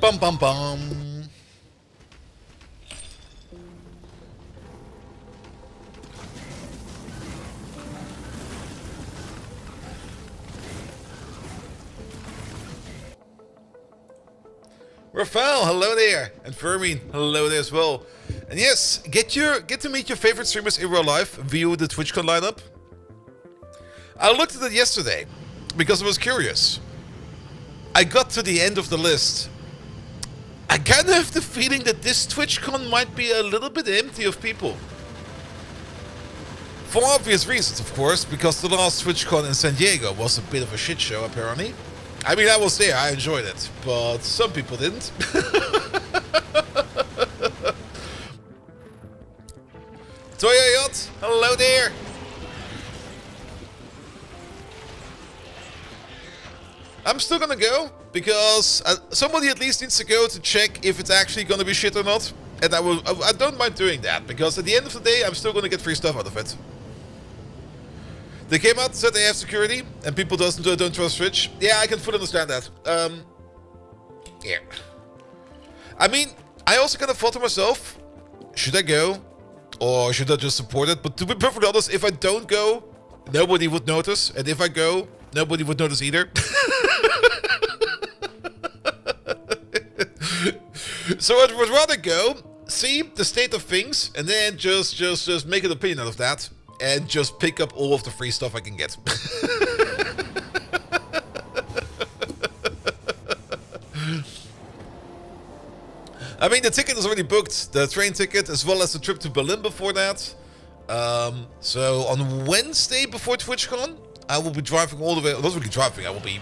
Bum bum bum. Rafael, hello there, and Fermin, hello there as well. And yes, get to meet your favorite streamers in real life via the TwitchCon lineup. I looked at it yesterday because I was curious. I got to the end of the list. I kind of have the feeling that this TwitchCon might be a little bit empty of people. For obvious reasons, of course, because the last TwitchCon in San Diego was a bit of a shit show, apparently. I mean, I was there, I enjoyed it, but some people didn't. Toya Yacht, hello there! I'm still gonna go, because somebody at least needs to go to check if it's actually gonna be shit or not. And I don't mind doing that, because at the end of the day, I'm still gonna get free stuff out of it. They came out, said they have security, and people don't trust Twitch. Yeah, I can fully understand that. Yeah. I mean, I also kind of thought to myself, should I go? Or should I just support it? But to be perfectly honest, if I don't go, nobody would notice. And if I go, nobody would notice either. So I would rather go, see the state of things, and then just make an opinion out of that. And just pick up all of the free stuff I can get. I mean, the ticket is already booked. The train ticket, as well as the trip to Berlin before that. So on Wednesday before TwitchCon, I will be driving all the way. Not really driving. I will be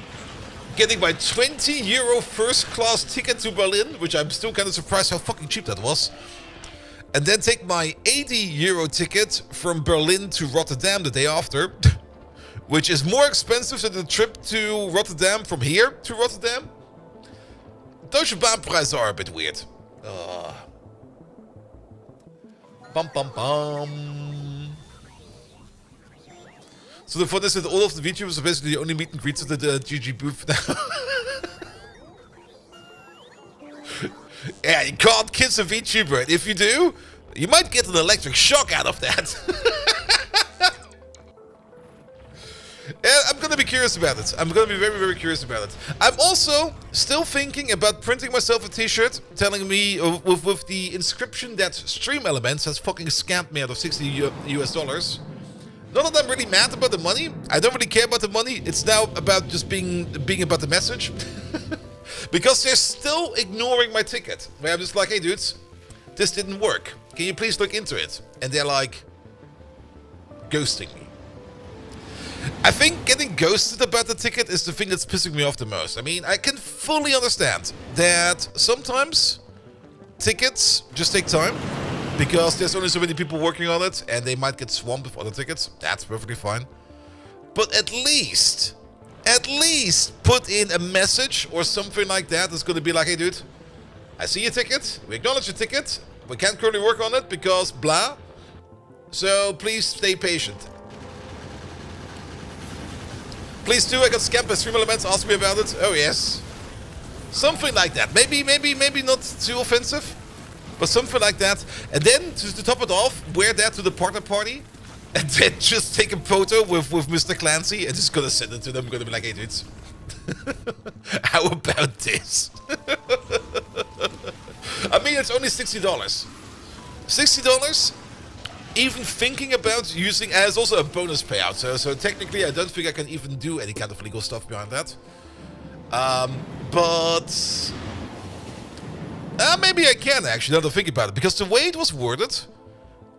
getting my €20 first class ticket to Berlin, which I'm still kind of surprised how fucking cheap that was. And then take my €80 ticket from Berlin to Rotterdam the day after, which is more expensive than the trip to Rotterdam from here to Rotterdam. Deutsche Bahnpreise are a bit weird. Bum bum bum. So the fun is that all of the VTubers are basically the only meet and greets at the GG booth now. Yeah, you can't kiss a VTuber, and if you do, you might get an electric shock out of that. Yeah, I'm gonna be curious about it. I'm gonna be very, very curious about it. I'm also still thinking about printing myself a t-shirt telling me with the inscription that Stream Elements has fucking scammed me out of $60 US. Not that I'm really mad about the money. I don't really care about the money. It's now about just being about the message. Because they're still ignoring my ticket. Where I'm just like, hey dudes, this didn't work. Can you please look into it? And they're like, ghosting me. I think getting ghosted about the ticket is the thing that's pissing me off the most. I mean, I can fully understand that sometimes tickets just take time. Because there's only so many people working on it, and they might get swamped with other tickets. That's perfectly fine. But at least put in a message or something like that that's going to be like, hey dude, I see your ticket, we acknowledge your ticket, we can't currently work on it because blah, so please stay patient. Please too, I got scammed by Stream Elements, ask me about it. Oh yes. Something like that. Maybe not too offensive, but something like that. And then to top it off, wear that to the partner party. And then just take a photo with Mr. Clancy and just gonna send it to them. I'm gonna be like, hey dudes, how about this? I mean, it's only $60. $60? Even thinking about using as also a bonus payout. So technically, I don't think I can even do any kind of legal stuff behind that. But maybe I can actually, now that I think about it. Because the way it was worded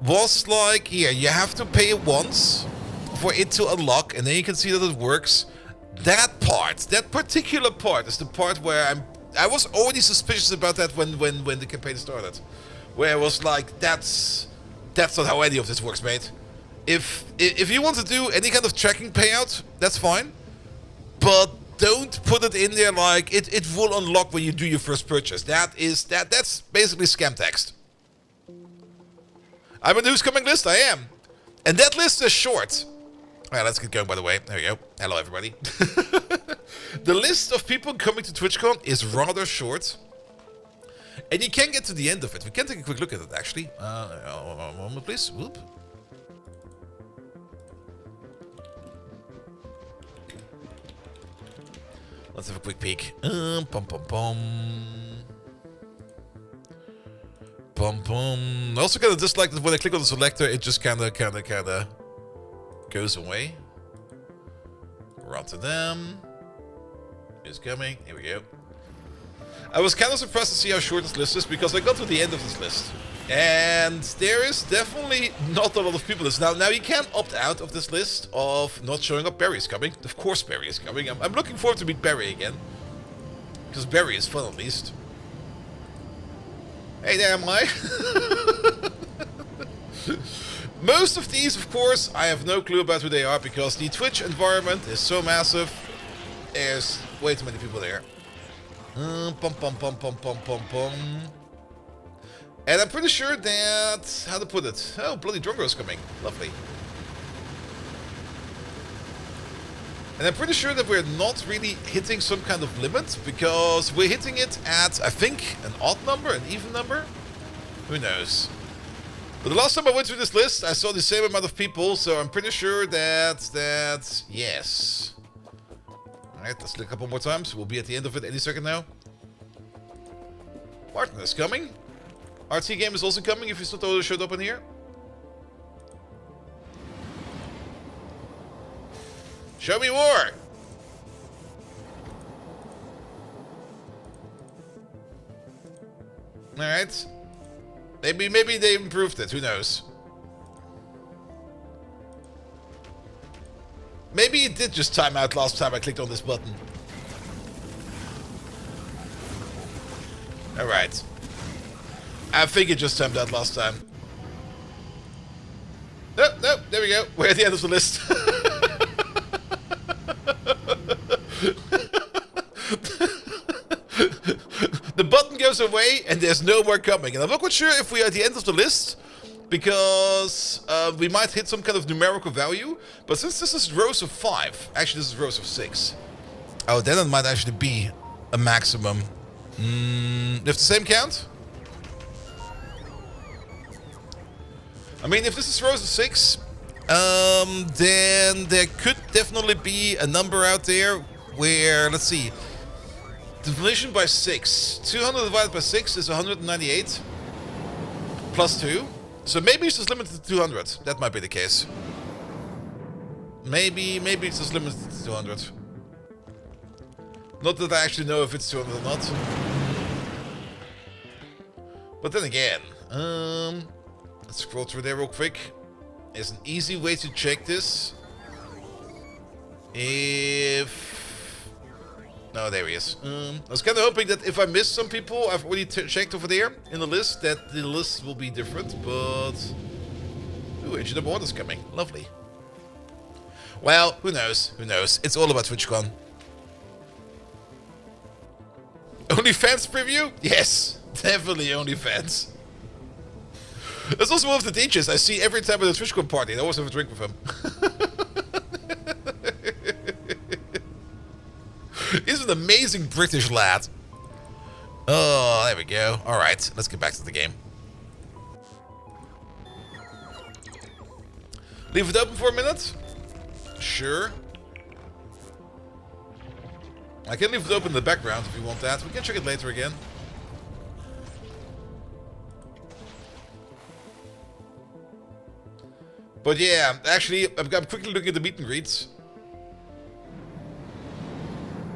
was like, here, you have to pay it once for it to unlock, and then you can see that it works. That part, that particular part, is the part where I was already suspicious about that when the campaign started. Where I was like, that's not how any of this works, mate. If you want to do any kind of tracking payout, that's fine. But don't put it in there like it will unlock when you do your first purchase. That's basically scam text. I'm in the who's coming list, I am. And that list is short. Alright, let's get going, by the way. There we go. Hello, everybody. The list of people coming to TwitchCon is rather short. And you can get to the end of it. We can take a quick look at it, actually. One moment, please. Whoop. Let's have a quick peek. Pum pum pum. Pum pum. I also kind of dislike that when I click on the selector, it just kind of goes away. Run to them. Who's coming? Here we go. I was kind of surprised to see how short this list is because I got to the end of this list. And there is definitely not a lot of people. Now you can opt out of this list of not showing up. Barry is coming. Of course Barry is coming. I'm looking forward to meet Barry again. Because Barry is fun at least. Hey there, am I? Most of these, of course, I have no clue about who they are because the Twitch environment is so massive. There's way too many people there. Pum pum pum pum pum pum pum. And I'm pretty sure that... how to put it? Oh, bloody Drongo is coming. Lovely. And I'm pretty sure that we're not really hitting some kind of limit because we're hitting it at, I think, an odd number, an even number? Who knows? But the last time I went through this list, I saw the same amount of people, so I'm pretty sure that yes. Alright, let's look a couple more times. We'll be at the end of it any second now. Martin is coming. RT Game is also coming if he's not already showed up in here. Show me more! Alright. Maybe they improved it, who knows? Maybe it did just time out last time I clicked on this button. Alright. I think it just timed out last time. Nope, there we go. We're at the end of the list. The button goes away and there's no more coming. And I'm not quite sure if we are at the end of the list because we might hit some kind of numerical value. But since this is rows of 5, actually this is rows of 6. Oh, then it might actually be a maximum. If the same count? I mean, if this is rows of 6, then there could definitely be a number out there where, let's see, division by 6. 200 divided by 6 is 198 plus 2. So maybe it's just limited to 200. That might be the case. Maybe it's just limited to 200. Not that I actually know if it's 200 or not. But then again, let's scroll through there real quick. There's an easy way to check this. No, there he is. I was kind of hoping that if I missed some people, I've already checked over there in the list, that the list will be different, but... Ooh, engine number 1 is coming. Lovely. Well, who knows? Who knows? It's all about TwitchCon. OnlyFans preview? Yes, definitely OnlyFans. That's also one of the teachers I see every time at a TwitchCon party. I always have a drink with him. He's an amazing British lad. Oh, there we go. Alright, let's get back to the game. Leave it open for a minute? Sure. I can leave it open in the background if you want that. We can check it later again. But yeah, actually, I'm quickly looking at the meet and greets.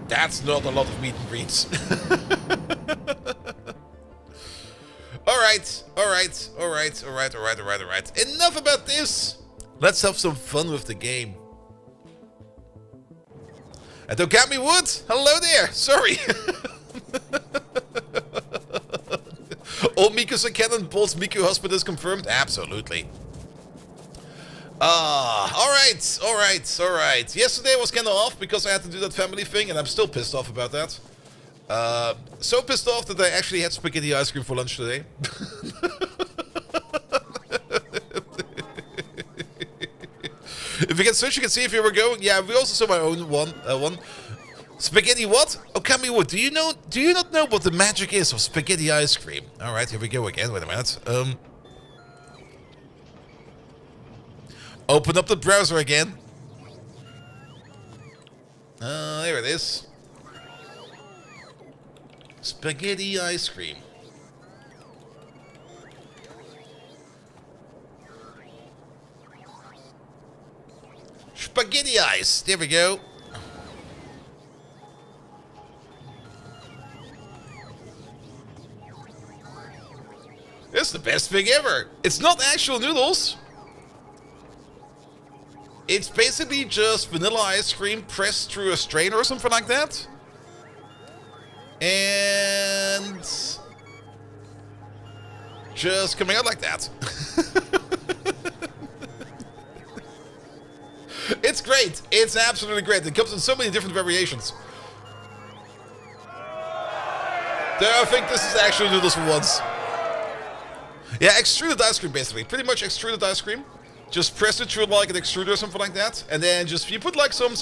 That's not a lot of meet and greets. Alright. Enough about this. Let's have some fun with the game. And don't count me wood. Hello there. Sorry. All Mikos are canon. Paul's Miku husband is confirmed. Absolutely. Alright. Yesterday was kind of off because I had to do that family thing, and I'm still pissed off about that. So pissed off that I actually had spaghetti ice cream for lunch today. If you can switch, you can see if you were going. Yeah, we also saw my own one. Spaghetti what? Okami what? Do you not know what the magic is of spaghetti ice cream? Alright, here we go again. Wait a minute. Open up the browser again. There it is. Spaghetti ice cream. Spaghetti ice. There we go. It's the best thing ever. It's not actual noodles. It's basically just vanilla ice cream pressed through a strainer or something like that. And just coming out like that. It's great. It's absolutely great. It comes in so many different variations. There, I think this is actual noodles for once. Yeah, extruded ice cream basically. Pretty much extruded ice cream. Just press it through like an extruder or something like that, and then just you put like some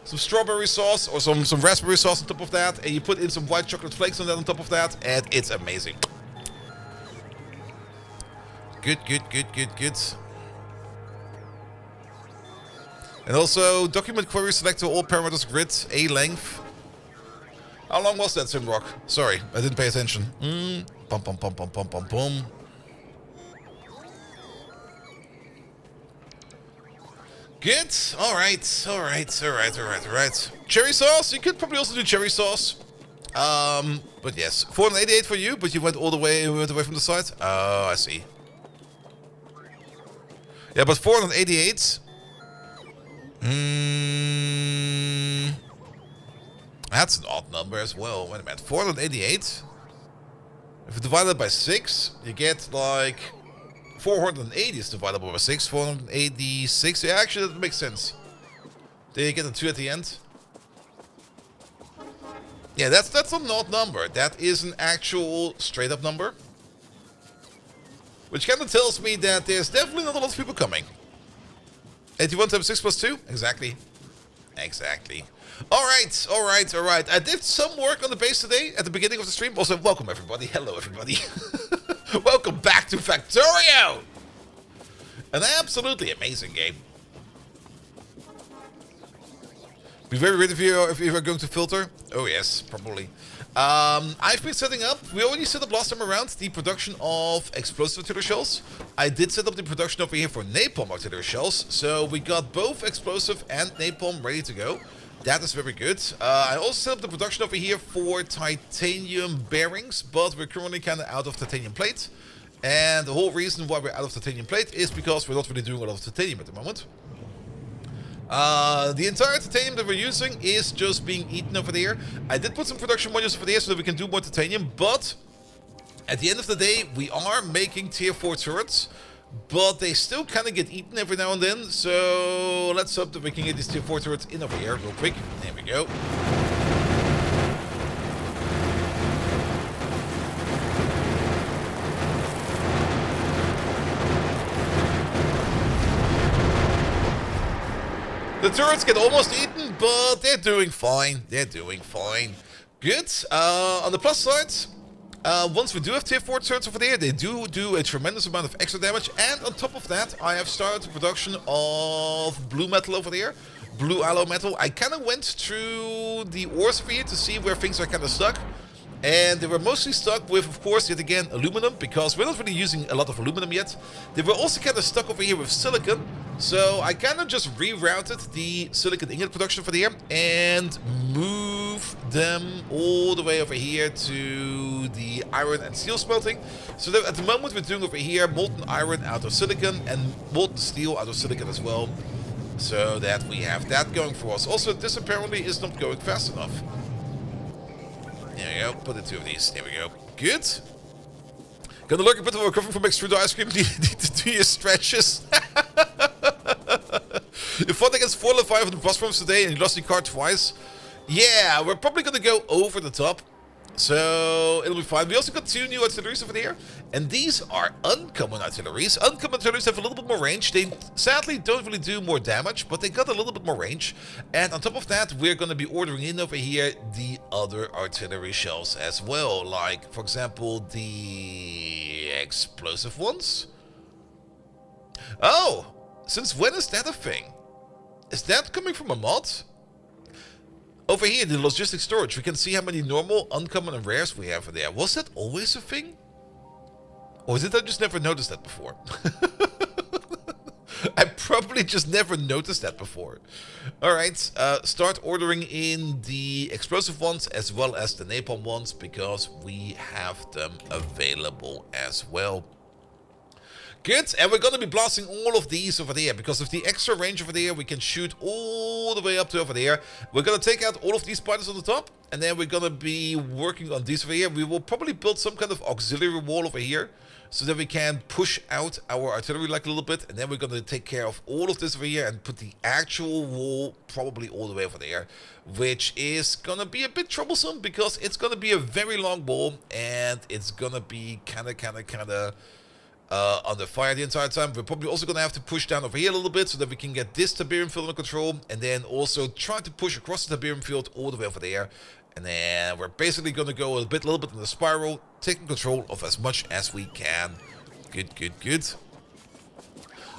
strawberry sauce or some raspberry sauce on top of that, and you put in some white chocolate flakes on that on top of that, and it's amazing. Good. And also document query selector all parameters grid a length. How long was that, Simrock? Sorry, I didn't pay attention. Pum. Good. All right. Cherry sauce. You could probably also do cherry sauce. But yes, 488 for you. But you went all the way from the side. Oh, I see. Yeah, but 488. That's an odd number as well. Wait a minute. 488. If you divide it by 6, you get like 480 is divisible by 6. 486. Yeah, actually, that makes sense. Then you get a 2 at the end. Yeah, that's an odd number. That is an actual straight up number. Which kind of tells me that there's definitely not a lot of people coming. 81 times 6 plus 2? Exactly. Alright. I did some work on the base today at the beginning of the stream. Also, welcome everybody. Hello everybody. Welcome back to Factorio! An absolutely amazing game. Be very ready if you are going to filter. Oh yes, probably. I've been setting up, we already set up last time around the production of explosive artillery shells. I did set up the production over here for napalm artillery shells. So we got both explosive and napalm ready to go. That is very good. I also set up the production over here for titanium bearings, but we're currently kind of out of titanium plate. And the whole reason why we're out of titanium plate is because we're not really doing a lot of titanium at the moment. The entire titanium that we're using is just being eaten over there. I did put some production modules over there so that we can do more titanium, but at the end of the day, we are making tier 4 turrets, but they still kind of get eaten every now and then. So let's hope that we can get these tier 4 turrets in over here real quick. There we go. The turrets get almost eaten, but they're doing fine. Good. On the plus side, once we do have tier 4 turrets over there, they do a tremendous amount of extra damage. And on top of that, I have started the production of blue metal over there. Blue alloy metal. I kind of went through the ores over here to see where things are kind of stuck. And they were mostly stuck with, of course, yet again, aluminum, because we're not really using a lot of aluminum yet. They were also kind of stuck over here with silicon. So I kind of just rerouted the silicon ingot production for the air and moved them all the way over here to the iron and steel smelting. So that at the moment we're doing over here molten iron out of silicon and molten steel out of silicon as well. So that we have that going for us. Also, this apparently is not going fast enough. There we go. Put the 2 of these. There we go. Good. Gonna look a bit of recovering from extruded ice cream. Need to do your stretches. You fought against 4 level 5 on the boss rooms today and you lost your card twice. Yeah, we're probably gonna go over the top. So it'll be fine. We also got 2 new artilleries over there, and these are uncommon artilleries. Uncommon artilleries have a little bit more range. They sadly don't really do more damage, but they got a little bit more range. And on top of that, we're going to be ordering in over here the other artillery shells as well. Like, for example, the explosive ones. Oh, since when is that a thing? Is that coming from a mod? Over here, the logistic storage, we can see how many normal, uncommon, and rares we have in there. Was that always a thing? Or did I just never notice that before? I probably just never noticed that before. Alright, start ordering in the explosive ones as well as the napalm ones, because we have them available as well. Good, and we're going to be blasting all of these over there, because of the extra range over there, we can shoot all the way up to over there. We're going to take out all of these spiders on the top, and then we're going to be working on these over here. We will probably build some kind of auxiliary wall over here, so that we can push out our artillery like a little bit, and then we're going to take care of all of this over here and put the actual wall probably all the way over there, which is going to be a bit troublesome, because it's going to be a very long wall, and it's going to be kind of under fire the entire time. We're probably also going to have to push down over here a little bit so that we can get this Tiberium field under control, and then also try to push across the Tiberium field all the way over there. And then we're basically going to go a little bit in the spiral, taking control of as much as we can. Good.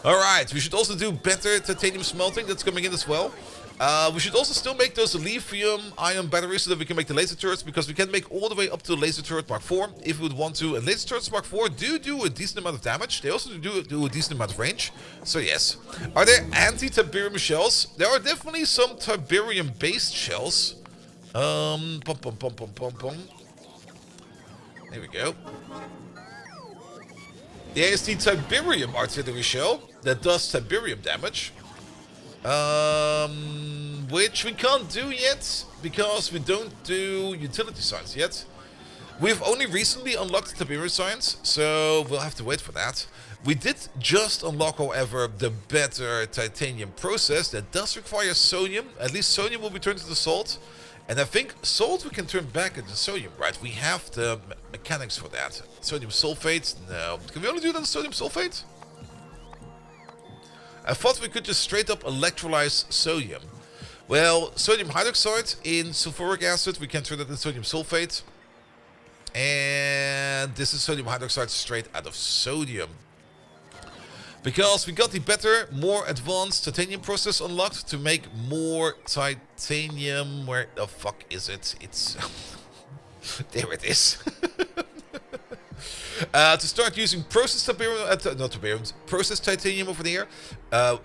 Alright, we should also do better titanium smelting. That's coming in as well. We should also still make those lithium-ion batteries so that we can make the laser turrets, because we can make all the way up to laser turret Mark 4 if we would want to. And laser turrets Mark 4 do a decent amount of damage. They also do a decent amount of range. So yes. Are there anti-Tiberium shells? There are definitely some Tiberium-based shells. There we go. There is the Tiberium artillery shell that does Tiberium damage. Which we can't do yet, because we don't do utility signs yet. We've only recently unlocked the Tiberium signs, so we'll have to wait for that. We did just unlock, however, the better titanium process that does require sodium. At least sodium will be turned into salt. And I think salt we can turn back into sodium, right? We have the mechanics for that. Sodium sulfate? No. Can we only do that in sodium sulfate? I thought we could just straight up electrolyze sodium. Well, sodium hydroxide in sulfuric acid, we can turn that into sodium sulfate. And this is sodium hydroxide straight out of sodium. Because we got the better, more advanced titanium process unlocked to make more titanium. Where the fuck is it? It's... there it is. To start using processed Tiberium, processed titanium over there,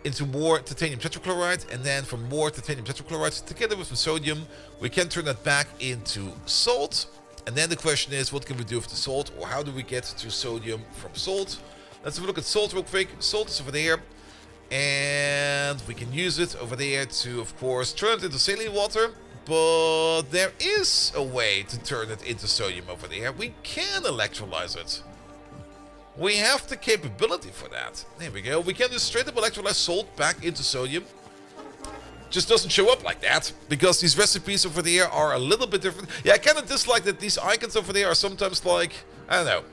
into more titanium tetrachloride, and then from more titanium tetrachloride together with the sodium, we can turn that back into salt. And then the question is, what can we do with the salt, or how do we get to sodium from salt? Let's have a look at salt real quick. Salt is over there, and we can use it over there to, of course, turn it into saline water. But there is a way to turn it into sodium over there. We can electrolyze it. We have the capability for that. There we go. We can just straight up electrolyze salt back into sodium. Just doesn't show up like that, because these recipes over there are a little bit different. Yeah, I kind of dislike that these icons over there are sometimes like, I don't know.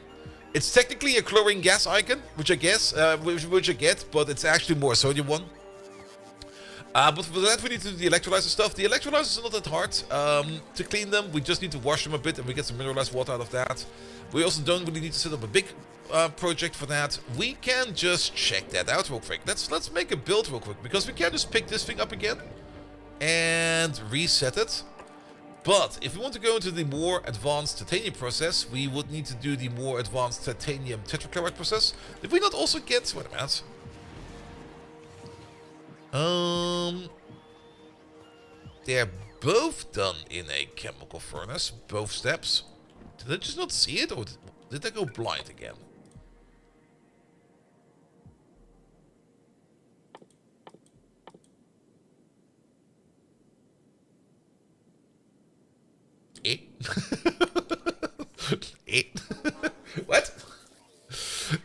It's technically a chlorine gas icon, which I guess, which I get, but it's actually more a sodium one. But for that we need to do the electrolyzer stuff. The electrolyzers are not that hard to clean them. We just need to wash them a bit and we get some mineralized water out of that. We also don't really need to set up a big project for that. We can just check that out real quick. Let's make a build real quick, because we can just pick this thing up again and reset it. But if we want to go into the more advanced titanium process, we would need to do the more advanced titanium tetrachloride process. Did we not also get... Wait a minute. They're both done in a chemical furnace, both steps. Did I just not see it, or did I go blind again? What?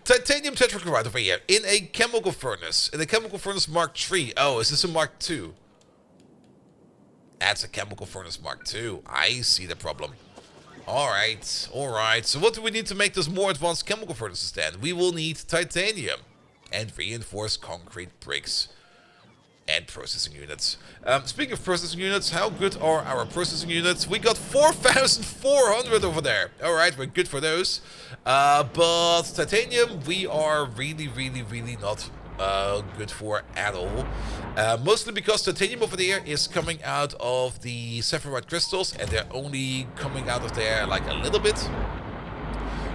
Titanium tetrachloride over here in a chemical furnace. In a chemical furnace Mark III. Oh, is this a Mark II? That's a chemical furnace Mark II. I see the problem. Alright, alright. So what do we need to make this more advanced chemical furnaces then? We will need titanium and reinforced concrete bricks and processing units. Speaking of processing units, how good are our processing units? We got 4,400 over there. Alright, we're good for those. But titanium, we are really not good for at all. Mostly because titanium over there is coming out of the sapphirite crystals, and they're only coming out of there like a little bit.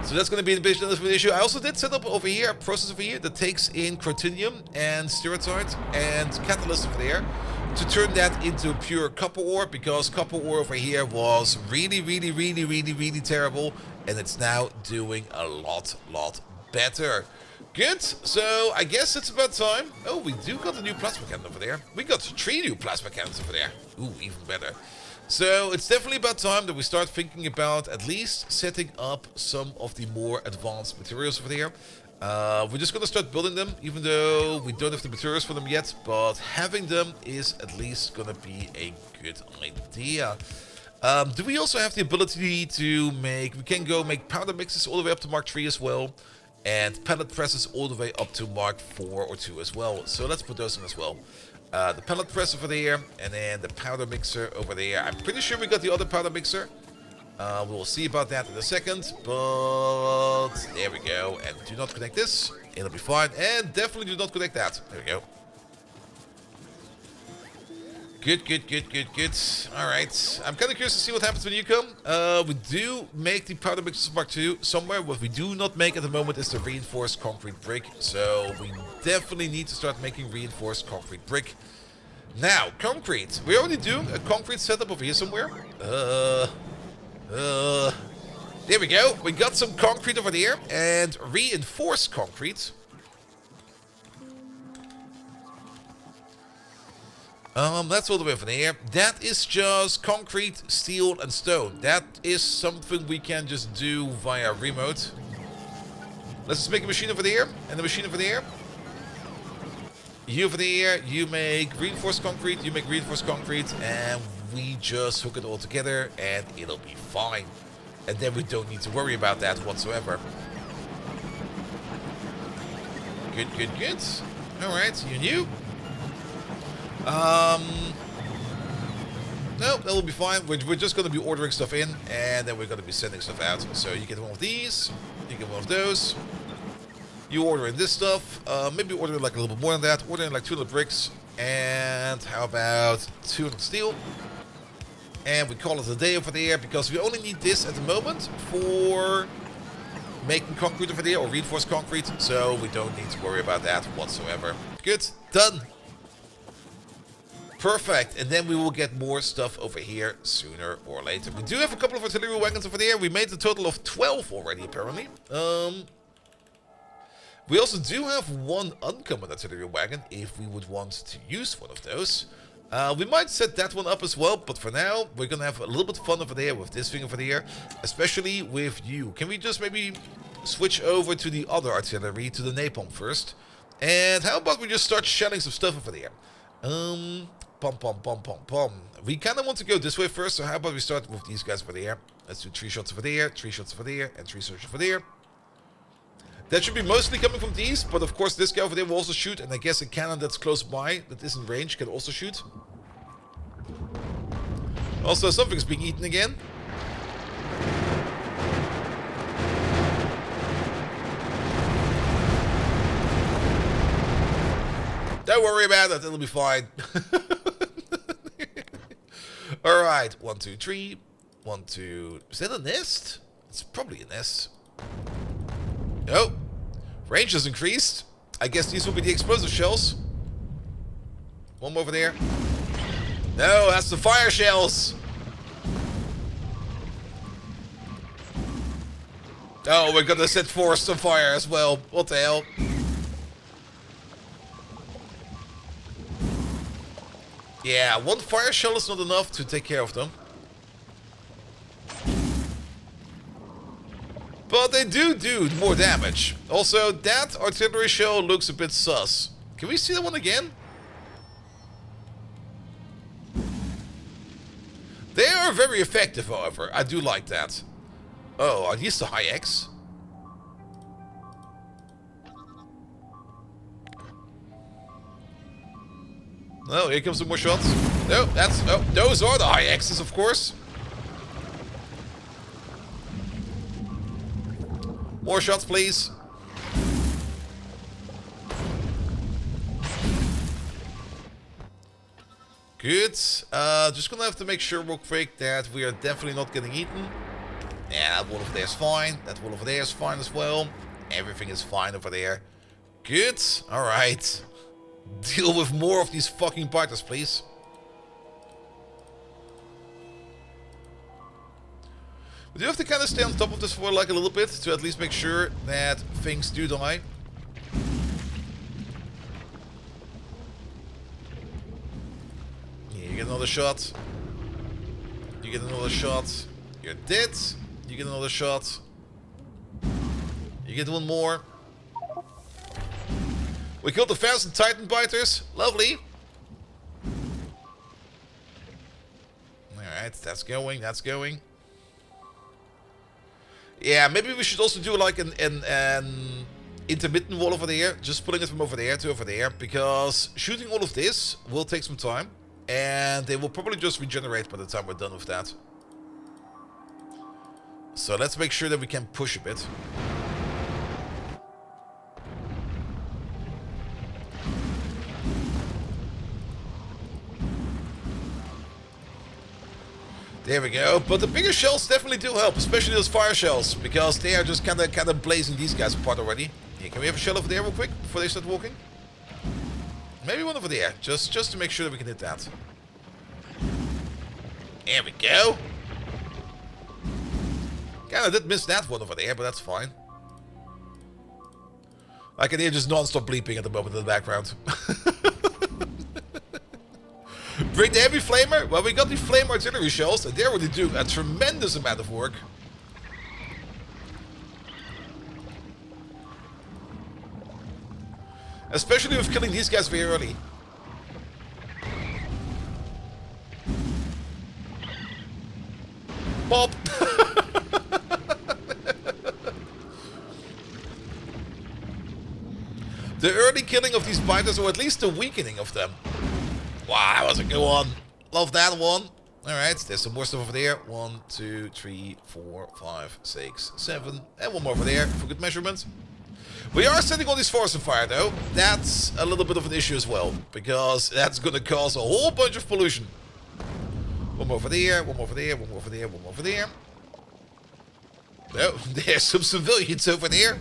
So that's going to be a bit of an issue. I also did set up over here a process over here that takes in crotinium and stereotype and catalyst over there to turn that into pure copper ore, because copper ore over here was really terrible, and it's now doing a lot better. Good, so I guess it's about time. Oh, we do got a new plasma cannon over there. We got 3 new plasma cannons over there. Ooh, even better. So it's definitely about time that we start thinking about at least setting up some of the more advanced materials over there. We're just going to start building them, even though we don't have the materials for them yet. But having them is at least going to be a good idea. Do we also have the ability to make... We can go make powder mixes all the way up to Mark 3 as well. And pellet presses all the way up to Mark 4 or 2 as well. So let's put those in as well. The pellet press over there, and then the powder mixer over there. I'm pretty sure we got the other powder mixer. We'll see about that in a second, but there we go. And do not connect this, it'll be fine. And definitely do not connect that. There we go. Good. Alright, I'm kind of curious to see what happens when you come. We do make the powder mixers Mark 2 somewhere. What we do not make at the moment is the reinforced concrete brick. So we definitely need to start making reinforced concrete brick. Now, concrete. We're already doing a concrete setup over here somewhere. There we go. We got some concrete over there and reinforced concrete. That's all the way over there. That is just concrete, steel, and stone. That is something we can just do via remote. Let's just make a machine over there, and a machine over there. You over there, you make reinforced concrete, you make reinforced concrete, and we just hook it all together, and it'll be fine. And then we don't need to worry about that whatsoever. Good. Alright, you new. No, that will be fine. We're just going to be ordering stuff in, and then we're going to be sending stuff out. So you get one of these, you get one of those. You order in this stuff. Maybe order like a little bit more than that. Order in like 200 bricks, and how about 200 steel? And we call it a day over there, because we only need this at the moment for making concrete over there, or reinforced concrete. So we don't need to worry about that whatsoever. Good, done. Perfect, and then we will get more stuff over here sooner or later. We do have a couple of artillery wagons over there. We made a total of 12 already, apparently. We also do have one uncommon artillery wagon, if we would want to use one of those. We might set that one up as well, but for now, we're going to have a little bit of fun over there with this thing over there, especially with you. Can we just maybe switch over to the other artillery, to the napalm first? And how about we just start shelling some stuff over there? Pom. We kind of want to go this way first, so how about we start with these guys over there? Let's do 3 shots over there, 3 shots over there, and 3 shots over there. That should be mostly coming from these, but of course this guy over there will also shoot, and I guess a cannon that's close by, that is in range, can also shoot. Also, something's being eaten again. Don't worry about it, it'll be fine. Alright, 1, 2, 3. 1, 2. Is that a nest? It's probably a nest. Oh, range has increased. I guess these will be the explosive shells. One more over there. No, that's the fire shells. Oh, we're gonna set forest on fire as well. What the hell? Yeah, 1 fire shell is not enough to take care of them. But they do more damage. Also, that artillery shell looks a bit sus. Can we see that one again? They are very effective, however. I do like that. Oh, are these the high X? No, here comes some more shots. No, that's... Oh, those are the high X's, of course. More shots, please. Good. Just gonna have to make sure real quick that we are definitely not getting eaten. Yeah, that wall over there is fine. That wall over there is fine as well. Everything is fine over there. Good. Alright. Deal with more of these fucking biters, please. We do have to kind of stay on top of this for like a little bit to at least make sure that things do die. Yeah, you get another shot. You get another shot. You're dead. You get another shot. You get one more. We killed the 1,000 Titan biters. Lovely. Alright, that's going, that's going. Yeah, maybe we should also do like an intermittent wall over there. Just pulling it from over there to over there. Because shooting all of this will take some time. And they will probably just regenerate by the time we're done with that. So let's make sure that we can push a bit. There we go. But the bigger shells definitely do help, especially those fire shells, because they are just kind of blazing these guys apart already. Yeah, can we have a shell over there real quick before they start walking? Maybe one over there, just to make sure that we can hit that. There we go. Kinda did miss that one over there, but that's fine. I can hear just non-stop bleeping at the moment in the background. Bring the heavy flamer? Well, we got the flame artillery shells, and they're already doing a tremendous amount of work. Especially with killing these guys very early. Pop! The early killing of these biters, or at least the weakening of them. Wow, that was a good one. Love that one. Alright, there's some more stuff over there. 1, 2, 3, 4, 5, 6, 7. And one more over there for good measurement. We are setting all these forests on fire, though. That's a little bit of an issue as well, because that's going to cause a whole bunch of pollution. One more over there, one more over there, one more over there, one more over there. Oh, there's some civilians over there.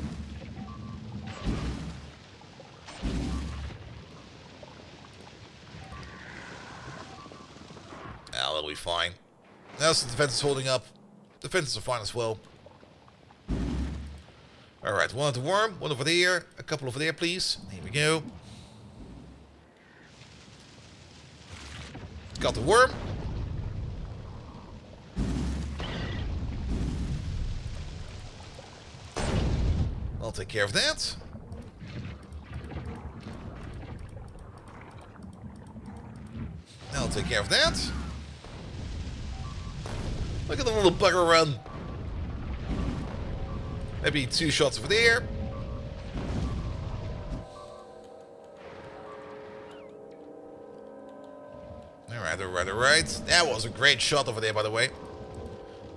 That'll be fine. Now the defense is holding up. Defenses are fine as well. Alright, one at the worm, one over there, a couple over there, please. Here we go. Got the worm. I'll take care of that. I'll take care of that. Look at the little bugger run. Maybe 2 shots over there. Alright, alright, alright. That was a great shot over there, by the way.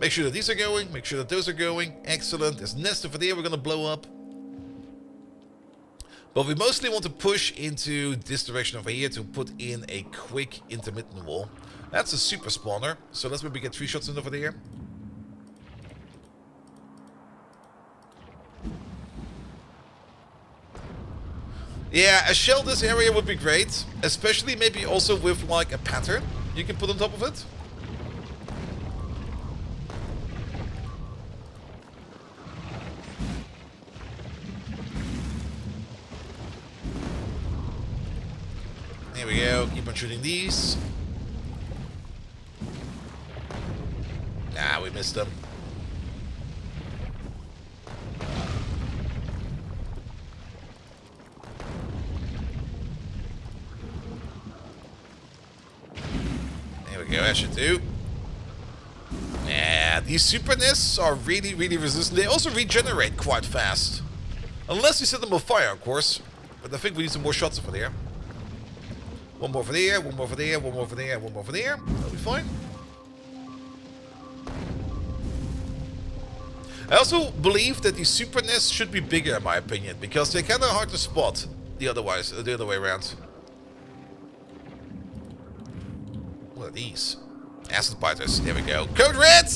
Make sure that these are going. Make sure that those are going. Excellent. There's a nest over there we're going to blow up. But we mostly want to push into this direction over here to put in a quick intermittent wall. That's a super spawner. So let's maybe get 3 shots in over there. Yeah, a shell this area would be great. Especially maybe also with like a pattern you can put on top of it. There we go. Keep on shooting these. Nah, we missed them. There we go. That should do. Yeah, Yeah, these super nests are really, really resistant. They also regenerate quite fast. Unless you set them on fire, of course. But I think we need some more shots over there. One more over there, one more over there, one more over there, one more over there. That'll be fine. I also believe that these super nests should be bigger, in my opinion, because they're kind of hard to spot the other way around. What are these? Acid biters. There we go. Code Red!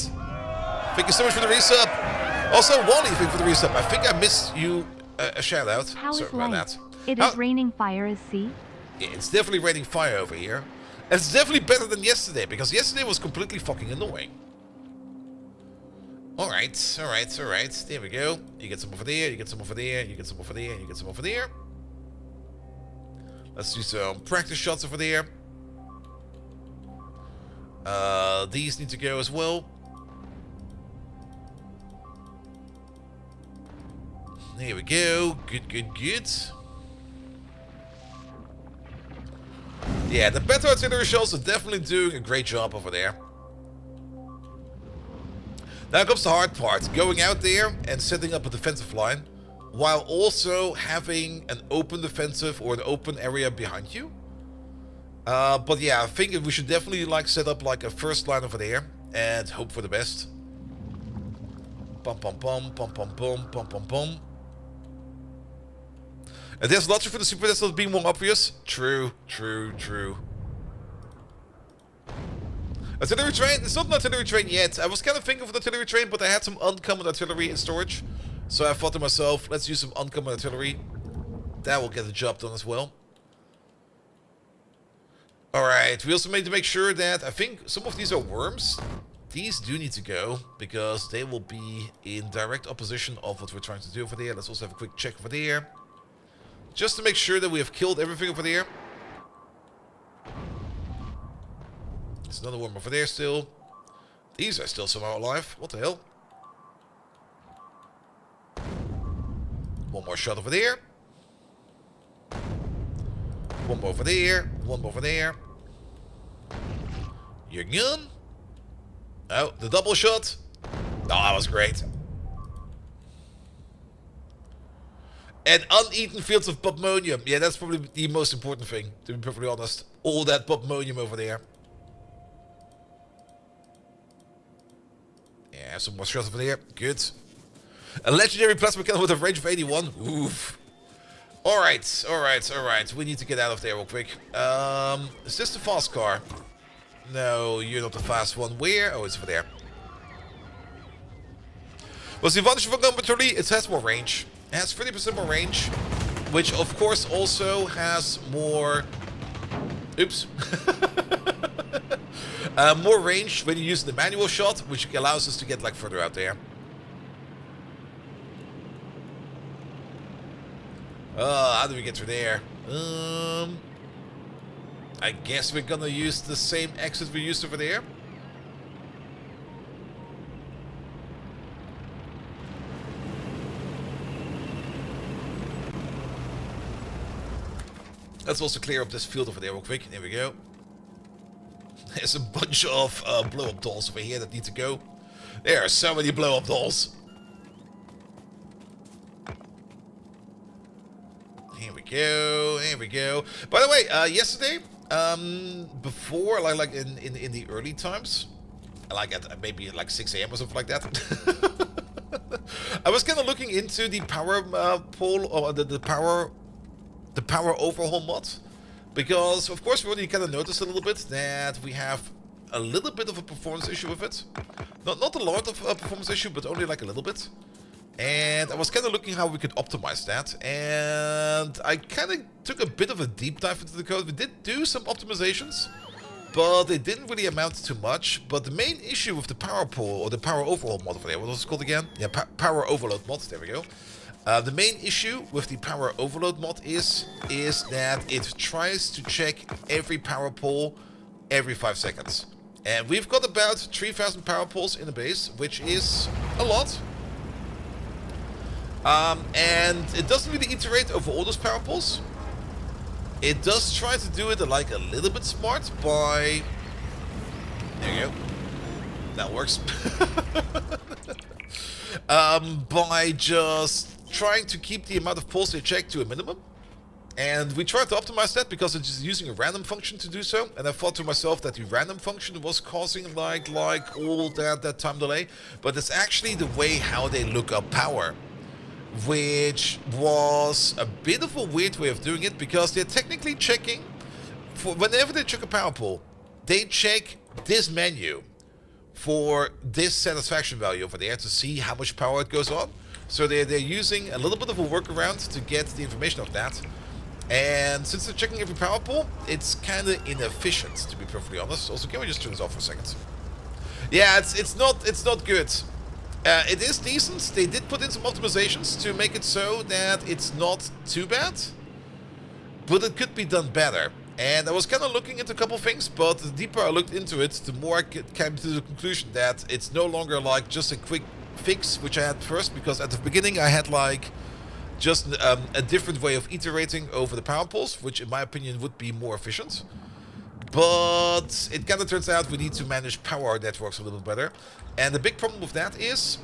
Thank you so much for the resub. Also, Wally, thank you for the resub. I think I missed you a shout out. Sorry about that. It is raining fire as sea. Yeah, it's definitely raining fire over here. And it's definitely better than yesterday, because yesterday was completely fucking annoying. Alright, alright, alright. There we go. You get some over there, you get some over there, you get some over there, you get some over there. Let's do some practice shots over there. These need to go as well. There we go. Good, good, good. Yeah, the better artillery shells are definitely doing a great job over there. Now comes the hard part. Going out there and setting up a defensive line while also having an open defensive or an open area behind you. But yeah, I think we should definitely like set up like a first line over there and hope for the best. Pum pum pum pum pum pum pum pum pum. And there's logic for the super nest being more obvious. True, true, true. Artillery train? It's not an artillery train yet. I was kind of thinking of an artillery train, but I had some uncommon artillery in storage. So I thought to myself, let's use some uncommon artillery. That will get the job done as well. Alright, we also need to make sure that, I think some of these are worms. These do need to go, because they will be in direct opposition of what we're trying to do over there. Let's also have a quick check over there. Just to make sure that we have killed everything over there. There's another worm over there still. These are still somehow alive. What the hell? One more shot over there. One more over there. One more over there. Your gun. Oh, the double shot. Oh, that was great. And uneaten fields of popmonium. Yeah, that's probably the most important thing, to be perfectly honest. All that popmonium over there. Yeah, some more shots over there. Good. A legendary plasma cannon with a range of 81. Oof. Alright, alright, alright. We need to get out of there real quick. Is this the fast car? No, you're not the fast one. Where? Oh, it's over there. What's the advantage of a gun battery? It has more range. It has 30% more range. Which, of course, also has more... Oops. More range when you use the manual shot, which allows us to get like further out there. How do we get through there? I guess we're gonna use the same exit we used over there. Let's also clear up this field over there real quick. There we go. There's a bunch of blow-up dolls over here that need to go. There are so many blow-up dolls. Here we go. Here we go. By the way, yesterday, before, like in the early times, like at maybe like 6 AM or something like that, I was kind of looking into the power pole or the power overhaul mod. Because, of course, we already kind of noticed a little bit that we have a little bit of a performance issue with it. Not a lot of a performance issue, but only like a little bit. And I was kind of looking how we could optimize that. And I kind of took a bit of a deep dive into the code. We did do some optimizations, but they didn't really amount to much. But the main issue with the power pole, or the power overhaul mod over there, what was it called again? Yeah, power overload mod, there we go. The main issue with the power overload mod is that it tries to check every power pole every 5 seconds. And we've got about 3,000 power poles in the base, which is a lot. And it doesn't really iterate over all those power poles. It does try to do it like a little bit smart by... There you go. That works. By just trying to keep the amount of pulse they check to a minimum. And we tried to optimize that because it's just using a random function to do so. And I thought to myself that the random function was causing like all that time delay. But it's actually the way how they look up power, which was a bit of a weird way of doing it, because they're technically checking for whenever they check a power pull, they check this menu for this satisfaction value over there to see how much power it goes on. So they're using a little bit of a workaround to get the information of that. And since they're checking every power pull, it's kind of inefficient, to be perfectly honest. Also, can we just turn this off for a second? Yeah, it's not good. It is decent. They did put in some optimizations to make it so that it's not too bad, but it could be done better. And I was kind of looking into a couple things, but the deeper I looked into it, the more I came to the conclusion that it's no longer like just a quick fix, which I had first, because at the beginning I had like just a different way of iterating over the power pulls, which in my opinion would be more efficient. But it kind of turns out we need to manage power networks a little bit better. And the big problem with that is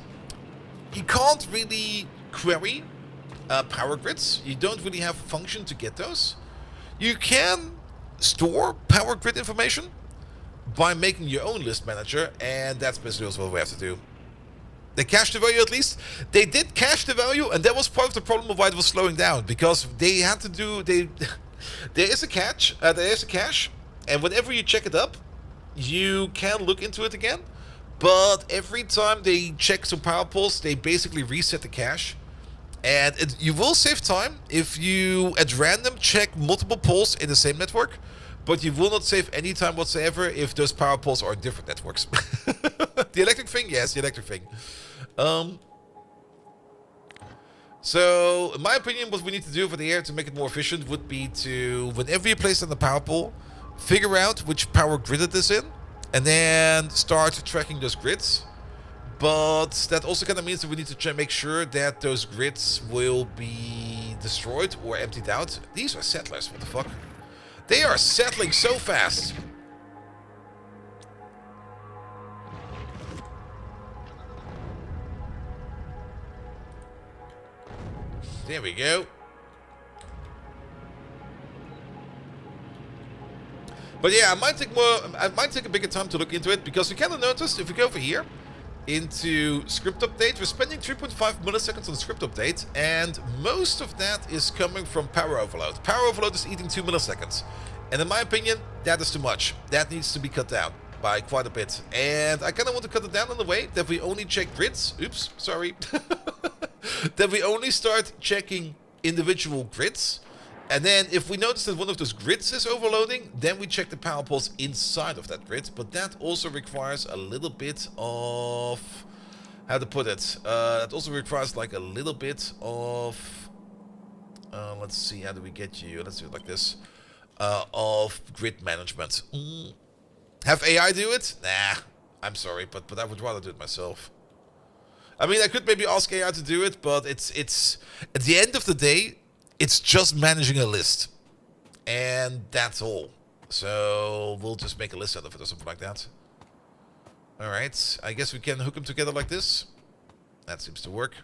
you can't really query power grids. You don't really have a function to get those. You can store power grid information by making your own list manager, and that's basically also what we have to do. They cached the value at least. They did cache the value, and that was part of the problem of why it was slowing down, because they had to do there is a cache, and whenever you check it up, you can look into it again. But every time they check some power pulls, they basically reset the cache. And you will save time if you at random check multiple pulls in the same network, but you will not save any time whatsoever if those power pulls are different networks. The electric thing? Yes, the electric thing. So, in my opinion, what we need to do over the air to make it more efficient would be to, whenever you place on the power pull, figure out which power grid it is in, and then start tracking those grids. But that also kind of means that we need to make sure that those grids will be destroyed or emptied out. These are settlers, what the fuck? They are settling so fast. There we go. But yeah, I might take a bigger time to look into it, because we kind of noticed if we go over here into script update, we're spending 3.5 milliseconds on script update, and most of that is coming from power overload. Power overload is eating 2 milliseconds, and in my opinion, that is too much. That needs to be cut down by quite a bit, and I kind of want to cut it down in the way that we only check grids. Oops, sorry. That we only start checking individual grids, and then if we notice that one of those grids is overloading, then we check the power pulls inside of that grid. But that also requires a little bit of, how to put it, that also requires like a little bit of, let's see, how do we get you, let's do it like this, of grid management. Have AI do it? Nah, I'm sorry, but I would rather do it myself. I mean, I could maybe ask AI to do it, but it's at the end of the day, it's just managing a list, and that's all. So we'll just make a list out of it or something like that. All right, I guess we can hook them together like this. That seems to work.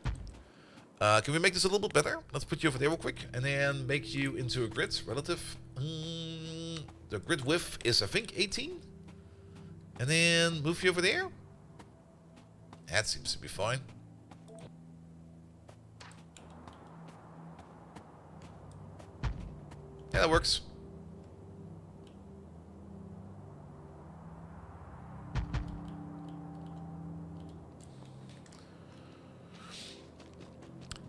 Can we make this a little bit better? Let's put you over there real quick, and then make you into a grid relative. The grid width is, I think, 18. And then move you over there. That seems to be fine. Yeah, that works.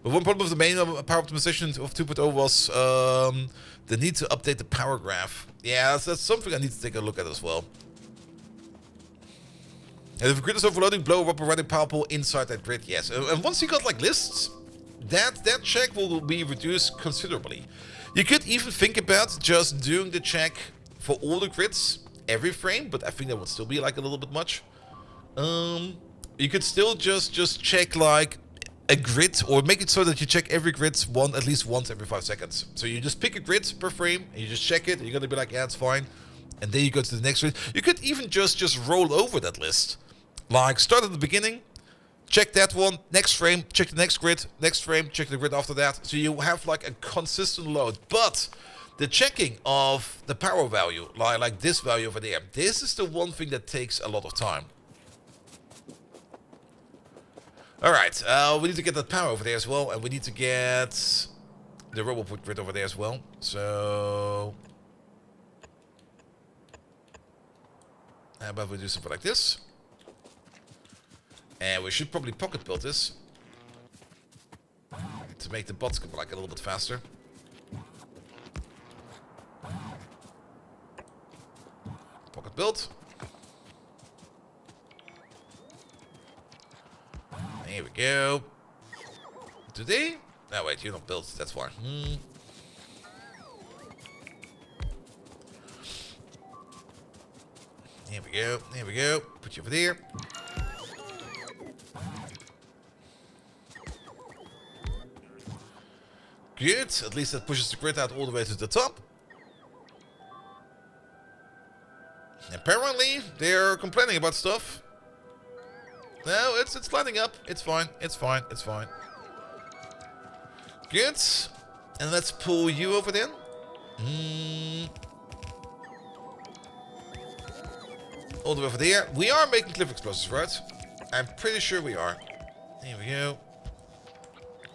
But one problem of the main power optimization of 2.0 was the need to update the power graph. Yeah, that's something I need to take a look at as well. And if a grid is overloading, blow up a running power pull inside that grid, yes. And once you got like lists, that check will be reduced considerably. You could even think about just doing the check for all the grids every frame, but I think that would still be like a little bit much. You could still just check like a grid, or make it so that you check every grid at least once every 5 seconds. So you just pick a grid per frame, and you just check it, and you're gonna be like, yeah, it's fine. And then you go to the next grid. You could even just roll over that list. Like, start at the beginning, check that one, next frame, check the next frame, check the grid after that. So you have like a consistent load. But the checking of the power value, like this value over there, this is the one thing that takes a lot of time. Alright, we need to get that power over there as well, and we need to get the roboport grid over there as well. So how about we do something like this? And we should probably pocket build this to make the bots go like a little bit faster. Pocket build. Here we go. Today? No, wait, you're not built. That's why. Here we go. Here we go. Put you over there. Good. At least that pushes the grid out all the way to the top. Apparently, they're complaining about stuff. No, it's lining up. It's fine. It's fine. It's fine. Good. And let's pull you over then. All the way over there. We are making cliff explosives, right? I'm pretty sure we are. Here we go.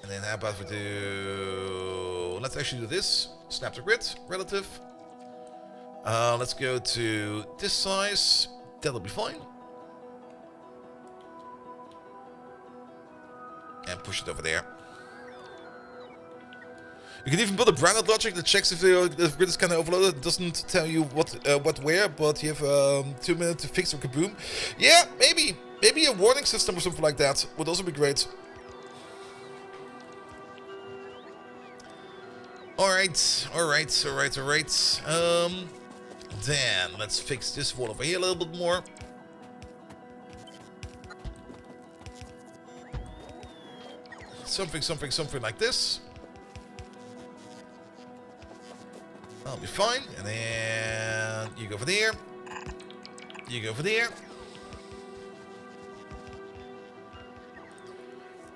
And then how about we do... Let's actually do this. Snap the grid. Relative. Let's go to this size. That'll be fine. And push it over there. You can even build a branded logic that checks if the grid is kind of overloaded. It doesn't tell you what where, but you have 2 minutes to fix or kaboom. Yeah, maybe a warning system or something like that would also be great. Alright. Then let's fix this wall over here a little bit more. Something like this. I'll be fine. And then you go over there. You go over there.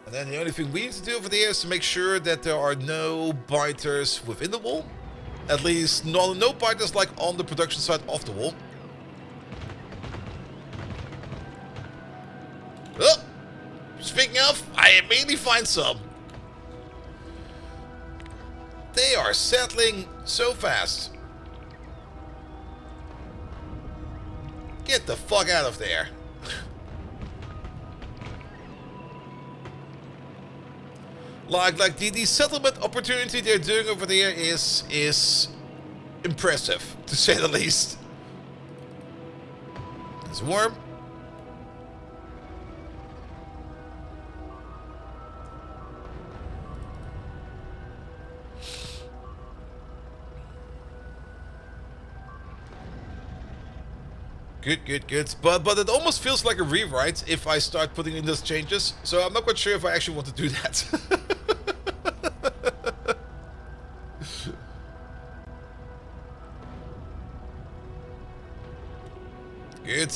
And then the only thing we need to do over there is to make sure that there are no biters within the wall. At least no biters like on the production side of the wall. Oh! Speaking of, I immediately find some. They are settling so fast. Get the fuck out of there. like the settlement opportunity they're doing over there is impressive, to say the least. It's warm. Good. But it almost feels like a rewrite if I start putting in those changes. So I'm not quite sure if I actually want to do that. Good.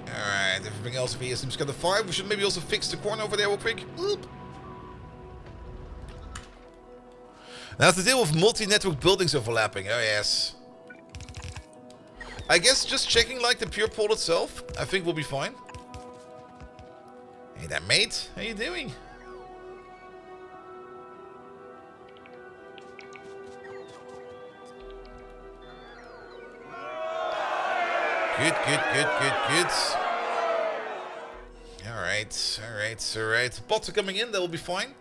Alright, everything else over here seems kind of fine. We should maybe also fix the corner over there real quick. Oop. Now to deal with multi-network buildings overlapping. Oh yes. I guess just checking like the pure pole itself, I think we'll be fine. Hey there, mate. How you doing? Good. Alright. Bots are coming in, that will be fine.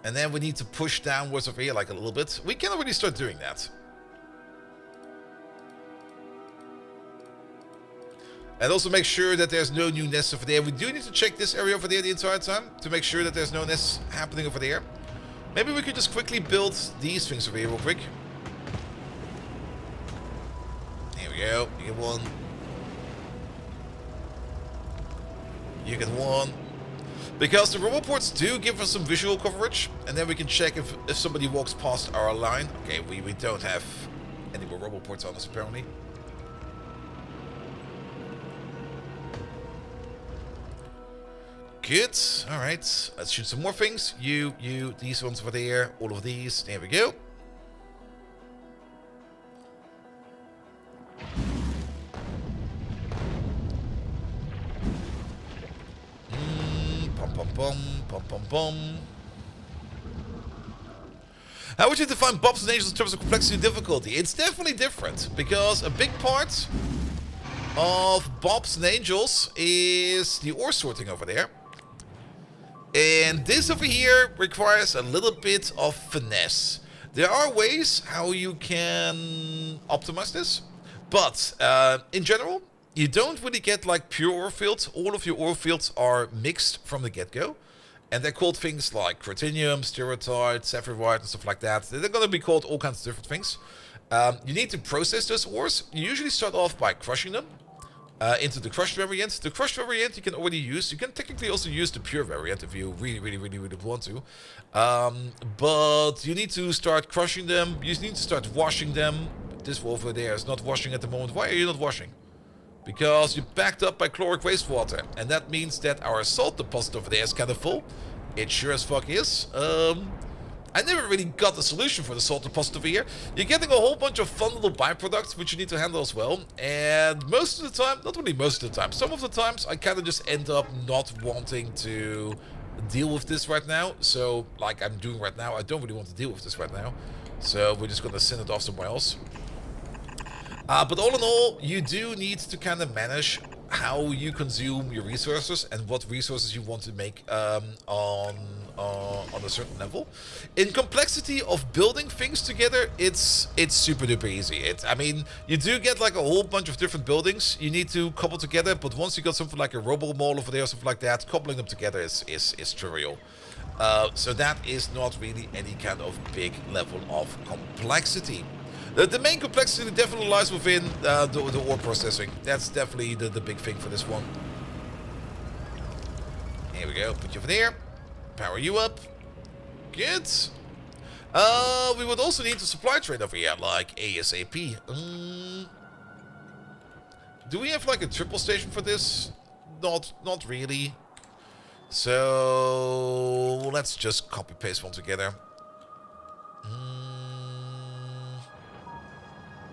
And then we need to push downwards over here like a little bit. We can already start doing that. And also make sure that there's no new nests over there. We do need to check this area over there the entire time to make sure that there's no nests happening over there. Maybe we could just quickly build these things over here real quick. Here we go. You get one. You get one. Because the roboports do give us some visual coverage, and then we can check if somebody walks past our line. Okay, we don't have any more roboports on us, apparently. Good. Alright. Let's shoot some more things. You, these ones over there, all of these. There we go. Pom pom pom, pom pom pom. How would you define Bobs and Angels in terms of complexity and difficulty? It's definitely different, because a big part of Bobs and Angels is the ore sorting over there. And this over here requires a little bit of finesse. There are ways how you can optimize this, but in general, you don't really get like pure ore fields. All of your ore fields are mixed from the get-go. And they're called things like Cretinium, Stereotyte, Saphirite, and stuff like that. They're going to be called all kinds of different things. You need to process those ores. You usually start off by crushing them into the crushed variant. The crushed variant you can already use. You can technically also use the pure variant if you really want to. But you need to start crushing them. You need to start washing them. This wolf over there is not washing at the moment. Why are you not washing? Because you're backed up by chloric wastewater. And that means that our salt deposit over there is kind of full. It sure as fuck is. I never really got a solution for the salt deposit over here. You're getting a whole bunch of fun little byproducts which you need to handle as well. And most of the time, not really most of the time, some of the times I kind of just end up not wanting to deal with this right now. So, like I'm doing right now, I don't really want to deal with this right now. So we're just going to send it off somewhere else. But all in all, you do need to kind of manage how you consume your resources and what resources you want to make on a certain level. In complexity of building things together, it's super duper easy. I mean, you do get like a whole bunch of different buildings you need to couple together, but once you got something like a robo mall over there or something like that, coupling them together is trivial. So that is not really any kind of big level of complexity. The main complexity definitely lies within the ore processing. That's definitely the big thing for this one. Here we go. Put you over there. Power you up. Good. We would also need a supply train over here, like ASAP. Do we have like a triple station for this? Not really. So let's just copy paste one together.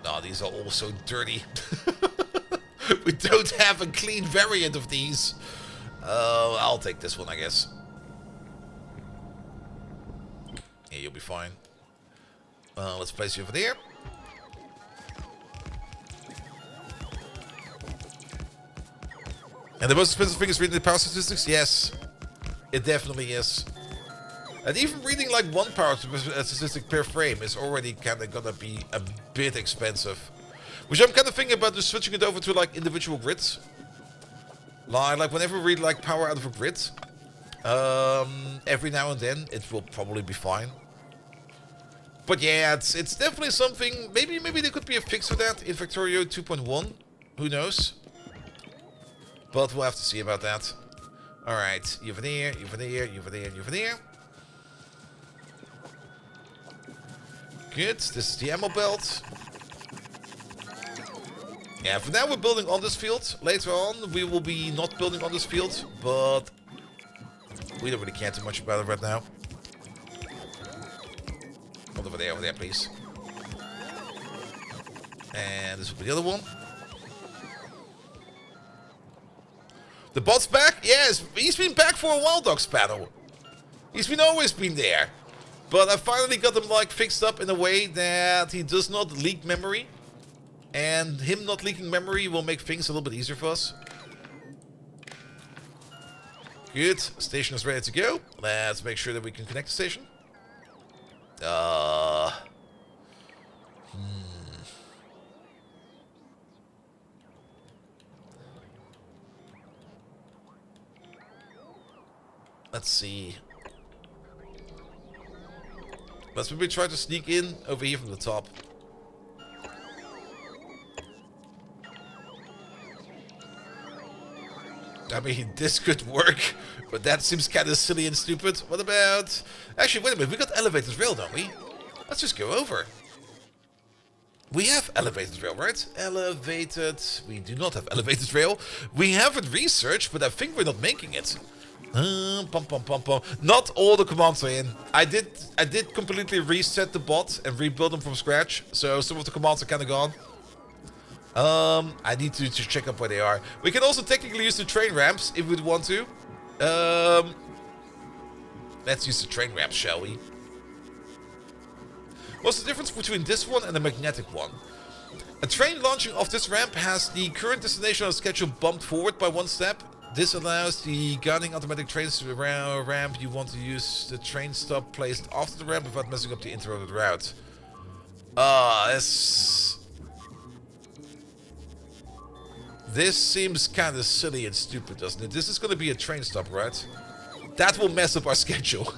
Oh, these are all so dirty. We don't have a clean variant of these. I'll take this one, I guess. Yeah, you'll be fine. Let's place you over there. And the most expensive thing is reading the power statistics? Yes, it definitely is. And even reading like one power statistic per frame is already kind of gonna be a bit expensive. Which I'm kind of thinking about just switching it over to like individual grids. Like whenever we read like power out of a grid, every now and then it will probably be fine. But yeah, it's definitely something. Maybe there could be a fix for that in Factorio 2.1. Who knows? But we'll have to see about that. Alright, you over there, you over there, you over there, you over there. Good, this is the ammo belt. Yeah, for now we're building on this field. Later on we will be not building on this field, but we don't really care too much about it right now. Not over there, please. And this will be the other one. The bot's back? Yes, he's been back for a while, Dog Spanner. He's always been there. But I finally got him like fixed up in a way that he does not leak memory. And him not leaking memory will make things a little bit easier for us. Good. Station is ready to go. Let's make sure that we can connect the station. Let's see. Let's maybe try to sneak in over here from the top. I mean, this could work, but that seems kind of silly and stupid. What about... Actually, wait a minute. We got elevators rail, don't we? Let's just go over. We have elevated rail, right? Elevated. We do not have elevated rail. We have it researched, but I think we're not making it. Not all the commands are in. I did completely reset the bot and rebuild them from scratch. So some of the commands are kind of gone. I need to check up where they are. We can also technically use the train ramps if we'd want to. Let's use the train ramps, shall we? What's the difference between this one and the magnetic one? A train launching off this ramp has the current destination on the schedule bumped forward by 1 step. This allows the guiding automatic trains to around ramp. You want to use the train stop placed after the ramp without messing up the interrupted route. This seems kind of silly and stupid, doesn't it? This is going to be a train stop, right? That will mess up our schedule.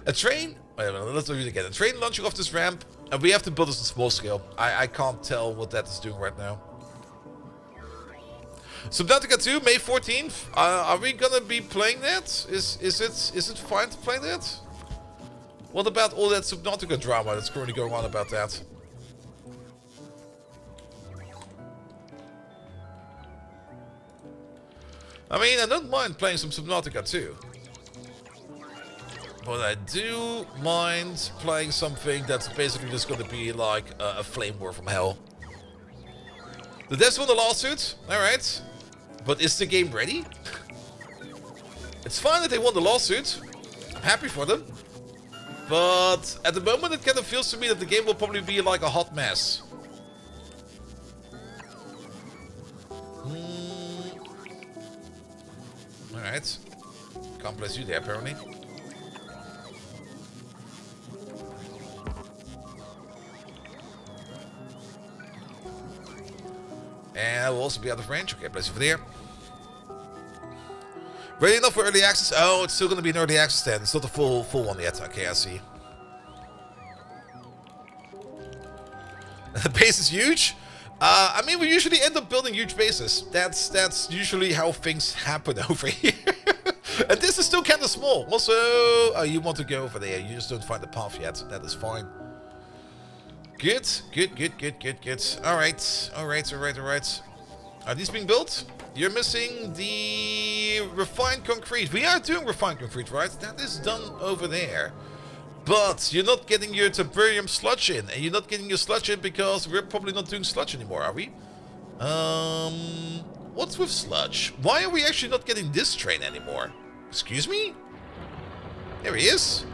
A train... Wait a minute, let's do it again. A train launching off this ramp, and we have to build this on small scale. I can't tell what that is doing right now. Subnautica 2, May 14th. Are we gonna be playing that? Is it fine to play that? What about all that Subnautica drama that's currently going on about that? I mean, I don't mind playing some Subnautica 2. But I do mind playing something that's basically just going to be like a flame war from hell. The devs won the lawsuit, alright. But is the game ready? It's fine that they won the lawsuit. I'm happy for them. But at the moment it kind of feels to me that the game will probably be like a hot mess. Alright. Can't place you there apparently. And I will also be out of range. Okay, place over there. Ready enough for early access? Oh, it's still going to be an early access then. It's not the full one yet. Okay, I see. The base is huge. I mean, we usually end up building huge bases. That's usually how things happen over here. And this is still kind of small. Also, oh, you want to go over there. You just don't find the path yet. That is fine. Good. Alright. Are these being built? You're missing the refined concrete. We are doing refined concrete, right? That is done over there. But you're not getting your Tiberium sludge in. And you're not getting your sludge in because we're probably not doing sludge anymore, are we? What's with sludge? Why are we actually not getting this train anymore? Excuse me? There he is.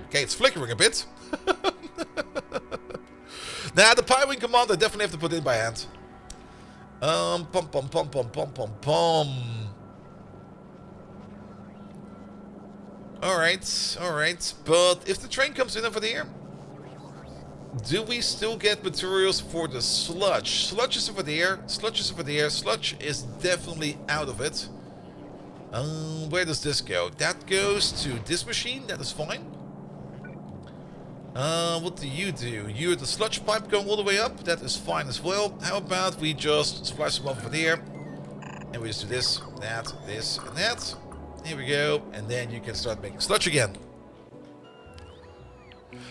Okay, it's flickering a bit. Nah, the Pirewing command I definitely have to put in by hand. Alright. But if the train comes in over there, do we still get materials for the sludge? Sludge is over there. Sludge is definitely out of it. Where does this go? That goes to this machine. That is fine. What do? You're the sludge pipe going all the way up. That is fine as well. How about we just splice them over there. And we just do this, that, this, and that. Here we go. And then you can start making sludge again.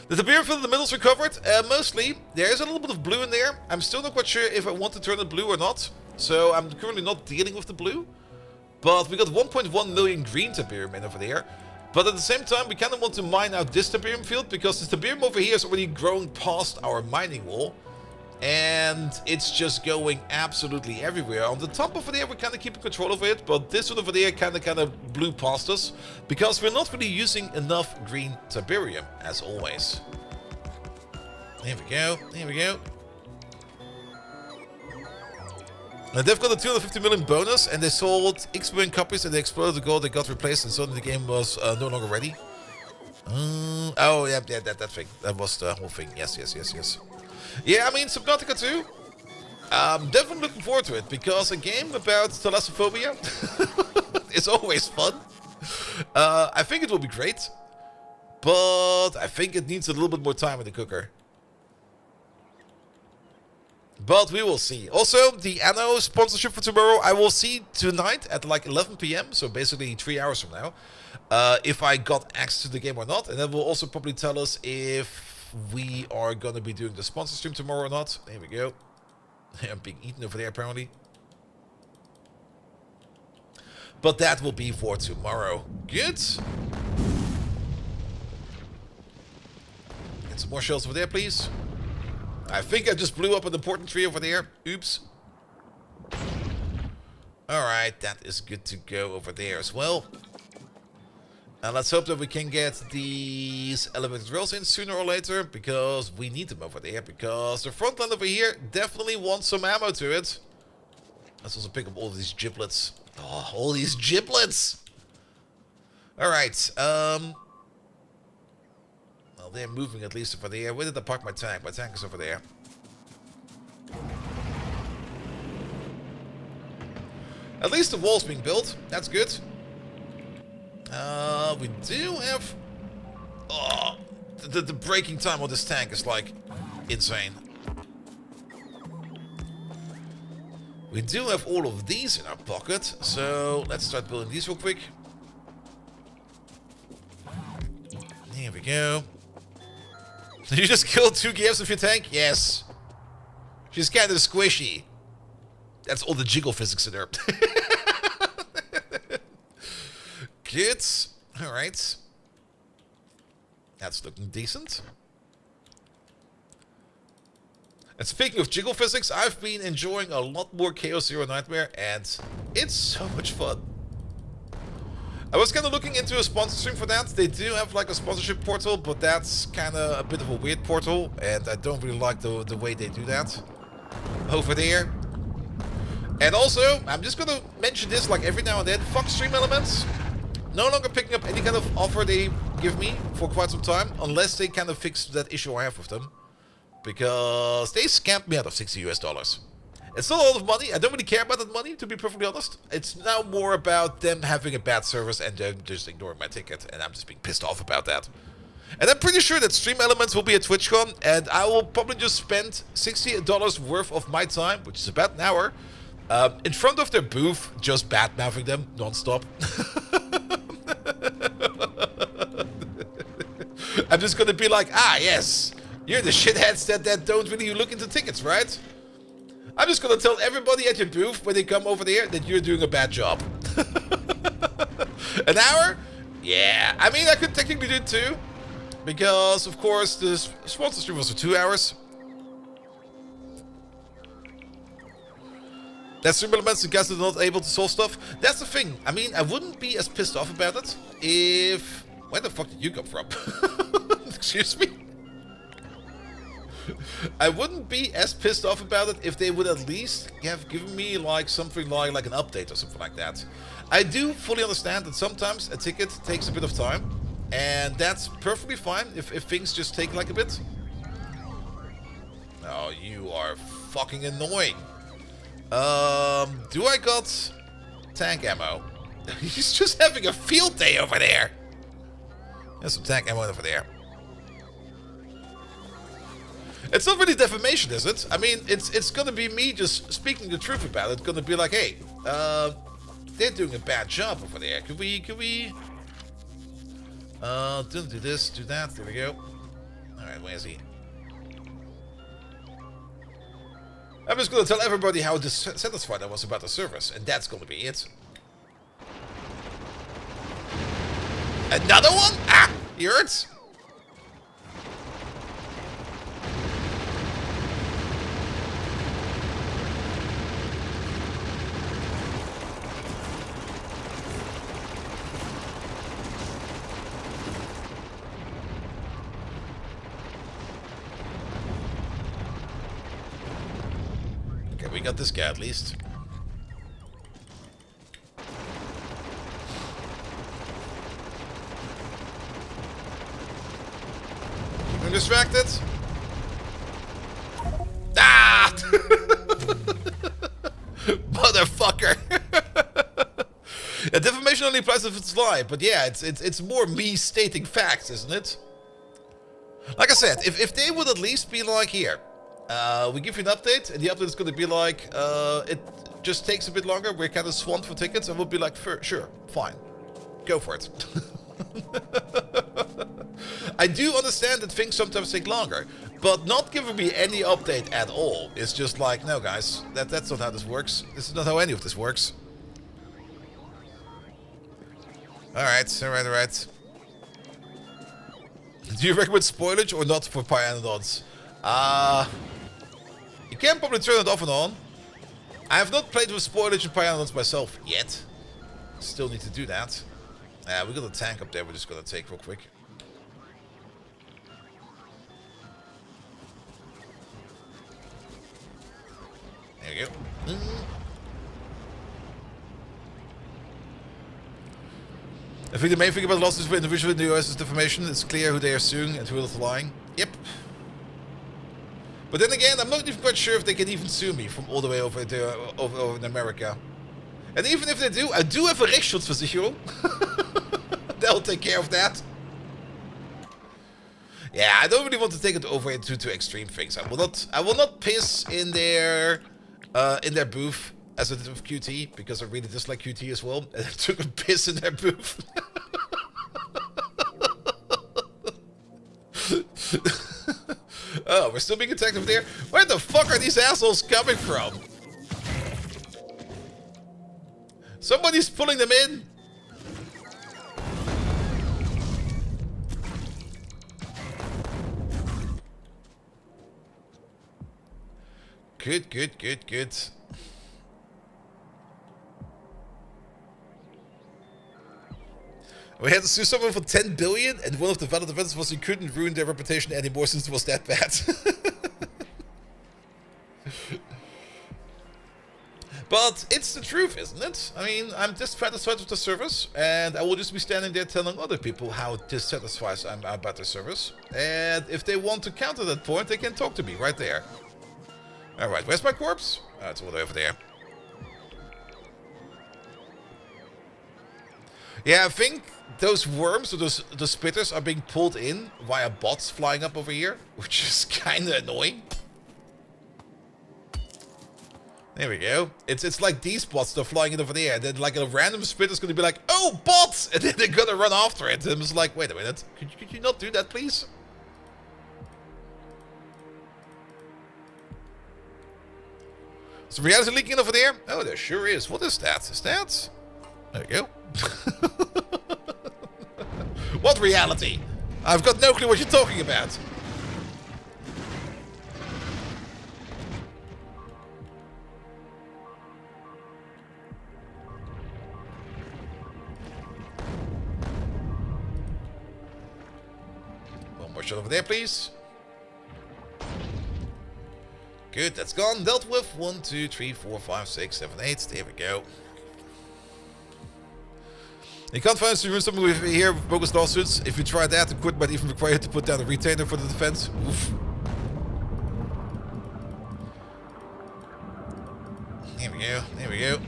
The Tiberium field in the middle is recovered. Mostly. There is a little bit of blue in there. I'm still not quite sure if I want to turn it blue or not. So I'm currently not dealing with the blue. But we got 1.1 million green Tiberium in over there. But at the same time, we kind of want to mine out this Tiberium field because the Tiberium over here is already growing past our mining wall. And it's just going absolutely everywhere. On the top over there, we're kind of keeping control of it. But this one over there kind of blew past us because we're not really using enough green Tiberium, as always. There we go. Now they've got a 250 million bonus, and they sold X million copies, and they exploded the gold. They got replaced, and suddenly the game was no longer ready. Oh yeah, that thing. That was the whole thing. Yes. Yeah, I mean Subnautica 2. I'm definitely looking forward to it because a game about thalassophobia is always fun. I think it will be great, but I think it needs a little bit more time in the cooker. But we will see. Also, the Anno sponsorship for tomorrow, I will see tonight at like 11 PM, so basically 3 hours from now, if I got access to the game or not. And that will also probably tell us if if we are going to be doing the sponsor stream tomorrow or not. There we go. I'm being eaten over there, apparently. But that will be for tomorrow. Good. Get some more shells over there, please. I think I just blew up an important tree over there. Oops. Alright, that is good to go over there as well. And let's hope that we can get these elevated rails in sooner or later, because we need them over there, because the front line over here definitely wants some ammo to it. Let's also pick up all these giblets. Oh, all these giblets! Alright, well, they're moving at least over there. Where did I park my tank? My tank is over there. At least the wall's being built. That's good. We do have... Oh, the braking time on this tank is, like, insane. We do have all of these in our pocket, so let's start building these real quick. Here we go. Did you just kill 2 gears of your tank? Yes. She's kind of squishy. That's all the jiggle physics in there. Good. Alright. That's looking decent. And speaking of jiggle physics, I've been enjoying a lot more Chaos Zero Nightmare, and it's so much fun. I was kind of looking into a sponsor stream for that. They do have like a sponsorship portal, but that's kind of a bit of a weird portal, and I don't really like the way they do that over there. And also, I'm just gonna mention this like every now and then, fuck Stream Elements. No longer picking up any kind of offer they give me for quite some time, unless they kind of fix that issue I have with them. Because they scammed me out of $60 US. It's not a lot of money. I don't really care about that money, to be perfectly honest. It's now more about them having a bad service and them just ignoring my ticket, and I'm just being pissed off about that. And I'm pretty sure that Stream Elements will be at TwitchCon, and I will probably just spend $60 worth of my time, which is about an hour, in front of their booth, just bad-mouthing them non-stop. I'm just gonna be like, ah, yes, you're the shitheads that don't really look into tickets, right? I'm just gonna tell everybody at your booth when they come over there that you're doing a bad job. An hour? Yeah, I mean, I could technically do it too, because, of course, the sponsor stream was for 2 hours. That's Stream Elements, the guys that are not able to solve stuff. That's the thing. I mean, I wouldn't be as pissed off about it if... Where the fuck did you come from? Excuse me? I wouldn't be as pissed off about it if they would at least have given me like something like an update or something like that. I do fully understand that sometimes a ticket takes a bit of time, and that's perfectly fine if things just take like a bit. Oh, you are fucking annoying. Do I got tank ammo? He's just having a field day over there. There's some tank ammo over there. It's not really defamation, is it? I mean, it's gonna be me just speaking the truth about it. It's gonna be like, hey, they're doing a bad job over there. Could we, do this, do that. There we go. Alright, where is he? I'm just gonna tell everybody how dissatisfied I was about the service, and that's gonna be it. Another one? Ah! He hurts. Okay, we got this guy at least. I'm distracted. Ah! Motherfucker. Yeah, defamation only applies if it's lie, but yeah, it's more me stating facts, isn't it? Like I said, if they would at least be like, here, we give you an update, and the update is going to be like, it just takes a bit longer, we're kind of swamped for tickets, and we'll be like, sure, fine, go for it. I do understand that things sometimes take longer, but not giving me any update at all is just like, no guys, that's not how this works. This is not how any of this works. Alright. Do you recommend spoilage or not for Pyanodons? You can probably turn it off and on. I have not played with spoilage and Pyanodons myself yet. Still need to do that. We got a tank up there we're just gonna take real quick. There you go. I think the main thing about losses for individual in the US is defamation. It's clear who they are suing and who is lying. Yep. But then again, I'm not even quite sure if they can even sue me from all the way over there, over in America. And even if they do, I do have a Rechtsschutzversicherung. They'll take care of that. Yeah, I don't really want to take it over into too extreme things. I will not piss in their booth as I did with QT, because I really dislike QT as well. And I took a piss in their booth. Oh, we're still being attacked over there? Where the fuck are these assholes coming from? Somebody's pulling them in. Good. We had to sue someone for 10 billion, and one of the valid defenses was you couldn't ruin their reputation anymore since it was that bad. But it's the truth, isn't it? I mean, I'm dissatisfied with the service, and I will just be standing there telling other people how dissatisfied I'm about the service. And if they want to counter that point, they can talk to me right there. Alright, where's my corpse? Oh, it's all the way over there. Yeah, I think those worms, or those spitters, are being pulled in via bots flying up over here, which is kind of annoying. There we go. It's like these bots that are flying in over there, and then like a random spitter's gonna be like, oh, bots! And then they're gonna run after it. And it's like, wait a minute, could you not do that, please? Is reality leaking over there? Oh, there sure is. What is that? Is that? There we go. What reality? I've got no clue what you're talking about. One more shot over there, please. Good, that's gone. Dealt with. 1, 2, 3, 4, 5, 6, 7, 8. There we go. You can't find something with here with bogus lawsuits. If you try that, the court might even require you to put down a retainer for the defense. Oof. Here we go. There we go.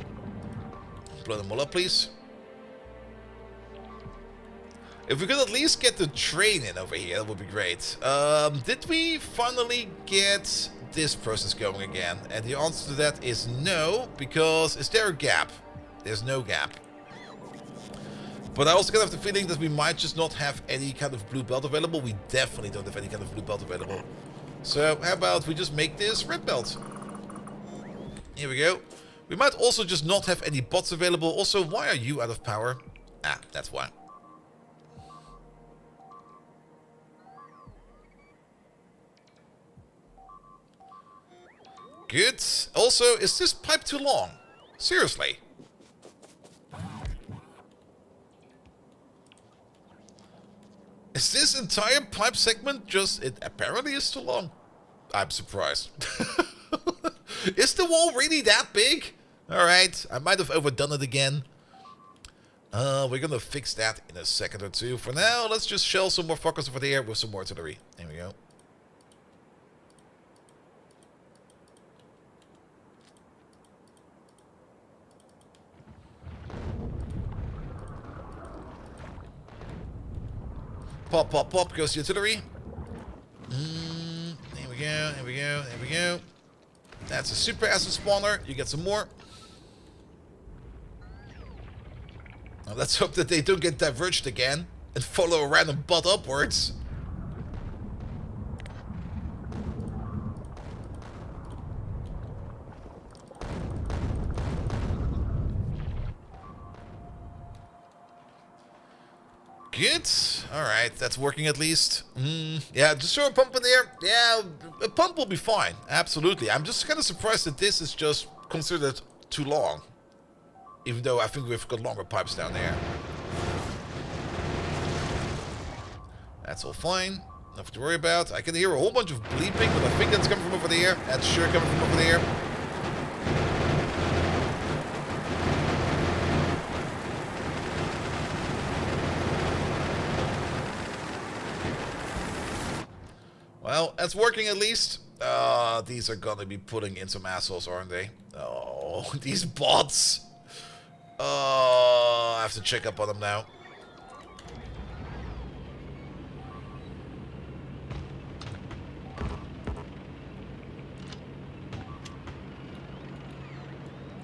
Blow them all up, please. If we could at least get the train in over here, that would be great. Did we finally get this process going again? And the answer to that is no, because is there a gap? There's no gap. But I also kind of have the feeling that we might just not have any kind of blue belt available. We definitely don't have any kind of blue belt available. So how about we just make this red belt? Here we go. We might also just not have any bots available. Also, why are you out of power? Ah, that's why. Good. Also, is this pipe too long? Seriously. Is this entire pipe segment just... It apparently is too long. I'm surprised. Is the wall really that big? Alright, I might have overdone it again. We're gonna fix that in a second or two. For now, let's just shell some more fuckers over there with some more artillery. There we go. Pop, pop, pop, goes the artillery. There we go, there we go, there we go. That's a super acid spawner. You get some more. Now let's hope that they don't get diverged again and follow a random bot upwards. Good. Alright, that's working at least. Yeah, just throw a pump in there. Yeah, a pump will be fine. Absolutely. I'm just kind of surprised that this is just considered too long. Even though I think we've got longer pipes down there. That's all fine. Nothing to worry about. I can hear a whole bunch of bleeping, but I think that's coming from over there. That's sure coming from over there. Well, that's working at least. These are gonna be putting in some assholes, aren't they? Oh, these bots. Oh, I have to check up on them now.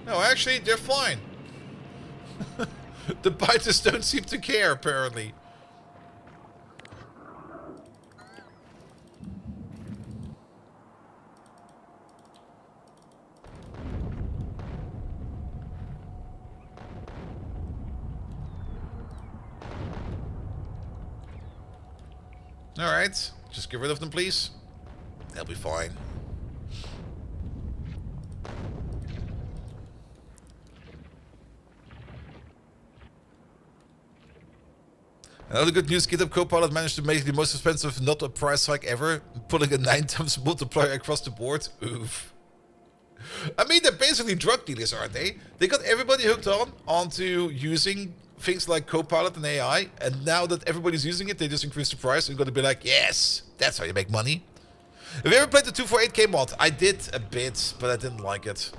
No, actually, they're fine. The biters don't seem to care, apparently. Alright, just get rid of them, please. They'll be fine. Another good news, GitHub Copilot managed to make the most expensive not a price hike ever, pulling a 9 times multiplier across the board. Oof. I mean, they're basically drug dealers, aren't they? They got everybody hooked onto using things like Copilot and AI, and now that everybody's using it, they just increase the price and going to be like, yes, that's how you make money. Have you ever played the 248K mod? I did a bit, but I didn't like it.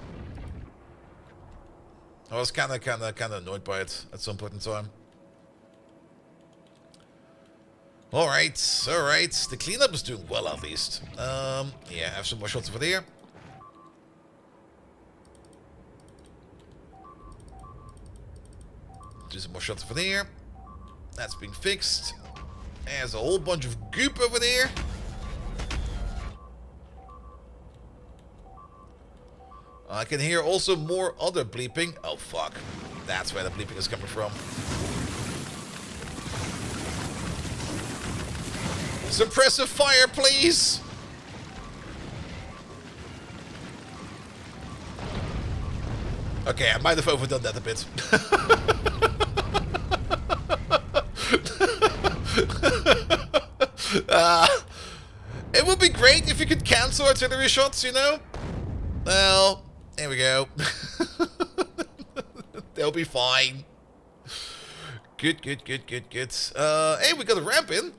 I was kind of annoyed by it at some point in time. Alright. The cleanup is doing well, at least. Yeah, I have some more shots over there. Do some more shots over there. That's being fixed. There's a whole bunch of goop over there. I can hear also more other bleeping. Oh, fuck. That's where the bleeping is coming from. Suppressive fire, please! Okay, I might have overdone that a bit. It would be great if you could cancel artillery shots, you know? Well, there we go. They'll be fine. Good. Hey, we got a ramp in.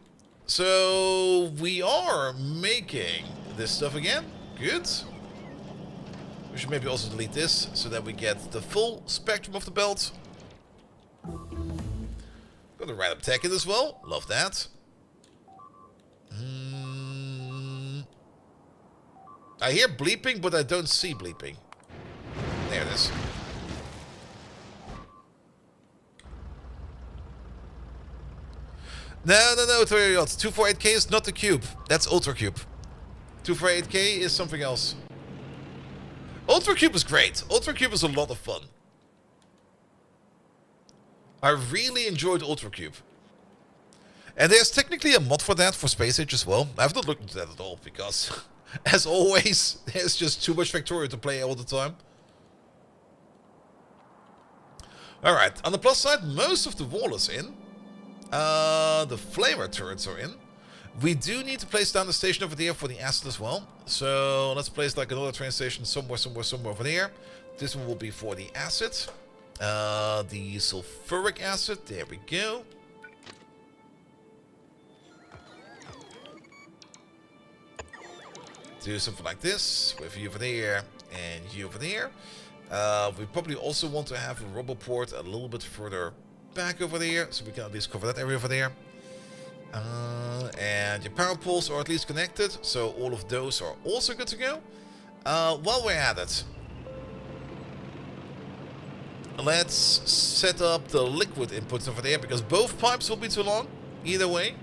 So, we are making this stuff again. Good. We should maybe also delete this, so that we get the full spectrum of the belt. Got a random tech in as well. Love that. I hear bleeping, but I don't see bleeping. There it is. No, 248K is not the cube. That's Ultra Cube. 248K is something else. Ultra Cube is great. Ultra Cube is a lot of fun. I really enjoyed Ultra Cube. And there's technically a mod for that for Space Age as well. I've not looked into that at all because, as always, there's just too much Factorio to play all the time. Alright, on the plus side, most of the wall is in. The flamer turrets are in. We do need to place down the station over there for the acid as well. So let's place like another train station somewhere over there. This one will be for the acid. The sulfuric acid, there we go. Do something like this with you over there and you over there. We probably also want to have a rubber port a little bit further back over there, so we can at least cover that area over there. And your power poles are at least connected, so all of those are also good to go. While we're at it, let's set up the liquid inputs over there, because both pipes will be too long, either way.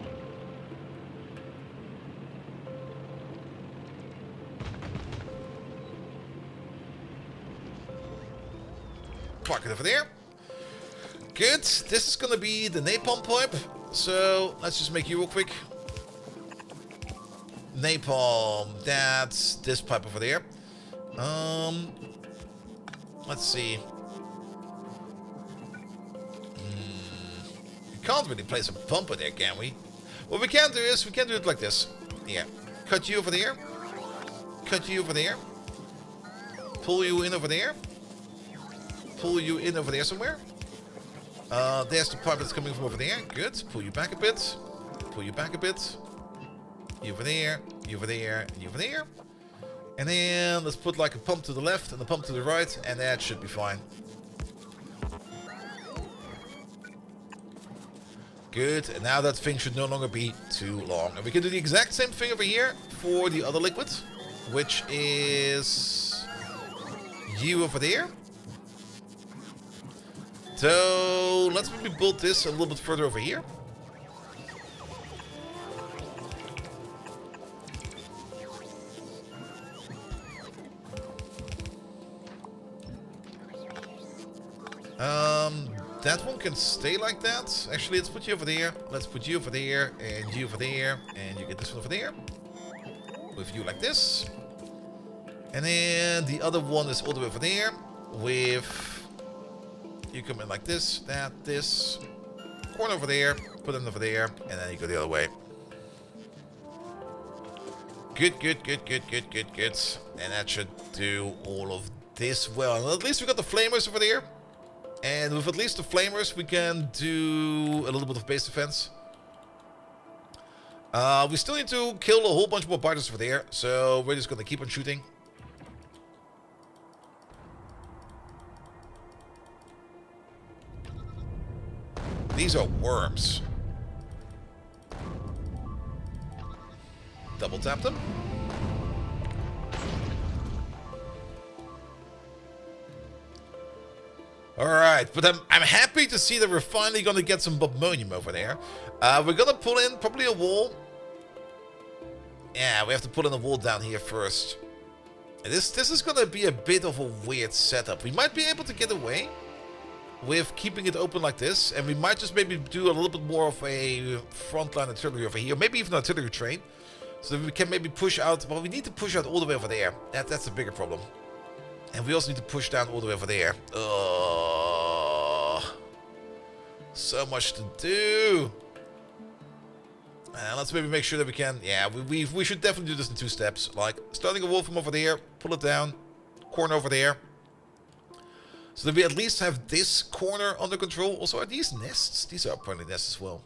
Park it over there. Good. This is going to be the napalm pipe. So let's just make you real quick. Napalm. That's this pipe over there. Let's see. We can't really place a pump in there, can we? What we can do is we can do it like this. Yeah. Cut you over there. Cut you over there. Pull you in over there. Pull you in over there somewhere. There's the pipe that's coming from over there. Good. Pull you back a bit. Pull you back a bit. You over there. You over there. And you over there. And then let's put like a pump to the left and a pump to the right. And that should be fine. Good. And now that thing should no longer be too long. And we can do the exact same thing over here for the other liquid. Which is you over there. So let's maybe build this a little bit further over here. That one can stay like that. Actually, let's put you over there. Let's put you over there, and you over there, and you get this one over there. With you like this. And then the other one is all the way over there. With you come in like this, that, this. Corner over there, put it over there, and then you go the other way. Good, good, good, good, good, good, good. And that should do all of this well. And at least we got the flamers over there. And with at least the flamers, we can do a little bit of base defense. We still need to kill a whole bunch more biters over there. So we're just going to keep on shooting. These are worms. Double tap them. Alright, but I'm happy to see that we're finally going to get some bobmonium over there. We're going to pull in probably a wall. Yeah, we have to put in a wall down here first. And this is going to be a bit of a weird setup. We might be able to get away with keeping it open like this. And we might just maybe do a little bit more of a frontline artillery over here. Maybe even an artillery train. So that we can maybe push out. Well, we need to push out all the way over there. That's a bigger problem. And we also need to push down all the way over there. So much to do. And let's maybe make sure that we can... Yeah, we should definitely do this in 2 steps. Like, starting a wall from over there, pull it down, corner over there. So that we at least have this corner under control. Also, are these nests? These are apparently nests as well.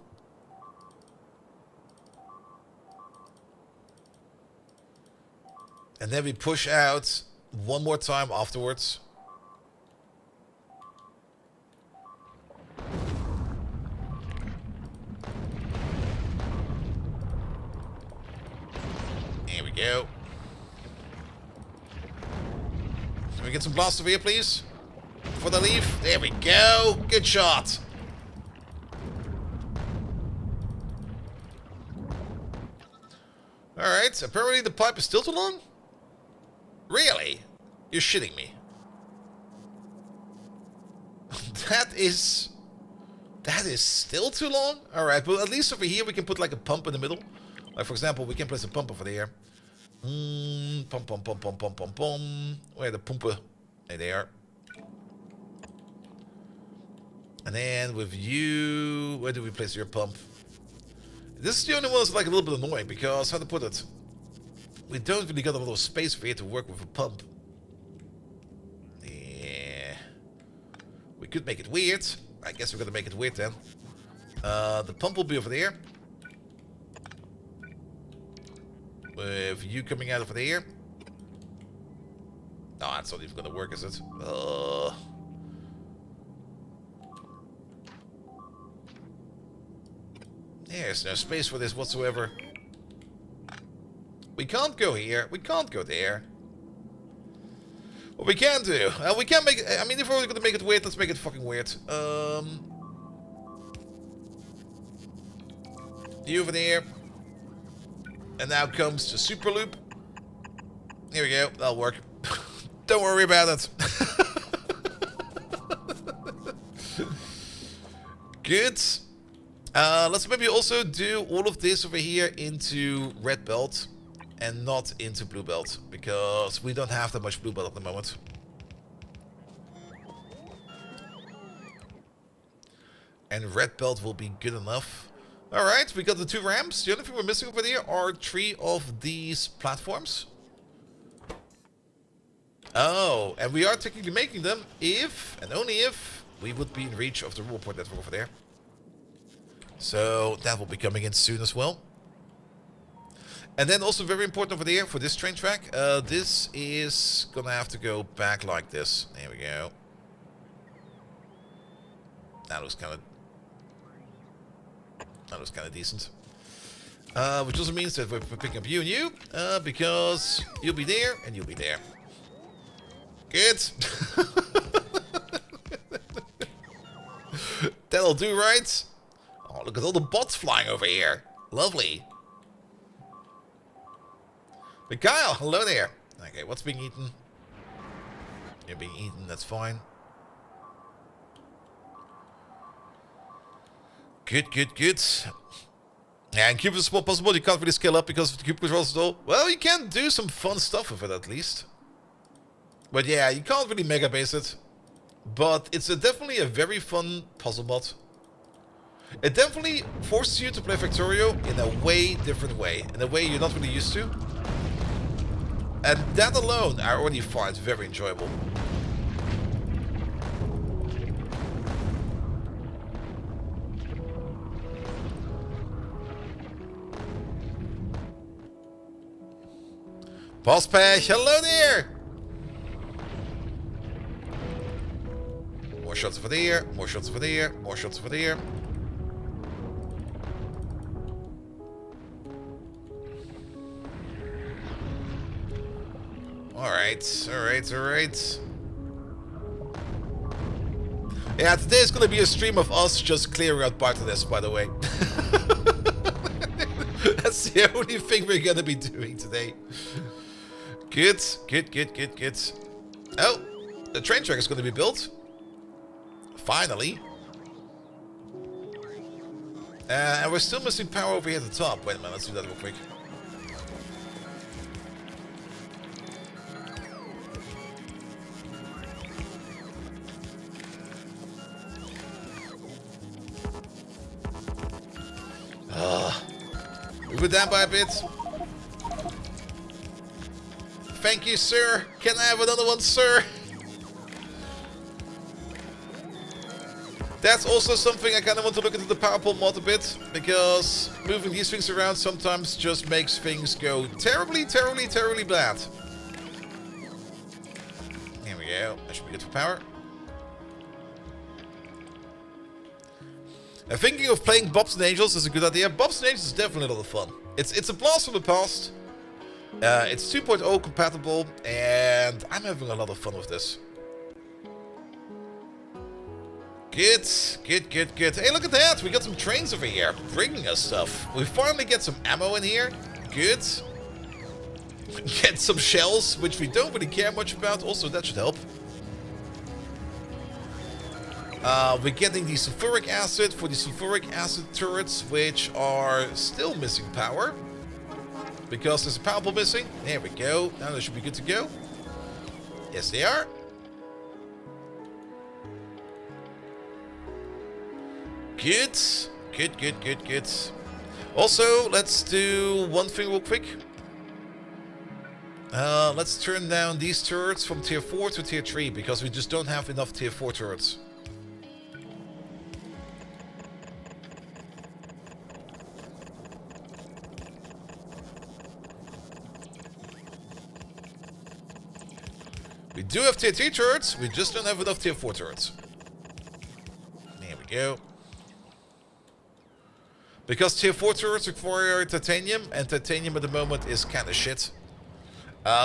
And then we push out one more time afterwards. There we go. Can we get some blasts over here, please? Before they leave. There we go. Good shot. Alright, apparently the pipe is still too long? Really? You're shitting me. That is still too long? Alright, but at least over here we can put like a pump in the middle. Like, for example, we can place a pump over there. Pump, pump, pump, pump, pump, pump, pump. Where the pumpen? There they are. And then with you... Where do we place your pump? This is the only one that's like a little bit annoying because, how to put it? We don't really got a lot of space for here to work with a pump. Yeah. We could make it weird. I guess we're gonna make it weird then. The pump will be over there. With you coming out over there. No, that's not even gonna work, is it? There's no space for this whatsoever. We can't go here. We can't go there. What we can do... we can make... I mean, if we're going to make it weird, let's make it fucking weird. You over there. And now comes the super loop. Here we go. That'll work. Don't worry about it. Good. Let's maybe also do all of this over here into red belt and not into blue belt, because we don't have that much blue belt at the moment. And red belt will be good enough. Alright, we got the 2 ramps. The only thing we're missing over there are 3 of these platforms. Oh, and we are technically making them if, and only if, we would be in reach of the rollport network over there. So that will be coming in soon as well. And then also very important over there for this train track, this is gonna have to go back like this. There we go. That looks kind of decent. Which also means that we're picking up you and you, because you'll be there and you'll be there. Good. That'll do, right? Oh, look at all the bots flying over here. Lovely. Mikhail, hello there. Okay, what's being eaten? You're being eaten, that's fine. Good, good, good. Yeah, and cube is small possible. You can't really scale up because of the cube controls at all. Well, you can do some fun stuff with it at least. But yeah, you can't really mega base it. But it's definitely a very fun puzzle mod. It definitely forces you to play Factorio in a way different way. In a way you're not really used to. And that alone I already find very enjoyable. Boss Pash, hello there! More shots over there, more shots over there, more shots over there. Alright, alright, alright. Yeah, today is gonna be a stream of us just clearing out part of this, by the way. That's the only thing we're gonna be doing today. Good, good, good, good, good. Oh, the train track is gonna be built. Finally. And we're still missing power over here at the top. Wait a minute, let's do that real quick. Move it down by a bit. Thank you, sir. Can I have another one, sir? That's also something I kind of want to look into the power pole mod a bit, because moving these things around sometimes just makes things go terribly, terribly, terribly bad. Here we go. That should be good for power. And thinking of playing Bobs and Angels is a good idea. Bobs and Angels is definitely a lot of fun. It's a blast from the past. It's 2.0 compatible, and I'm having a lot of fun with this. Good, good, good, good. Hey, look at that! We got some trains over here, bringing us stuff. We finally get some ammo in here. Good. Get some shells, which we don't really care much about. Also, that should help. We're getting the sulfuric acid for the sulfuric acid turrets, which are still missing power. Because there's a power pole missing. There we go. Now they should be good to go. Yes, they are. Good. Good, good, good, good. Also, let's do one thing real quick. Let's turn down these turrets from tier 4 to tier 3, because we just don't have enough tier 4 turrets. We do have tier 3 turrets, we just don't have enough tier 4 turrets. There we go. Because tier 4 turrets require titanium, and titanium at the moment is kind of shit.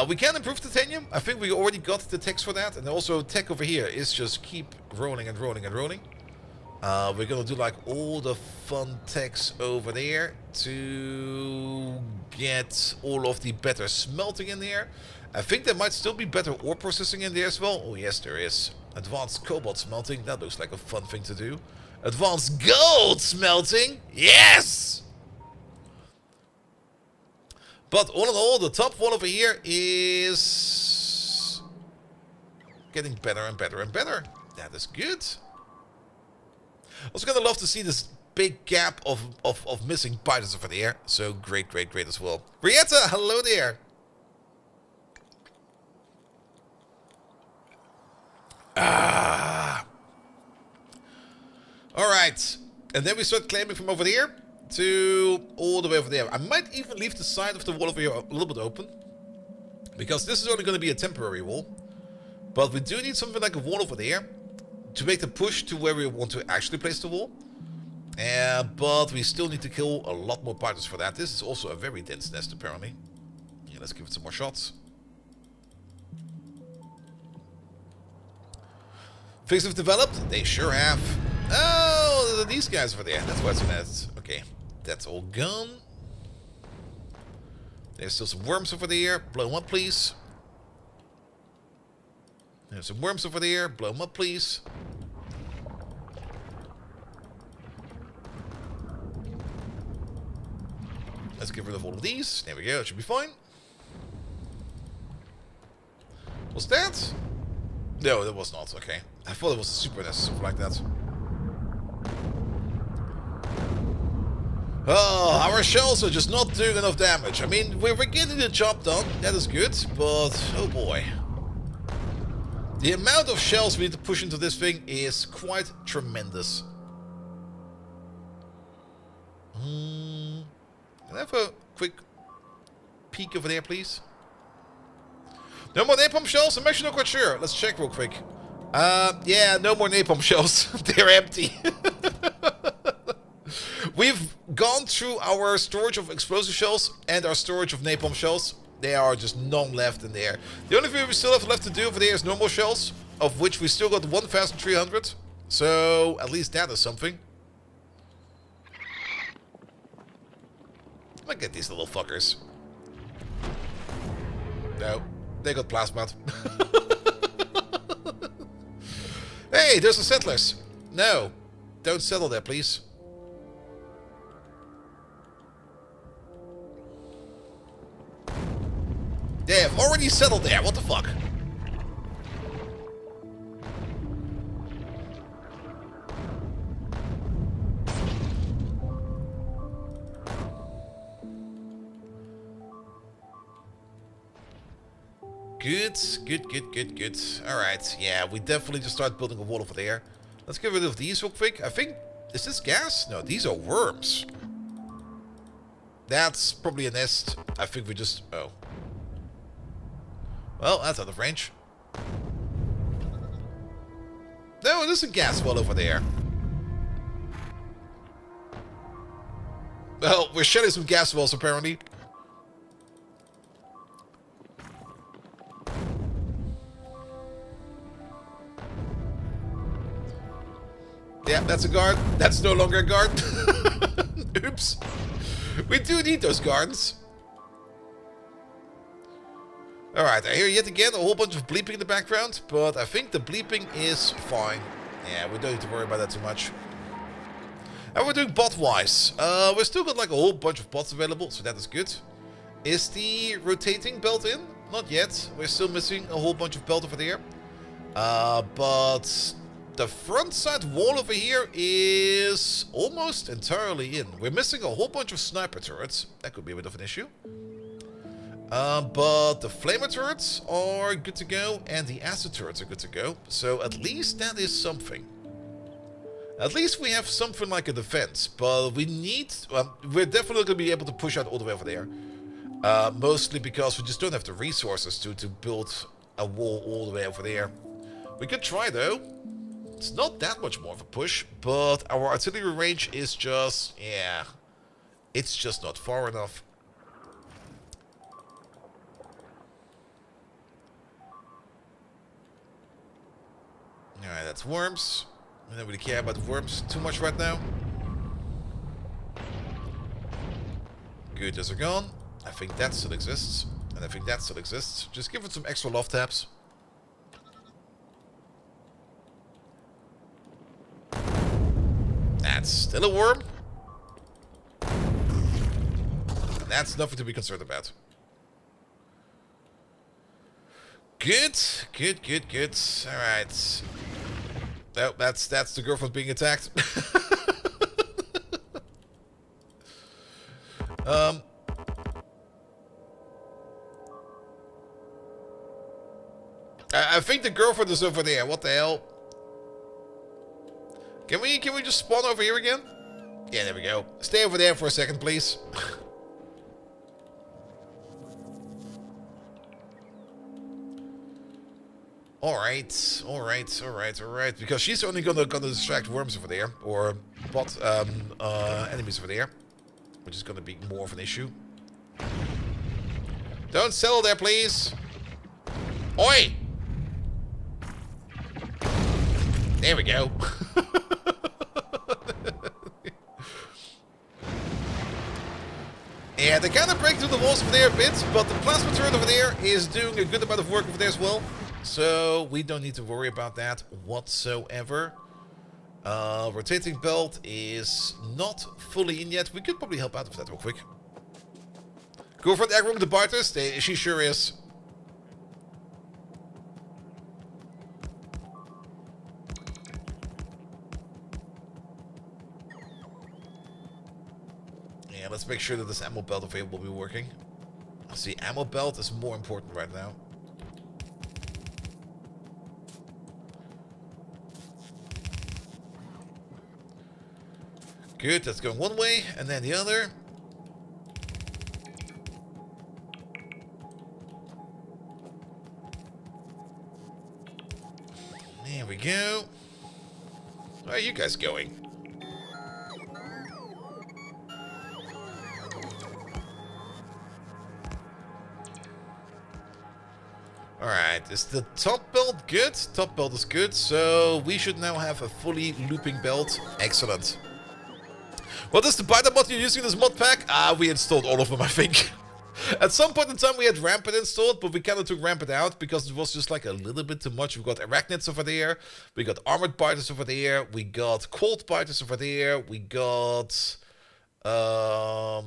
We can improve titanium. I think we already got the techs for that. And also tech over here is just keep rolling and rolling and rolling. We're gonna do like all the fun techs over there to get all of the better smelting in there. I think there might still be better ore processing in there as well. Oh yes, there is. Advanced cobalt smelting. That looks like a fun thing to do. Advanced gold smelting. Yes! But all in all, the top wall over here is getting better and better and better. That is good. Also gonna love to see this big gap of missing biters over there. So great as well. Rietta, hello there. Alright. And then we start claiming from over here to all the way over there. I might even leave the side of the wall over here a little bit open. Because this is only going to be a temporary wall. But we do need something like a wall over there to make the push to where we want to actually place the wall. But we still need to kill a lot more biters for that. This is also a very dense nest apparently. Yeah, let's give it some more shots. Things have developed? They sure have. Oh, these guys over there. That's what's next. Okay, that's all gone. There's still some worms over there. Blow them up, please. There's some worms over there. Blow them up, please. Let's get rid of all of these. There we go. It should be fine. Was that? No, that was not. Okay. I thought it was a super nest, something like that. Oh, our shells are just not doing enough damage. I mean, we're getting the job done. That is good, but oh boy. The amount of shells we need to push into this thing is quite tremendous. Can I have a quick peek over there, please? No more napalm shells? I'm actually not quite sure. Let's check real quick. Yeah, no more napalm shells. They're empty. We've gone through our storage of explosive shells and our storage of napalm shells. There are just none left in there. The only thing we still have left to do over there is normal shells, of which we still got 1,300. So at least that is something. Look at these little fuckers. No, they got plasmat. Hey, there's the settlers. No, don't settle there, please. They have already settled there. What the fuck? Good. Alright, yeah, we definitely just start building a wall over there. Let's get rid of these real quick. I think, is this gas? No, these are worms. That's probably a nest. I think we just, oh. Well, that's out of range. No, there's a gas well over there. Well, we're shedding some gas wells apparently. Yeah, that's a guard. That's no longer a guard. Oops. We do need those guards. Alright, I hear yet again a whole bunch of bleeping in the background, but I think the bleeping is fine. Yeah, we don't need to worry about that too much. And we're doing bot-wise. We've still got like a whole bunch of bots available, so that is good. Is the rotating belt in? Not yet. We're still missing a whole bunch of belt over there. But the front side wall over here is almost entirely in. We're missing a whole bunch of sniper turrets. That could be a bit of an issue. But the flamer turrets are good to go, and the acid turrets are good to go. So at least that is something. At least we have something like a defense. But we need... we're definitely going to be able to push out all the way over there. Mostly because we just don't have the resources to build a wall all the way over there. We could try though. It's not that much more of a push, but our artillery range is just... yeah. It's just not far enough. Alright, that's worms. I don't really care about worms too much right now. Good, those are gone. I think that still exists. And I think that still exists. Just give it some extra love taps. That's still a worm. And that's nothing to be concerned about. Good, good, good, good. Alright. Oh, that's the girlfriend being attacked. I think the girlfriend is over there. What the hell? Can we just spawn over here again? Yeah, there we go. Stay over there for a second, please. Alright, alright, alright, alright. Because she's only gonna distract worms over there. Or bot enemies over there. Which is gonna be more of an issue. Don't settle there, please. Oi! There we go. Yeah, they kind of break through the walls over there a bit, but the plasma turret over there is doing a good amount of work over there as well. So we don't need to worry about that whatsoever. Rotating belt is not fully in yet. We could probably help out with that real quick. Girlfriend aggroing the biters. She sure is. Yeah, let's make sure that this ammo belt available will be working. See, ammo belt is more important right now. Good, that's going one way, and then the other. There we go. Where are you guys going? Alright, is the top belt good? Top belt is good, so we should now have a fully looping belt. Excellent. What is the biter mod you're using in this mod pack? We installed all of them, I think. At some point in time we had Rampant installed, but we kind of took Rampant out because it was just like a little bit too much. We got Arachnids over there, we got Armored Biters over there, we got Cold Biters over there, we got Rampant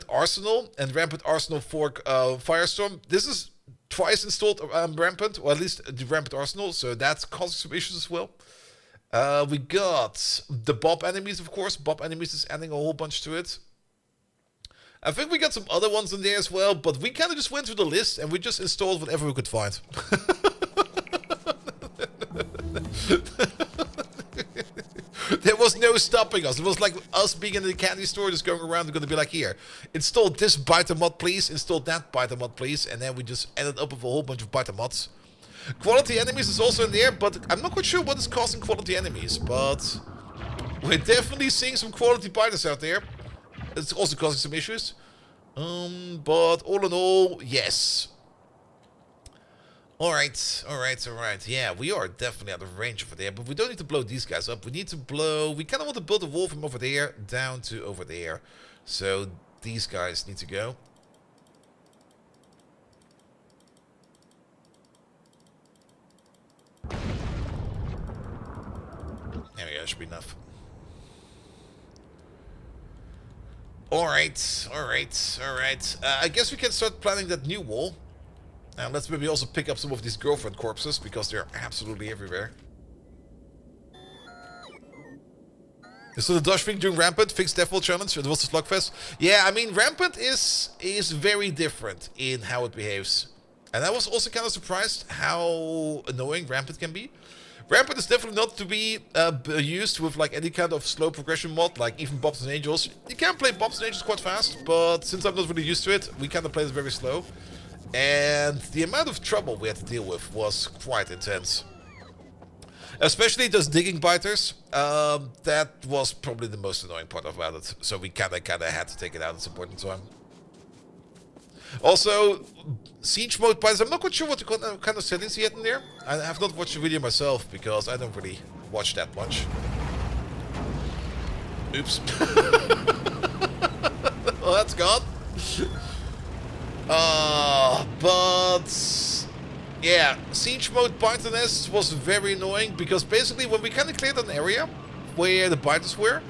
Arsenal and Rampant Arsenal for Firestorm. This is twice installed Rampant, or at least the Rampant Arsenal, so that's causing some issues as well. We got the Bob enemies, of course. Bob enemies is adding a whole bunch to it. I think we got some other ones in there as well, but we kind of just went through the list and we just installed whatever we could find. There was no stopping us. It was like us being in the candy store, just going around and going to be like, here, install this biter mod, please. Install that biter mod, please. And then we just ended up with a whole bunch of biter mods. Quality enemies is also in there, but I'm not quite sure what is causing quality enemies. But we're definitely seeing some quality biters out there. It's also causing some issues. But all in all, yes. Alright, alright, alright. Yeah, we are definitely out of range over there, but we don't need to blow these guys up. We need to blow... We kind of want to build a wall from over there down to over there. So these guys need to go. There we go, should be enough. Alright, alright, alright. I guess we can start planning that new wall. And let's maybe also pick up some of these girlfriend corpses, because they're absolutely everywhere. So the Dutch thing doing Rampant, fixed Devil Challenge, it was the Slugfest. Yeah, I mean, Rampant is very different in how it behaves. And I was also kind of surprised how annoying Rampant can be. Rampant is definitely not to be used with like any kind of slow progression mod, like even Bobs and Angels. You can play Bobs and Angels quite fast, but since I'm not really used to it, we kind of play it very slow. And the amount of trouble we had to deal with was quite intense. Especially those digging biters. That was probably the most annoying part about it. So we kind of had to take it out at some point in time. Also, siege mode biters. I'm not quite sure what kind of settings he had in there. I have not watched the video myself because I don't really watch that much. Oops. Well, that's gone. But yeah, siege mode biter nests was very annoying because basically when we kind of cleared an area where the biters were,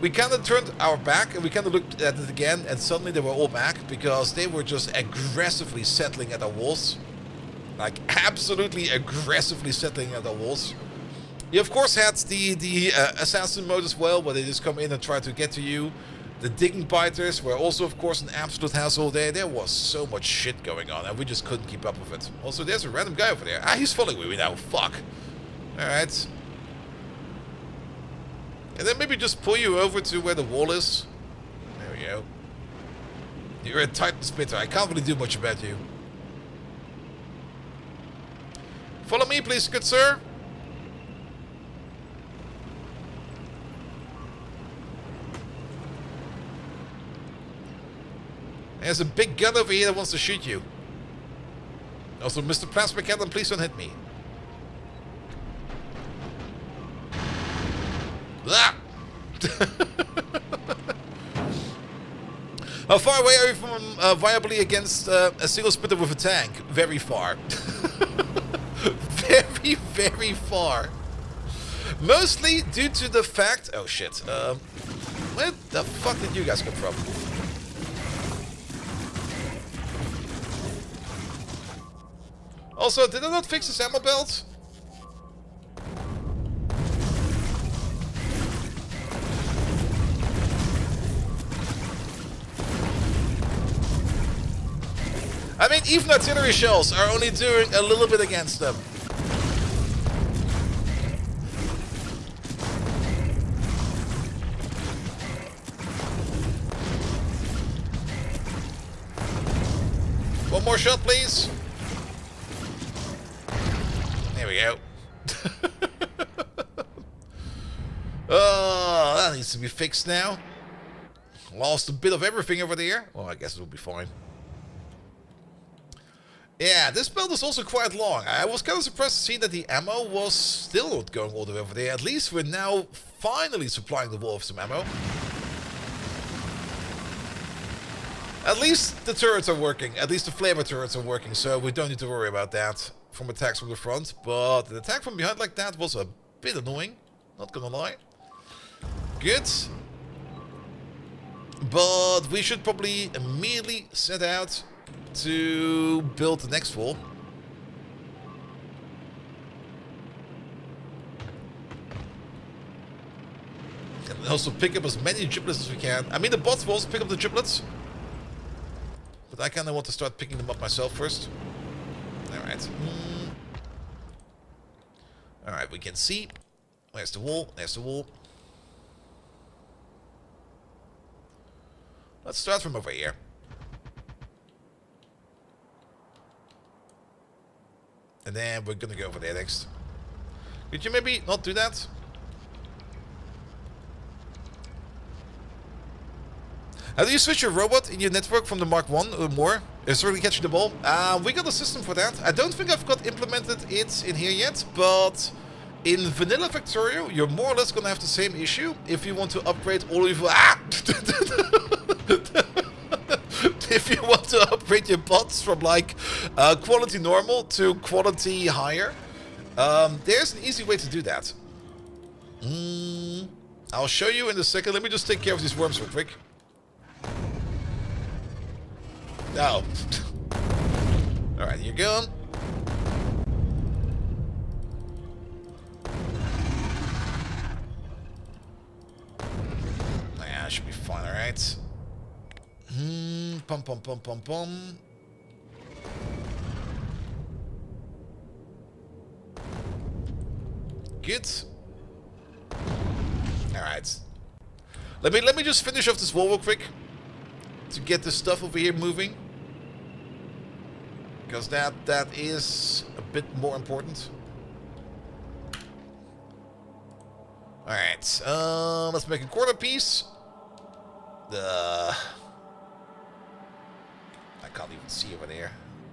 we kind of turned our back and we kind of looked at it again, and suddenly they were all back because they were just aggressively settling at our walls. Like, absolutely aggressively settling at our walls. You, of course, had the assassin mode as well, where they just come in and try to get to you. The digging biters were also, of course, an absolute hassle there. There was so much shit going on, and we just couldn't keep up with it. Also, there's a random guy over there. Ah, he's following me now. Fuck. Alright. And then maybe just pull you over to where the wall is. There we go. You're a Titan Spitter. I can't really do much about you. Follow me, please, good sir. There's a big gun over here that wants to shoot you. Also, Mr. Plasma Cannon, please don't hit me. Ah! How far away are you from viably against a single spitter with a tank? Very far. Very, very far. Mostly due to the fact... Oh, shit. Where the fuck did you guys come from? Also, did I not fix this ammo belt? I mean, even artillery shells are only doing a little bit against them. One more shot, please. There we go. Oh, that needs to be fixed now. Lost a bit of everything over there. Well, I guess it will be fine. Yeah, this build is also quite long. I was kind of surprised to see that the ammo was still not going all the way over there. At least we're now finally supplying the wall with some ammo. At least the turrets are working. At least the flamer turrets are working, so we don't need to worry about that from attacks from the front. But the attack from behind like that was a bit annoying. Not gonna lie. Good. But we should probably immediately set out to build the next wall. And also pick up as many giblets as we can. I mean, the bots will also pick up the giblets. But I kind of want to start picking them up myself first. Alright. Alright, we can see. There's the wall. There's the wall. Let's start from over here. And then we're gonna go over there next. Could you maybe not do that? How do you switch your robot in your network from the Mark 1 or more? Is really catching the ball? We got a system for that. I don't think I've got implemented it in here yet, but in Vanilla Factorio, you're more or less gonna have the same issue if you want to upgrade all of your... If you want to upgrade your bots from like quality normal to quality higher, there's an easy way to do that. I'll show you in a second. Let me just take care of these worms real quick. No. Alright, you're gone. Yeah, should be fine, alright. Pum pum pum pum pum. Good. Alright. Let me just finish off this wall real quick to get this stuff over here moving. Because that is a bit more important. Alright, let's make a quarter piece. I can't even see over there.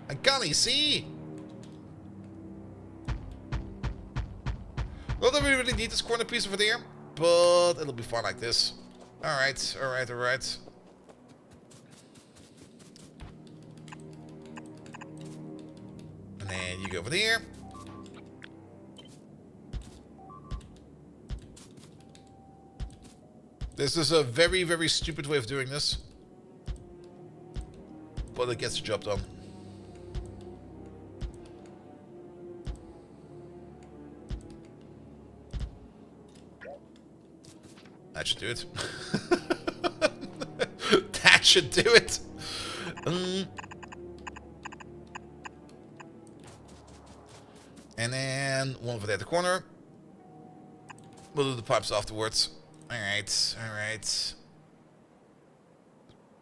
I can't even see! Not that we really need this corner piece over there, but it'll be fine like this. Alright, alright, alright. And then you go over there. This is a very, very stupid way of doing this. But it gets the job done. That should do it. That should do it. And then one over there at the corner. We'll do the pipes afterwards. Alright, alright.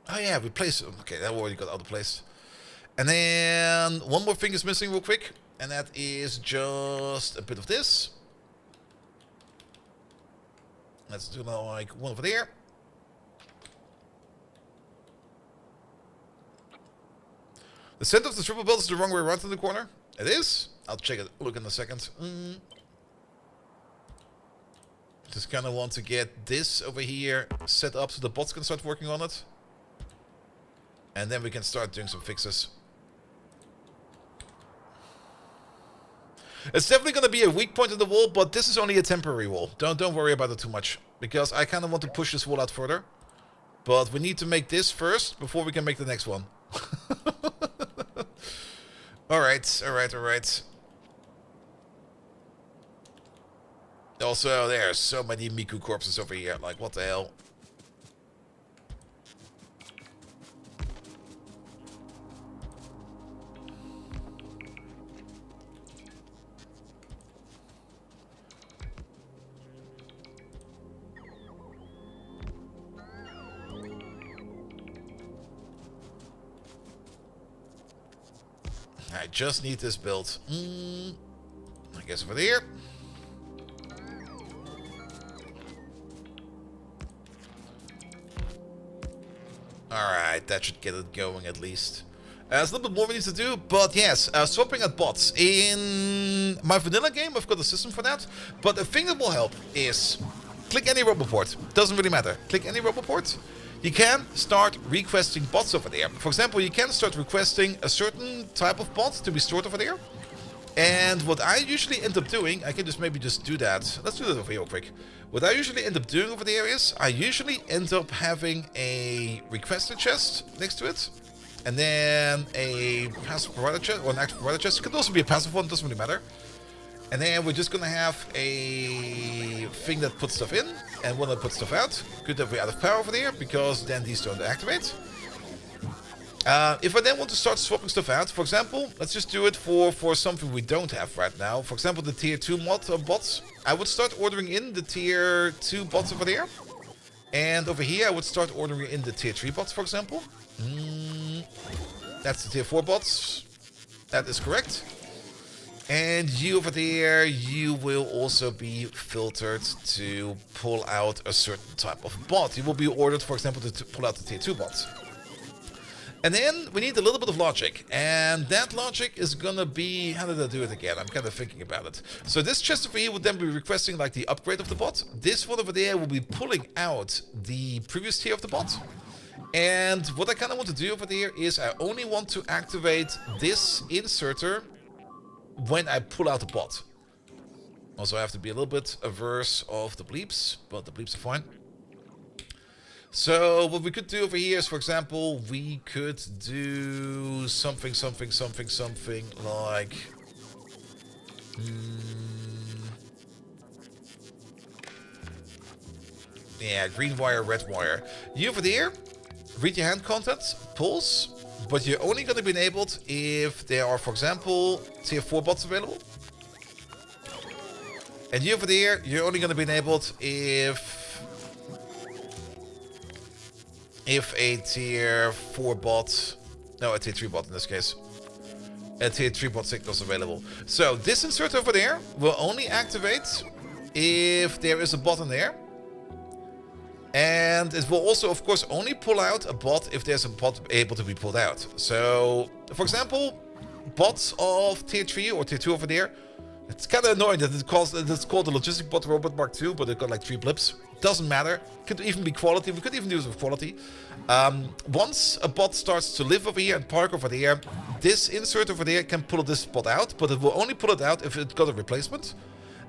Oh yeah, replace them. Okay, that already got out of place. And then one more thing is missing real quick. And that is just a bit of this. Let's do like one over there. The center of the triple belt is the wrong way around in the corner. It is. I'll check it. Look in a second. Just kind of want to get this over here set up so the bots can start working on it. And then we can start doing some fixes. It's definitely going to be a weak point in the wall, but this is only a temporary wall. Don't worry about it too much. Because I kind of want to push this wall out further. But we need to make this first before we can make the next one. Alright, alright, alright. Also, there are so many Miku corpses over here. Like, what the hell? I just need this built. I guess over there. Alright, that should get it going at least. There's a little bit more we need to do, but yes, swapping at bots. In my vanilla game, I've got a system for that. But the thing that will help is click any roboport. Doesn't really matter. Click any roboport. You can start requesting bots over there. For example, you can start requesting a certain type of bot to be stored over there. And what I usually end up doing, I can just maybe just do that. Let's do that over here real quick. What I usually end up doing over there is, I usually end up having a requester chest next to it. And then a passive provider chest, or an active provider chest. It could also be a passive one, doesn't really matter. And then we're just gonna have a thing that puts stuff in, and one that puts stuff out. Good that we're out of power over there, because then these don't activate. If I then want to start swapping stuff out, for example, let's just do it for something we don't have right now. For example, the tier 2 bots. I would start ordering in the tier 2 bots over there. And over here, I would start ordering in the tier 3 bots, for example. That's the tier 4 bots. That is correct. And you over there, you will also be filtered to pull out a certain type of bot. You will be ordered, for example, to pull out the tier 2 bots. And then we need a little bit of logic. And that logic is gonna be... How did I do it again? I'm kind of thinking about it. So this chest over here would then be requesting like the upgrade of the bot. This one over there will be pulling out the previous tier of the bot. And what I kind of want to do over there is I only want to activate this inserter when I pull out the bot. Also, I have to be a little bit averse of the bleeps, but the bleeps are fine. So what we could do over here is, for example, we could do something like... yeah, green wire, red wire. You over there, read your hand contents, pulse, but you're only going to be enabled if there are, for example, tier 4 bots available. And you over there, you're only going to be enabled if a tier 4 bot, no, a tier 3 bot in this case, a tier 3 bot signal is available. So this insert over there will only activate if there is a bot in there. And it will also, of course, only pull out a bot if there's a bot able to be pulled out. So, for example, bots of tier 3 or tier 2 over there It's kind of annoying that it's called the Logistic Bot Robot Mark II, but it got like 3 blips. Doesn't matter. Could even be quality. We could even do this with quality. Once a bot starts to live over here and park over there, this insert over there can pull this bot out, but it will only pull it out if it got a replacement.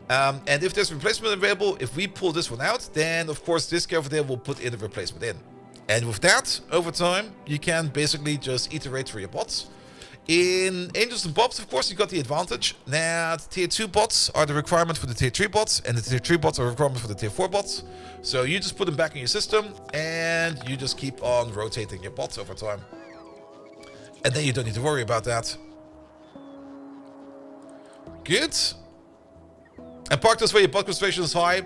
And if there's a replacement available, if we pull this one out, then of course this guy over there will put in a replacement in. And with that, over time, you can basically just iterate through your bots. In Angels and Bobs, of course, you got the advantage that tier 2 bots are the requirement for the tier 3 bots, and the tier 3 bots are a requirement for the tier 4 bots. So you just put them back in your system, and you just keep on rotating your bots over time. And then you don't need to worry about that. Good. And park this where your bot concentration is high.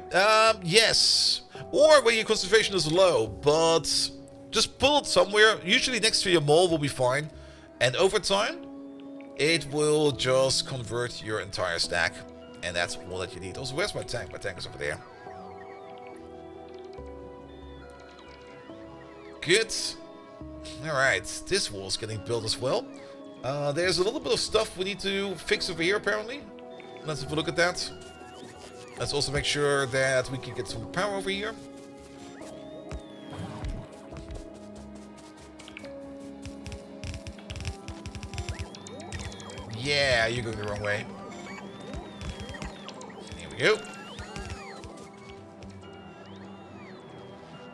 Yes. Or where your concentration is low, but just pull it somewhere. Usually next to your mall will be fine. And over time, it will just convert your entire stack. And that's all that you need. Also, where's my tank? My tank is over there. Good. Alright, this wall is getting built as well. There's a little bit of stuff we need to fix over here, apparently. Let's have a look at that. Let's also make sure that we can get some power over here. Yeah, you're going the wrong way. Here we go.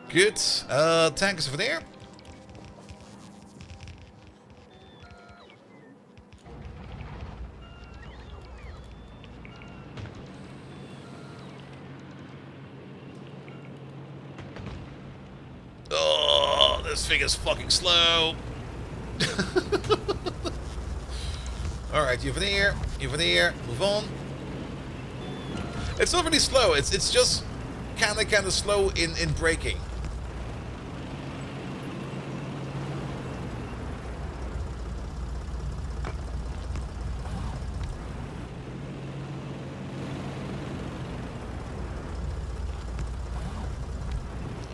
Good. Tank is over there. Oh, this thing is fucking slow. Alright, you over there, move on. It's not really slow, it's just kinda slow in braking.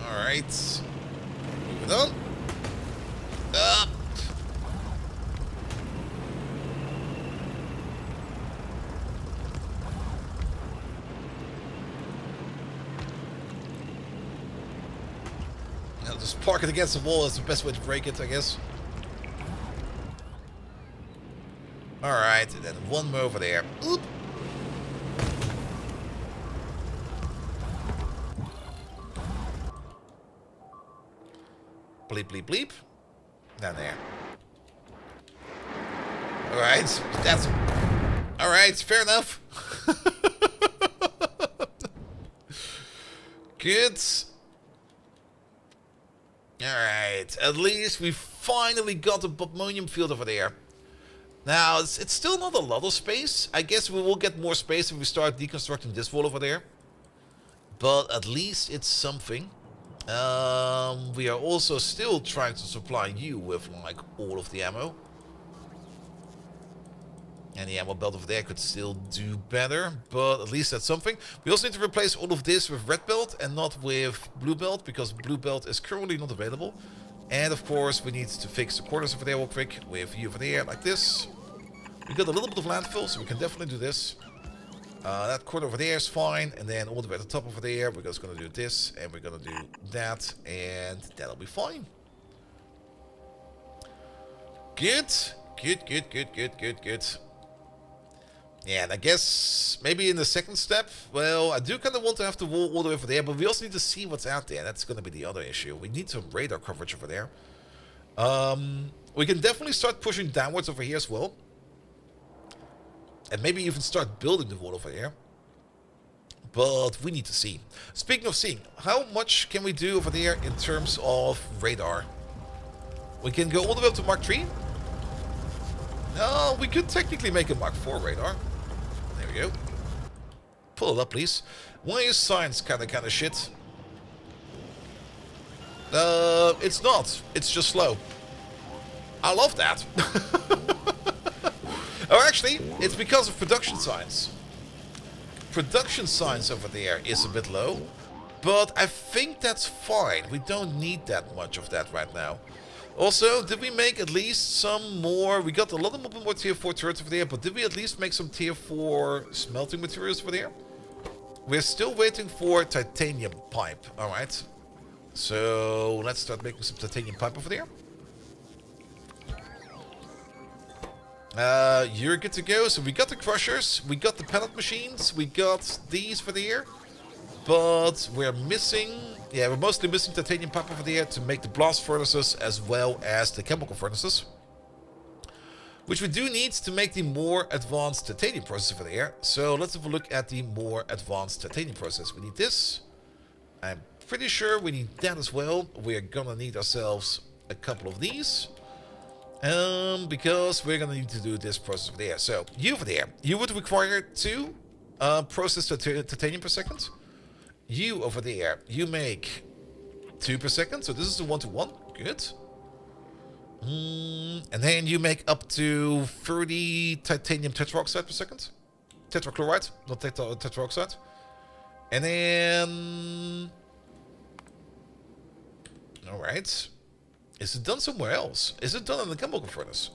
Alright. Moving on. Just park it against the wall is the best way to break it, I guess. Alright, and then one more over there. Oop. Bleep, bleep, bleep. Down there. Alright, that's... Alright, fair enough. Good. Alright, at least we finally got a Bodmonium field over there. Now, it's still not a lot of space. I guess we will get more space if we start deconstructing this wall over there. But at least it's something. We are also still trying to supply you with, like, all of the ammo. And the ammo belt over there could still do better, but at least that's something. We also need to replace all of this with red belt and not with blue belt, because blue belt is currently not available. And of course, we need to fix the corners over there real quick with you over there, like this. We got a little bit of landfill, so we can definitely do this. That corner over there is fine, and then all the way at the top over there, we're just going to do this, and we're going to do that, and that'll be fine. Good. Good. Yeah, and I guess maybe in the second step, well, I do kind of want to have the wall all the way over there, but we also need to see what's out there. That's going to be the other issue. We need some radar coverage over there. We can definitely start pushing downwards over here as well. And maybe even start building the wall over here. But we need to see. Speaking of seeing, how much can we do over there in terms of radar? We can go all the way up to Mark 3. No, we could technically make a Mark 4 radar. There we go. Pull it up, please. Why is science kind of shit? It's not. It's just slow. I love that. Oh, actually, it's because of production science. Production science over there is a bit low, but I think that's fine. We don't need that much of that right now. Also, did we make at least some more? We got a lot of more tier 4 turrets over there, but did we at least make some tier 4 smelting materials over there? We're still waiting for titanium pipe. Alright. So, let's start making some titanium pipe over there. You're good to go. So we got the crushers, we got the pellet machines, we got these for there. But we're missing... Yeah, we're mostly missing titanium pipe over there to make the blast furnaces as well as the chemical furnaces. Which we do need to make the more advanced titanium process over there. So let's have a look at the more advanced titanium process. We need this. I'm pretty sure we need that as well. We're gonna need ourselves a couple of these. Because we're gonna need to do this process over there. So, you over there, you would require 2 process titanium per second. You over there, you make 2 per second. So this is a 1-to-1. Good. And then you make up to 30 titanium tetroxide per second. Tetrachloride, not tetroxide. And then... Alright. Is it done somewhere else? Is it done in the chemical furnace?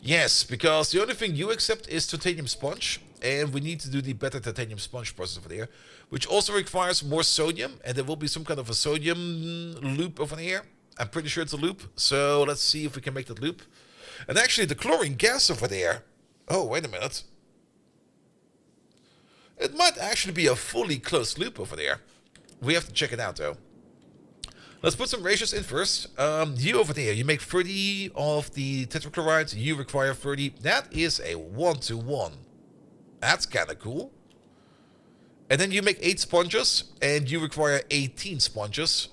Yes, because the only thing you accept is titanium sponge. And we need to do the better titanium sponge process over there. Which also requires more sodium. And there will be some kind of a sodium loop over here. I'm pretty sure it's a loop. So let's see if we can make that loop. And actually the chlorine gas over there. Oh, wait a minute. It might actually be a fully closed loop over there. We have to check it out though. Let's put some ratios in first. You over there, you make 30 of the tetrachlorides. You require 30. That is a 1-to-1. That's kind of cool. And then you make 8 sponges. And you require 18 sponges.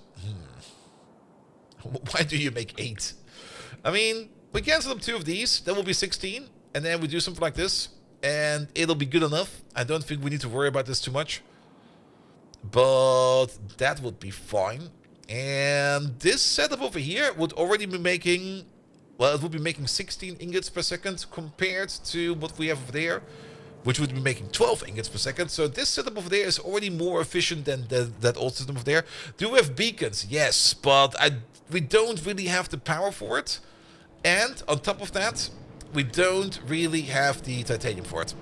Why do you make 8? I mean, we cancel them 2 of these. That will be 16. And then we do something like this. And it'll be good enough. I don't think we need to worry about this too much. But that would be fine. And this setup over here would already be making... Well, it would be making 16 ingots per second compared to what we have over there, which would be making 12 ingots per second. So this setup over there is already more efficient than that old system over there. Do we have beacons? Yes, but we don't really have the power for it. And on top of that, we don't really have the titanium for it.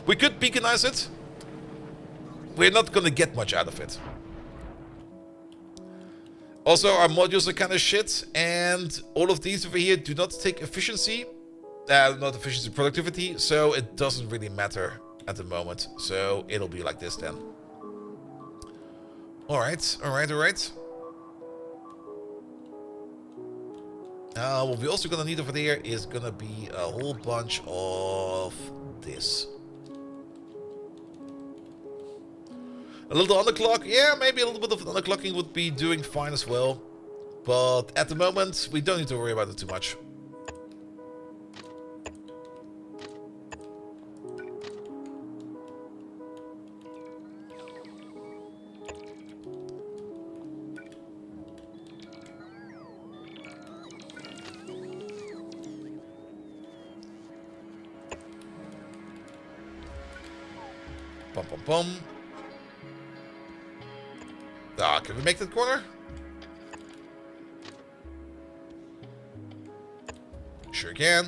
We could beaconize it. We're not going to get much out of it. Also, our modules are kind of shit, and all of these over here do not take efficiency. Not efficiency, productivity, so it doesn't really matter at the moment. So it'll be like this then. Alright, alright, alright. What we're also gonna need over there is gonna be a whole bunch of this. A little underclock, yeah, maybe a little bit of underclocking would be doing fine as well. But at the moment, we don't need to worry about it too much. Bum bum bum. Ah, can we make that corner? Sure can.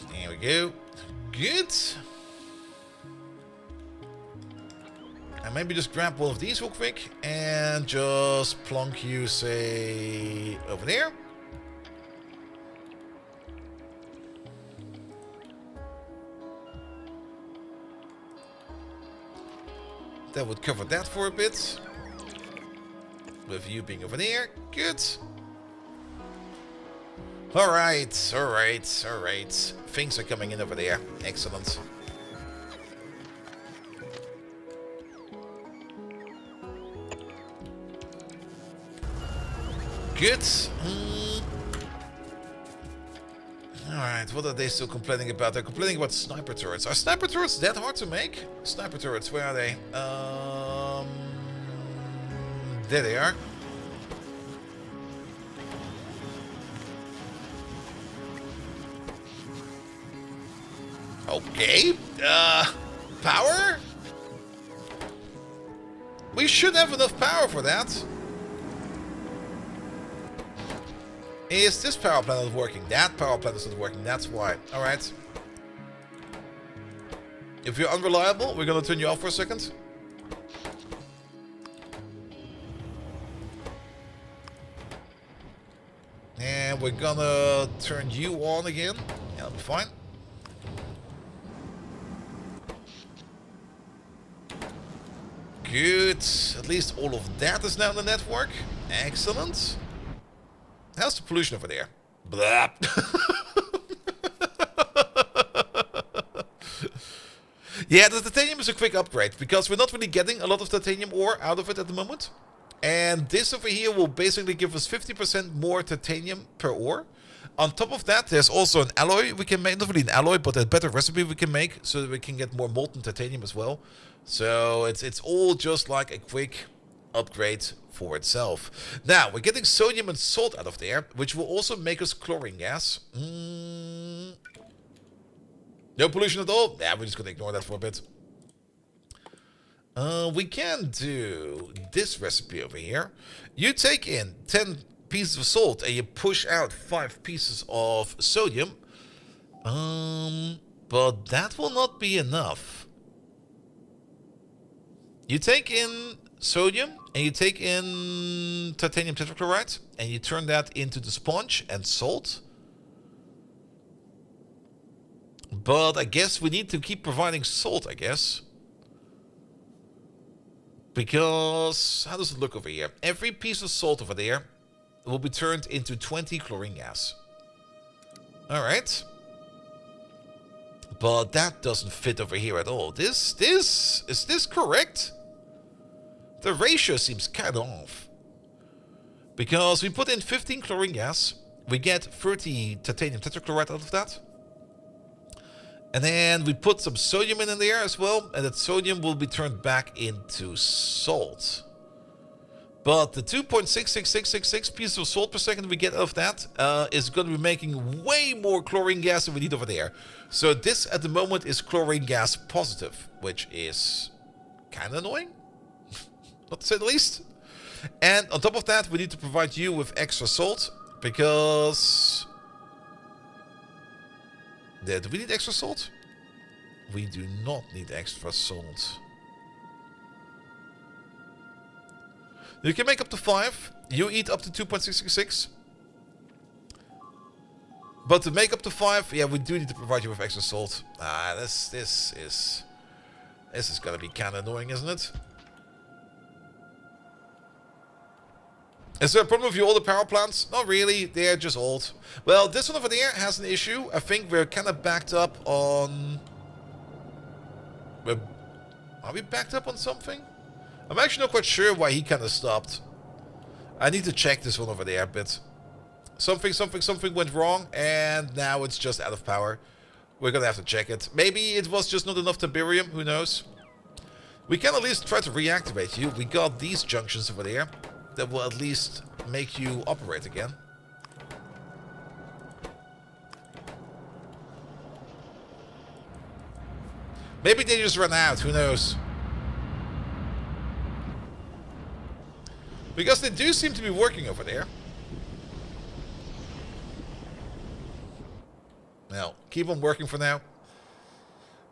There we go. Good. And maybe just grab one of these real quick and just plonk you, say, over there. That would cover that for a bit. With you being over there. Good. Alright, alright, alright. Things are coming in over there. Excellent. Good. Alright, what are they still complaining about? They're complaining about sniper turrets. Are sniper turrets that hard to make? Sniper turrets, where are they? There they are. Okay. Power? We should have enough power for that. Is this power plant not working? That power plant is not working, that's why. Alright. If you're unreliable, we're gonna turn you off for a second. And we're gonna turn you on again. Yeah, that'll be fine. Good. At least all of that is now in the network. Excellent. How's the pollution over there? Blah. Yeah, the titanium is a quick upgrade because we're not really getting a lot of titanium ore out of it at the moment. And this over here will basically give us 50% more titanium per ore. On top of that, there's also an alloy we can make. Not really an alloy, but a better recipe we can make so that we can get more molten titanium as well. So it's all just like a quick upgrade for itself. Now, we're getting sodium and salt out of there, which will also make us chlorine gas. No pollution at all? Yeah, we're just going to ignore that for a bit. We can do this recipe over here. You take in 10 pieces of salt and you push out 5 pieces of sodium. But that will not be enough. You take in sodium and you take in titanium tetrachloride and you turn that into the sponge and salt. But I guess we need to keep providing salt, I guess. Because, how does it look over here? Every piece of salt over there will be turned into 20 chlorine gas. Alright. But that doesn't fit over here at all. Is this correct? The ratio seems kind of off. Because we put in 15 chlorine gas, we get 30 titanium tetrachloride out of that. And then we put some sodium in there as well, and that sodium will be turned back into salt. But the 2.66666 pieces of salt per second we get out of that is going to be making way more chlorine gas than we need over there. So this at the moment is chlorine gas positive, which is kind of annoying, not to say the least. And on top of that, we need to provide you with extra salt because... Do we need extra salt? We do not need extra salt. You can make up to 5. You eat up to 2.666. But to make up to 5, yeah, we do need to provide you with extra salt. This is gonna be kind of annoying, isn't it? Is there a problem with your older power plants? Not really, they're just old. Well, this one over there has an issue. I think we're kind of backed up on... Are we backed up on something? I'm actually not quite sure why he kind of stopped. I need to check this one over there a bit. Something went wrong, and now it's just out of power. We're gonna have to check it. Maybe it was just not enough Tiberium, who knows? We can at least try to reactivate you. We got these junctions over there that will at least make you operate again. Maybe they just ran out, who knows? Because they do seem to be working over there. Now, keep on working for now.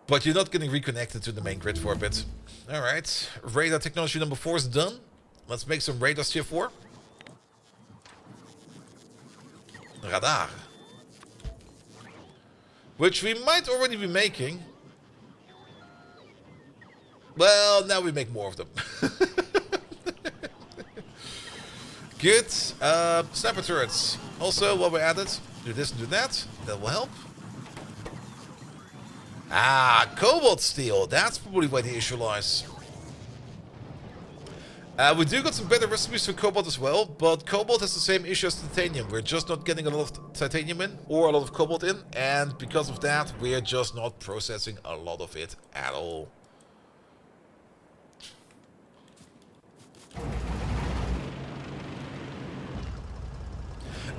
But you're not getting reconnected to the main grid for a bit. Alright, radar technology number 4 is done. Let's make some radars tier 4. Radar. Which we might already be making. Well, now we make more of them. Good. Sniper turrets. Also, while we're at it, do this and do that. That will help. Cobalt steel. That's probably where the issue lies. We do got some better recipes for cobalt as well, but cobalt has the same issue as titanium. We're just not getting a lot of titanium in, or a lot of cobalt in, and because of that, we're just not processing a lot of it at all.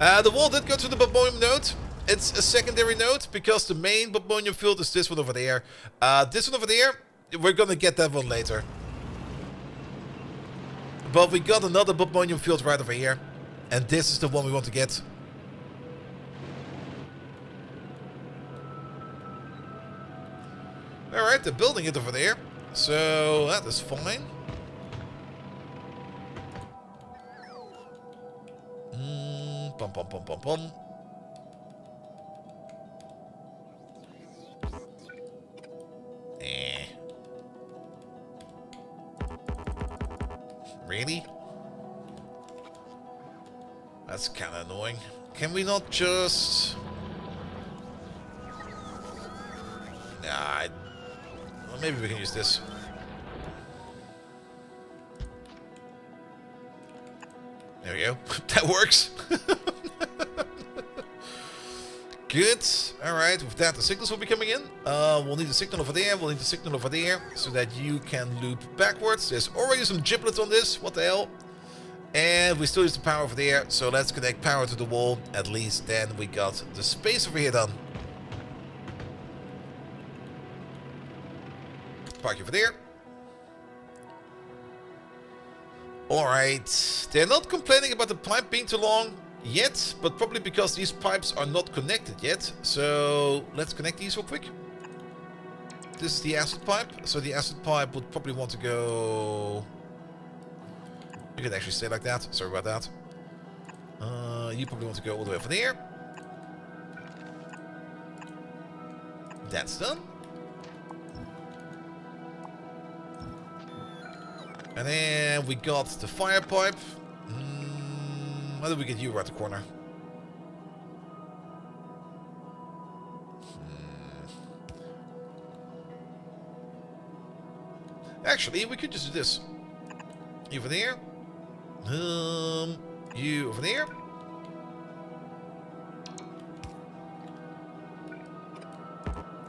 The wall did go to the Bobonium node. It's a secondary node, because the main Bobonium field is this one over there. This one over there, we're gonna get that one later. But we got another Bobonium field right over here. And this is the one we want to get. Alright, they're building it over there. So that is fine. Pum pum pum pum pum. Really? That's kind of annoying. Can we not just... Nah, well, maybe we can use this. There we go. That works. Good. Alright, with that the signals will be coming in. We'll need a signal over there, we'll need a signal over there, so that you can loop backwards. There's already some giblets on this, what the hell. And we still use the power over there, so let's connect power to the wall. At least then we got the space over here done. Park over there. Alright, they're not complaining about the pipe being too long yet, but probably because these pipes are not connected yet. So let's connect these real quick. This is the acid pipe, so the acid pipe would probably want to go... You can actually stay like that, sorry about that. You probably want to go all the way over there. That's done. And then we got the fire pipe. How did we get you right the corner? Actually, we could just do this. You over there. You over there.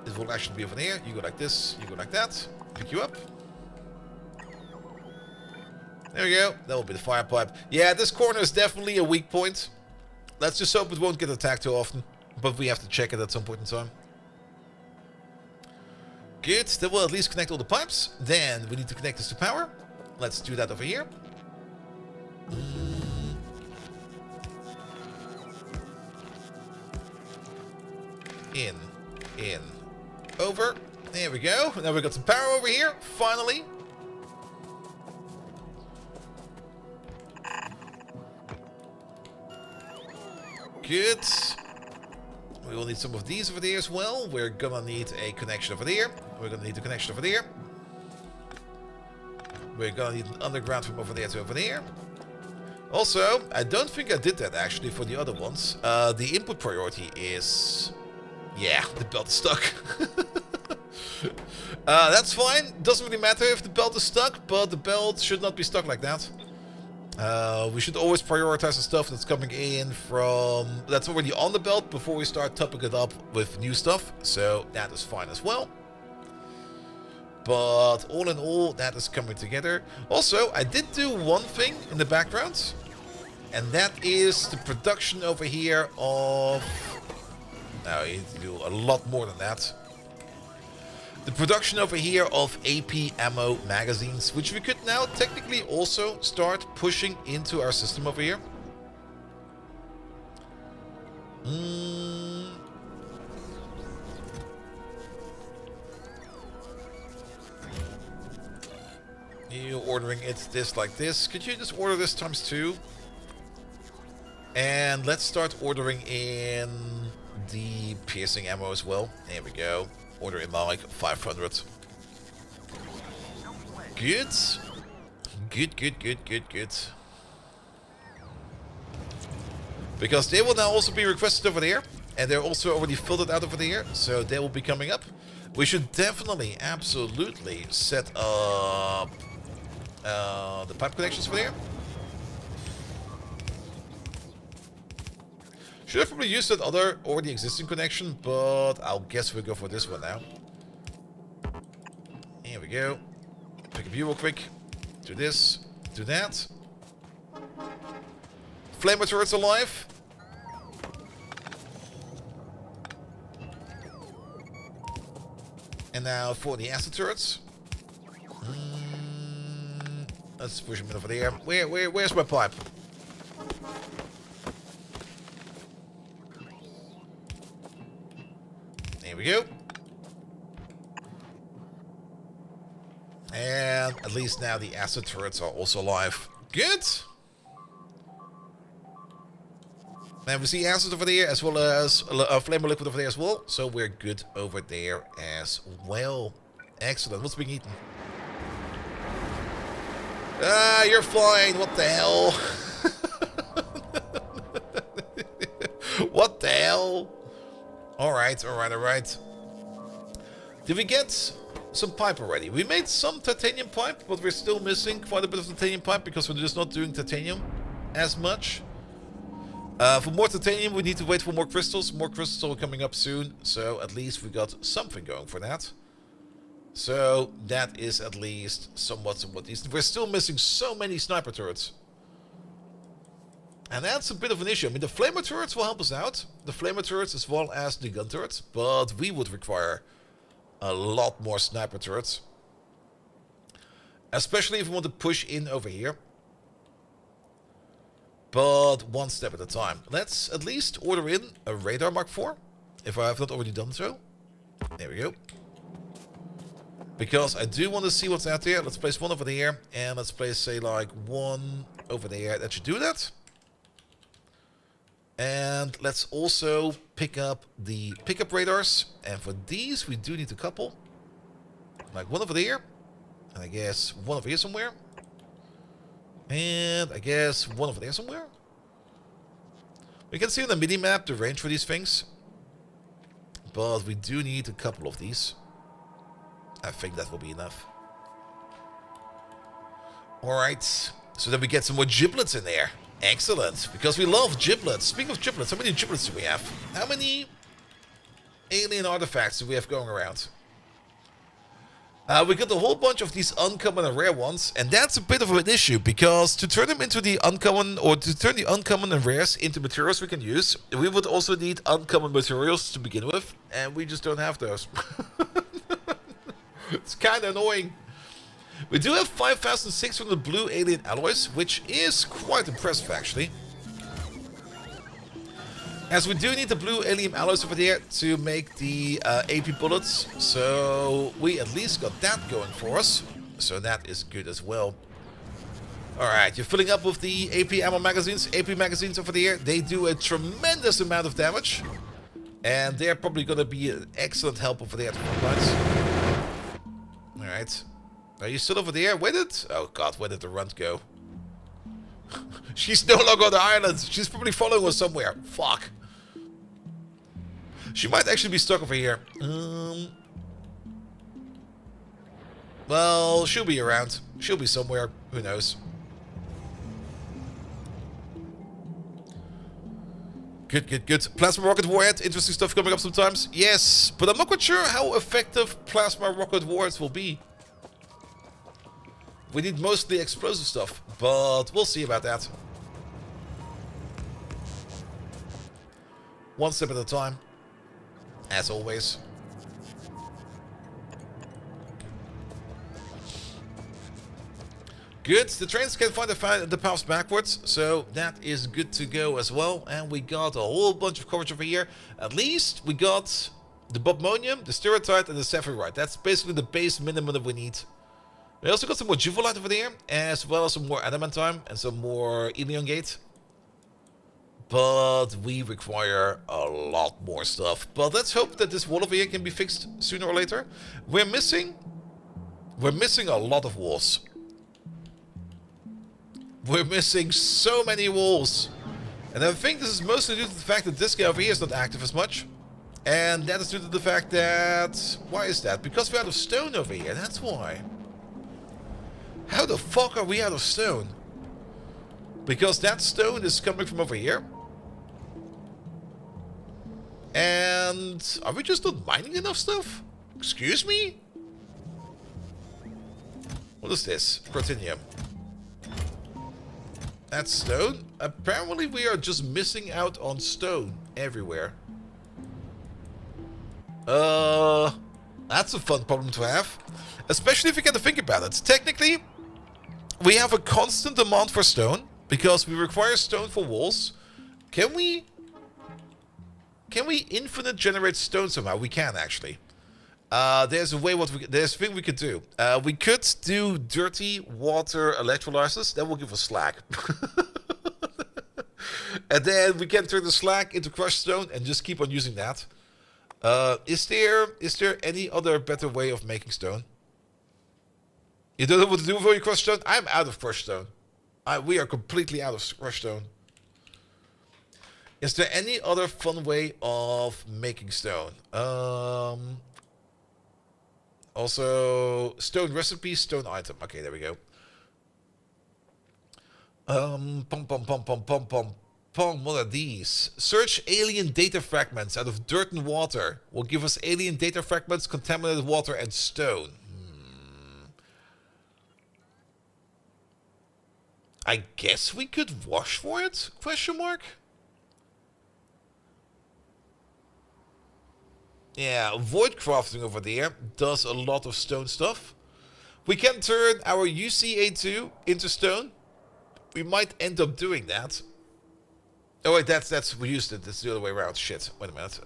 It will actually be over there. You go like this. You go like that. Pick you up. There we go. That will be the fire pipe. Yeah, this corner is definitely a weak point. Let's just hope it won't get attacked too often. But we have to check it at some point in time. Good. That will at least connect all the pipes. Then we need to connect this to power. Let's do that over here. In. Over. There we go. Now we got some power over here. Finally. Good. We will need some of these over there as well. We're gonna need a connection over there. We're gonna need a connection over there. We're gonna need an underground from over there to over there. Also, I don't think I did that actually for the other ones. The input priority is... Yeah, the belt is stuck. That's fine. Doesn't really matter if the belt is stuck, but the belt should not be stuck like that. We should always prioritize the stuff that's coming in from... that's already on the belt before we start topping it up with new stuff. So that is fine as well. But all in all, that is coming together. Also, I did do one thing in the background. And that is the production over here of... Now, you need to do a lot more than that. The production over here of AP ammo magazines, which we could now technically also start pushing into our system over here. You ordering it this like this. Could you just order this ×2? And let's start ordering in the piercing ammo as well. There we go. Order in like 500. Good. Good. Because they will now also be requested over there. And they're also already filtered out over there. So they will be coming up. We should definitely, absolutely set up the pipe connections over there. Should have probably used that other already existing connection, but I'll guess we'll go for this one now. Here we go. Pick up you real quick. Do this. Do that. Flamer turrets alive. And now for the acid turrets. Let's push him over there. Where's my pipe? There we go. And at least now the acid turrets are also alive. Good. And we see acid over there as well as flammable liquid over there as well. So we're good over there as well. Excellent. What's being eaten? Ah, you're flying. What the hell? What the hell? Alright. Did we get some pipe already? We made some titanium pipe, but we're still missing quite a bit of titanium pipe because we're just not doing titanium as much. For more titanium, we need to wait for more crystals. More crystals are coming up soon, so at least we got something going for that. So that is at least somewhat decent. We're still missing so many sniper turrets. And that's a bit of an issue. I mean, the flamer turrets will help us out. The flamer turrets as well as the gun turrets. But we would require a lot more sniper turrets. Especially if we want to push in over here. But one step at a time. Let's at least order in a radar Mark IV. If I have not already done so. There we go. Because I do want to see what's out there. Let's place one over there. And let's place, say, like one over there. That should do that. And let's also pick up the pickup radars. And for these, we do need a couple. Like one over there. And I guess one over here somewhere. And I guess one over there somewhere. We can see on the mini-map the range for these things. But we do need a couple of these. I think that will be enough. Alright. So then we get some more giblets in there. Excellent. Because we love giblets. Speaking of giblets, how many giblets do we have? How many alien artifacts do we have going around? We got a whole bunch of these uncommon and rare ones. And that's a bit of an issue. Because to turn them into the uncommon, or to turn the uncommon and rares into materials we can use, we would also need uncommon materials to begin with. And we just don't have those. It's kind of annoying. We do have 5,600 blue alien alloys, which is quite impressive actually. As we do need the blue alien alloys over there to make the AP bullets. So we at least got that going for us. So that is good as well. Alright, you're filling up with the AP ammo magazines. AP magazines over there, they do a tremendous amount of damage. And they're probably going to be an excellent help over there at the front lines. Alright. Are you still over there? Where did... Oh god, where did the runt go? She's no longer on the island. She's probably following us somewhere. Fuck. She might actually be stuck over here. Well, she'll be around. She'll be somewhere. Who knows? Good. Plasma rocket warhead. Interesting stuff coming up sometimes. Yes, but I'm not quite sure how effective plasma rocket warheads will be. We need mostly explosive stuff, but we'll see about that. One step at a time, as always. Good, the trains can find the paths backwards, so that is good to go as well. And we got a whole bunch of coverage over here. At least we got the bobmonium, the stereotype, and the saphirite. That's basically the base minimum that we need. We also got some more juvolite over there, as well as some more adamantine and some more elongate. But we require a lot more stuff. But let's hope that this wall over here can be fixed sooner or later. We're missing a lot of walls. We're missing so many walls. And I think this is mostly due to the fact that this guy over here is not active as much. And that is due to the fact that... Why is that? Because we're out of stone over here, that's why. How the fuck are we out of stone? Because that stone is coming from over here. And... Are we just not mining enough stuff? Excuse me? What is this? Protinium. That's stone? Apparently we are just missing out on stone everywhere. That's a fun problem to have. Especially if you get to think about it. Technically, We have a constant demand for stone because we require stone for walls. Can we infinite generate stone somehow? We can actually. There's a way. There's a thing we could do. We could do dirty water electrolyzers. That will give us slag. And then we can turn the slag into crushed stone and just keep on using that. Is there any other better way of making stone? You don't know what to do for your crushed stone? I'm out of crushed stone. We are completely out of crushed stone. Is there any other fun way of making stone? Also, stone recipe, stone item. Okay, there we go. What are these? Search alien data fragments out of dirt and water. Will give us alien data fragments, contaminated water, and stone. I guess we could wash for it? Question mark? Yeah, void crafting over there does a lot of stone stuff. We can turn our UCA2 into stone. We might end up doing that. Oh wait, that's we used it. That's the other way around. Shit. Wait a minute.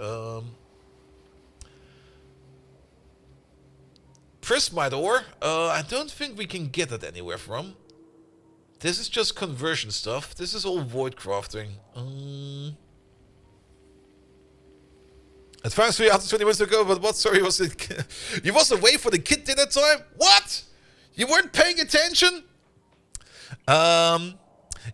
Prismite ore. I don't think we can get it anywhere from. This is just conversion stuff. This is all void crafting. Advanced 3 after 20 minutes ago, but what? Sorry, was it? You was away for the kid dinner time? What? You weren't paying attention?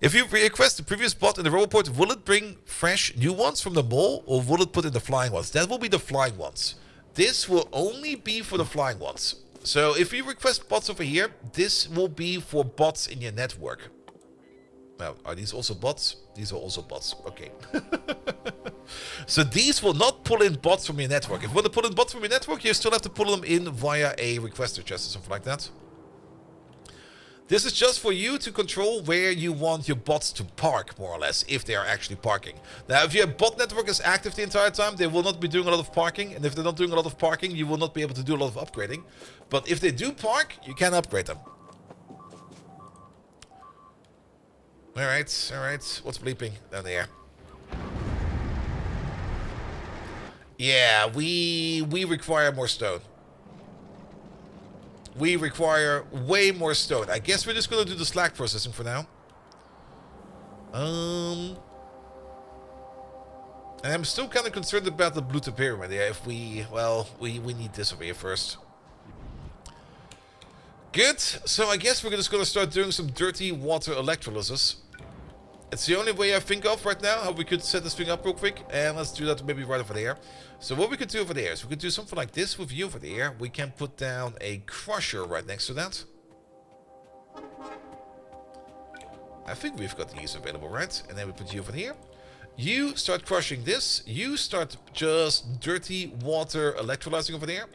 If you request the previous bot in the roboport, will it bring fresh new ones from the mall, or will it put in the flying ones? That will be the flying ones. This will only be for the flying ones. So if you request bots over here, this will be for bots in your network. Now, are these also bots? These are also bots. Okay. So these will not pull in bots from your network. If you want to pull in bots from your network, you still have to pull them in via a requester chest or something like that. This is just for you to control where you want your bots to park, more or less, if they are actually parking. Now, if your bot network is active the entire time, they will not be doing a lot of parking. And if they're not doing a lot of parking, you will not be able to do a lot of upgrading. But if they do park, you can upgrade them. Alright, alright. What's bleeping down there? Yeah, we require more stone. We require way more stone. I guess we're just going to do the slag processing for now. And I'm still kind of concerned about the blue pyramid. Yeah, if we... Well, we need this over here first. Good. So I guess we're just going to start doing some dirty water electrolysis. It's the only way I think of right now how we could set this thing up real quick. And let's do that maybe right over there. So what we could do over there is we could do something like this with you over there. We can put down a crusher right next to that. I think we've got these available, right? And then we put you over here. You start crushing this. You start just dirty water electrolyzing over there.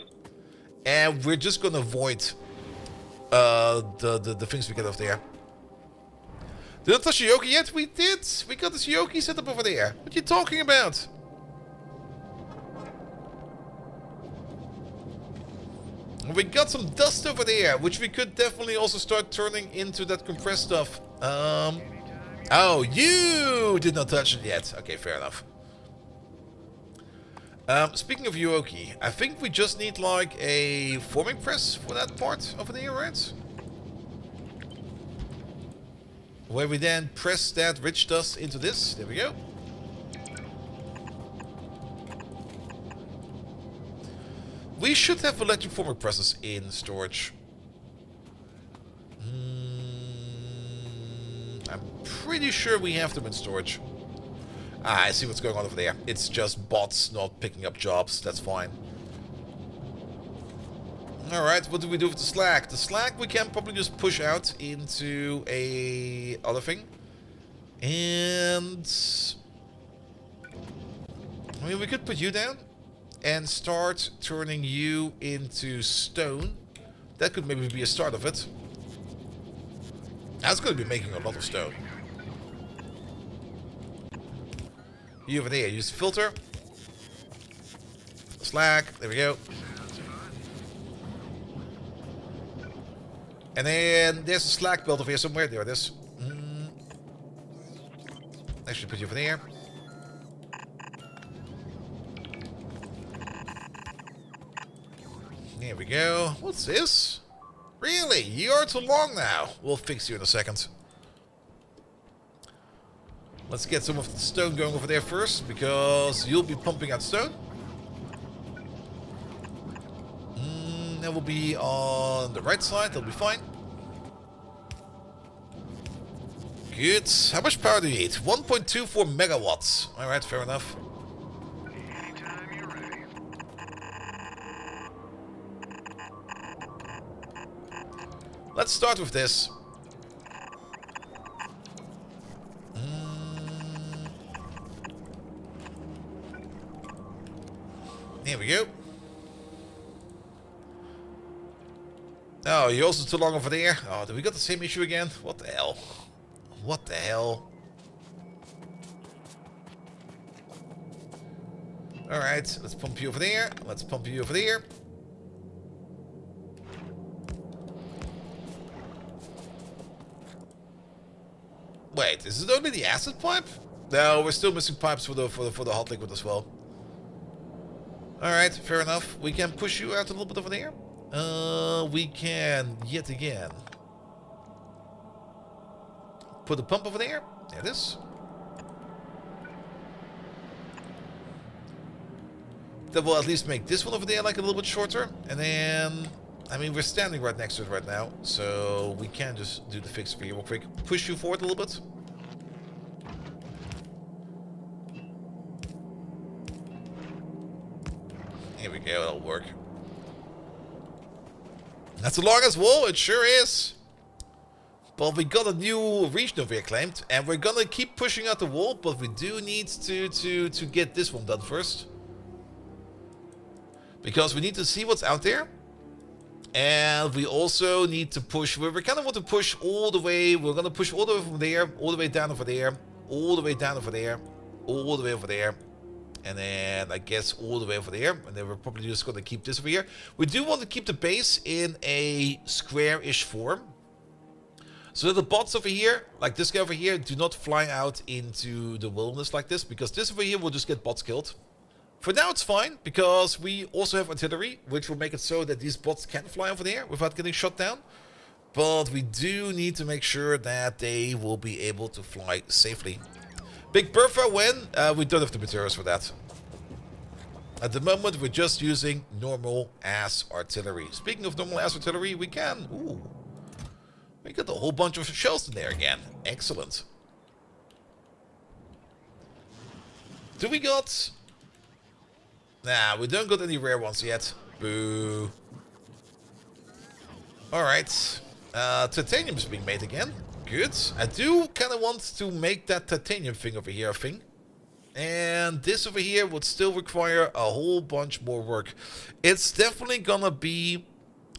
And we're just going to avoid the things we get over there. Did not touch the Yoki yet? We did. We got this Yoki set up over there. What are you talking about? We got some dust over there, which we could definitely also start turning into that compressed stuff. Oh, you did not touch it yet. Okay, fair enough. Speaking of Yoki, I think we just need like a forming press for that part over there, right? Where we then press that rich dust into this. There we go. We should have electric forming presses in storage. I'm pretty sure we have them in storage. Ah, I see what's going on over there. It's just bots not picking up jobs. That's fine. Alright, what do we do with the slag? The slag we can probably just push out into a other thing. And... I mean, we could put you down and start turning you into stone. That could maybe be a start of it. That's going to be making a lot of stone. You over there, use the filter. Slag, there we go. And then there's a slack belt over here somewhere. There it is. Actually, put you over there. There we go. What's this? Really? You're too long now. We'll fix you in a second. Let's get some of the stone going over there first, because you'll be pumping out stone. That will be on the right side. That'll be fine. Good. How much power do you need? 1.24 megawatts. Alright, fair enough. Anytime you're ready. Let's start with this. Here we go. Oh, you're also too long over there. Oh, do we got the same issue again? What the hell? What the hell? Alright, let's pump you over there. Let's pump you over there. Wait, is it only the acid pipe? No, we're still missing pipes for the hot liquid as well. Alright, fair enough. We can push you out a little bit over there. We can yet again put the pump over there. There it is. That will at least make this one over there like a little bit shorter. And then, I mean, we're standing right next to it right now, so we can just do the fix for you real quick. Push you forward a little bit. Here we go, that'll work. That's the longest wall, it sure is. But we got a new region over here claimed, and we're gonna keep pushing out the wall, but we do need to get this one done first. Because we need to see what's out there. And we also need to push, we kind of want to push all the way, we're gonna push all the way from there, all the way down over there, all the way down over there, all the way over there. And then I guess all the way over there. And then we're probably just going to keep this over here. We do want to keep the base in a square-ish form. So that the bots over here, like this guy over here, do not fly out into the wilderness like this. Because this over here will just get bots killed. For now it's fine, because we also have artillery, which will make it so that these bots can fly over there without getting shot down. But we do need to make sure that they will be able to fly safely. Big Bertha when? We don't have the materials for that. At the moment, we're just using normal-ass artillery. Speaking of normal-ass artillery, we can... Ooh. We got a whole bunch of shells in there again. Excellent. Do we got... Nah, we don't got any rare ones yet. Boo. Alright. Titanium is being made again. Good. I do kind of want to make that titanium thing over here, I think. And this over here would still require a whole bunch more work. It's definitely gonna be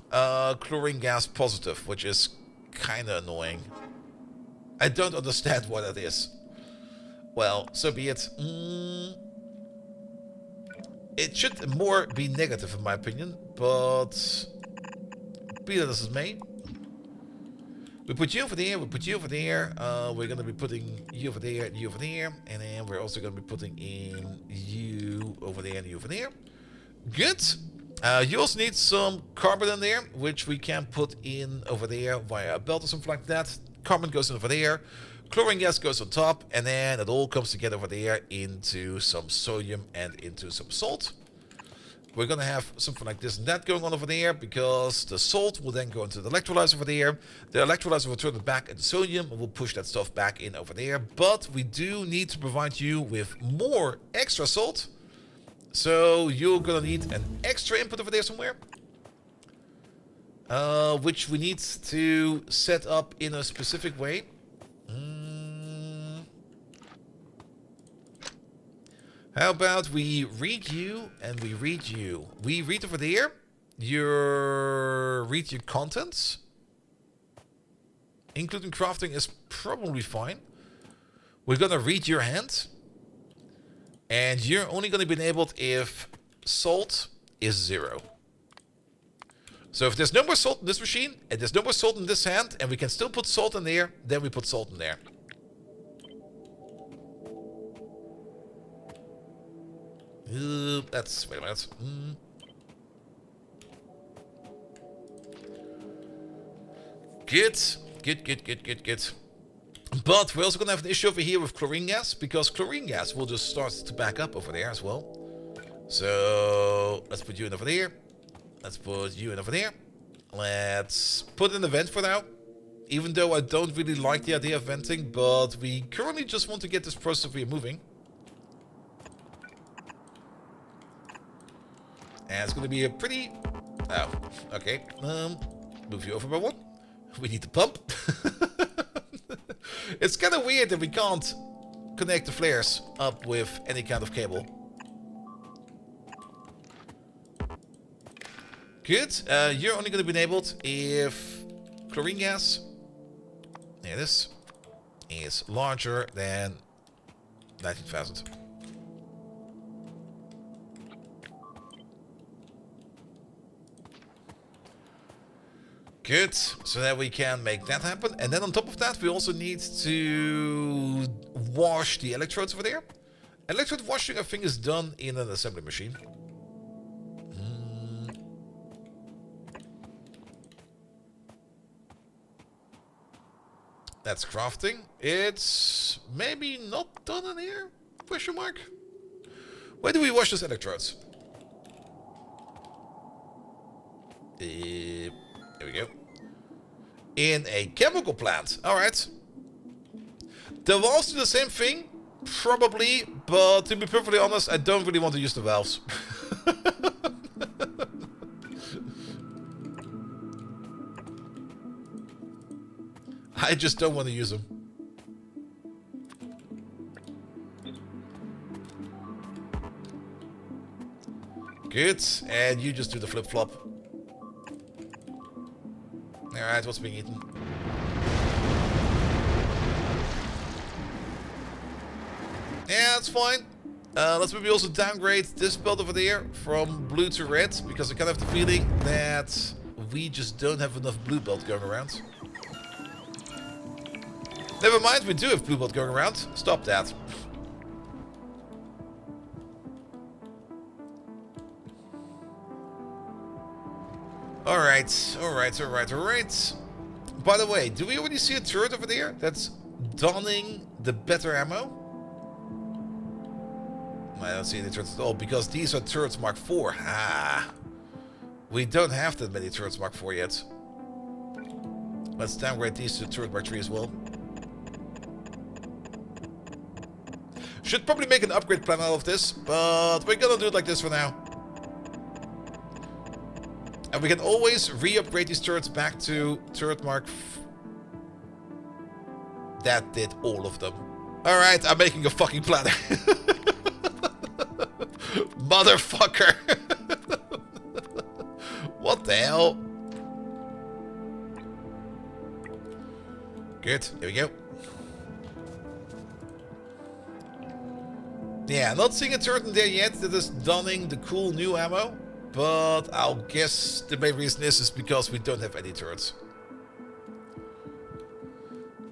chlorine gas positive, which is kind of annoying. I don't understand what that is. Well, so be it. It should more be negative in my opinion, but be that as it may. We put you over there, we put you over there, we're going to be putting you over there, and you over there, and then we're also going to be putting in you over there and you over there. Good. You also need some carbon in there, which we can put in over there via a belt or something like that. Carbon goes in over there, chlorine gas goes on top, and then it all comes together over there into some sodium and into some salt. We're going to have something like this and that going on over there, because the salt will then go into the electrolyzer over there. The electrolyzer will turn it back into sodium and we'll push that stuff back in over there. But we do need to provide you with more extra salt. So you're going to need an extra input over there somewhere. Which we need to set up in a specific way. How about we read you and we read you? We read over there. Read your contents. Including crafting is probably fine. We're gonna read your hand. And you're only gonna be enabled if salt is 0. So if there's no more salt in this machine, and there's no more salt in this hand, and we can still put salt in there, then we put salt in there. That's... Wait a minute. Good. Good. But we're also going to have an issue over here with chlorine gas, because chlorine gas will just start to back up over there as well. So let's put you in over there. Let's put you in over there. Let's put in a vent for now. Even though I don't really like the idea of venting, but we currently just want to get this process over here moving. And it's going to be a pretty... Oh, okay. Move you over by one. We need the pump. It's kind of weird that we can't connect the flares up with any kind of cable. Good. You're only going to be enabled if chlorine gas, there it is larger than 19,000. Good, so that we can make that happen. And then on top of that, we also need to wash the electrodes over there. Electrode washing, I think, is done in an assembly machine. That's crafting. It's maybe not done in here? Question mark. Where do we wash those electrodes? There we go. In a chemical plant. Alright. The valves do the same thing? Probably, but to be perfectly honest, I don't really want to use the valves. I just don't want to use them. Good, and you just do the flip-flop. Alright, what's being eaten? Yeah, that's fine. Let's maybe also downgrade this belt over there from blue to red, because I kind of have the feeling that we just don't have enough blue belt going around. Never mind, we do have blue belt going around. Stop that. Alright. By the way, do we already see a turret over there that's donning the better ammo? I don't see any turrets at all, because these are turrets Mark IV. We don't have that many turrets Mark IV yet. Let's downgrade these to turret Mark III as well. Should probably make an upgrade plan out of this, but we're gonna do it like this for now. And we can always re-upgrade these turrets back to turret Mark. That did all of them. Alright, I'm making a fucking plan. Motherfucker. What the hell? Good, here we go. Yeah, not seeing a turret in there yet that is donning the cool new ammo. But I'll guess the main reason is because we don't have any turrets.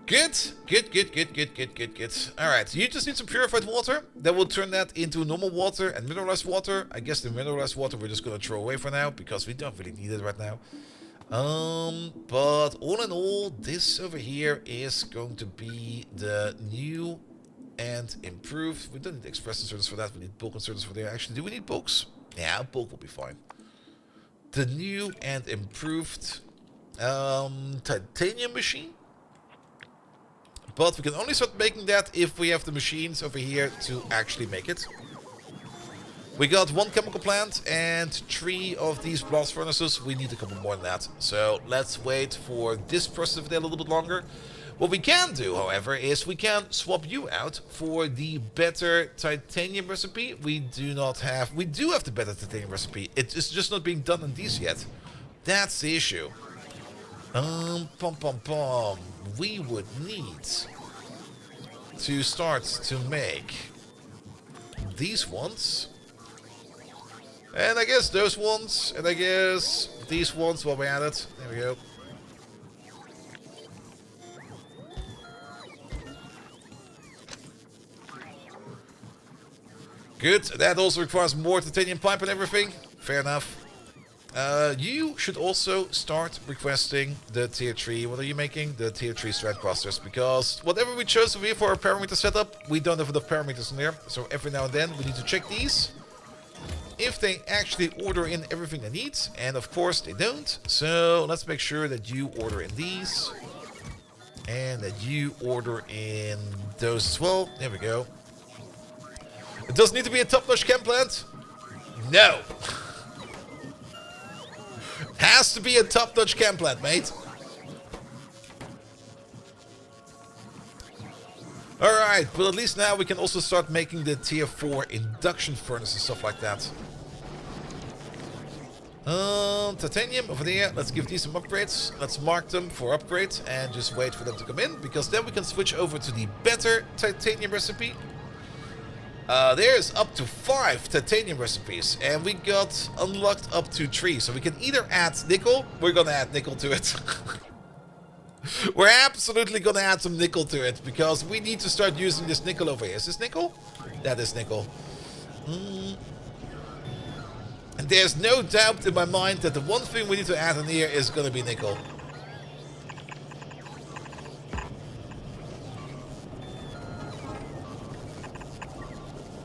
Good. Alright, you just need some purified water. Then we'll turn that into normal water and mineralized water. I guess the mineralized water we're just going to throw away for now, because we don't really need it right now. But all in all, this over here is going to be the new and improved. We don't need express inserters for that. We need bulk inserters for there. Actually, do we need bulks? Yeah, bulk will be fine. The new and improved titanium machine. But we can only start making that if we have the machines over here to actually make it. We got 1 chemical plant and 3 of these blast furnaces. We need a couple more than that. So let's wait for this process to be a little bit longer. What we can do, however, is we can swap you out for the better titanium recipe. We do have the better titanium recipe. It's just not being done in these yet. That's the issue. We would need to start to make these ones. And I guess those ones. And I guess these ones while we're at it. There we go. Good. That also requires more titanium pipe and everything. Fair enough. You should also start requesting the tier 3. What are you making? The tier 3 Stratbusters. Because whatever we chose over here for our parameter setup, we don't have enough parameters in there. So every now and then we need to check these. If they actually order in everything they need. And of course they don't. So let's make sure that you order in these. And that you order in those as well. There we go. It doesn't need to be a top-notch chem plant. No. Has to be a top-notch chem plant, mate. Alright, but at least now we can also start making the tier 4 induction furnace and stuff like that. Titanium over there. Let's give these some upgrades. Let's mark them for upgrade and just wait for them to come in. Because then we can switch over to the better titanium recipe. There's up to 5 titanium recipes, and we got unlocked up to 3. So we can either add nickel. We're gonna add nickel to it. We're absolutely gonna add some nickel to it, because we need to start using this nickel over here. Is this nickel? That is nickel. And there's no doubt in my mind that the one thing we need to add in here is gonna be nickel.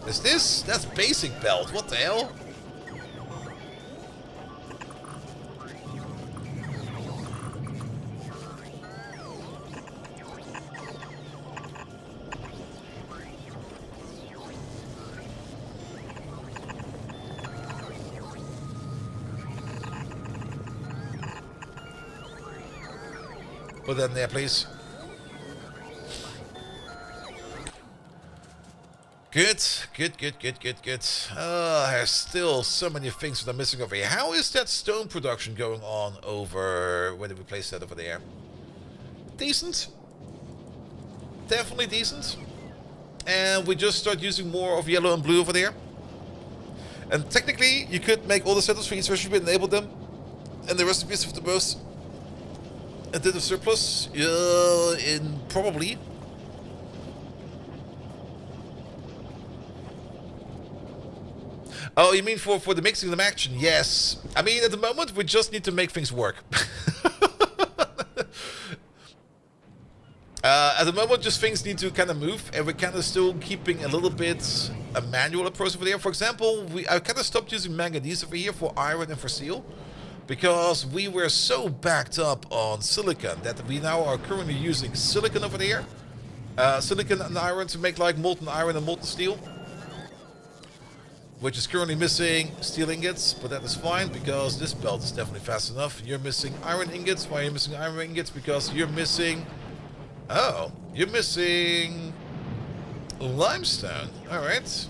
Is this? That's basic belt. What the hell? Put that in there, please. Good. There's still so many things that are missing over here. How is that stone production going on over... Where did we place that over there? Decent. Definitely decent. And we just start using more of yellow and blue over there. And technically, you could make all the settles for each recipe and enable them. And the recipes of the most... A bit of surplus. Probably. Oh, you mean for the mixing them action? Yes. I mean, at the moment, we just need to make things work. At the moment, just things need to kind of move, and we're kind of still keeping a little bit a manual approach over there. For example, I kind of stopped using manganese over here for iron and for steel, because we were so backed up on silicon that we now are currently using silicon over there. Silicon and iron to make like molten iron and molten steel. Which is currently missing steel ingots, but that is fine because this belt is definitely fast enough. You're missing iron ingots. Why are you missing iron ingots? Because you're missing... Oh, you're missing... limestone. Alright.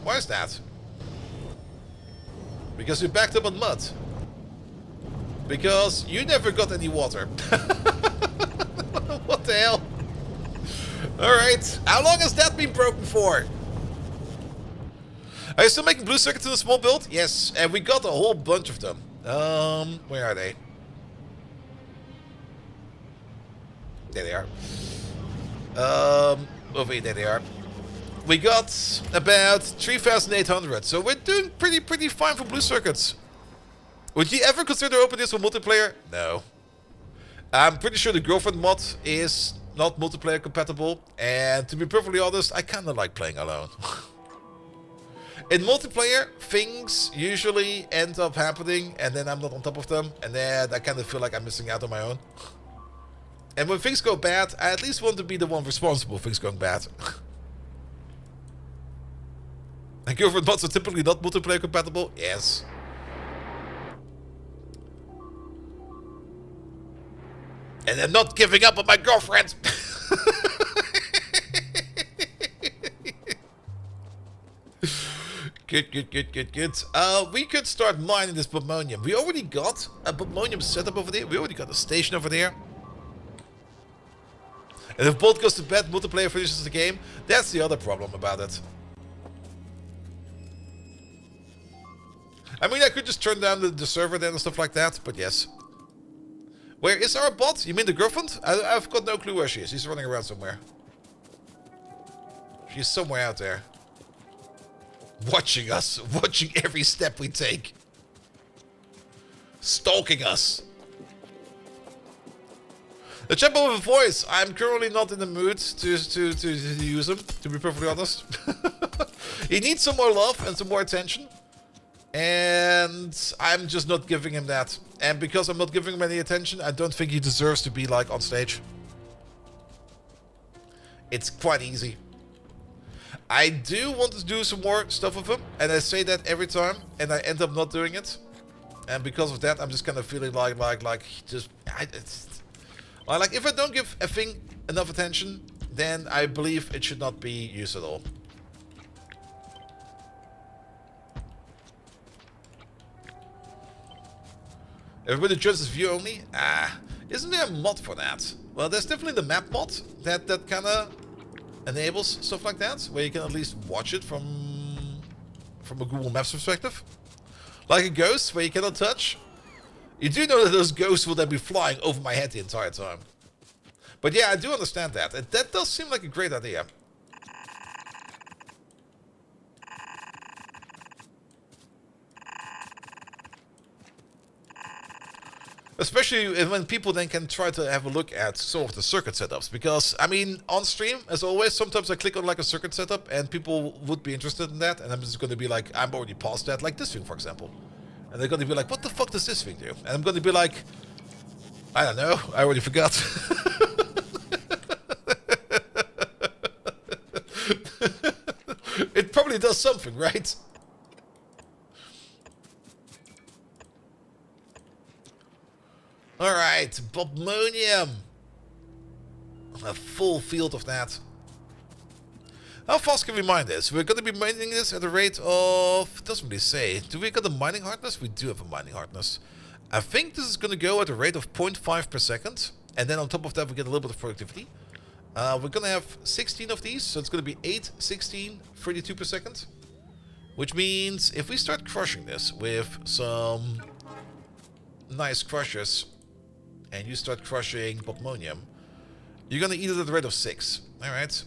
Why is that? Because you're backed up on mud. Because you never got any water. What the hell? Alright. How long has that been broken for? Are you still making blue circuits in a small build? Yes, and we got a whole bunch of them. Where are they? There they are. Over here, there they are. We got about 3,800, so we're doing pretty fine for blue circuits. Would you ever consider opening this for multiplayer? No. I'm pretty sure the girlfriend mod is not multiplayer compatible, and to be perfectly honest, I kind of like playing alone. In multiplayer, things usually end up happening, and then I'm not on top of them, and then I kind of feel like I'm missing out on my own. And when things go bad, I at least want to be the one responsible for things going bad. And girlfriend mods are typically not multiplayer compatible? Yes. And I'm not giving up on my girlfriend! Good. We could start mining this Bobmonium. We already got a Bobmonium setup over there. We already got a station over there. And if both goes to bed, multiplayer finishes the game. That's the other problem about it. I mean, I could just turn down the server then and stuff like that, but yes. Where is our bot? You mean the girlfriend? I've got no clue where she is. She's running around somewhere. She's somewhere out there. Watching us. Watching every step we take. Stalking us. The chat bubble voice. I'm currently not in the mood to use him, to be perfectly honest. He needs some more love and some more attention. And I'm just not giving him that. And because I'm not giving him any attention, I don't think he deserves to be like on stage. It's quite easy. I do want to do some more stuff with him, and I say that every time, and I end up not doing it. And because of that, I'm just kind of feeling like if I don't give a thing enough attention, then I believe it should not be used at all. Everybody judges view only? Isn't there a mod for that? Well, there's definitely the map mod that kind of enables stuff like that, where you can at least watch it from a Google Maps perspective. Like a ghost, where you cannot touch. You do know that those ghosts will then be flying over my head the entire time. But yeah, I do understand that. That does seem like a great idea. Especially when people then can try to have a look at some of the circuit setups. Because, I mean, on stream, as always, sometimes I click on like a circuit setup and people would be interested in that. And I'm just going to be like, I'm already past that. Like this thing, for example. And they're going to be like, what the fuck does this thing do? And I'm going to be like, I don't know. I already forgot. It probably does something, right? Alright, Bobmonium. A full field of that. How fast can we mine this? We're going to be mining this at a rate of... It doesn't really say. Do we got a mining hardness? We do have a mining hardness. I think this is going to go at a rate of 0.5 per second. And then on top of that, we get a little bit of productivity. We're going to have 16 of these. So it's going to be 8, 16, 32 per second. Which means if we start crushing this with some nice crushers... and you start crushing Bobmonium, you're going to eat it at the rate of 6. Alright.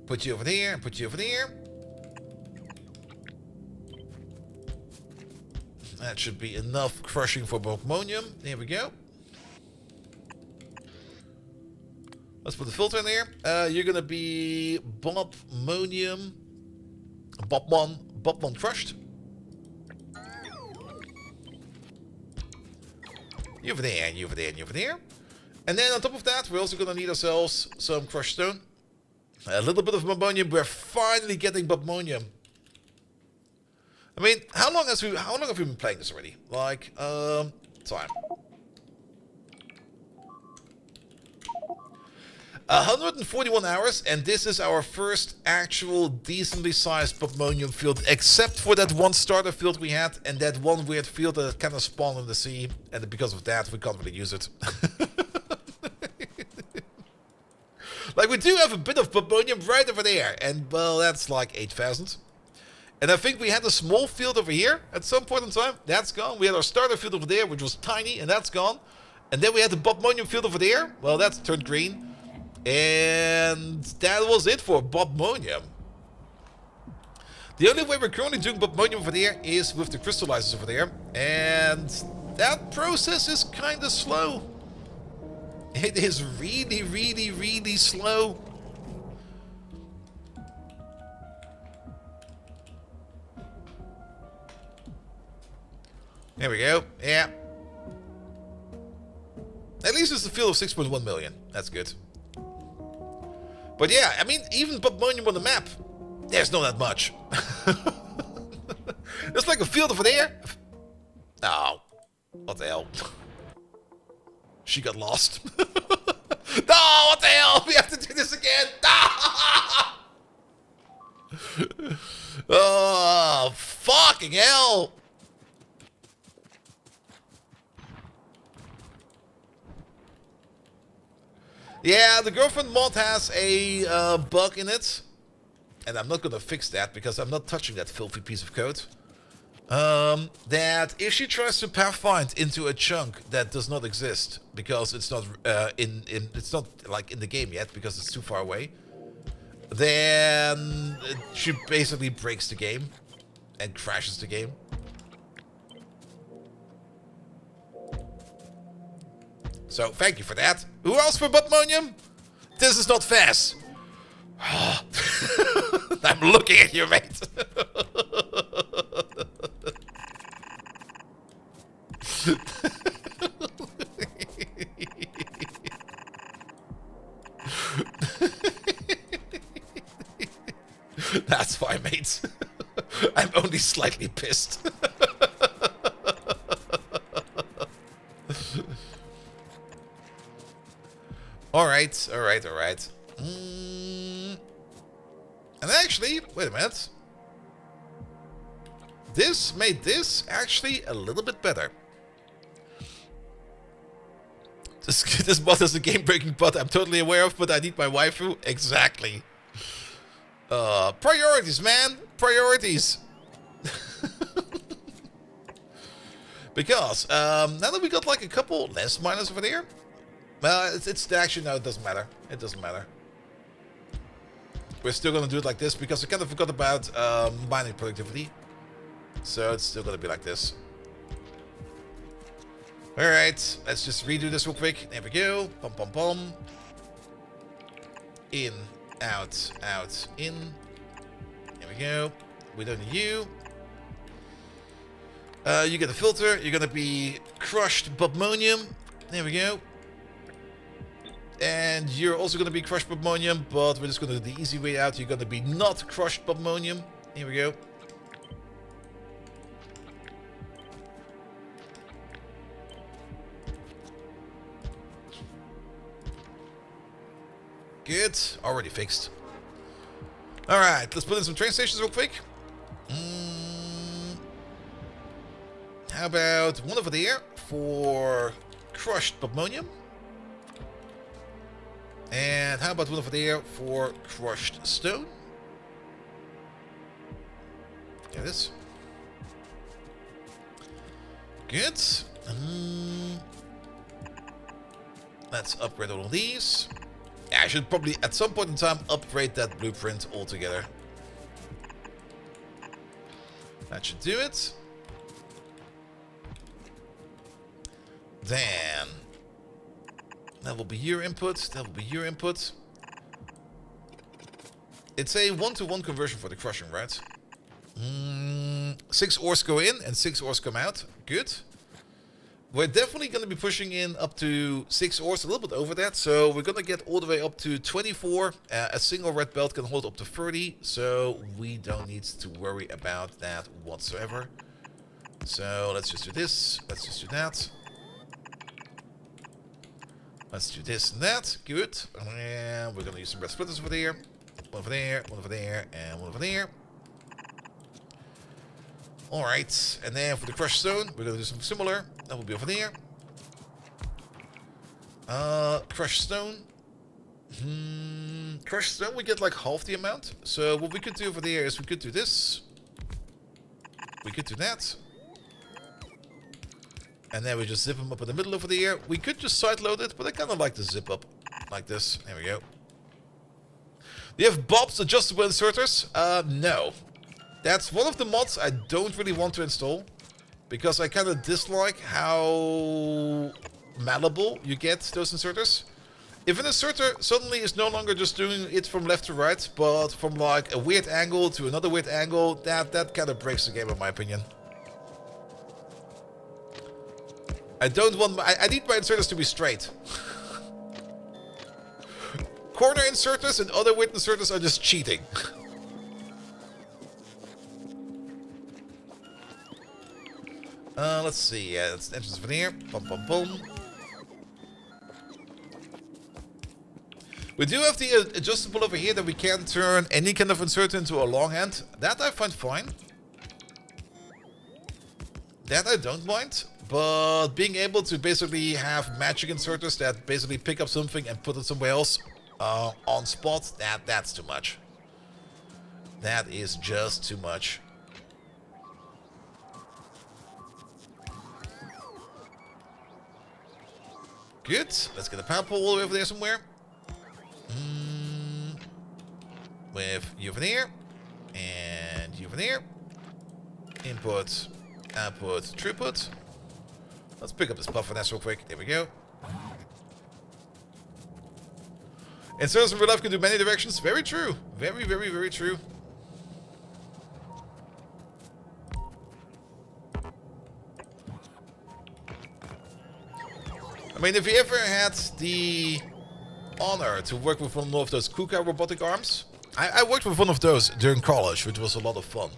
Put you over there, put you over there. That should be enough crushing for Bobmonium. There we go. Let's put the filter in there. You're gonna be Bobmonium, Bobmon crushed. You over there, and you over there, and you over there. And then on top of that, we're also gonna need ourselves some crushed stone, a little bit of Bobmonium. We're finally getting Bobmonium. I mean, how long have we been playing this already? Like, time. 141 hours, and this is our first actual decently sized Bobmonium field, except for that one starter field we had, and that one weird field that kind of spawned in the sea, and because of that, we can't really use it. Like, we do have a bit of Bobmonium right over there, and, well, that's like 8,000. And I think we had a small field over here at some point in time. That's gone. We had our starter field over there, which was tiny, and that's gone. And then we had the Bobmonium field over there. Well, that's turned green. And that was it for Bobmonium. The only way we're currently doing Bobmonium over there is with the crystallizers over there. And that process is kind of slow. It is really, really, really slow. There we go. Yeah. At least it's a field of 6.1 million. That's good. But yeah, I mean, even Bobmonium on the map, there's not that much. There's like a field over there. Oh, what the hell? She got lost. No, what the hell? We have to do this again. Oh, fucking hell. Yeah, the girlfriend mod has a bug in it. And I'm not gonna fix that because I'm not touching that filthy piece of code. That if she tries to pathfind into a chunk that does not exist because it's not it's not like in the game yet because it's too far away, then she basically breaks the game and crashes the game. So thank you for that. Who else for Butmonium? This is not fast. I'm looking at you, mate. That's fine, mate. I'm only slightly pissed. Alright. And actually, wait a minute. This made this actually a little bit better. This bot is a game-breaking bot I'm totally aware of, but I need my waifu. Exactly. Priorities, man. Priorities. Because, now that we got like a couple less miners over there. Well, it's actually, no, it doesn't matter. It doesn't matter. We're still going to do it like this because I kind of forgot about mining productivity. So it's still going to be like this. Alright, let's just redo this real quick. There we go. Pum pum pum. In, out, out, in. There we go. We don't need you. You get a filter. You're going to be crushed Bubmonium. There we go. And you're also going to be crushed Bubmonium, but we're just going to do the easy way out. You're going to be not crushed Bubmonium. Here we go. Good. Already fixed. Alright, let's put in some train stations real quick. How about one over there for crushed Bubmonium? And how about one over there for crushed stone? There it is. Good. Let's upgrade all of these. Yeah, I should probably at some point in time upgrade that blueprint altogether. That should do it. Then that will be your input. That will be your input. It's a 1-to-1 conversion for the crushing, right? 6 ores go in and 6 ores come out. Good. We're definitely going to be pushing in up to 6 ores, a little bit over that. So we're going to get all the way up to 24. A single red belt can hold up to 30. So we don't need to worry about that whatsoever. So let's just do this. Let's just do that. Let's do this and that. Good. And we're going to use some red splitters over there. One over there, one over there, and one over there. Alright. And then for the crushed stone, we're going to do something similar. That will be over there. Crushed stone. Crushed stone, we get like half the amount. So what we could do over there is we could do this. We could do that. And then we just zip them up in the middle over there. We could just side load it, but I kind of like to zip up like this. There we go. Do you have Bob's adjustable inserters? No. That's one of the mods I don't really want to install. Because I kind of dislike how malleable you get those inserters. If an inserter suddenly is no longer just doing it from left to right, but from like a weird angle to another weird angle, that kind of breaks the game in my opinion. I don't want I need my inserters to be straight. Corner inserters and other weird inserters are just cheating. Let's see. Yeah, that's the entrance from here. Bum bum bum. We do have the adjustable over here that we can turn any kind of inserter into a long hand. That I find fine. That I don't mind. but being able to basically have magic inserters that basically pick up something and put it somewhere else on spot, that's too much. That is just too much. Good. Let's get a power pole all the way over there somewhere. With you over here. And you over here. Input, output, throughput. Let's pick up this buffer nest real quick. There we go. Inserters in real life can do many directions. Very true. Very, very, very true. I mean, if you ever had the honor to work with one of those KUKA robotic arms, I worked with one of those during college, which was a lot of fun.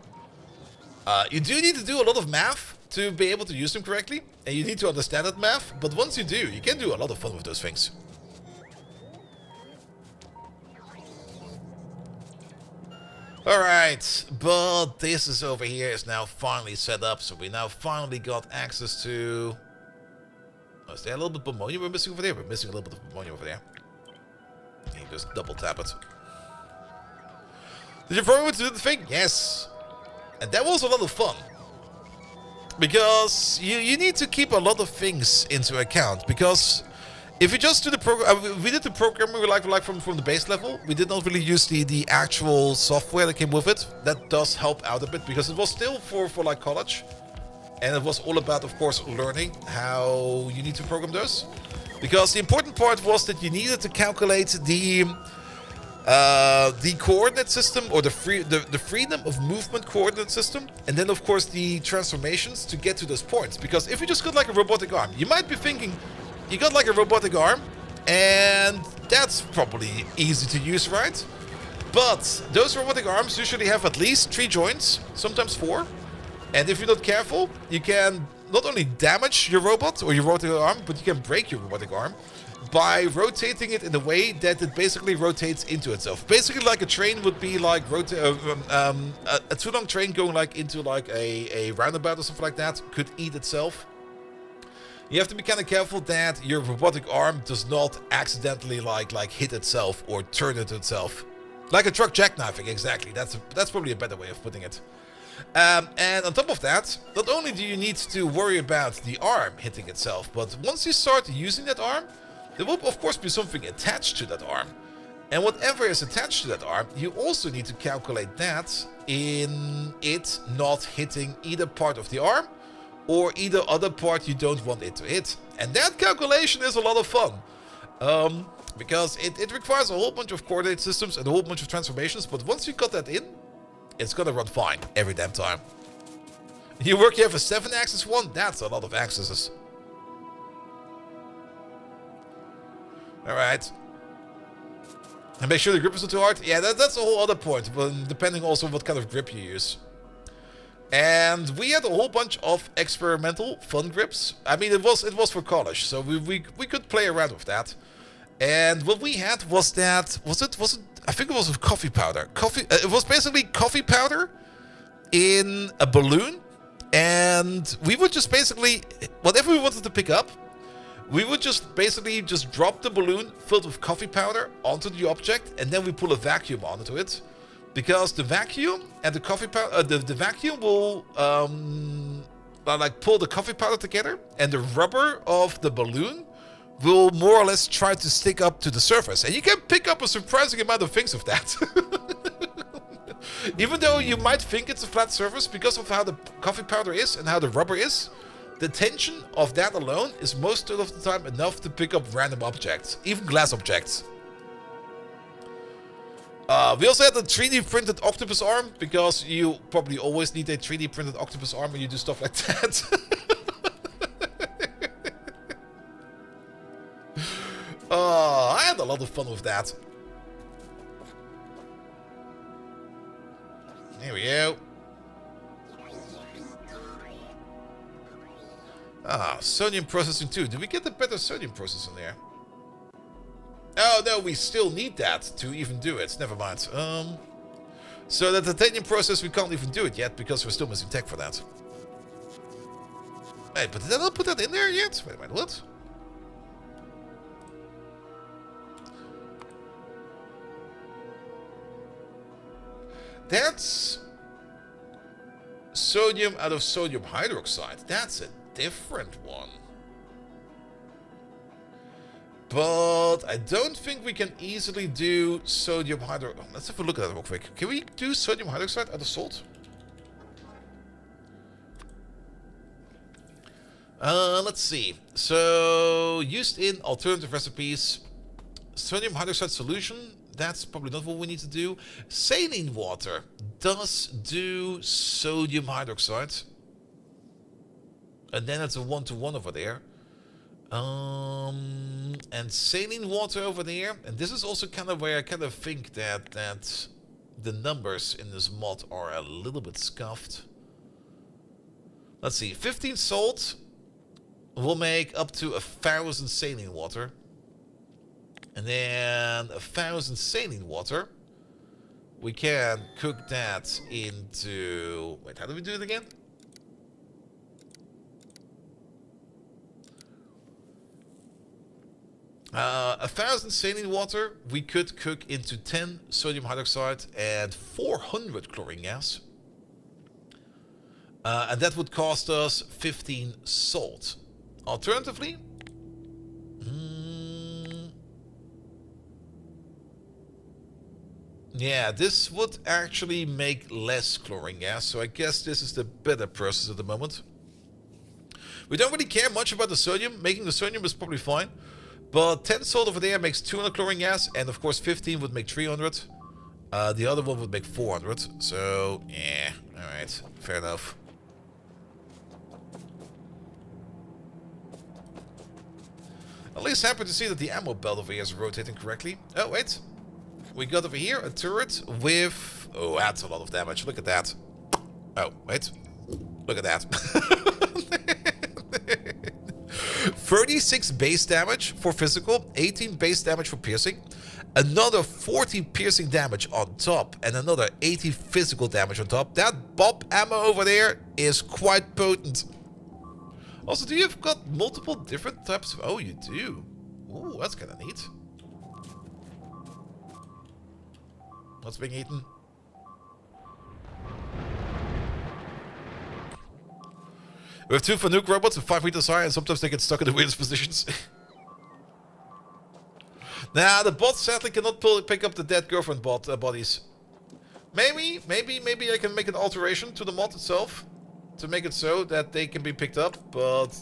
You do need to do a lot of math to be able to use them correctly, and you need to understand that math, but once you do, you can do a lot of fun with those things. Alright, but this is over here is now finally set up, so we now finally got access to... Oh, is there a little bit of ammonia we're missing over there? We're missing a little bit of ammonia over there. You just double tap it. Did you program it to do the thing? Yes. And that was a lot of fun. Because you need to keep a lot of things into account. Because if you just do the program, we did the programming like from the base level. We did not really use the actual software that came with it. That does help out a bit because it was still for like college. And it was all about, of course, learning how you need to program those. Because the important part was that you needed to calculate the coordinate system, or the freedom of movement coordinate system, and then of course the transformations to get to those points. Because if you just got like a robotic arm, you might be thinking you got like a robotic arm and that's probably easy to use, right? But those robotic arms usually have at least 3 joints, sometimes 4, and if you're not careful, you can not only damage your robot or your robotic arm, but you can break your robotic arm by rotating it in a way that it basically rotates into itself. Basically, like a train would be like a too long train going like into like a roundabout or something like that could eat itself. You have to be kind of careful that your robotic arm does not accidentally like hit itself or turn into itself, like a truck jackknifing. Exactly. That's probably a better way of putting it. And on top of that, not only do you need to worry about the arm hitting itself, but once you start using that arm, there will of course be something attached to that arm. And whatever is attached to that arm, you also need to calculate that in it not hitting either part of the arm or either other part you don't want it to hit. And that calculation is a lot of fun. Because it requires a whole bunch of coordinate systems and a whole bunch of transformations, but once you got that in, it's gonna run fine every damn time. You have a 7-axis one, that's a lot of axes. Alright. And make sure the grip is not too hard. Yeah, that's a whole other point, but depending also on what kind of grip you use. And we had a whole bunch of experimental fun grips. I mean, it was for college, so we could play around with that. And what we had was that was it I think it was with coffee powder. It was basically coffee powder in a balloon, and we would just basically whatever we wanted to pick up, we would just basically drop the balloon filled with coffee powder onto the object, and then we pull a vacuum onto it, because the vacuum and the coffee powder, the vacuum will like pull the coffee powder together, and the rubber of the balloon will more or less try to stick up to the surface. And you can pick up a surprising amount of things with that. Even though you might think it's a flat surface, because of how the coffee powder is and how the rubber is, the tension of that alone is most of the time enough to pick up random objects, even glass objects. We also had a 3D printed octopus arm, because you probably always need a 3D printed octopus arm when you do stuff like that. I had a lot of fun with that. Here we go. Sodium processing too. Did we get the better sodium processing there? Oh no, we still need that to even do it. Never mind. So the titanium process, we can't even do it yet because we're still missing tech for that. Hey, but did I not put that in there yet? Wait a minute, what? That's sodium out of sodium hydroxide. That's a different one. But I don't think we can easily do sodium hydro... Oh, let's have a look at that real quick. Can we do sodium hydroxide out of salt? Let's see. So, used in alternative recipes. Sodium hydroxide solution. That's probably not what we need to do. Saline water does do sodium hydroxide. And then it's a 1-to-1 over there. And saline water over there. And this is also kind of where I kind of think that the numbers in this mod are a little bit scuffed. Let's see. 15 salt will make up to 1,000 saline water. And then 1,000 saline water. We can cook that into... Wait, how do we do it again? Uh, 1,000 saline water we could cook into 10 sodium hydroxide and 400 chlorine gas. And that would cost us 15 salt. Alternatively... yeah, this would actually make less chlorine gas, so I guess this is the better process at the moment. We don't really care much about the sodium. Making the sodium is probably fine. But 10 salt over there makes 200 chlorine gas, and of course 15 would make 300. The other one would make 400, so yeah, alright, fair enough. At least happy to see that the ammo belt over here is rotating correctly. Oh, wait. We got over here a turret with... Oh, that's a lot of damage. Look at that. Oh, wait. Look at that. 36 base damage for physical, 18 base damage for piercing, another 40 piercing damage on top, and another 80 physical damage on top. That Bob ammo over there is quite potent. Also, do you have got multiple different types of... Oh, you do. Ooh, that's kind of neat. What's being eaten? We have 2 Fanuc robots of 5 meters high, and sometimes they get stuck in the weirdest positions. Nah, the bot sadly cannot pick up the dead girlfriend bodies. Maybe I can make an alteration to the mod itself to make it so that they can be picked up, but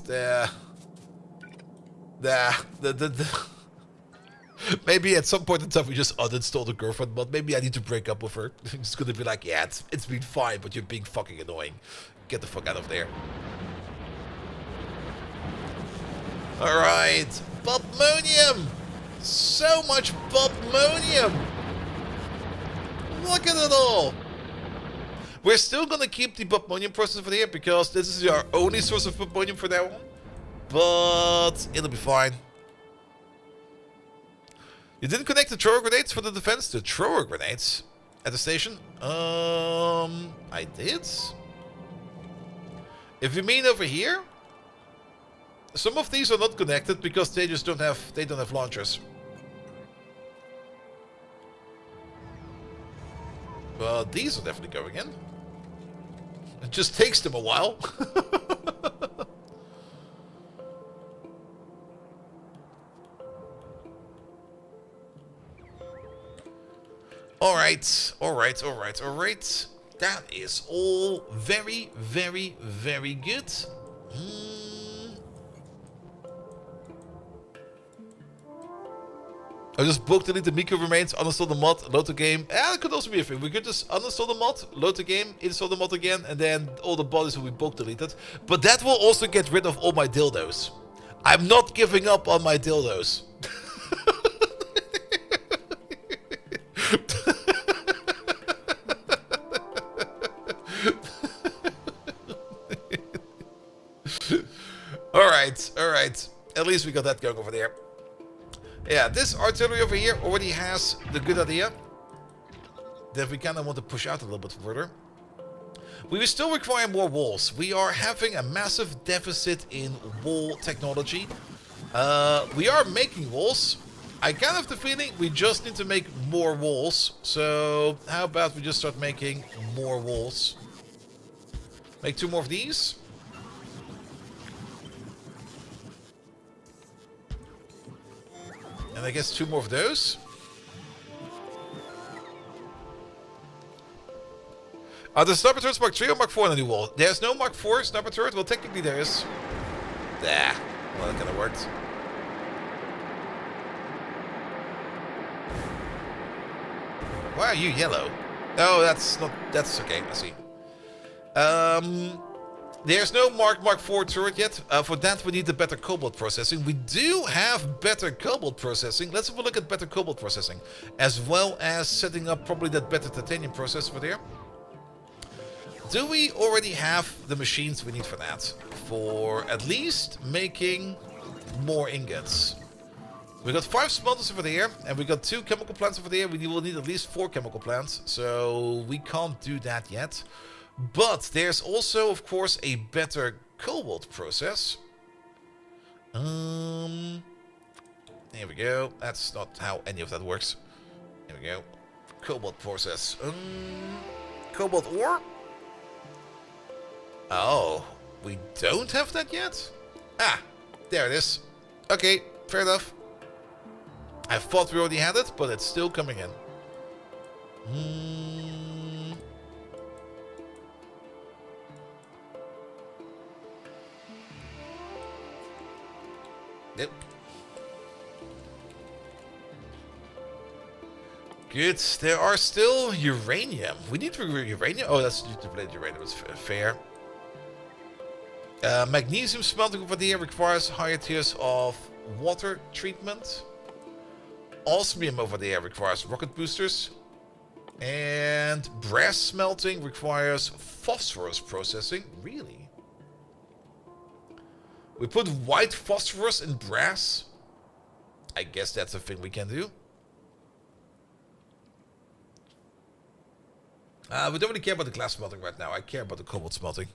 maybe at some point in time we just uninstall the girlfriend mod. Maybe I need to break up with her. It's gonna be like, yeah, it's been fine, but you're being fucking annoying. Get the fuck out of there. Alright, Bobmonium! So much Bobmonium! Look at it all! We're still gonna keep the Bobmonium process for here because this is our only source of Bobmonium for now on. But it'll be fine. You didn't connect the thrower grenades for the defense? The thrower grenades at the station? I did? If you mean over here? Some of these are not connected because they just don't have launchers. But these are definitely going in. It just takes them a while. Alright. That is all very, very, very good. I just bulk delete the Miko remains, uninstall the mod, load the game. That could also be a thing. We could just uninstall the mod, load the game, install the mod again, and then all the bodies will be bulk deleted. But that will also get rid of all my dildos. I'm not giving up on my dildos. Alright. At least we got that going over there. Yeah, this artillery over here already has the good idea that we kind of want to push out a little bit further. We will still require more walls. We are having a massive deficit in wall technology. We are making walls. I kind of have the feeling we just need to make more walls. So how about we just start making more walls? Make 2 more of these. And I guess 2 more of those. Are the sniper turrets Mark 3 or Mark 4 on the new wall? There's no Mark 4 sniper turret. Well, technically there is. Nah. Well, that kind of worked. Why are you yellow? Oh, that's not... That's okay. I see. There's no Mark 4 turret yet. For that, we need the better cobalt processing. We do have better cobalt processing. Let's have a look at better cobalt processing. As well as setting up probably that better titanium process over there. Do we already have the machines we need for that? For at least making more ingots. We got 5 smelters over there, and we got 2 chemical plants over there. We will need at least 4 chemical plants, so we can't do that yet. But there's also, of course, a better cobalt process. Here we go. That's not how any of that works. Here we go. Cobalt process. Cobalt ore? Oh, we don't have that yet? Ah, there it is. Okay, fair enough. I thought we already had it, but it's still coming in. Yep. Good. There are still uranium. We need uranium. Oh, that's depleted uranium. It's fair. Magnesium smelting over there requires higher tiers of water treatment. Osmium over there requires rocket boosters. And brass smelting requires phosphorus processing. Really? We put white phosphorus in brass? I guess that's a thing we can do. We don't really care about the glass smelting right now. I care about the cobalt smelting.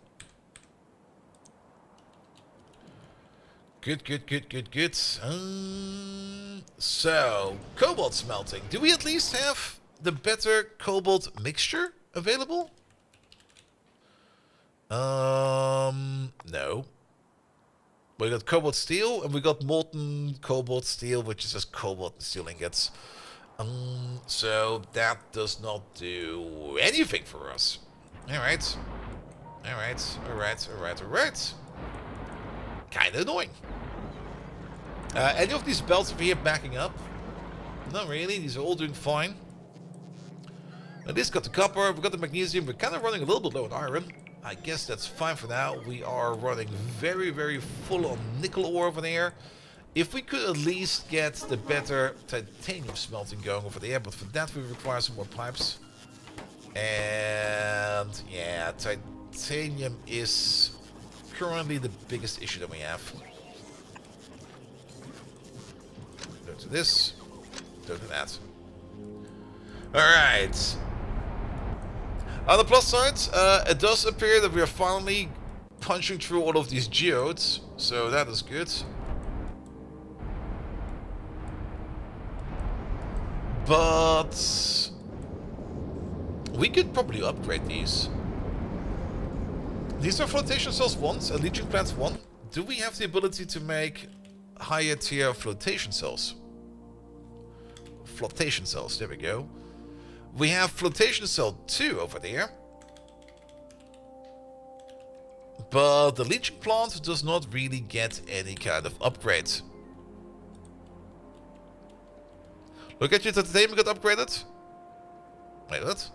Good. So, cobalt smelting. Do we at least have the better cobalt mixture available? No. We got cobalt steel, and we got molten cobalt steel, which is just cobalt and steel ingots. So that does not do anything for us. Alright. Kinda annoying. Any of these belts over here backing up? Not really, these are all doing fine. At least got the copper, we got the magnesium, we're kind of running a little bit low on iron. I guess that's fine for now. We are running very full on nickel ore over there. If we could at least get the better titanium smelting going over there, but for that we require some more pipes. And yeah, titanium is currently the biggest issue that we have. Don't do this. Don't do that. Alright. On the plus side, it does appear that we are finally punching through all of these geodes, so that is good. But we could probably upgrade these. These are flotation cells 1 and leaching plants 1. Do we have the ability to make higher tier flotation cells? Flotation cells, there we go. We have flotation cell 2 over there. But the leaching plant does not really get any kind of upgrade. Look at you, titanium got upgraded. Wait, what?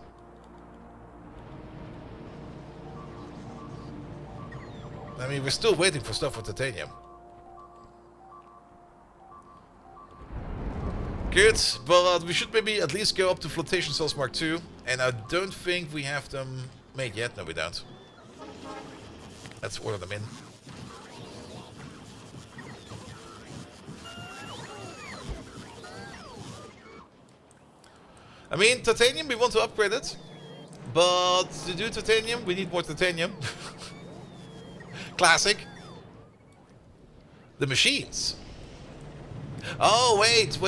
I mean, we're still waiting for stuff for titanium. Good, but we should maybe at least go up to flotation cells Mark II. And I don't think we have them made yet. No, we don't. Let's order them in. I mean, titanium, we want to upgrade it. But to do titanium, we need more titanium. Classic. The machines. Oh, wait.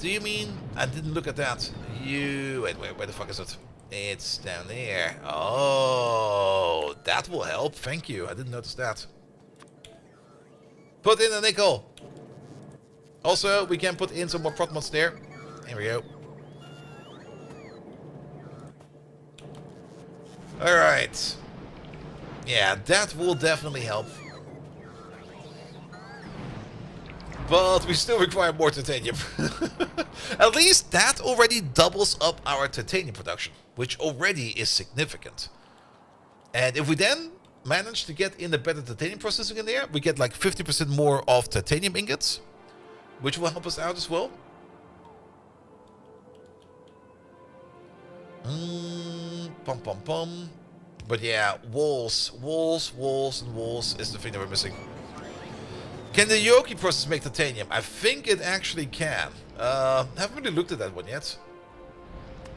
Do you mean... I didn't look at that. Wait, where the fuck is it? It's down there. Oh, that will help. Thank you. I didn't notice that. Put in a nickel. Also, we can put in some more prot mods there. Here we go. Alright. Yeah, that will definitely help. But we still require more titanium. At least that already doubles up our titanium production, which already is significant. And if we then manage to get in a better titanium processing in there, we get like 50% more of titanium ingots, which will help us out as well. Pum pum pum. But yeah, walls is the thing that we're missing. Can the Yoki process make titanium? I think it actually can. Haven't really looked at that one yet.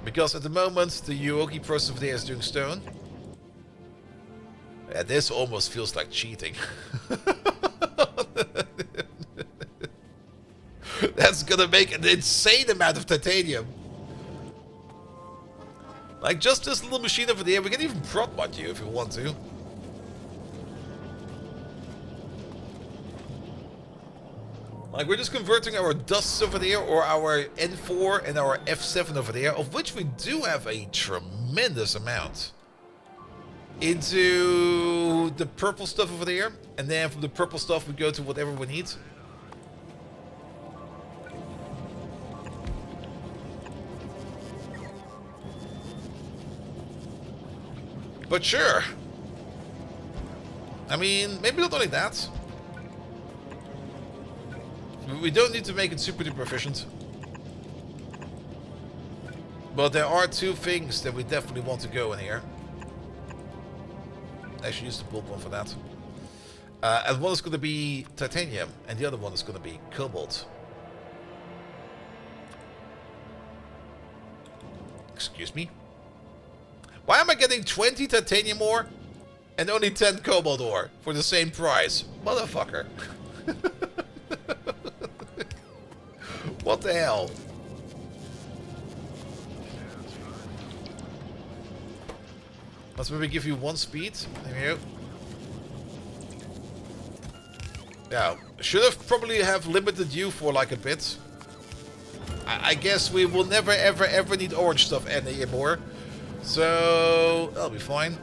Because at the moment, the Yoki process over there is doing stone. Yeah, this almost feels like cheating. That's gonna make an insane amount of titanium. Like just this little machine over there, we can even prot mod you if you want to. Like, we're just converting our dusts over there, or our N4 and our F7 over there, of which we do have a tremendous amount, into the purple stuff over there. And then from the purple stuff, we go to whatever we need. But sure. I mean, maybe not only that. We don't need to make it super duper efficient. But there are two things that we definitely want to go in here. Actually use the bulb one for that. And one is going to be titanium, and the other one is going to be cobalt. Excuse me? Why am I getting 20 titanium ore and only 10 cobalt ore for the same price? Motherfucker. What the hell? Let's maybe give you one speed. There you go. Yeah, should have probably have limited you for like a bit. I guess we will never ever need orange stuff anymore. So that'll be fine.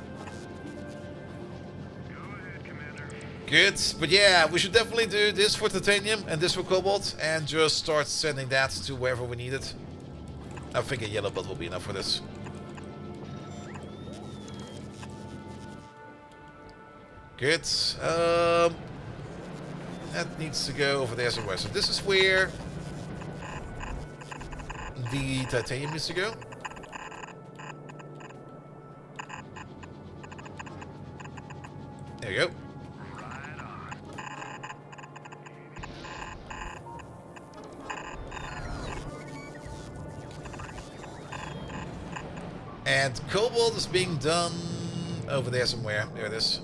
Good, but yeah, we should definitely do this for titanium and this for cobalt, and just start sending that to wherever we need it. I think a yellow bud will be enough for this. Good. That needs to go over there somewhere. So this is where the titanium needs to go. There you go. And cobalt is being done over there somewhere. There it is.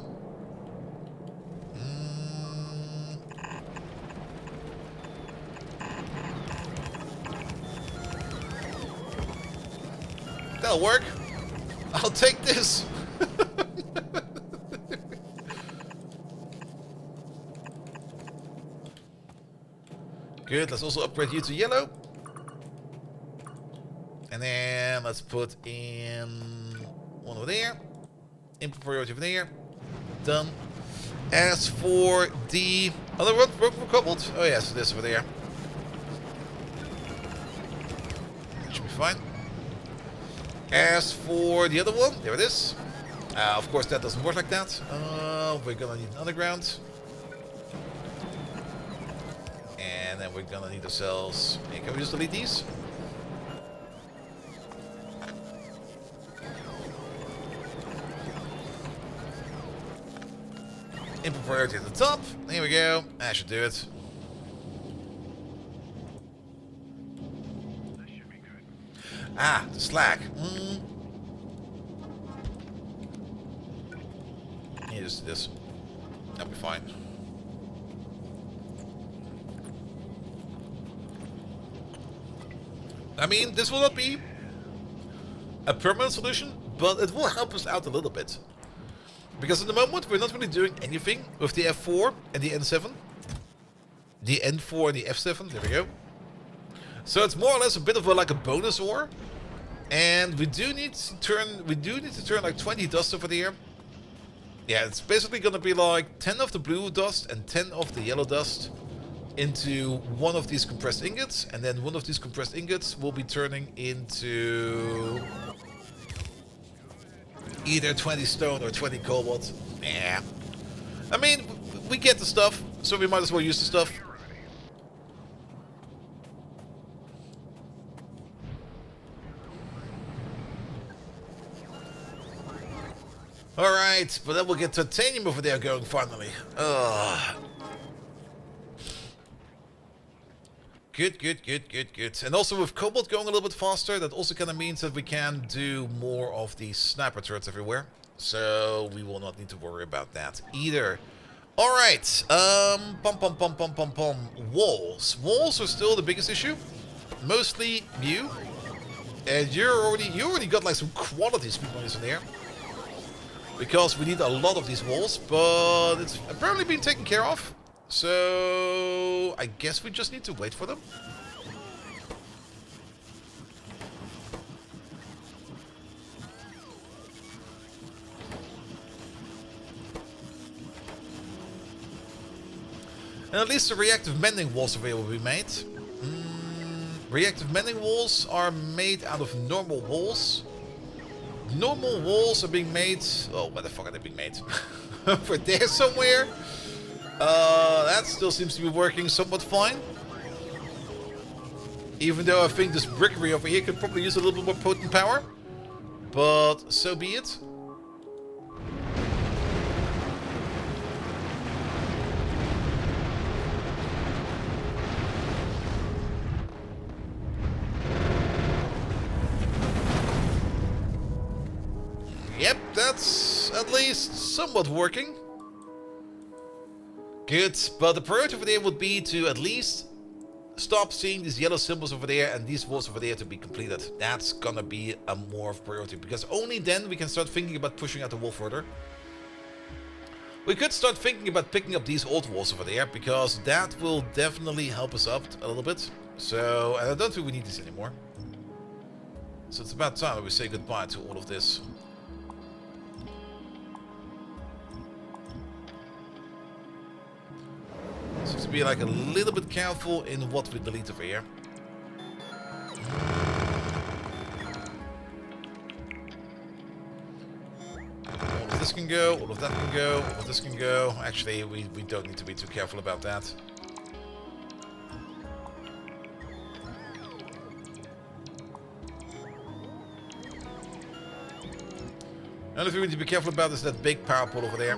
That'll work. I'll take this. Good, let's also upgrade you to yellow. And then let's put in one over there. Input priority over there. Done. As for the other one, for cobalt. Oh yes, this over there. That should be fine. As for the other one, there it is. Of course, that doesn't work like that. We're gonna need an underground. And then we're gonna need ourselves... Hey, can we just delete these? Input priority at the top. Here we go. That should do it. This should be good. Ah, the slack. Yeah, just do this. That'll be fine. I mean, this will not be a permanent solution, but it will help us out a little bit. Because at the moment, we're not really doing anything with the F4 and the N7. The N4 and the F7, there we go. So it's more or less a bit of like a bonus ore. And we do need to turn like 20 dust over there. Yeah, it's basically gonna be like 10 of the blue dust and 10 of the yellow dust into one of these compressed ingots, and then one of these compressed ingots will be turning into either 20 stone or 20 cobalt. Yeah. I mean, we get the stuff, so we might as well use the stuff. Alright, but then we'll get titanium over there going finally. Ugh. Good, good, good, good, good. And also with cobalt going a little bit faster, that also kind of means that we can do more of these sniper turrets everywhere. So we will not need to worry about that either. Alright, walls. Walls are still the biggest issue. Mostly you. And you already got like some quality speed bodies in there. Because we need a lot of these walls, but it's apparently been taken care of. So I guess we just need to wait for them. And at least the reactive mending walls will be made. Reactive mending walls are made out of normal walls. Normal walls are being made... Oh, where the fuck are they being made? Over there somewhere. That still seems to be working somewhat fine. Even though I think this brickery over here could probably use a little bit more potent power. But so be it. Yep, that's at least somewhat working. Good, but the priority over there would be to at least stop seeing these yellow symbols over there and these walls over there to be completed. That's gonna be a more of priority, because only then we can start thinking about pushing out the wall further. We could start thinking about picking up these old walls over there, because that will definitely help us out a little bit. So, and I don't think we need this anymore. So it's about time that we say goodbye to all of this. So to be like a little bit careful in what we delete over here. All of this can go, all of that can go, all of this can go. Actually, we don't need to be too careful about that. The only thing we need to be careful about is that big power pole over there.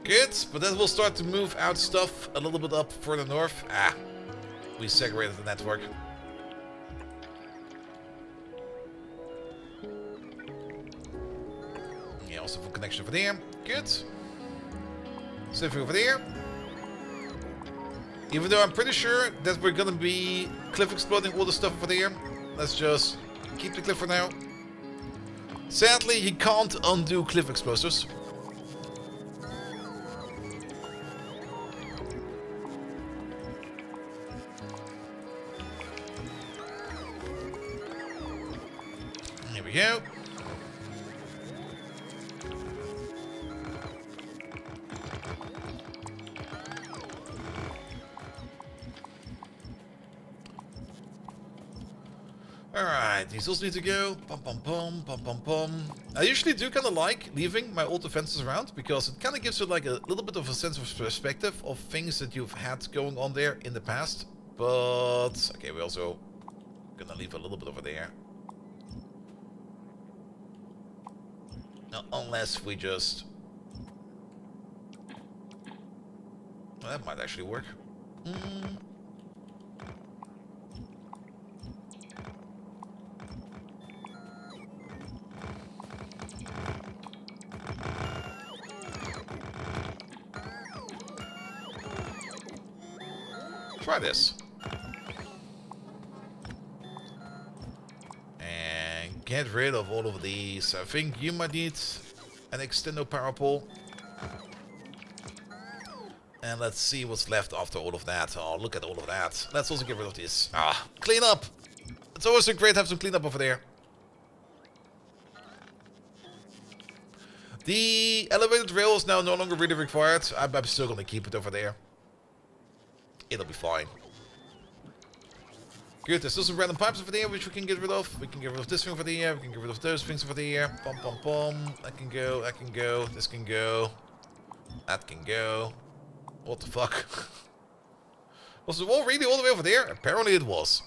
Good, but then we'll start to move out stuff a little bit up further north. Ah, we segregated the network. Yeah, also for connection over there. Good. Same thing over there. Even though I'm pretty sure that we're gonna be cliff exploding all the stuff over there. Let's just keep the cliff for now. Sadly, he can't undo cliff explosives. Here we go. Alright, these also need to go. Pum pum pum, pum pum pum. I usually do kind of like leaving my old defenses around, because it kind of gives you like a little bit of a sense of perspective of things that you've had going on there in the past. But, okay, we're also gonna leave a little bit over there. Now, unless we just... Well, that might actually work. try this. And get rid of all of these. I think you might need an extendo power pole. And let's see what's left after all of that. Oh, look at all of that. Let's also get rid of this. Ah, clean up. It's always so great to have some cleanup over there. The elevated rail is now no longer really required. I'm still going to keep it over there. It'll be fine. Good, there's still some random pipes over there which we can get rid of. We can get rid of this thing over there. We can get rid of those things over there. Pom pom pom. That can go, that can go. This can go. That can go. What the fuck? Was the wall really all the way over there? Apparently it was.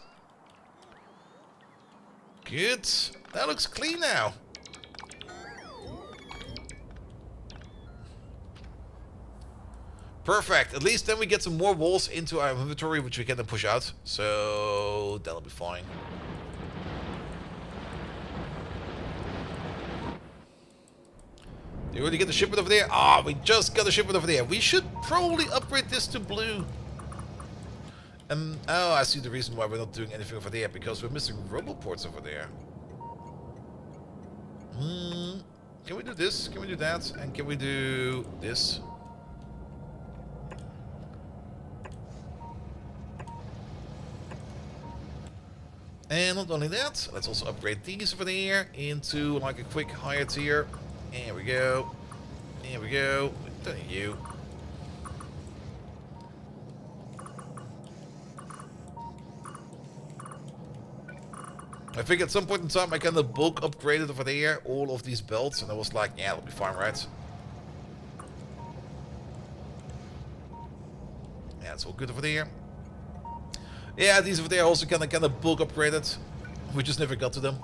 Good. That looks clean now. Perfect. At least then we get some more walls into our inventory, which we can then push out. So that'll be fine. Do you already get the shipment over there? Ah, we just got the shipment over there. We should probably upgrade this to blue. Oh, I see the reason why we're not doing anything over there. Because we're missing rubble ports over there. Can we do this? Can we do that? And can we do this? And not only that, let's also upgrade these over there into like a quick higher tier. There we go. There we go. Don't you. I think at some point in time I kind of bulk upgraded over there all of these belts, and I was like, yeah, that'll be fine, right? Yeah, it's all good over there. Yeah, these over there also kind of bulk upgraded. We just never got to them.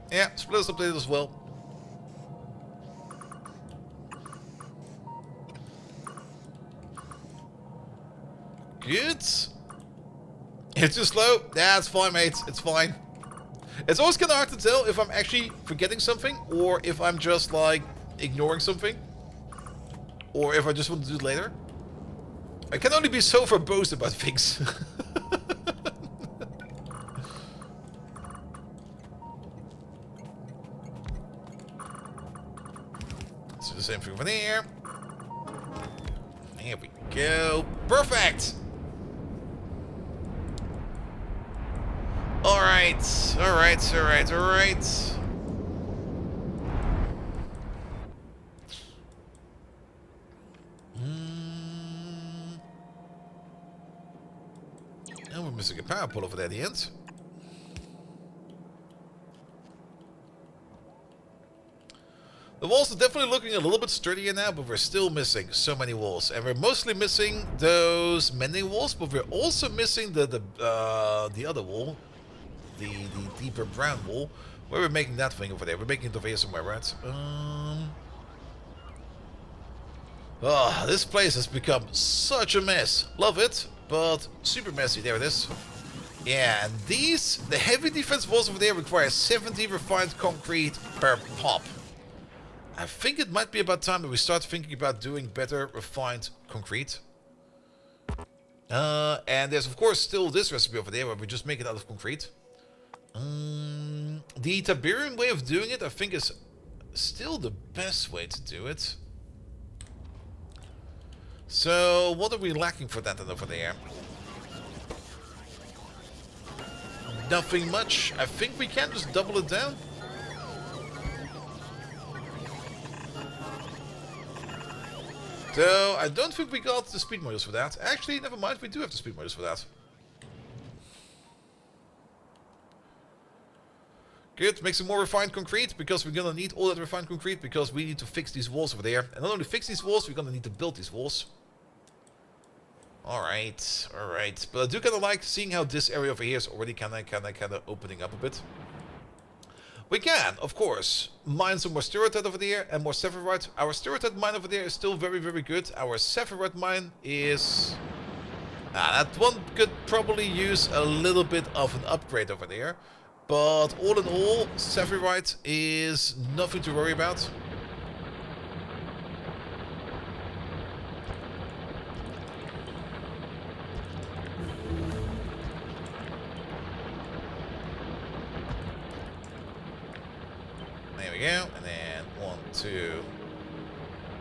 Yeah, splitters updated as well. Good. It's too slow. Yeah, it's fine, mate. It's fine. It's always kind of hard to tell if I'm actually forgetting something or if I'm just like ignoring something. Or if I just want to do it later. I can only be so verbose about things. Let's do the same thing over there. Here we go. Perfect! Alright, alright, alright, alright. And we're missing a power pole over there at the end. The walls are definitely looking a little bit sturdier now, but we're still missing so many walls. And we're mostly missing those mending walls, but we're also missing the other wall. The deeper brown wall. Where we're making that thing over there. We're making it over here somewhere, right? Oh, this place has become such a mess. Love it, but super messy. There it is. Yeah, and the heavy defense walls over there require 70 refined concrete per pop. I think it might be about time that we start thinking about doing better refined concrete. And there's of course still this recipe over there where we just make it out of concrete. The Tiberian way of doing it I think is still the best way to do it. So what are we lacking for that then over there? Nothing much. I think we can just double it down. So, I don't think we got the speed modules for that. Actually, never mind, we do have the speed modules for that. Good, make some more refined concrete, because we're gonna need all that refined concrete, because we need to fix these walls over there. And not only fix these walls, we're gonna need to build these walls. Alright, alright. But I do kinda like seeing how this area over here is already kinda opening up a bit. We can, of course, mine some more stereotite over there and more sephirite. Our stereotite mine over there is still very, very good. Our sephirite mine is... that one could probably use a little bit of an upgrade over there. But all in all, sephirite is nothing to worry about. we go. And then 1, 2.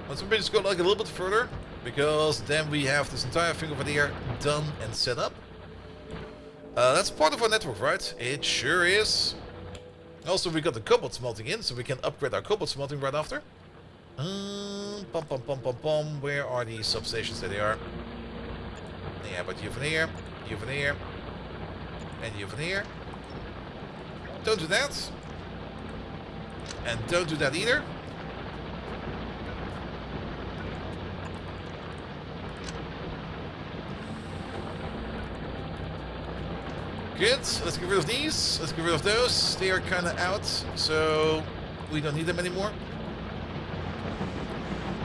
Let's maybe just go like a little bit further, because then we have this entire thing over there done and set up. That's part of our network, right? It sure is. Also, we got the cobalt smelting in, so we can upgrade our cobalt smelting right after. Pum pum pum pum pum. Where are the substations? There they are. Yeah, but you from here, and you from here. Don't do that. And don't do that either. Good. Let's get rid of these. Let's get rid of those. They are kind of out, so we don't need them anymore.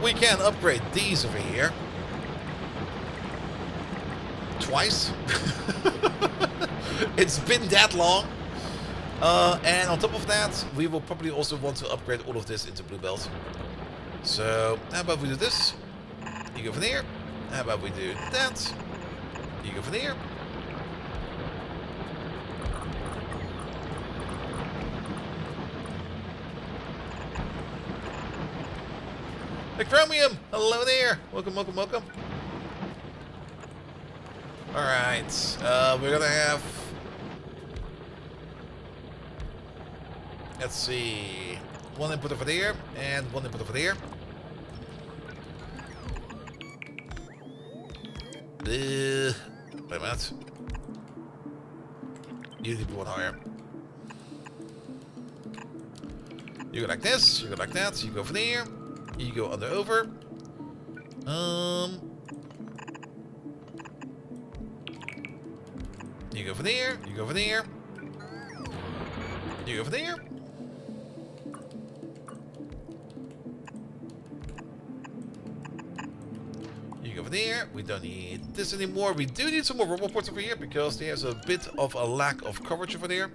We can upgrade these over here. Twice. It's been that long. And on top of that, we will probably also want to upgrade all of this into blue belt. So, how about we do this? You go from here. How about we do that? You go from here. The Chromium! Hello there! Welcome, welcome, welcome. Alright, we're gonna have... Let's see... One input over there, and one input over there. Wait a minute. You need one higher. You go like this, you go like that, you go from there. You go under over. You go from there. You go from there. You go from there. You go from there. We don't need this anymore. We do need some more robot ports over here because there's a bit of a lack of coverage over there.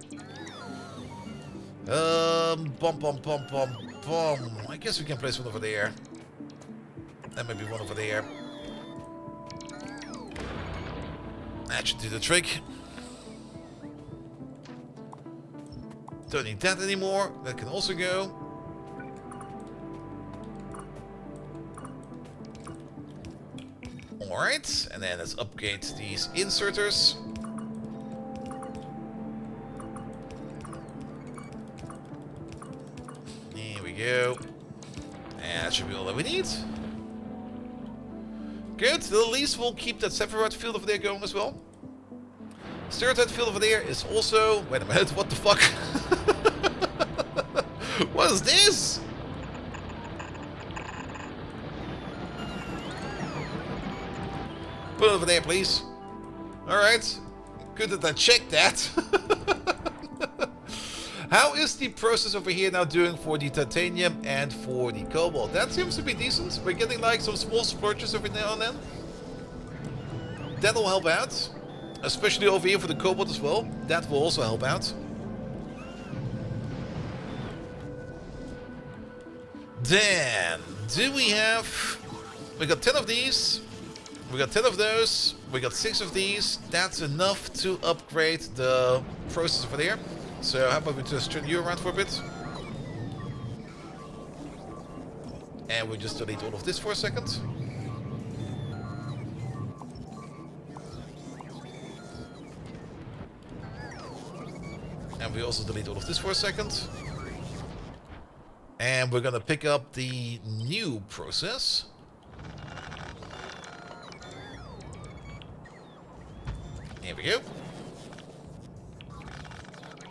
Bum bum bum bum. I guess we can place one over there. And maybe one over there. That should do the trick. Don't need that anymore. That can also go. Alright, and then let's upgrade these inserters. Go. And that should be all that we need. Good. At least we'll keep that Sephiroth field over there going as well. Stereotype field over there is also... Wait a minute, what the fuck? What is this? Put it over there, please. Alright. Good that I checked that. How is the process over here now doing for the titanium and for the cobalt? That seems to be decent. We're getting like some small splurges every now and then. That'll help out. Especially over here for the cobalt as well. That will also help out. Then, do we have... We got 10 of these. We got 10 of those. We got 6 of these. That's enough to upgrade the process over there. So how about we just turn you around for a bit. And we just delete all of this for a second. And we also delete all of this for a second. And we're gonna pick up the new process. Here we go.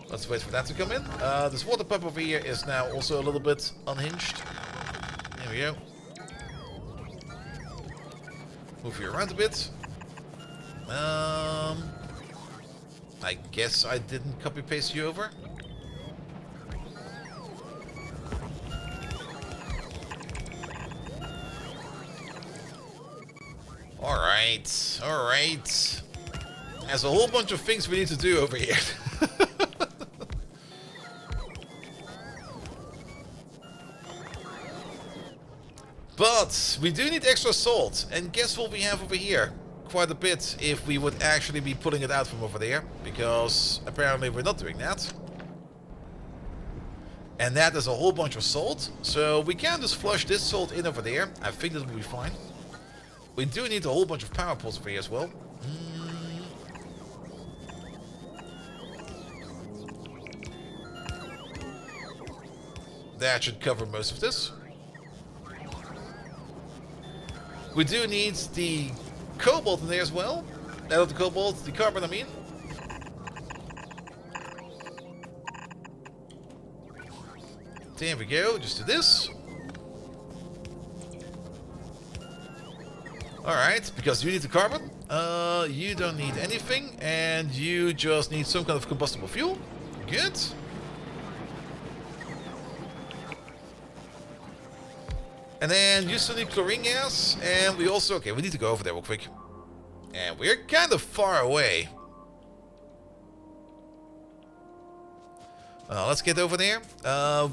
Let's wait for that to come in. This water pump over here is now also a little bit unhinged. There we go. Move you around a bit. I guess I didn't copy paste you over. Alright, alright. There's a whole bunch of things we need to do over here. But we do need extra salt, and guess what we have over here? Quite a bit if we would actually be pulling it out from over there, because apparently we're not doing that. And that is a whole bunch of salt. So we can just flush this salt in over there. I think that will be fine. We do need a whole bunch of power poles over here as well. That should cover most of this. We do need the cobalt in there as well. Not the cobalt, the carbon, I mean. There we go, just do this. Alright, because you need the carbon. You don't need anything, and you just need some kind of combustible fuel. Good. And then you still need chlorine gas, and we also... Okay, we need to go over there real quick. And we're kind of far away. Let's get over there.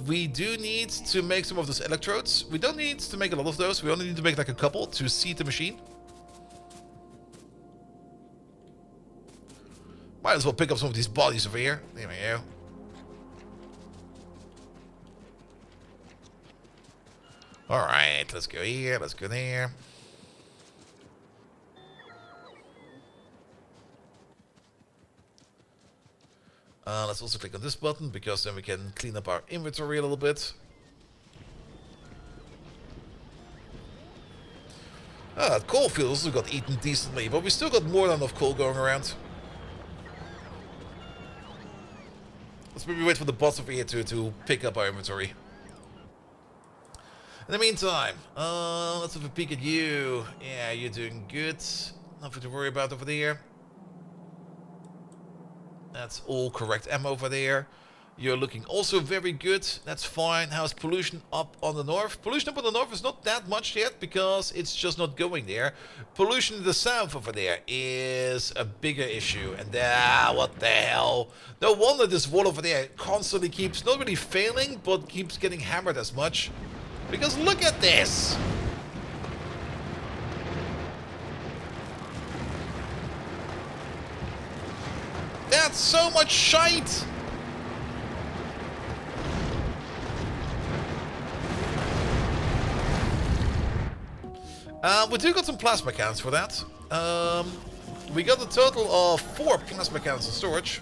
We do need to make some of those electrodes. We don't need to make a lot of those. We only need to make like a couple to seat the machine. Might as well pick up some of these bodies over here. There we go. Alright, let's go here, let's go there. Let's also click on this button, because then we can clean up our inventory a little bit. That coal field also got eaten decently, but we still got more than enough coal going around. Let's maybe wait for the bots over here to pick up our inventory. In the meantime, let's have a peek at you. Yeah, you're doing good. Nothing to worry about over there. That's all correct ammo over there. You're looking also very good. That's fine. How's pollution up on the north? Pollution up on the north is not that much yet, because it's just not going there. Pollution in the south over there is a bigger issue. And what the hell? No wonder this wall over there constantly keeps not really failing, but keeps getting hammered as much. Because look at this! That's so much shite! We do got some plasma cans for that. We got a total of 4 plasma cans in storage.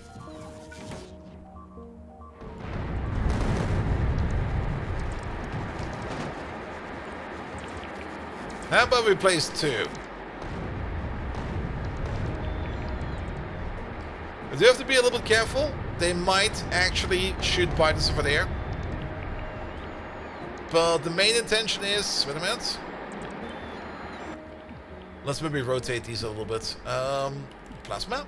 How about we place 2? We do have to be a little bit careful. They might actually shoot by us over there. But the main intention is... Wait a minute. Let's maybe rotate these a little bit. Plasma.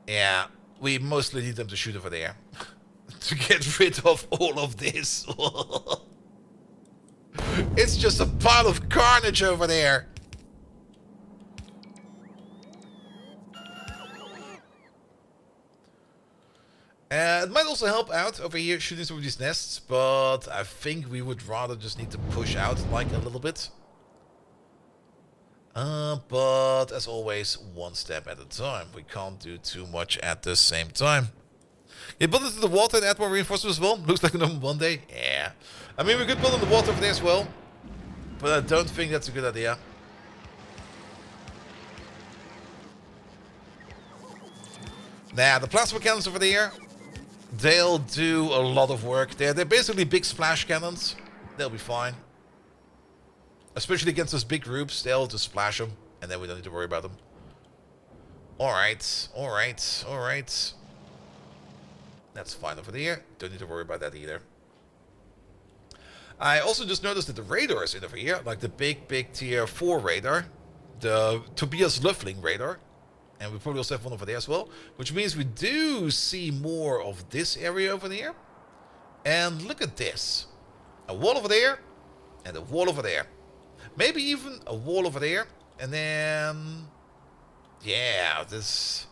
Yeah. We mostly need them to shoot over there. To get rid of all of this. It's just a pile of carnage over there. It might also help out over here shooting some of these nests, but I think we would rather just need to push out like a little bit. But as always, one step at a time. We can't do too much at the same time. You build into the water and add more reinforcements as well? Looks like a normal one day. Yeah. I mean, we could build in the water over there as well. But I don't think that's a good idea. Nah, the plasma cannons over there, they'll do a lot of work. They're basically big splash cannons. They'll be fine. Especially against those big groups, they'll just splash them, and then we don't need to worry about them. Alright, alright, alright. That's fine over there. Don't need to worry about that either. I also just noticed that the radar is in over here, like the big tier 4 radar. The Tobias Löffling radar. And we probably also have one over there as well. Which means we do see more of this area over there. And look at this. A wall over there, and a wall over there. Maybe even a wall over there. And then... yeah, this...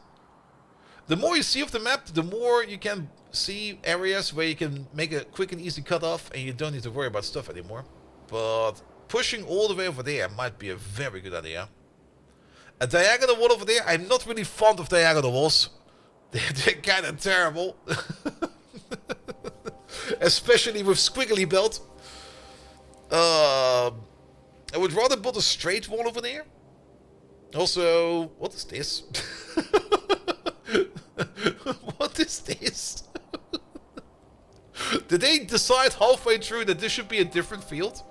The more you see of the map, the more you can see areas where you can make a quick and easy cutoff, and you don't need to worry about stuff anymore. But pushing all the way over there might be a very good idea. A diagonal wall over there. I'm not really fond of diagonal walls. They're kind of terrible. Especially with squiggly belt. I would rather build a straight wall over there. Also, what is this? What is this? Did they decide halfway through that this should be a different field?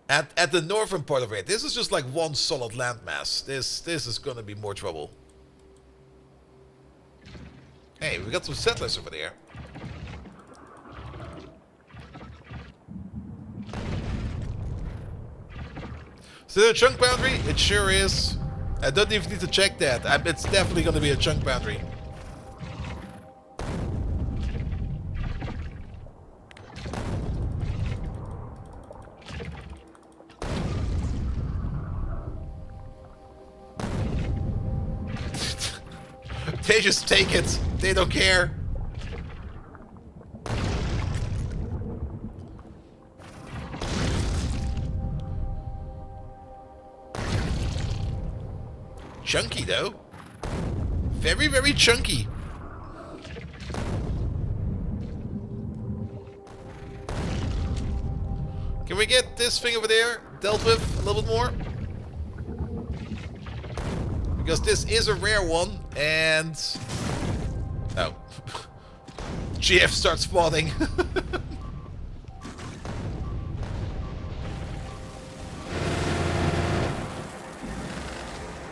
At the northern part of it, this is just like one solid landmass. This is gonna be more trouble. Hey, we got some settlers over there. Is it a chunk boundary? It sure is. I don't even need to check that. It's definitely gonna be a chunk boundary. They just take it. They don't care. Chunky though. Very, very chunky. Can we get this thing over there dealt with a little bit more? Because this is a rare one, and... Oh. GF starts spawning.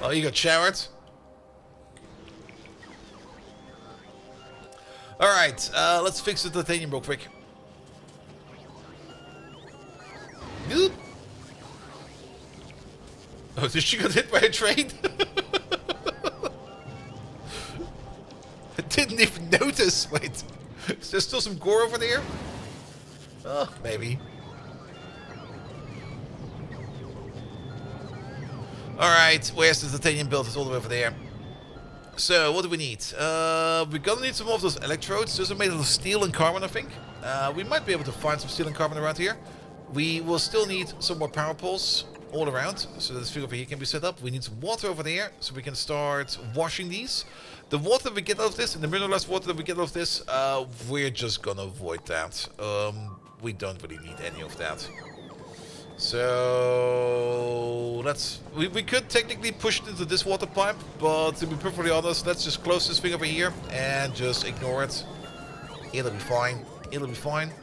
Oh, you got showered? Alright, let's fix the titanium real quick. Oop. Oh, did she get hit by a train? I didn't even notice. Wait, is there still some gore over there? Oh, maybe. Alright, where's the titanium build? It's all the way over there. So, what do we need? We're gonna need some more of those electrodes. Those are made out of steel and carbon, I think. We might be able to find some steel and carbon around here. We will still need some more power poles all around, so that this thing over here can be set up. We need some water over there, so we can start washing these. The water that we get out of this, and the mineralized water that we get out of this, we're just gonna avoid that. We don't really need any of that. So we could technically push it into this water pipe, but to be perfectly honest, let's just close this thing over here and just ignore it. It'll be fine. It'll be fine.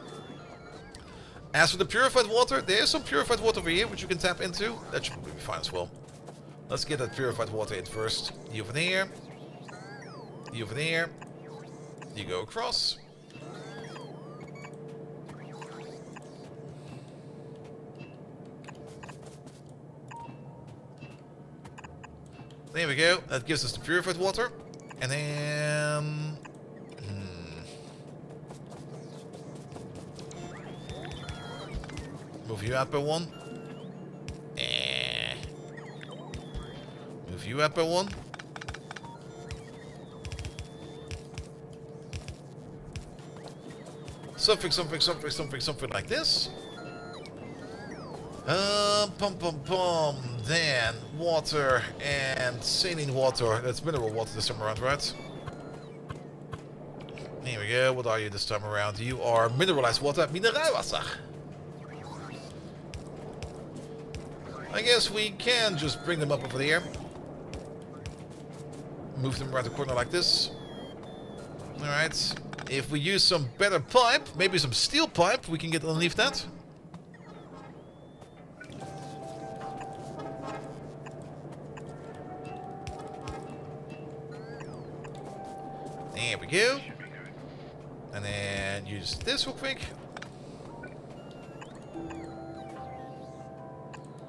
As for the purified water, there's some purified water over here which you can tap into. That should probably be fine as well. Let's get that purified water in first. You over there. You over there. You go across. There we go. That gives us the purified water. And then... Move you out by one. Move you out by one. Something like this. Then water and saline water. That's mineral water this time around, right? Here we go. What are you this time around? You are mineralized water. Mineralwasser. I guess we can just bring them up over there. Move them around the corner like this. Alright. If we use some better pipe, maybe some steel pipe, we can get underneath that. There we go. And then use this real quick.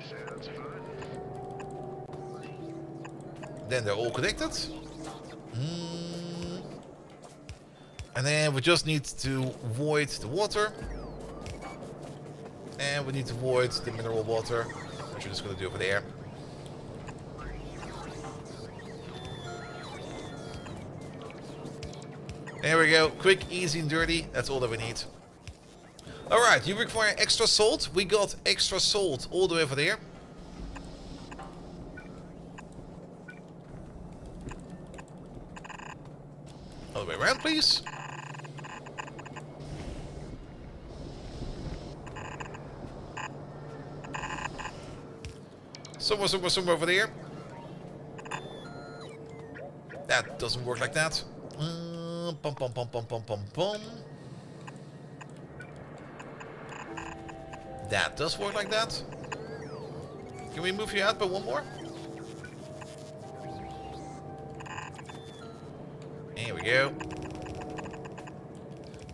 Sounds fun. Then they're all connected. And then we just need to void the water. And we need to void the mineral water, which we're just going to do over there. There we go. Quick, easy, and dirty. That's all that we need. Alright, you require extra salt. We got extra salt all the way over there. All the way around, please. Somewhere over there. That doesn't work like that. Bum, bum, bum, bum, bum, bum, bum. That does work like that. Can we move you out by one more? Here we go.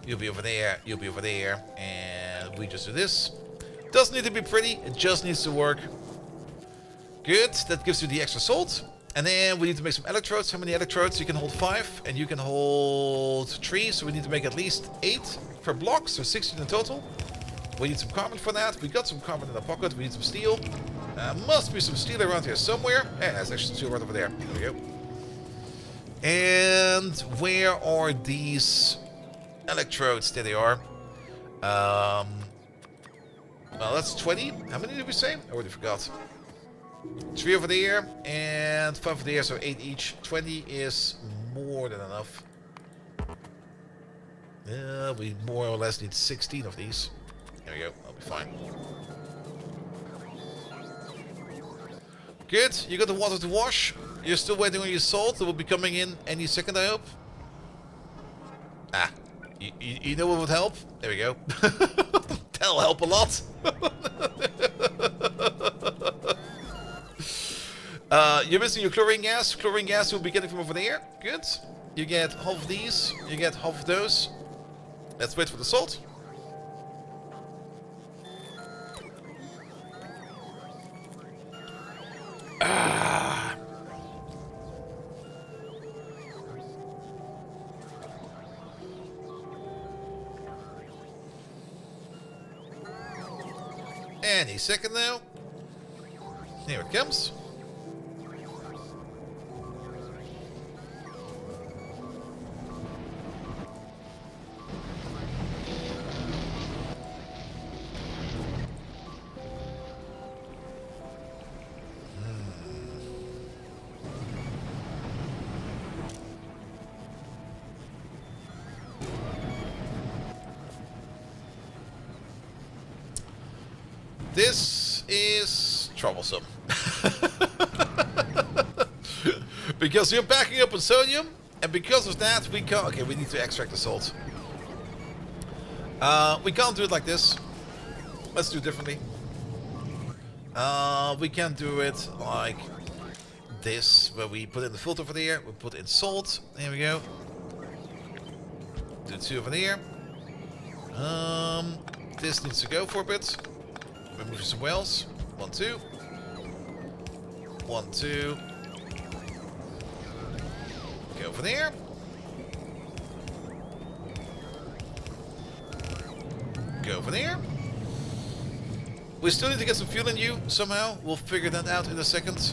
You'll be over there, you'll be over there, and we just do this. Doesn't need to be pretty, it just needs to work. Good, that gives you the extra salt. And then we need to make some electrodes. How many electrodes? You can hold 5, and you can hold 3, so we need to make at least 8 per block, so 16 in total. We need some carbon for that. We got some carbon in our pocket. We need some steel. Must be some steel around here somewhere. Yeah, there's actually steel right over there. There we go. And where are these electrodes? There they are. Well, that's 20. How many did we say? I already forgot. 3 over there and 5 over there, so 8 each. 20 is more than enough. We more or less need 16 of these. There we go, I'll be fine. Good, you got the water to wash. You're still waiting on your salt. It will be coming in any second, I hope. Ah, you know what would help? There we go. That'll help a lot. You're missing your chlorine gas. Chlorine gas you'll be getting from over there. Good. You get half of these. You get half of those. Let's wait for the salt. Ah. Any second now. Here it comes. This is troublesome. Because you're backing up on sodium, and because of that, we can't... Okay, we need to extract the salt. We can't do it like this. Let's do it differently. We can do it like this, where we put in the filter over there, we put in salt. There we go. Do 2 over there. This needs to go for a bit. Remove some wells. 1, 2. 1, 2. Go over there. Go over there. We still need to get some fuel in you somehow. We'll figure that out in a second.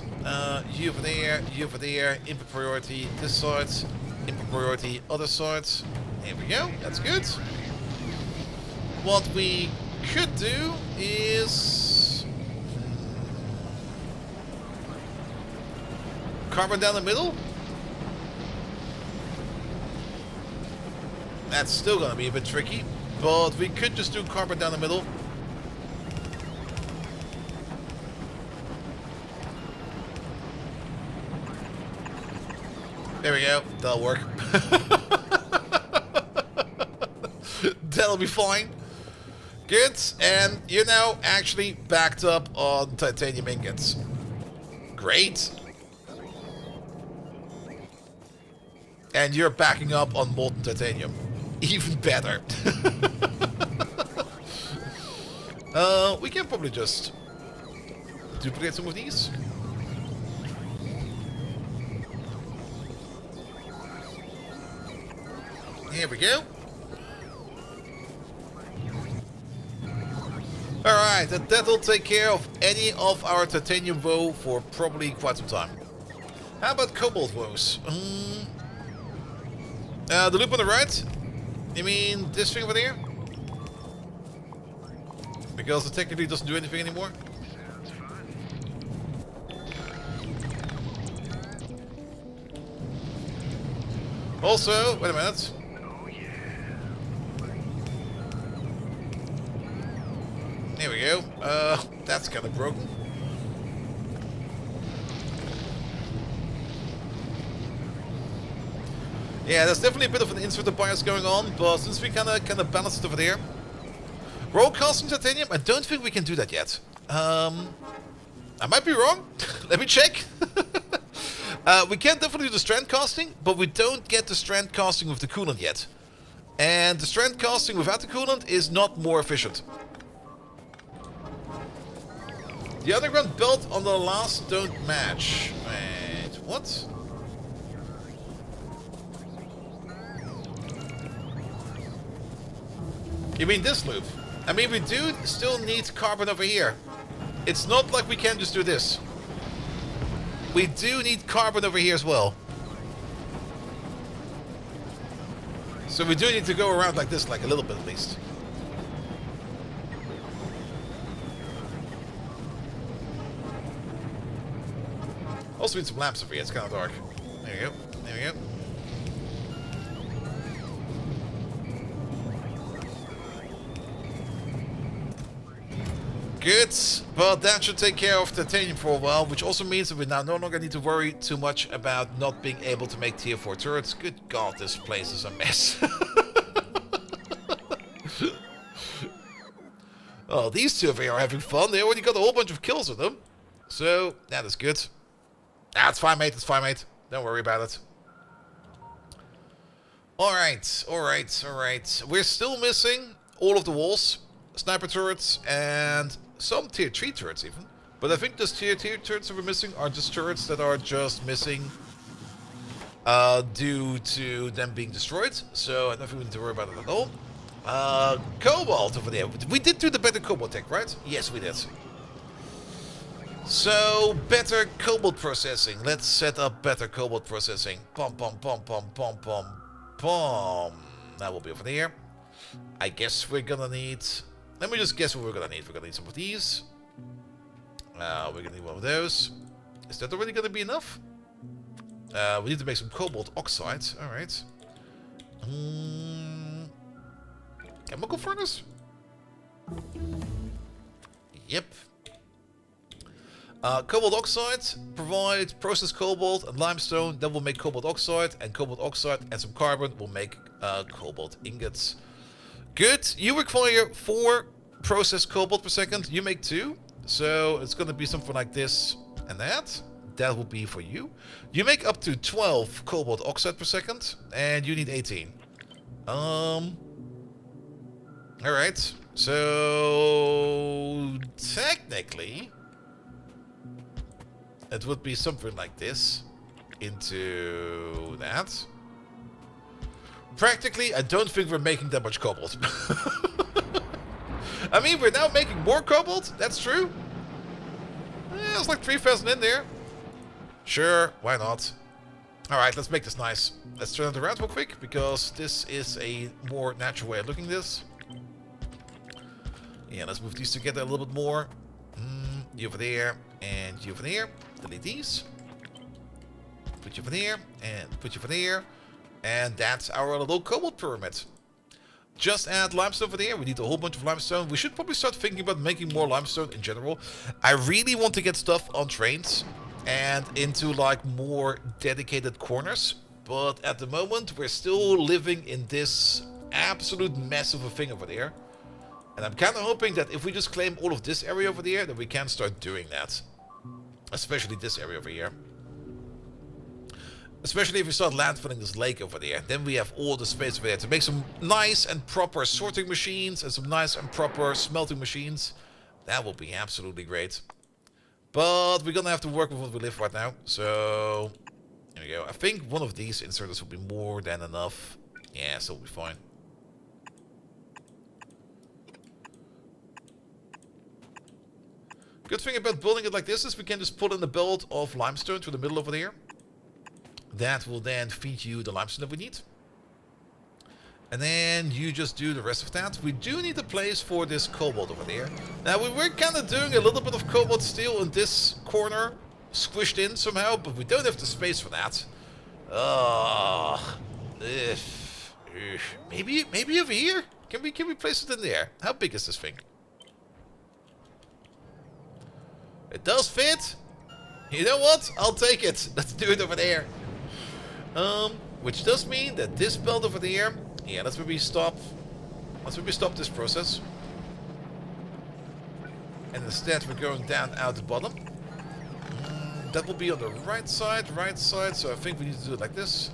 You over there, you over there. Input priority this side. Input priority other side. Here we go. That's good. What we could do is carbon down the middle. That's still gonna be a bit tricky, but we could just do carbon down the middle. There we go. That'll work. That'll be fine. Good, and you're now actually backed up on titanium ingots. Great. And you're backing up on molten titanium. Even better. We can probably just duplicate some of these. Here we go. Alright, that'll take care of any of our titanium woe for probably quite some time. How about cobalt woes? The loop on the right? You mean this thing over there? Because it technically doesn't do anything anymore. Sounds fun. Also, wait a minute. Oh yeah. There we go. That's kind of broken. Yeah, there's definitely a bit of an inverter bias going on, but since we kind of balanced it over there. Roll casting titanium? I don't think we can do that yet. I might be wrong. Let me check. We can definitely do the strand casting, but we don't get the strand casting with the coolant yet. And the strand casting without the coolant is not more efficient. The underground belt on the last don't match. Wait, what? You mean this loop? I mean, we do still need carbon over here. It's not like we can just do this. We do need carbon over here as well. So we do need to go around like this, like a little bit at least. Also need some lamps over here, it's kind of dark. There we go, there we go. Good, but that should take care of titanium for a while, which also means that we now no longer need to worry too much about not being able to make tier 4 turrets. Good God, this place is a mess. Oh, these two over here are having fun. They already got a whole bunch of kills with them. So, that is good. Ah, it's fine, mate. It's fine, mate. Don't worry about it. Alright, alright, alright. We're still missing all of the walls. Sniper turrets and some tier 3 turrets even. But I think those tier 2 turrets that we're missing are just turrets that are just missing due to them being destroyed. So I don't think we need to worry about it at all. Cobalt over there. We did do the better cobalt tech, right? Yes, we did. So, better cobalt processing. Let's set up better cobalt processing. Pom, pom, pom, pom, pom, pom, pom. That will be over there. I guess we're gonna need... Let me just guess what we're gonna need. We're gonna need some of these. We're gonna need one of those. Is that already gonna be enough? We need to make some cobalt oxide. Alright. Chemical furnace? Yep. Cobalt oxide, provide processed cobalt and limestone, that will make cobalt oxide, and cobalt oxide and some carbon will make cobalt ingots. Good, you require 4 processed cobalt per second, you make 2, so it's gonna be something like this and that. That will be for you. You make up to 12 cobalt oxide per second, and you need 18. Alright, so technically it would be something like this into that. Practically, I don't think we're making that much cobalt. I mean, we're now making more cobalt, that's true. It's like 3,000 in there. Sure, why not? Alright, let's make this nice. Let's turn it around real quick, because this is a more natural way of looking at this. Yeah, let's move these together a little bit more. You over there, and you over there. Delete these. Put you over there, and put you over there. And that's our little cobalt pyramid. Just add limestone over there. We need a whole bunch of limestone. We should probably start thinking about making more limestone in general. I really want to get stuff on trains and into like more dedicated corners. But at the moment, we're still living in this absolute mess of a thing over there. And I'm kind of hoping that if we just claim all of this area over there, that we can start doing that. Especially this area over here. Especially if we start landfilling this lake over there. Then we have all the space over there to make some nice and proper sorting machines and some nice and proper smelting machines. That will be absolutely great. But we're gonna have to work with what we live right now. So, there we go. I think one of these inserters will be more than enough. Yeah, so we'll be fine. Good thing about building it like this is we can just put in a belt of limestone to the middle over there. That will then feed you the limestone that we need. And then you just do the rest of that. We do need a place for this cobalt over there. Now, we were kind of doing a little bit of cobalt steel in this corner, squished in somehow, but we don't have the space for that. Maybe over here? Can we place it in there? How big is this thing? It does fit. You know what? I'll take it. Let's do it over there. Which does mean that this belt over there. Yeah, that's where we stop. That's where we stop this process. And instead we're going down out the bottom. That will be on the right side, so I think we need to do it like this.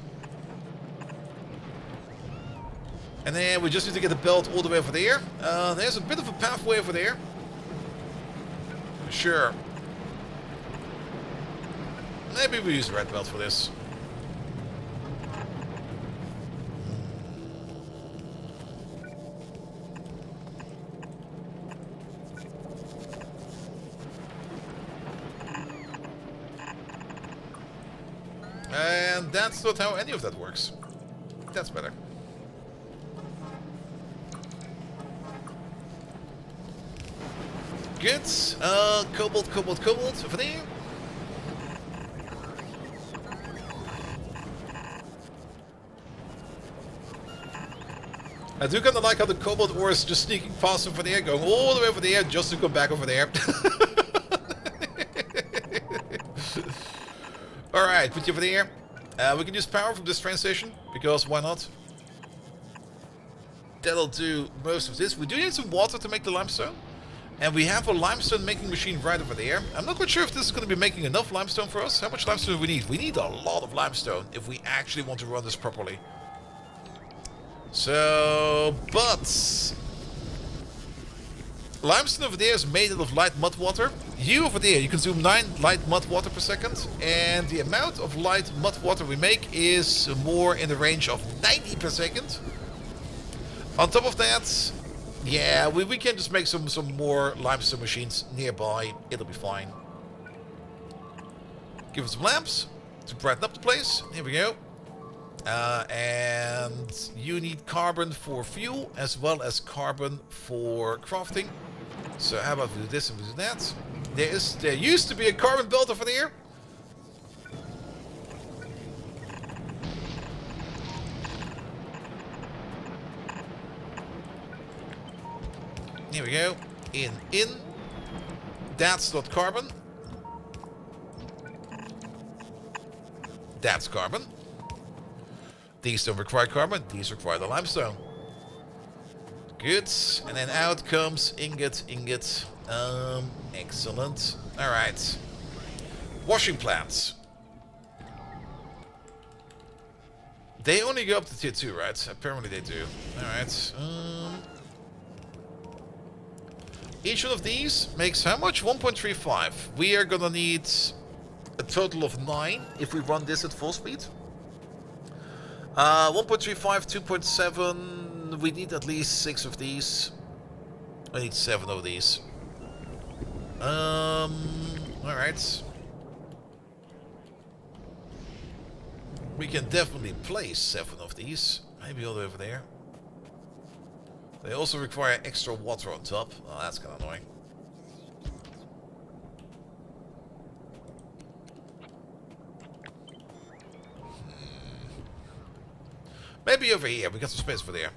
And then we just need to get the belt all the way over there. There's a bit of a pathway over there. Sure. Maybe we use the red belt for this. And that's not how any of that works. That's better. Good. Cobalt over there. I do kind of like how the cobalt ore is just sneaking past over there, going all the way over there just to come back over there. Alright, put you over there. We can use power from this train station, because why not? That'll do most of this. We do need some water to make the limestone. And we have a limestone making machine right over there. I'm not quite sure if this is going to be making enough limestone for us. How much limestone do we need? We need a lot of limestone if we actually want to run this properly. So, but limestone over there is made out of light mud water. You over there, you consume 9 light mud water per second. And the amount of light mud water we make is more in the range of 90 per second. On top of that, yeah, we can just make some more limestone machines nearby. It'll be fine. Give us some lamps to brighten up the place. Here we go. And you need carbon for fuel as well as carbon for crafting. So how about we do this and we do that? There used to be a carbon belt over there. Here we go. In. That's not carbon. That's carbon. These don't require carbon. These require the limestone. Good. And then out comes ingot. Excellent. Alright. Washing plants. They only go up to tier 2, right? Apparently they do. Alright. Each one of these makes how much? 1.35. We are gonna need a total of 9 if we run this at full speed. 1.35, 2.7. We need at least 6 of these. I need 7 of these. Alright. We can definitely place 7 of these. Maybe all the way over there. They also require extra water on top. Oh, that's kind of annoying. Maybe over here. We got some space for there.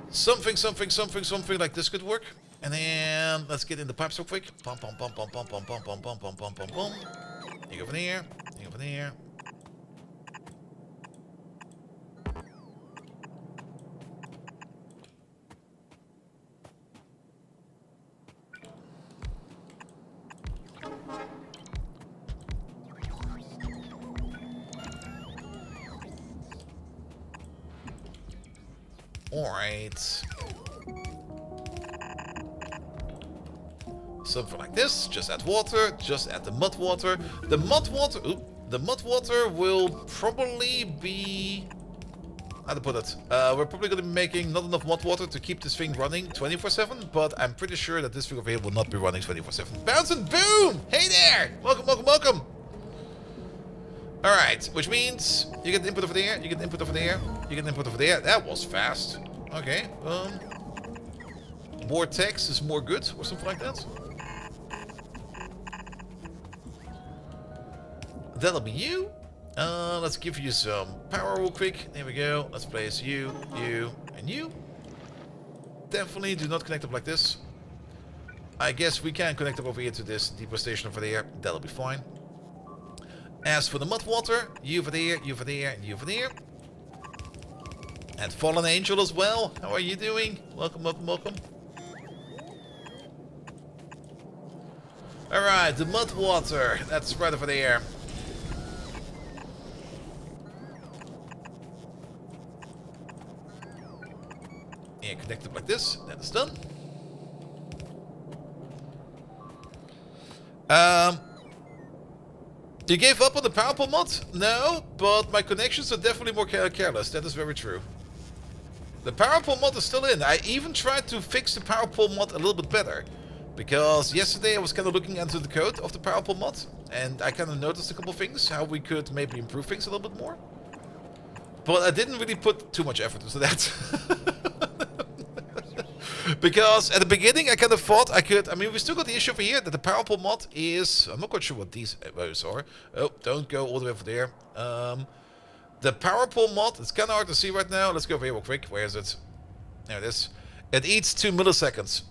Something like this could work. And then let's get in the pipes real quick. Pum pum pum pum pum pum pum pum pum pum pum pum pum. You go over there. You go over there. Alright. Something like this. Just add water. Just add the mud water. The mud water will probably be how to put it? We're probably going to be making not enough mod water to keep this thing running 24/7, but I'm pretty sure that this thing over here will not be running 24/7. Bounce and boom! Hey there! Welcome, welcome, welcome! Alright, which means you get the input over there, you get the input over there, you get the input over there. That was fast. Okay, more text is more good, or something like that. That'll be you. Let's give you some power real quick. There we go. Let's place you, you, and you. Definitely do not connect up like this. I guess we can connect up over here to this deeper station over there. That'll be fine. As for the mud water, you over there, you over there, and you over there. And Fallen Angel as well. How are you doing? Welcome, welcome, welcome. Alright, the mud water. That's right over there. Yeah, connect it like this. That is done. You gave up on the power pole mod? No, but my connections are definitely more careless. That is very true. The power pole mod is still in. I even tried to fix the power pole mod a little bit better. Because yesterday I was kind of looking into the code of the power pole mod. And I kind of noticed a couple things. How we could maybe improve things a little bit more. But I didn't really put too much effort into that. Because at the beginning I kind of thought I could... I mean, we still got the issue over here that the power pole mod is... I'm not quite sure what these values are. Oh, don't go all the way over there. The power pole mod, it's kind of hard to see right now. Let's go over here real quick. Where is it? There it is. It eats 2 milliseconds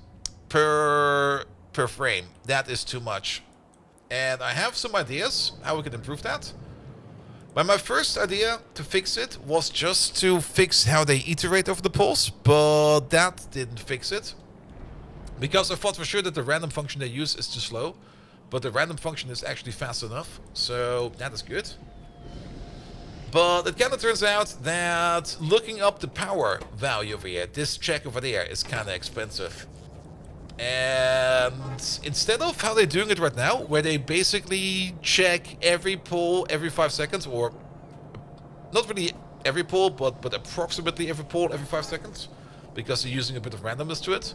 per frame. That is too much. And I have some ideas how we can improve that. But my first idea to fix it was just to fix how they iterate over the poles, but that didn't fix it. Because I thought for sure that the random function they use is too slow, but the random function is actually fast enough, so that is good. But it kind of turns out that looking up the power value over here, this check over there, is kind of expensive. And instead of how they're doing it right now, where they basically check every pole every 5 seconds, or not really every pole, but approximately every pole every 5 seconds, because they're using a bit of randomness to it.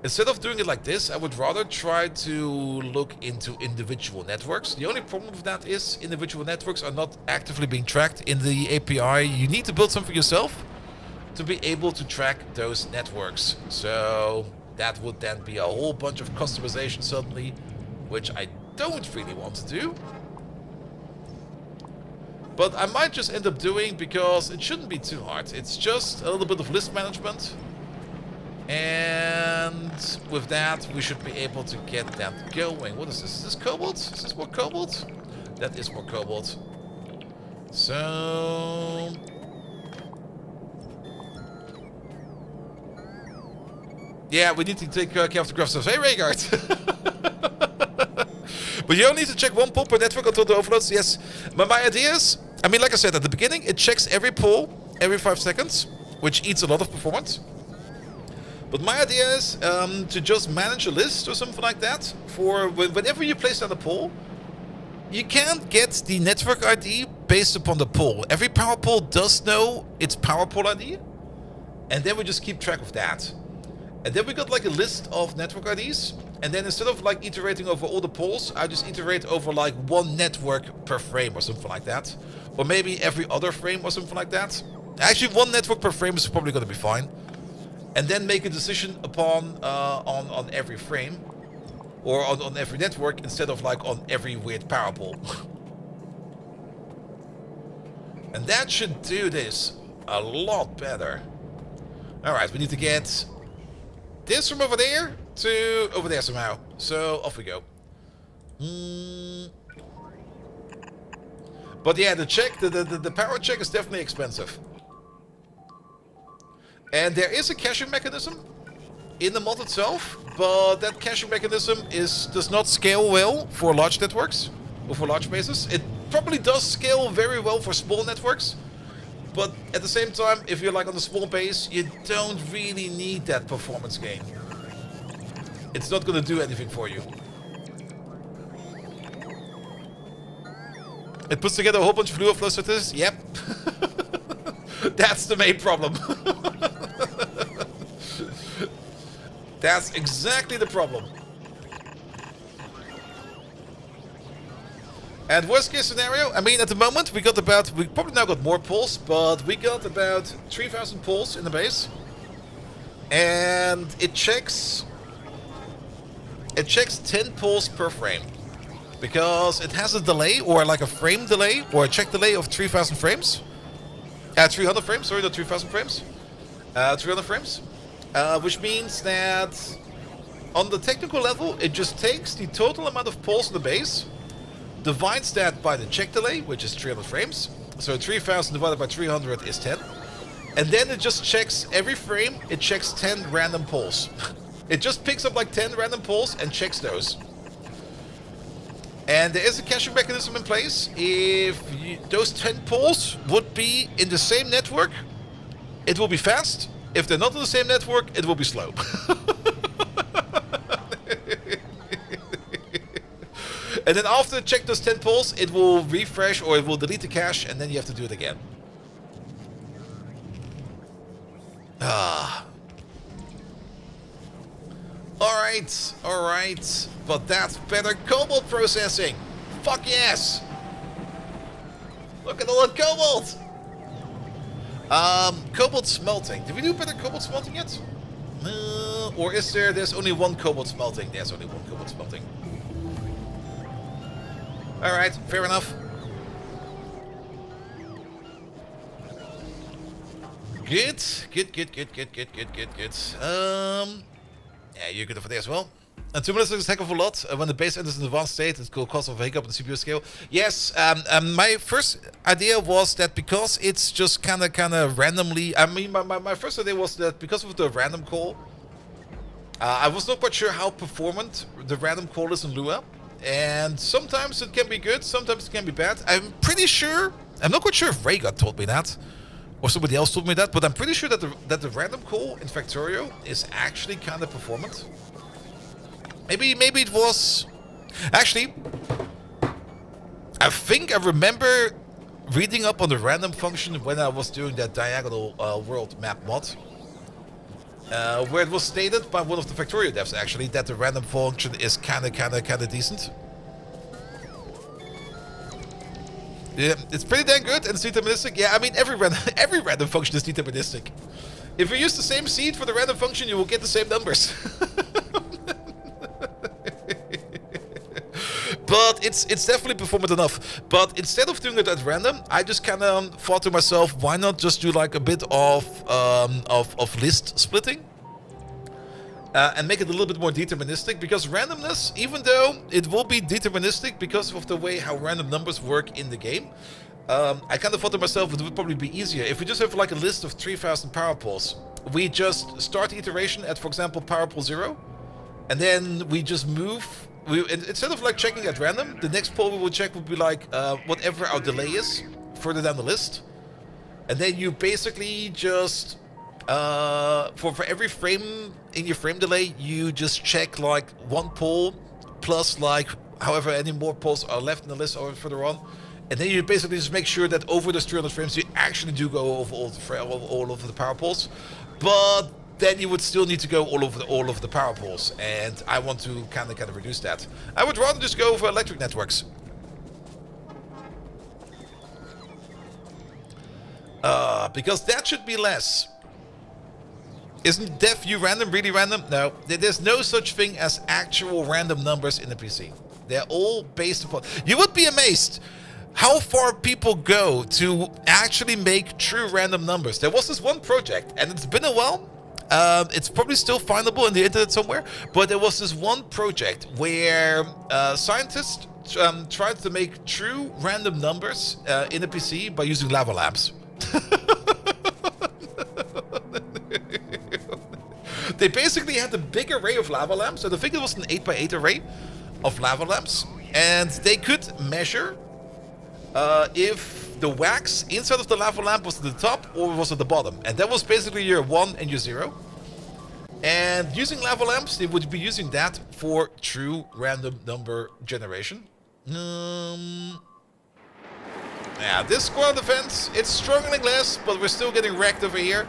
Instead of doing it like this, I would rather try to look into individual networks. The only problem with that is individual networks are not actively being tracked in the API. You need to build something yourself to be able to track those networks. So that would then be a whole bunch of customization suddenly, which I don't really want to do. But I might just end up doing, because it shouldn't be too hard. It's just a little bit of list management. And with that, we should be able to get that going. What is this? Is this cobalt? Is this more cobalt? That is more cobalt. So... yeah, we need to take care of the graph stuff. Hey, Rhaegar! But you only need to check one pole per network until the overloads. Yes. But my idea is, I mean, like I said, at the beginning, it checks every pole every 5 seconds, which eats a lot of performance. But my idea is to just manage a list or something like that. For whenever you place down a pole, you can't get the network ID based upon the pole. Every power pole does know its power pole ID. And then we just keep track of that. And then we got like a list of network IDs. And then instead of like iterating over all the poles, I just iterate over like one network per frame or something like that. Or maybe every other frame or something like that. Actually, one network per frame is probably going to be fine. And then make a decision upon on every frame. Or on every network instead of like on every weird power pole. And that should do this a lot better. Alright, we need to get this from over there to over there somehow. So off we go. But yeah, the check, the power check is definitely expensive. And there is a caching mechanism in the mod itself, but that caching mechanism does not scale well for large networks or for large bases. It probably does scale very well for small networks, but at the same time, if you're like on a small base, you don't really need that performance gain. It's not going to do anything for you. It puts together a whole bunch of fluid flow statistics. Yep. That's the main problem. That's exactly the problem. And worst case scenario, I mean, at the moment we probably now got more pulls, but we got about 3,000 pulls in the base. And it checks 10 pulls per frame. Because it has a delay, or like a frame delay, or a check delay of 3,000 frames. 300 frames, sorry, not 3,000 frames. 300 frames. Which means that on the technical level, it just takes the total amount of pulls in the base, divides that by the check delay, which is 300 frames. So 3,000 divided by 300 is 10. And then it just checks every frame, it checks 10 random pulls. It just picks up like 10 random pulls and checks those. And there is a caching mechanism in place. If those 10 pulls would be in the same network, it will be fast. If they're not on the same network, it will be slow. And then after check those 10 pulls, it will refresh or it will delete the cache, and then you have to do it again. Alright. But that's better cobalt processing. Fuck yes. Look at all that cobalt. Cobalt smelting. Did we do better cobalt smelting yet? Or is there's only one cobalt smelting? There's only one cobalt smelting. Alright, fair enough. Good. Yeah, you're good over there as well. And 2 minutes is a heck of a lot. When the base enters an advanced state, it will cause a hiccup in the CPU scale. Yes, my first idea was that because it's just kind of randomly... I mean, my first idea was that because of the random call, I was not quite sure how performant the random call is in Lua. And sometimes it can be good, sometimes it can be bad. I'm pretty sure... I'm not quite sure if Rhaegar told me that, or somebody else told me that, but I'm pretty sure that the random call in Factorio is actually kind of performant. Maybe it was... Actually, I think I remember reading up on the random function when I was doing that diagonal world map mod. Where it was stated by one of the Factorio devs, actually, that the random function is kind of decent. Yeah, it's pretty dang good and it's deterministic. Yeah, I mean, every random function is deterministic. If you use the same seed for the random function, you will get the same numbers. But it's definitely performant enough. But instead of doing it at random, I just kind of thought to myself, why not just do like a bit of list splitting? And make it a little bit more deterministic, because randomness, even though it will be deterministic because of the way how random numbers work in the game, I kind of thought to myself it would probably be easier if we just have like a list of 3,000 power pulls. We just start the iteration at, for example, power pull 0, and then we just move. Instead of like checking at random, the next pull we will check would be like whatever our delay is further down the list, and then you basically just for every frame in your frame delay, you just check like one pull plus like however any more pulls are left in the list or further on, and then you basically just make sure that over those 300 frames you actually do go over all of the power pulls. But then you would still need to go all of the power pulls, and I want to kind of reduce that. I would rather just go for electric networks. Because that should be less. Isn't def view random really random? No, there's no such thing as actual random numbers in the PC. They're all based upon... You would be amazed how far people go to actually make true random numbers. There was this one project, and it's been a while. It's probably still findable on the internet somewhere, but there was this one project where scientists tried to make true random numbers in a PC by using lava lamps. They basically had a big array of lava lamps, and I think it was an 8x8 array of lava lamps, and they could measure if the wax inside of the lava lamp was at the top or was at the bottom, and that was basically your 1 and your 0. And using lava lamps, they would be using that for true random number generation. Yeah, this squad defense, it's struggling less, but we're still getting wrecked over here.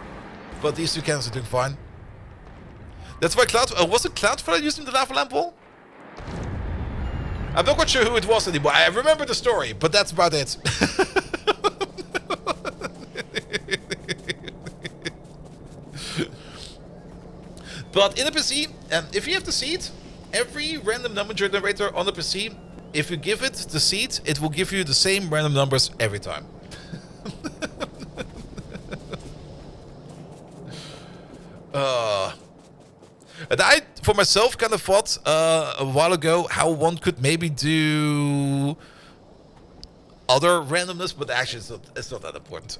But these two cannons are doing fine. That's why Cloud... was it Cloudfire using the lava lamp wall? I'm not quite sure who it was anymore. I remember the story, but that's about it. But in a PC, if you have the seed, every random number generator on the PC, if you give it the seed, it will give you the same random numbers every time. And I, for myself, kind of thought a while ago how one could maybe do other randomness, but actually it's not that important.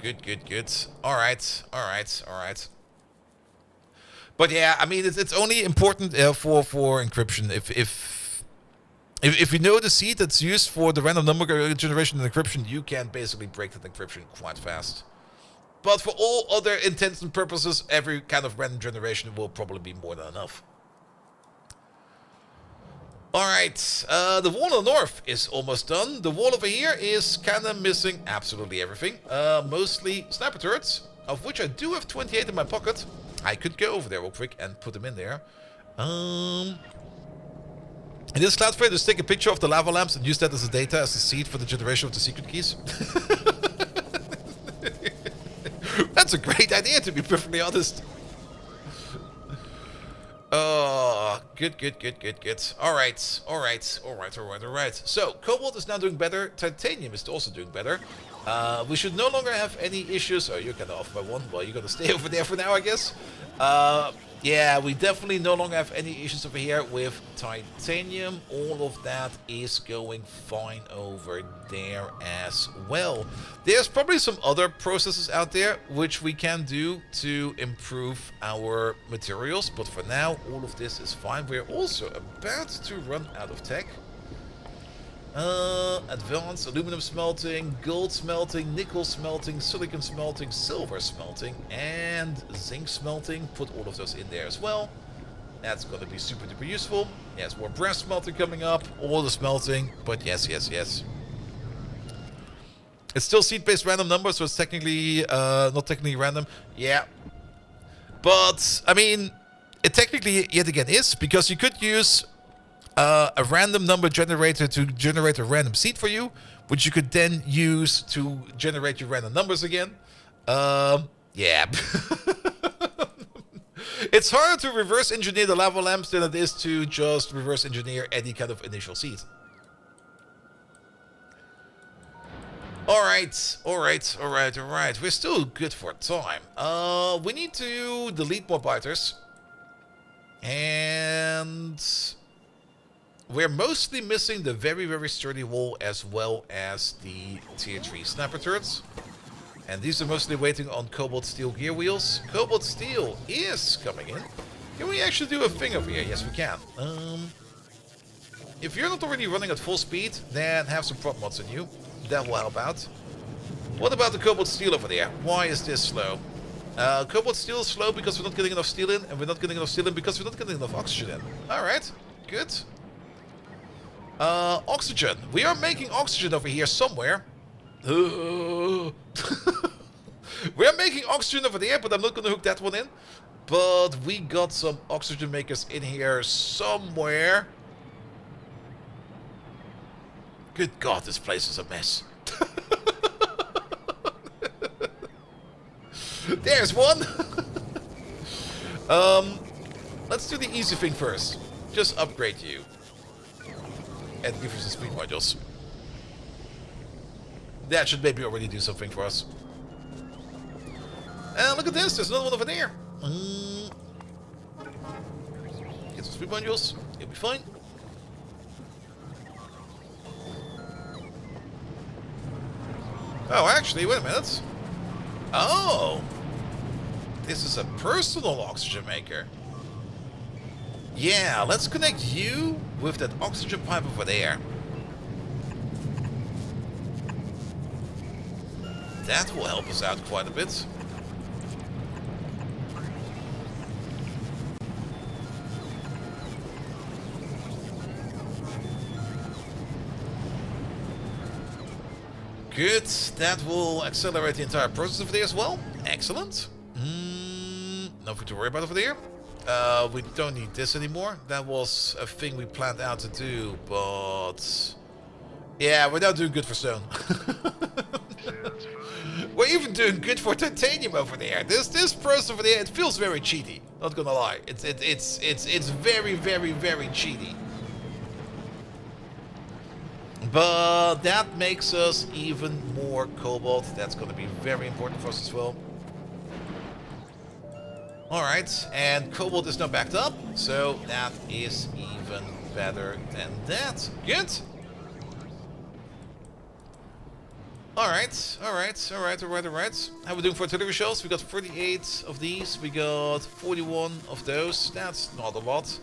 Good. All right. But yeah, I mean, it's only important for encryption. If you know the seed that's used for the random number generation and encryption, you can basically break that encryption quite fast. But for all other intents and purposes, every kind of random generation will probably be more than enough. Alright, the wall on the north is almost done. The wall over here is kind of missing absolutely everything. Mostly sniper turrets, of which I do have 28 in my pocket. I could go over there real quick and put them in there. In this Cloudflare, just take a picture of the lava lamps and use that as a data, as a seed for the generation of the secret keys. That's a great idea, to be perfectly honest. Oh, good. Alright. So, Cobalt is now doing better. Titanium is also doing better. We should no longer have any issues. Oh, you're kind of off by one. Well, you're going to stay over there for now, I guess. Yeah, we definitely no longer have any issues over here with titanium. All of that is going fine over there as well. There's probably some other processes out there which we can do to improve our materials. But for now, all of this is fine. We're also about to run out of tech. Advanced aluminum smelting, gold smelting, nickel smelting, silicon smelting, silver smelting, and zinc smelting. Put all of those in there as well. That's going to be super duper useful. Yes, more brass smelting coming up, all the smelting, but yes. It's still seed-based random numbers, so it's technically, not technically random. Yeah. But, I mean, it technically, yet again, is, because you could use a random number generator to generate a random seed for you, which you could then use to generate your random numbers again. Yeah. It's harder to reverse engineer the lava lamps than it is to just reverse engineer any kind of initial seed. Alright. We're still good for time. We need to delete more biters. And we're mostly missing the very sturdy wall as well as the tier 3 sniper turrets. And these are mostly waiting on cobalt steel gear wheels. Cobalt steel is coming in. Can we actually do a thing over here? Yes, we can. If you're not already running at full speed, then have some prop mods on you. That will help out. What about the cobalt steel over there? Why is this slow? Cobalt steel is slow because we're not getting enough steel in, and we're not getting enough steel in because we're not getting enough oxygen in. Alright, good. Oxygen. We are making oxygen over here somewhere. We are making oxygen over there, but I'm not going to hook that one in. But we got some oxygen makers in here somewhere. Good God, this place is a mess. There's one. Let's do the easy thing first. Just upgrade you. And give you some speed modules. That should maybe already do something for us. And look at this, there's another one over there. Get some speed modules, you'll be fine. Oh, actually, wait a minute. Oh! This is a personal oxygen maker. Yeah, let's connect you with that oxygen pipe over there. That will help us out quite a bit. Good. That will accelerate the entire process over there as well. Excellent. Nothing to worry about over there. We don't need this anymore. That was a thing we planned out to do, but... yeah, we're not doing good for stone. Sounds fine. We're even doing good for titanium over there. This process over there, it feels very cheaty. Not gonna lie. It's very, very, very cheaty. But that makes us even more cobalt. That's going to be very important for us as well. Alright, and cobalt is now backed up, so that is even better than that. Good. Alright. How are we doing for artillery shells? We got 38 of these, we got 41 of those. That's not a lot.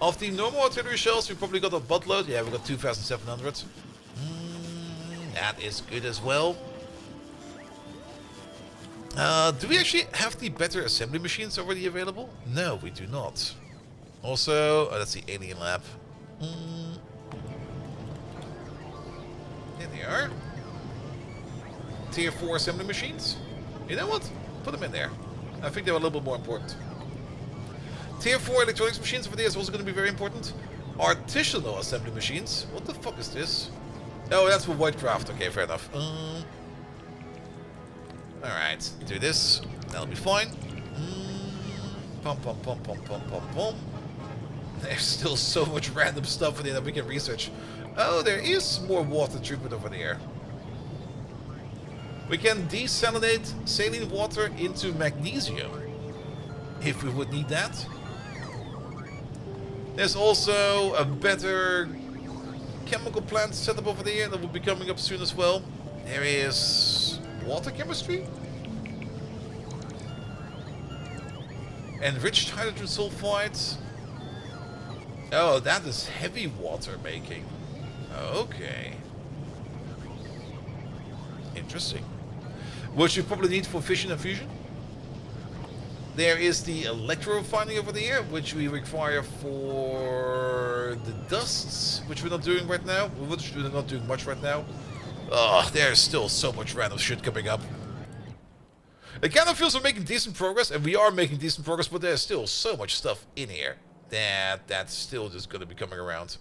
Of the normal artillery shells, we probably got a buttload. Yeah, we got 2,700. That is good as well. Do we actually have the better assembly machines already available? No, we do not. Also, let's see, Alien Lab. There they are. Tier 4 assembly machines. You know what? Put them in there. I think they're a little bit more important. Tier 4 electronics machines over there is also going to be very important. Artisanal assembly machines. What the fuck is this? Oh, that's for Whitecraft. Okay, fair enough. Alright, do this. That'll be fine. Pum. There's still so much random stuff in there that we can research. Oh, there is more water treatment over there. We can desalinate saline water into magnesium. If we would need that. There's also a better chemical plant setup over there that will be coming up soon as well. There is water chemistry. Enriched hydrogen sulfide. Oh, that is heavy water making. Okay. Interesting. Which you probably need for fission and fusion. There is the electro refining over there, which we require for the dusts, which we're not doing right now. We're not doing much right now. Oh, there's still so much random shit coming up. It kind of feels we're making decent progress, and we are making decent progress, but there's still so much stuff in here that's still just going to be coming around.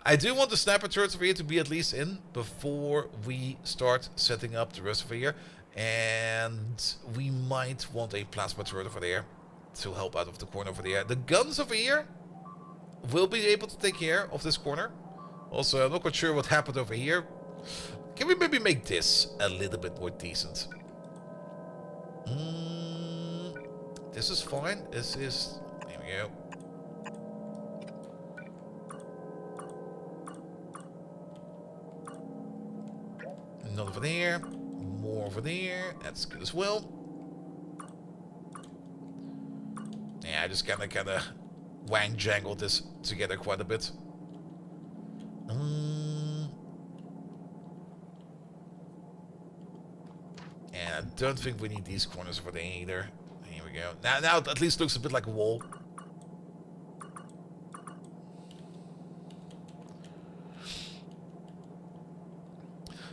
I do want the sniper turrets over here to be at least in before we start setting up the rest of the year. And we might want a plasma turret over there to help out of the corner over there. The guns over here will be able to take care of this corner. Also, I'm not quite sure what happened over here. Can we maybe make this a little bit more decent? This is fine. This is... There we go. None over there. More over there. That's good as well. Yeah, I just kind of wang jangled this together quite a bit. And I don't think we need these corners over there either. Here we go. Now it at least looks a bit like a wall.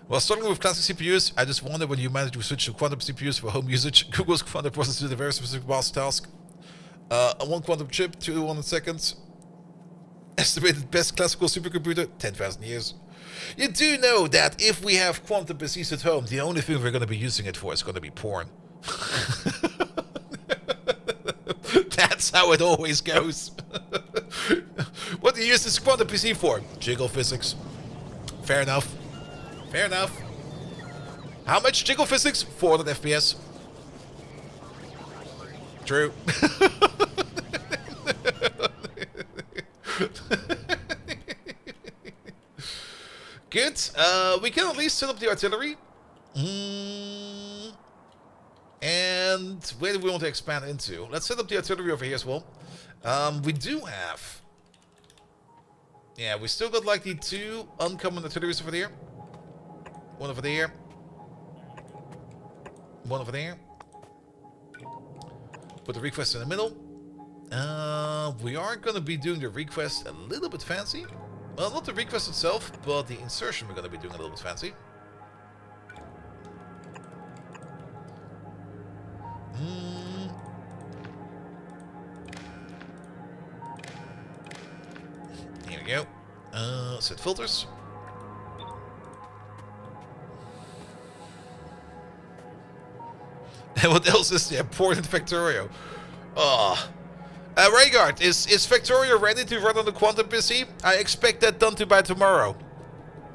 While starting with classic CPUs, I just wonder when you manage to switch to quantum CPUs for home usage. Google's quantum processor did a very specific master task. One quantum chip, 200 seconds. Estimated best classical supercomputer, 10,000 years. You do know that if we have quantum PCs at home, the only thing we're going to be using it for is going to be porn. That's how it always goes. What do you use this quantum PC for? Jiggle physics. Fair enough. Fair enough. How much jiggle physics? 400 FPS. True. Good. We can at least set up the artillery. And where do we want to expand into? Let's set up the artillery over here as well. We do have... Yeah, we still got like the 2 uncommon artilleries over there. One over there. One over there. Put the request in the middle. We are going to be doing the request a little bit fancy. Well, not the request itself, but the insertion we're going to be doing a little bit fancy. we go. Set filters. And what else is there? Port in Factorio. Oh. Raygard, is Factorio ready to run on the Quantum PC? I expect that done to by tomorrow.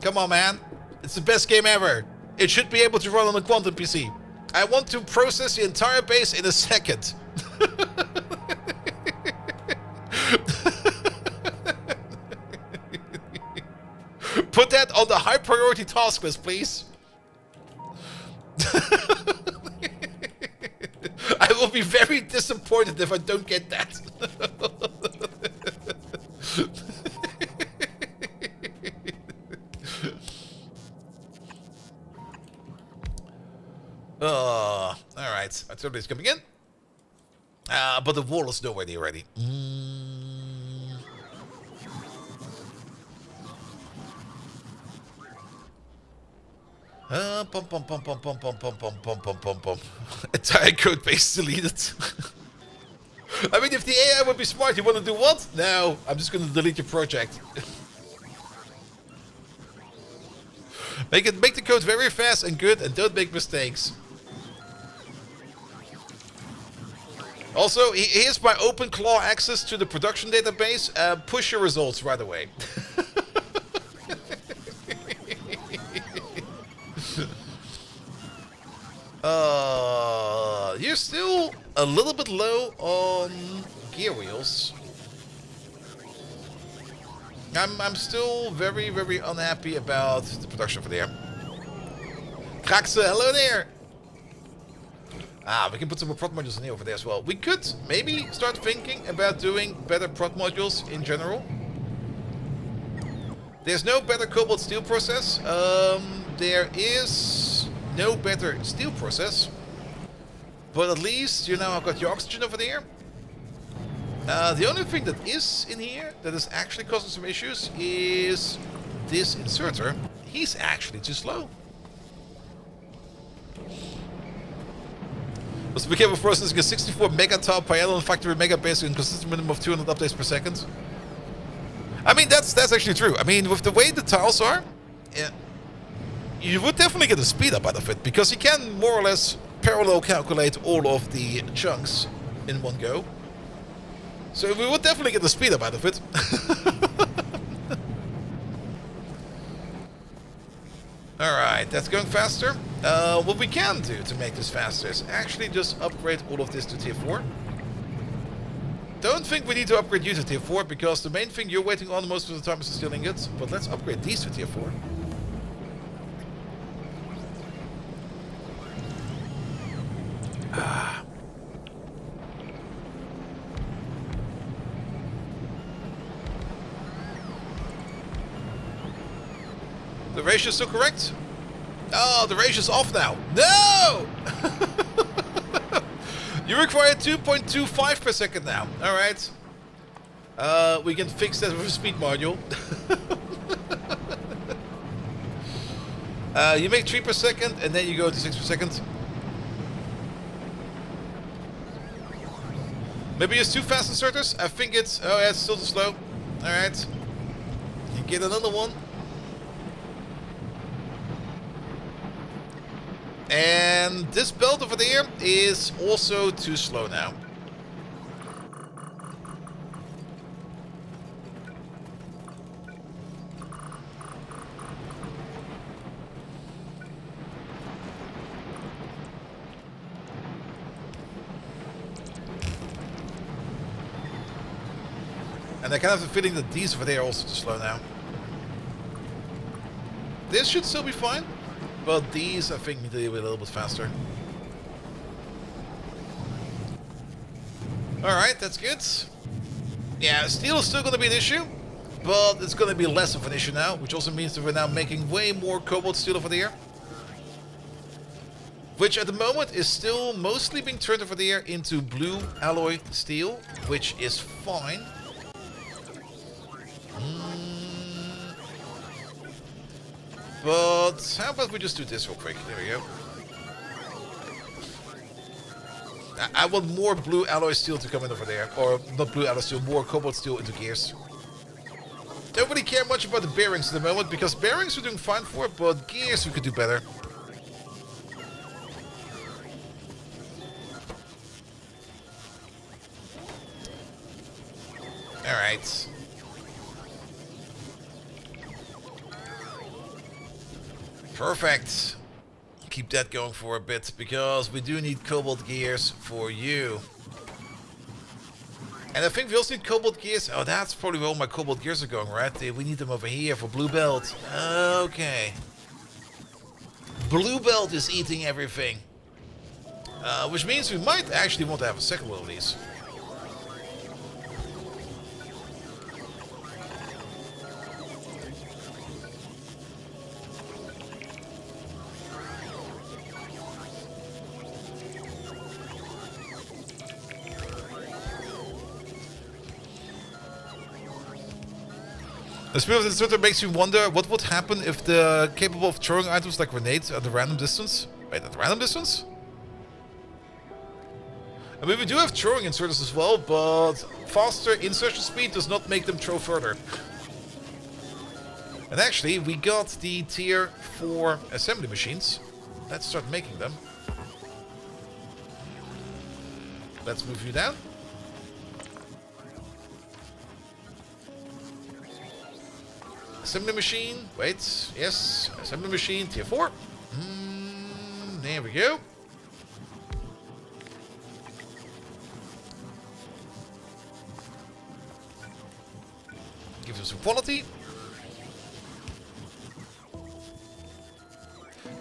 Come on, man. It's the best game ever. It should be able to run on the Quantum PC. I want to process the entire base in a second. Put that on the high priority task list, please. I will be very disappointed if I don't get that. Alright, artillery is coming in. But the wall is nowhere near ready. Pum pum pum pum pum pum pum pum pum pum pum pum. Entire code base deleted. I mean, if the AI would be smart, you want to do what? No, I'm just going to delete your project. Make the code very fast and good, and don't make mistakes. Also, here's my open claw access to the production database. Push your results right away. You're still a little bit low on gear wheels. I'm still very, very unhappy about the production for there. Kraxe, hello there! We can put some more prod modules in here over there as well. We could maybe start thinking about doing better prod modules in general. There's no better cobalt steel process. There is no better steel process. But at least, you know, I've got your oxygen over there. The only thing that is in here that is actually causing some issues is this inserter. He's actually too slow. Let's be careful processing a 64 megatile per annum factory megabase and consistent minimum of 200 updates per second. I mean, that's actually true. I mean, with the way the tiles are, you would definitely get a speed up out of it, because you can more or less parallel calculate all of the chunks in one go. So we would definitely get the speed up out of it. Alright, that's going faster. What we can do to make this faster is actually just upgrade all of this to tier 4. Don't think we need to upgrade you to tier 4, because the main thing you're waiting on most of the time is the steel ingots. But let's upgrade these to tier 4. The ratio is still correct? Oh, the ratio is off now. No! You require 2.25 per second now. Alright. We can fix that with a speed module. You make 3 per second, and then you go to 6 per second. Maybe it's too fast inserters? I think it's... Oh, yeah, it's still too slow. Alright. You get another one. And this belt over there is also too slow now. And I kind of have the feeling that these over there are also too slow now. This should still be fine. But these, I think, need to be a little bit faster. Alright, that's good. Yeah, steel is still going to be an issue, but it's going to be less of an issue now, which also means that we're now making way more cobalt steel over there. Which at the moment is still mostly being turned over there into blue alloy steel, which is fine. But how about we just do this real quick? There we go. I want more blue alloy steel to come in over there. Or not blue alloy steel, more cobalt steel into gears. Don't really care much about the bearings at the moment, because bearings we're doing fine for, but gears we could do better. Alright. Perfect. Keep that going for a bit, because we do need cobalt gears for you. And I think we also need cobalt gears. Oh, that's probably where all my cobalt gears are going, right? We need them over here for Blue Belt. Okay. Blue Belt is eating everything. Which means we might actually want to have a second one of these. The spirit of the instructor makes you wonder what would happen if the capable of throwing items like grenades at a random distance. Wait, at a random distance? I mean, we do have throwing inserters as well, but faster insertion speed does not make them throw further. And actually, we got the tier 4 assembly machines. Let's start making them. Let's move you down. Assembly machine, wait, yes, assembly machine, tier 4. There we go. Give them some quality.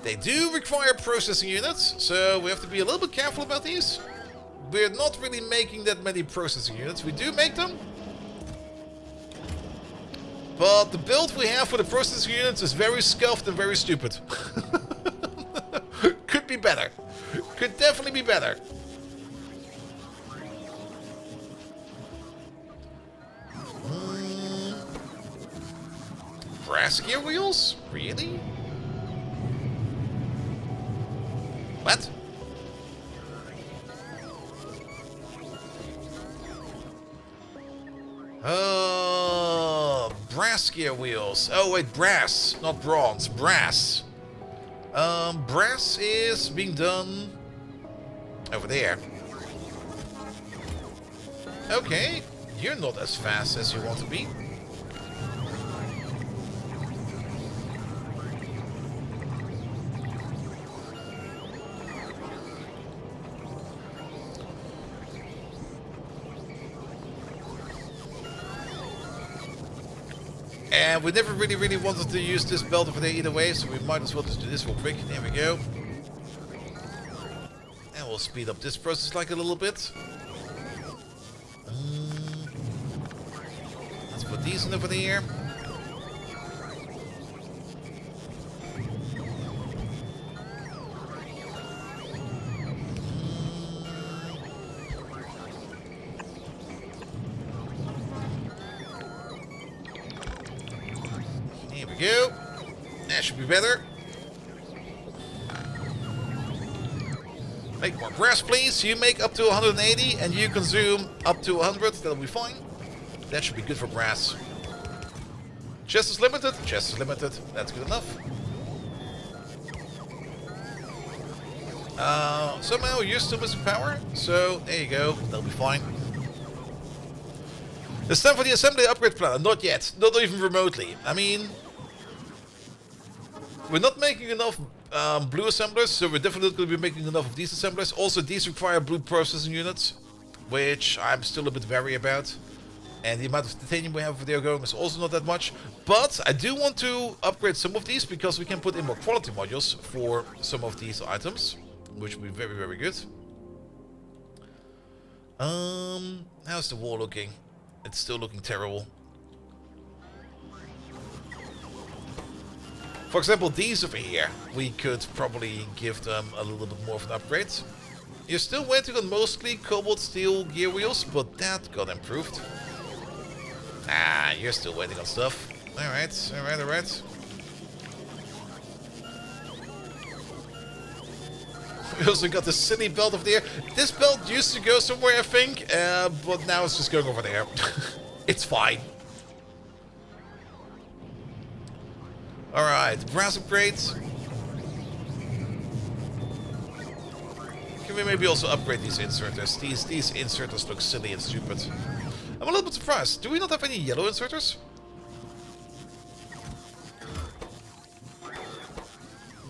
They do require processing units, so we have to be a little bit careful about these. We're not really making that many processing units. We do make them. But the build we have for the processing units is very scuffed and very stupid. Could be better. Could definitely be better. Brass gear wheels? Really? What? Oh, brass gear wheels. Oh wait, brass, not bronze, brass. Brass is being done over there. Okay, you're not as fast as you want to be. And we never really wanted to use this belt over there either way, so we might as well just do this real quick. There we go. And we'll speed up this process like a little bit. Let's put these in over there. Go. That should be better. Make more brass, please. You make up to 180 and you consume up to 100. That'll be fine. That should be good for brass. Chest is limited. Chest is limited. That's good enough. Somehow you're still missing power. So there you go. That'll be fine. It's time for the assembly upgrade plan. Not yet. Not even remotely. I mean, we're not making enough blue assemblers, so we're definitely going to be making enough of these assemblers. Also, these require blue processing units, which I'm still a bit wary about. And the amount of titanium we have over there going is also not that much. But I do want to upgrade some of these, because we can put in more quality modules for some of these items, which will be very good. How's the wall looking? It's still looking terrible. For example, these over here, we could probably give them a little bit more of an upgrade. You're still waiting on mostly cobalt steel gear wheels, but that got improved. Ah, you're still waiting on stuff. Alright. We also got the silly belt over there. This belt used to go somewhere, I think, but now it's just going over there. It's fine. Alright, brass upgrades. Can we maybe also upgrade these inserters? These inserters look silly and stupid. I'm a little bit surprised. Do we not have any yellow inserters?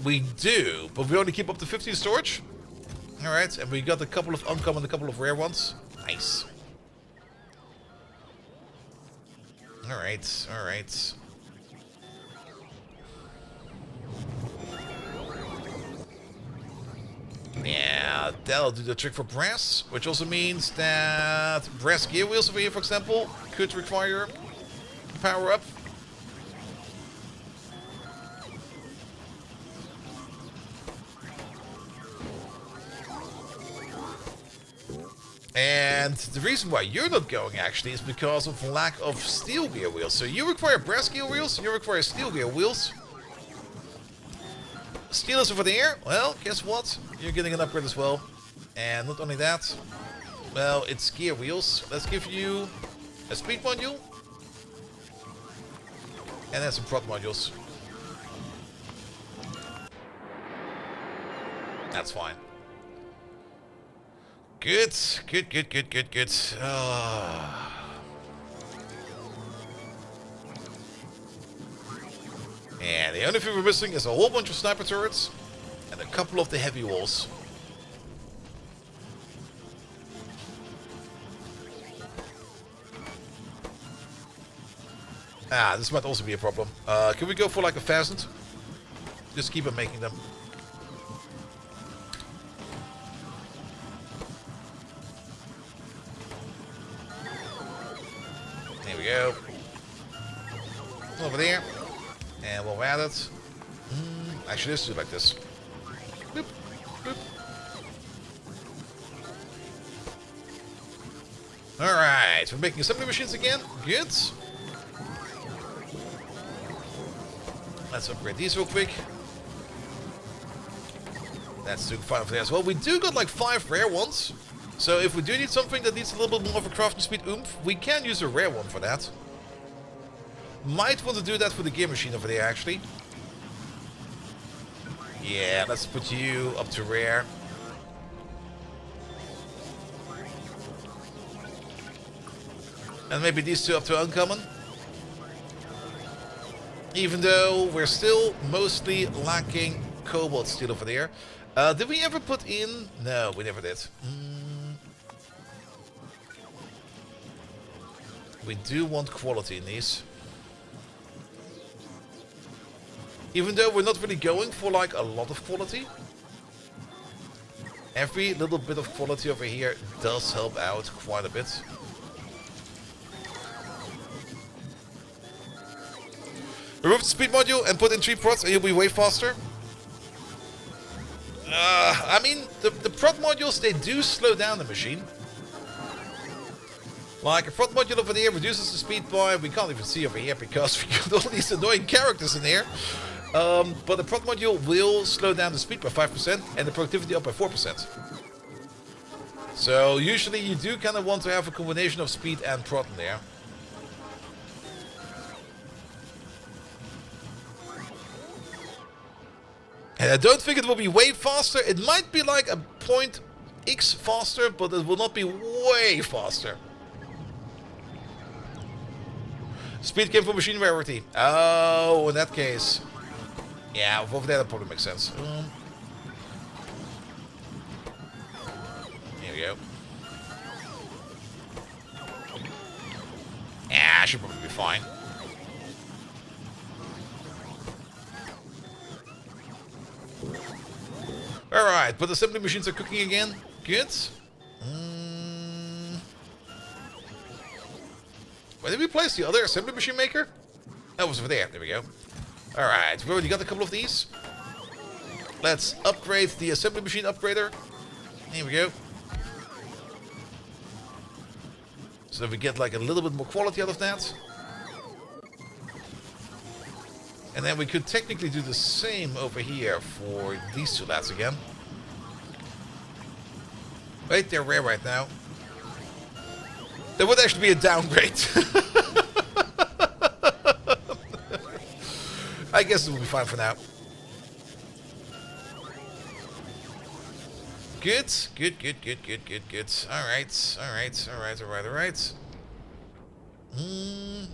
We do, but we only keep up to 15 storage. Alright, and we got a couple of uncommon, a couple of rare ones. Nice. Alright, alright. Yeah, that'll do the trick for brass, which also means that brass gear wheels over here, for example, could require power up. And the reason why you're not going actually is because of lack of steel gear wheels. So you require brass gear wheels, you require steel gear wheels. Steel is over there. Well, guess what? You're getting an upgrade as well. And not only that, well, it's gear wheels. Let's give you a speed module. And then some prot modules. That's fine. Good, good, good, good, good, good. And the only thing we're missing is a whole bunch of sniper turrets and a couple of the heavy walls. Ah, this might also be a problem. Can we go for like 1,000? Just keep on making them. There we go. Over there. And we'll add it. Actually, let's do it like this. Boop, boop. Alright, we're making assembly machines again. Good. Let's upgrade these real quick. That's doing fine for that as well. We do got like 5 rare ones. So if we do need something that needs a little bit more of a crafting speed oomph, we can use a rare one for that. Might want to do that for the gear machine over there, actually. Yeah, let's put you up to rare. And maybe these two up to uncommon. Even though we're still mostly lacking cobalt steel over there. Did we ever put in... No, we never did. We do want quality in these. Even though we're not really going for like a lot of quality. Every little bit of quality over here does help out quite a bit. Remove the speed module and put in 3 prots and you'll be way faster. I mean, the prot modules, they do slow down the machine. Like, a prot module over there reduces the speed by, we can't even see over here because we got all these annoying characters in here. But the prot module will slow down the speed by 5% and the productivity up by 4%. So usually you do kind of want to have a combination of speed and prot in there. And I don't think it will be way faster. It might be like a point X faster, but it will not be way faster. Speed came from machine rarity. Oh, in that case. Yeah, over there that probably makes sense. Here we go. Yeah, should probably be fine. Alright, but assembly machines are cooking again. Good. Where did we place the other assembly machine maker? That was over there. There we go. Alright, we already got a couple of these. Let's upgrade the assembly machine upgrader. Here we go. So that we get like a little bit more quality out of that. And then we could technically do the same over here for these two lads again. Wait, they're rare right now. That would actually be a downgrade. I guess it will be fine for now. Good. Alright.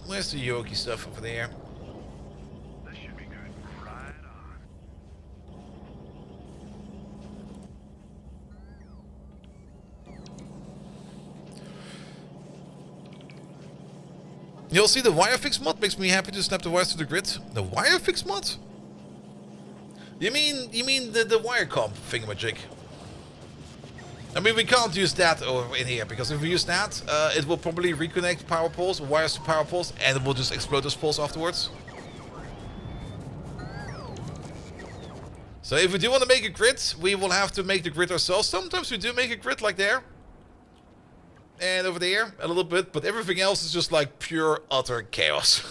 Where's the Yoki stuff over there? This should be good. Right on. You'll see the wire fix mod makes me happy to snap the wires to the grid. The wire fix mod? You mean the wire comp thingamajig? I mean, we can't use that over in here, because if we use that, it will probably reconnect power poles, wires to power poles, and it will just explode those poles afterwards. So if we do want to make a grid, we will have to make the grid ourselves. Sometimes we do make a grid like there. And over there, a little bit, but everything else is just like pure, utter chaos.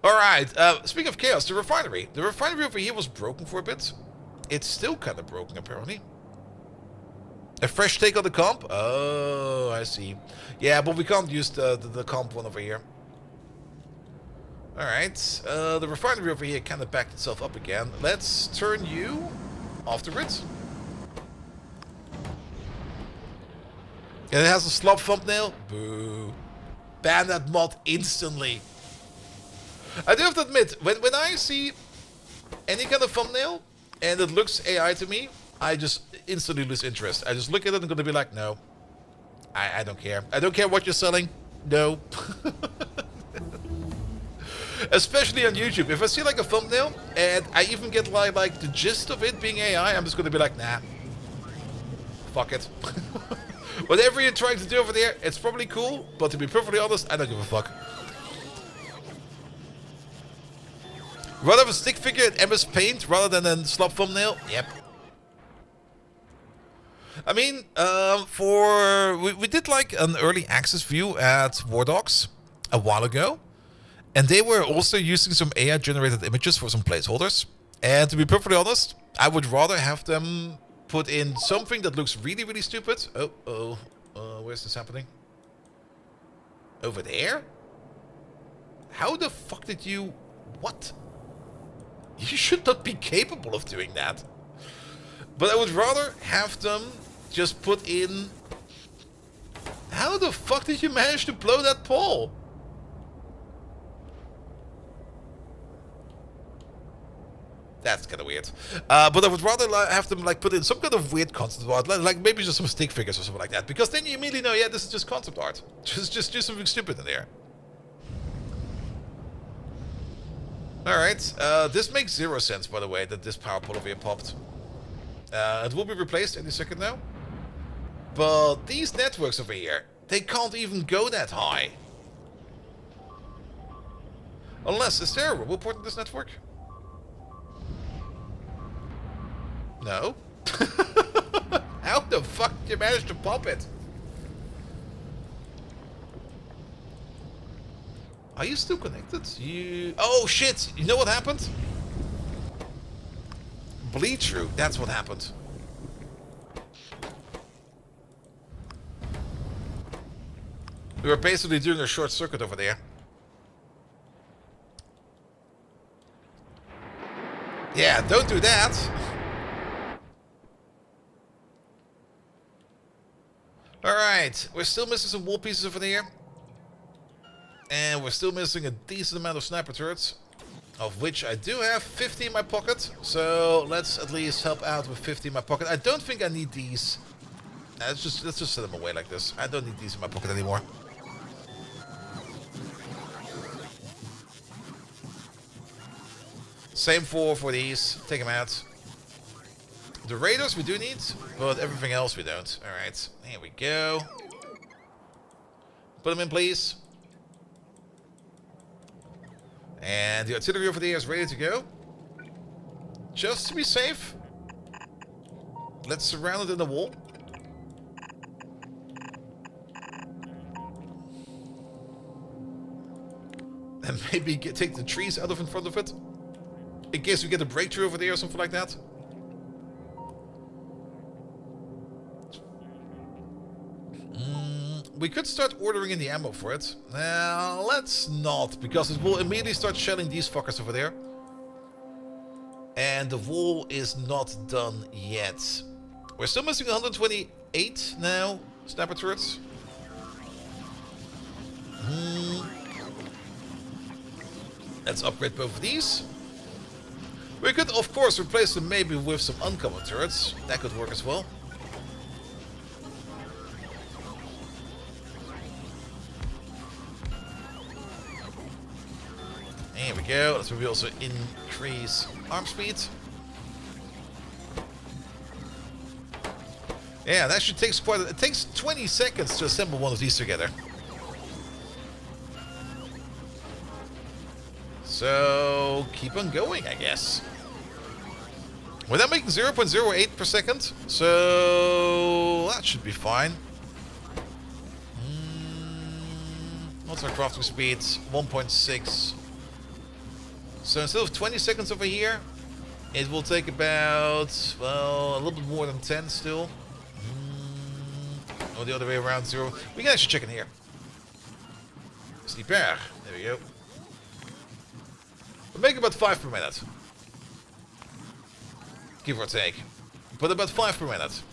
Alright, speaking of chaos, the refinery. The refinery over here was broken for a bit. It's still kind of broken, apparently. A fresh take on the comp? Oh, I see. Yeah, but we can't use the comp one over here. Alright, the refinery over here kind of backed itself up again. Let's turn you off the grid. And it has a slop thumbnail? Boo. Ban that mod instantly. I do have to admit, when I see any kind of thumbnail and it looks AI to me, I just instantly lose interest. I just look at it and I'm going to be like, no. I don't care. I don't care what you're selling. No. Especially on YouTube. If I see like a thumbnail and I even get like the gist of it being AI, I'm just going to be like, nah. Fuck it. Whatever you're trying to do over there, it's probably cool, but to be perfectly honest, I don't give a fuck. Rather have a stick figure in MS Paint rather than a slop thumbnail? Yep. I mean, we did like an early access view at War Dogs a while ago. And they were also using some AI generated images for some placeholders. And to be perfectly honest, I would rather have them put in something that looks really, really stupid. Where's this happening? Over there? How the fuck did you... What? You should not be capable of doing that. But I would rather have them just put in... How the fuck did you manage to blow that pole? That's kind of weird. But I would rather have them like put in some kind of weird concept art, like maybe just some stick figures or something like that. Because then you immediately know, yeah, this is just concept art. Just do something stupid in there. Alright, this makes 0 sense, by the way, that this power pole over here popped. It will be replaced any second now. But these networks over here, they can't even go that high. Unless, is there a robot port in this network? No. How the fuck did you manage to pop it? Are you still connected? You... Oh shit! You know what happened? Bleed through. That's what happened. We were basically doing a short circuit over there. Yeah, don't do that. Alright, we're still missing some wall pieces over there. And we're still missing a decent amount of sniper turrets. Of which I do have 50 in my pocket. So let's at least help out with 50 in my pocket. I don't think I need these. Let's just set them away like this. I don't need these in my pocket anymore. Same for these. Take them out. The raiders we do need, but everything else we don't. Alright, here we go. Put them in, please. And the artillery over there is ready to go. Just to be safe, let's surround it in the wall. And maybe take the trees out of in front of it. In case we get a breakthrough over there or something like that. we could start ordering in the ammo for it. Now, let's not, because it will immediately start shelling these fuckers over there. And the wall is not done yet. We're still missing 128 now, sniper turrets. Let's upgrade both of these. We could, of course, replace them maybe with some uncommon turrets. That could work as well. There we go. Let's maybe also increase arm speed. Yeah, that actually takes quite it takes 20 seconds to assemble one of these together. So, keep on going, I guess. We're now making 0.08 per second, so that should be fine. What's our crafting speed? 1.6. So instead of 20 seconds over here, it will take about, well, a little bit more than 10 still. Or the other way around, 0. We can actually check in here. Sleeper. There we go. We'll make about 5 per minute. Give or take. But about 5 per minute.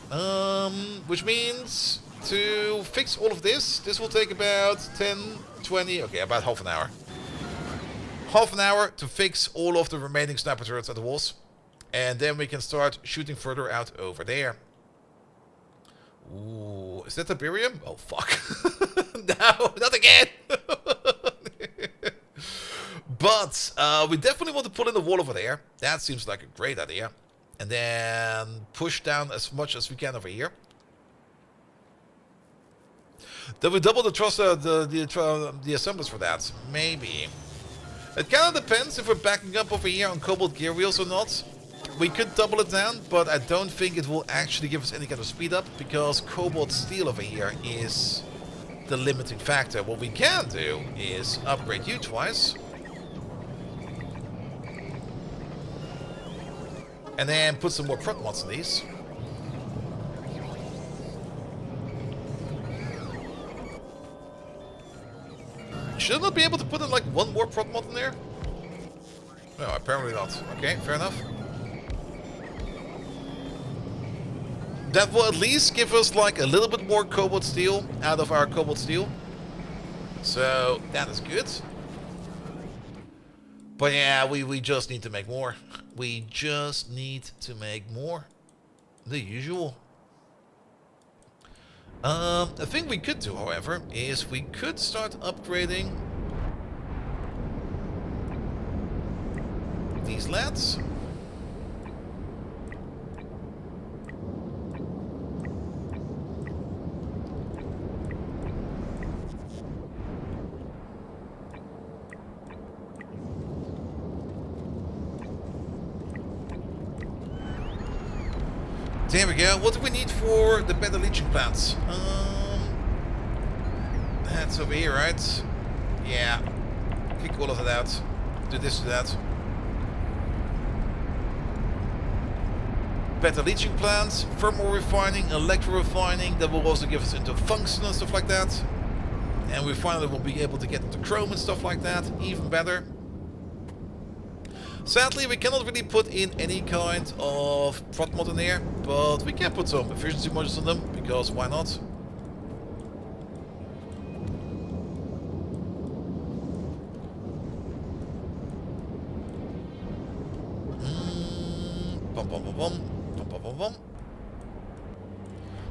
Which means to fix all of this, this will take about 10, 20, okay, about half an hour. Half an hour to fix all of the remaining sniper turrets at the walls. And then we can start shooting further out over there. Ooh, is that Tiberium? Oh, fuck. No, not again! But we definitely want to put in the wall over there. That seems like a great idea. And then push down as much as we can over here. Then we double the the assemblers for that. Maybe. It kind of depends if we're backing up over here on cobalt gear wheels or not. We could double it down, but I don't think it will actually give us any kind of speed up, because cobalt steel over here is the limiting factor. What we can do is upgrade you twice. And then put some more prot mods in these. Should I not be able to put in like one more prot mod in there? No, apparently not. Okay, fair enough. That will at least give us like a little bit more cobalt steel out of our cobalt steel. So that is good. But yeah, we just need to make more. We just need to make more. The usual. A thing we could do, however, is we could start upgrading these lads. There we go. What do we need for the better leaching plants? That's over here, right? Yeah. Kick all of that out. Do this, do that. Better leaching plants, thermal refining, electro refining. That will also give us into function and stuff like that. And we finally will be able to get into chrome and stuff like that. Even better. Sadly, we cannot really put in any kind of prot mod in here, but we can put some efficiency modules on them, because why not?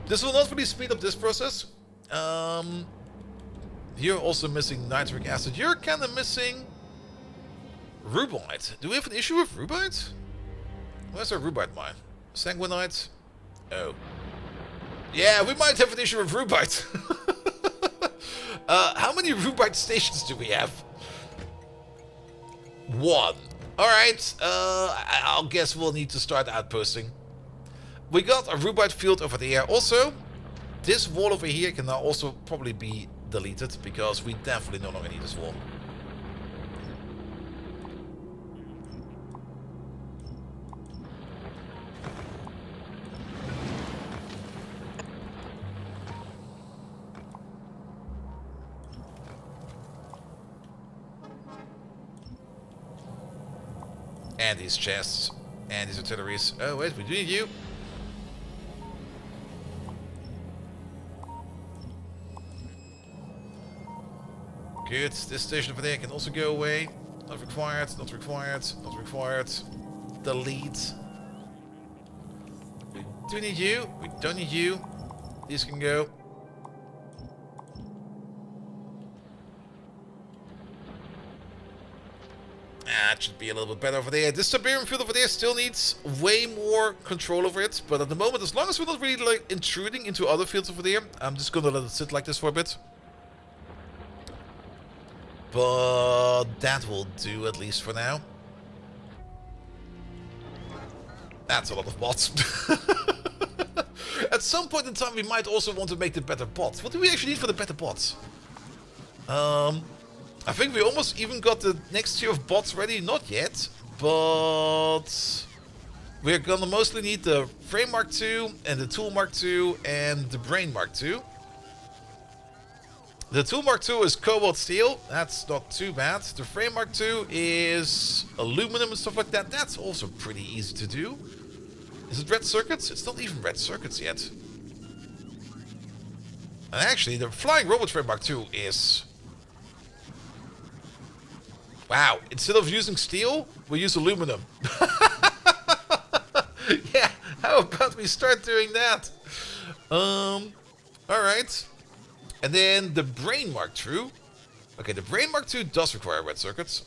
This will not really speed up this process. You're also missing nitric acid. You're kind of missing rubite. Do we have an issue with rubite? Where's our rubite mine? Sanguinite? Oh. Yeah, we might have an issue with rubite. How many rubite stations do we have? 1. Alright, I'll guess we'll need to start outposting. We got a rubite field over there. Also, this wall over here can now also probably be deleted, because we definitely no longer need this wall. And these chests. And these artilleries. Oh, wait, we do need you. Good. This station over there can also go away. Not required, not required, not required. Delete. We do need you. We don't need you. These can go. Ah, it should be a little bit better over there. This Siberian field over there still needs way more control over it. But at the moment, as long as we're not really like intruding into other fields over there, I'm just gonna let it sit like this for a bit. But that will do, at least for now. That's a lot of bots. At some point in time, we might also want to make the better bots. What do we actually need for the better bots? I think we almost even got the next tier of bots ready. Not yet, but we're gonna mostly need the Frame Mark II and the Tool Mark II and the Brain Mark II. The Tool Mark II is cobalt steel. That's not too bad. The Frame Mark II is aluminum and stuff like that. That's also pretty easy to do. Is it red circuits? It's not even red circuits yet. And actually, the Flying Robot Frame Mark II is... Wow, instead of using steel, we use aluminum. Yeah, how about we start doing that? Alright. And then the Brain Mark II. Okay, the Brain Mark II does require red circuits.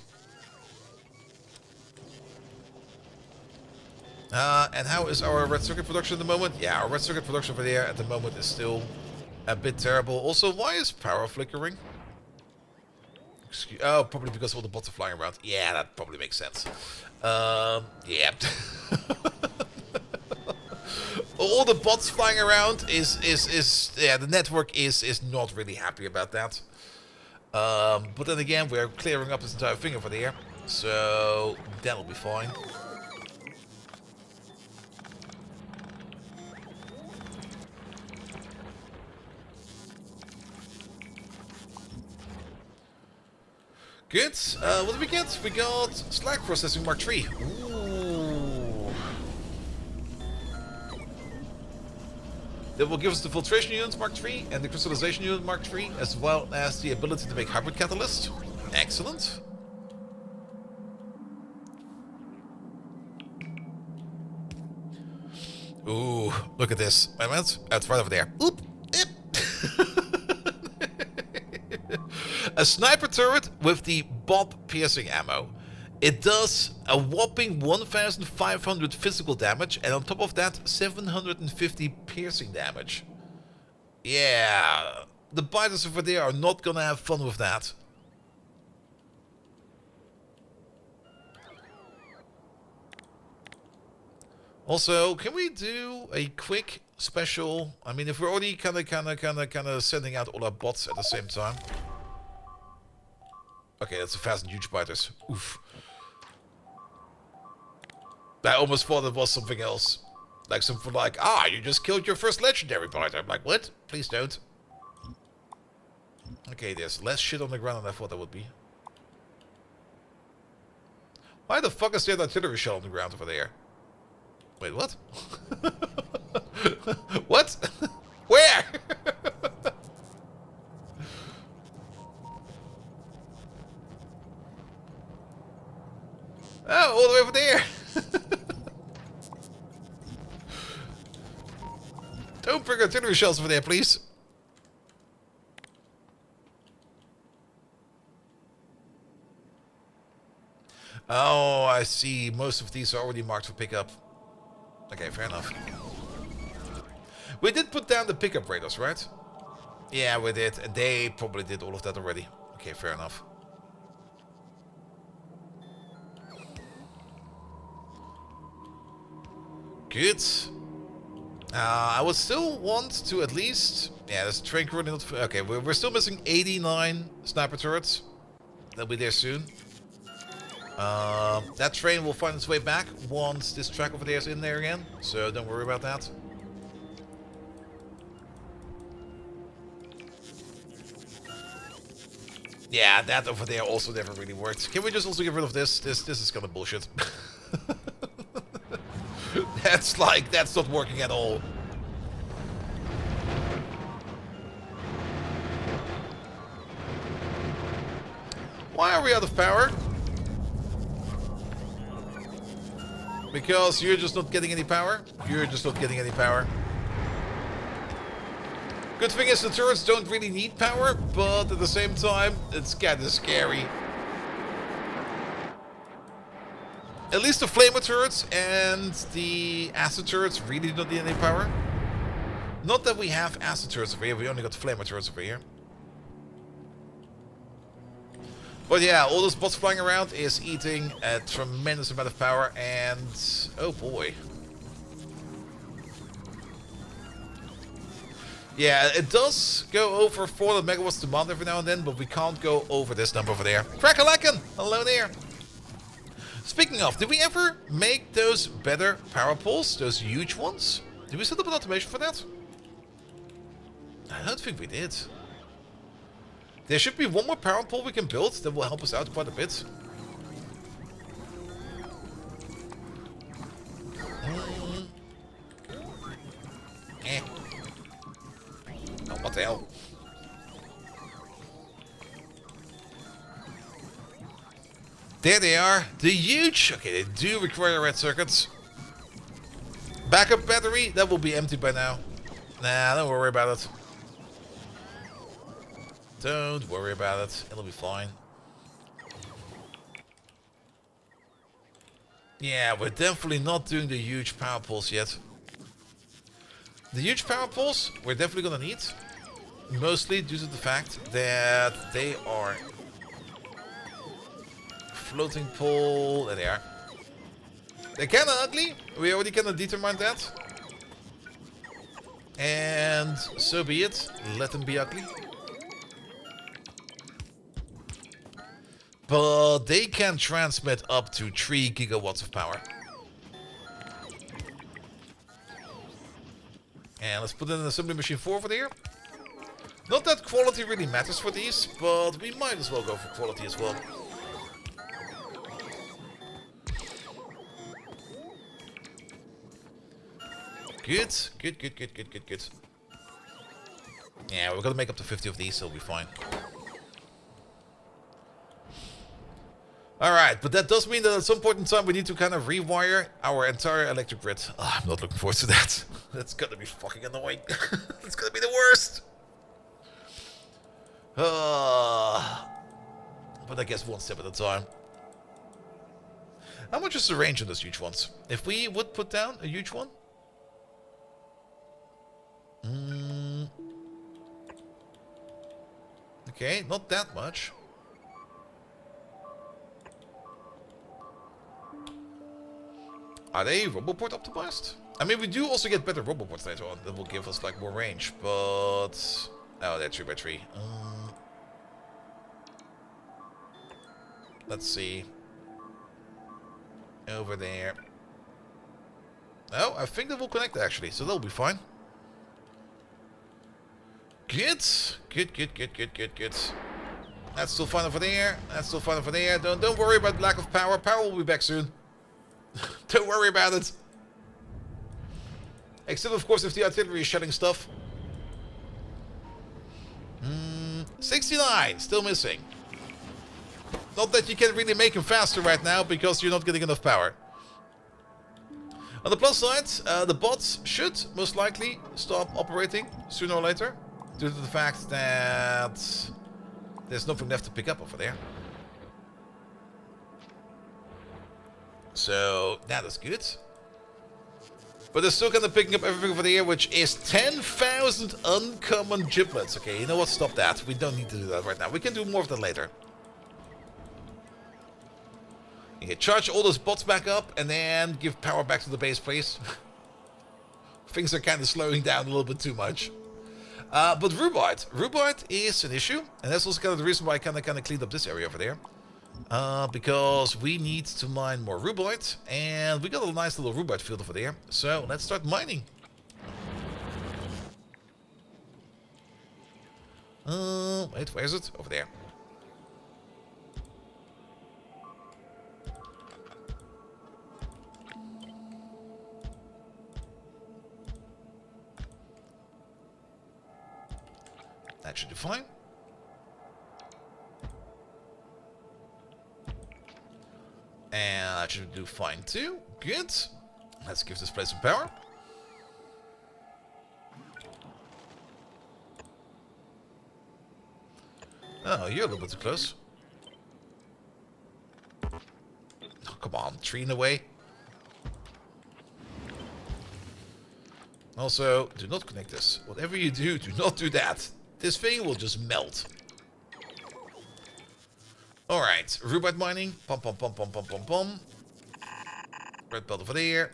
And how is our red circuit production at the moment? Yeah, our red circuit production over there at the moment is still a bit terrible. Also, why is power flickering? Oh, probably because all the bots are flying around. Yeah, that probably makes sense. Yeah. All the bots flying around is yeah, the network is not really happy about that. But then again, we're clearing up this entire thing over there, so that'll be fine. Good. What did we get? We got Slag Processing Mark III. Ooh. That will give us the Filtration Unit Mark III and the Crystallization Unit Mark III, as well as the ability to make Hybrid Catalyst. Excellent. Ooh, look at this. Wait a minute. It's right over there. Oop. Yep. A sniper turret with the Bob piercing ammo. It does a whopping 1,500 physical damage, and on top of that, 750 piercing damage. Yeah, the biters over there are not gonna have fun with that. Also, can we do a quick special? I mean, if we're already kind of sending out all our bots at the same time. Okay, that's 1,000 huge biters. Oof. I almost thought it was something else. Like something like, ah, you just killed your first legendary biter. I'm like, what? Please don't. Okay, there's less shit on the ground than I thought there would be. Why the fuck is there an artillery shell on the ground over there? Wait, what? What? Where? Oh, all the way over there. Don't bring artillery shells over there, please. Oh, I see. Most of these are already marked for pickup. Okay, fair enough. We did put down the pickup radars, right? Yeah, we did. And they probably did all of that already. Okay, fair enough. Good. I would still want to at least... Yeah, there's a train currently not... Okay, we're still missing 89 sniper turrets. They'll be there soon. That train will find its way back once this track over there is in there again. So don't worry about that. Yeah, that over there also never really worked. Can we just also get rid of this? This is kind of bullshit. That's like, that's not working at all. Why are we out of power? Because you're just not getting any power? You're just not getting any power. Good thing is the turrets don't really need power, but at the same time, it's kinda scary. At least the flamer turrets and the acid turrets really don't need any power. Not that we have acid turrets over here, we only got flamer turrets over here. But yeah, all those bots flying around is eating a tremendous amount of power, and oh boy. Yeah, it does go over 400 megawatts demand every now and then, but we can't go over this number over there. Crackalacken! Hello there! Speaking of, did we ever make those better power poles? Those huge ones? Did we set up an automation for that? I don't think we did. There should be one more power pole we can build that will help us out quite a bit. Oh, what the hell? There they are. The huge... Okay, they do require red circuits. Backup battery. That will be empty by now. Nah, don't worry about it. Don't worry about it. It'll be fine. Yeah, we're definitely not doing the huge power poles yet. The huge power poles we're definitely gonna need. Mostly due to the fact that they are floating pole. There they are. They're kinda ugly. We already kinda determined that. And so be it. Let them be ugly. But they can transmit up to 3 gigawatts of power. And let's put in an assembly machine 4 over there. Not that quality really matters for these, but we might as well go for quality as well. Good, good, good, good, good, good, good. Yeah, we're gonna make up to 50 of these, so we'll be fine. Alright, but that does mean that at some point in time we need to kind of rewire our entire electric grid. Oh, I'm not looking forward to that. That's gonna be fucking annoying. It's gonna be the worst. But I guess one step at a time. How much is the range on those huge ones? If we would put down a huge one? Okay, not that much. Are they Roboport optimized? I mean, we do also get better Roboports later on that will give us like more range, but... Oh, they're 3x3. Let's see. Over there. Oh, I think they will connect actually, so they'll be fine. Good. Good, good, good, good, good, good. That's still fine over there. That's still fine over there. Don't worry about lack of power. Power will be back soon. Don't worry about it. Except, of course, if the artillery is shelling stuff. 69, still missing. Not that you can really make him faster right now, because you're not getting enough power. On the plus side, the bots should most likely stop operating sooner or later, due to the fact that there's nothing left to pick up over there. So, that is good. But they're still kind of picking up everything over there, which is 10,000 uncommon giblets. Okay, you know what? Stop that. We don't need to do that right now. We can do more of that later. Okay, charge all those bots back up and then give power back to the base, please. Things are kind of slowing down a little bit too much. But rubite. Rubite is an issue. And that's also kind of the reason why I kind of cleaned up this area over there. Because we need to mine more rubite, and we got a nice little rubite field over there, so let's start mining. Wait, where is it? Over there. That should be fine. And that should do fine too. Good. Let's give this place some power. Oh, you're a little bit too close. Oh, come on, tree in the way. Also, do not connect this. Whatever you do not do that. This thing will just melt. Alright, rhubarb mining. Pom pom pom pom pom pom pom. Red belt over there.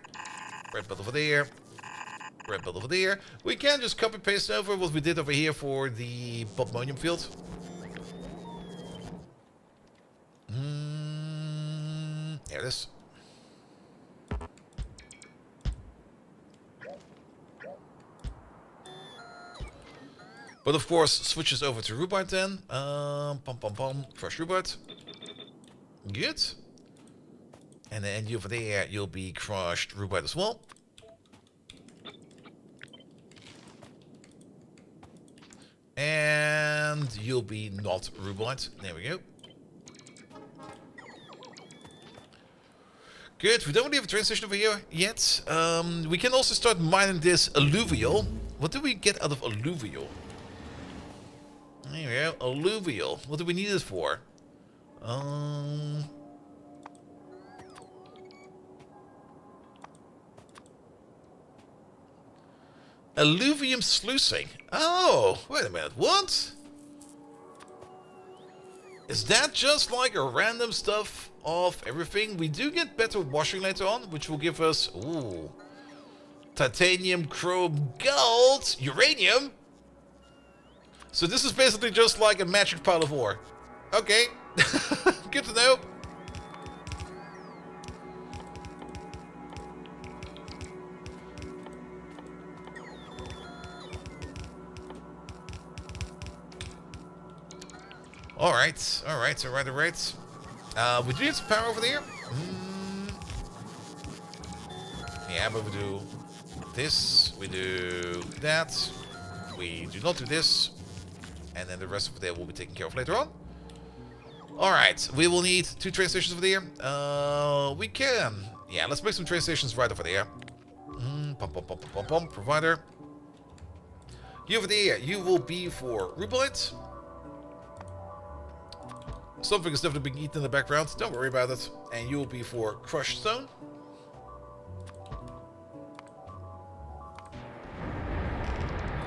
Red belt over there. Red belt over there. We can just copy paste over what we did over here for the Bodmonium field. There it is. But of course, switches over to rhubarb then. Pom pom pom. Crush rhubarb. Good. And then over there, you'll be crushed rhubarb as well. And you'll be not rhubarb. There we go. Good. We don't really have a train station over here yet. We can also start mining this alluvial. What do we get out of alluvial? There we go. Alluvial. What do we need it for? Alluvium sluicing. Oh, wait a minute. What? Is that just like a random stuff of everything? We do get better washing later on, which will give us, ooh, titanium, chrome, gold, uranium. So this is basically just like a magic pile of ore. Okay, good to know. Alright. We do need some power over there. Yeah, but we do this, we do that, we do not do this, and then the rest of there will be taken care of later on. Alright, we will need 2 train stations over there. We can. Yeah, let's make some train stations right over there. Provider. You over there, you will be for rhubarb. Something is definitely being eaten in the background. Don't worry about it. And you will be for crushed stone.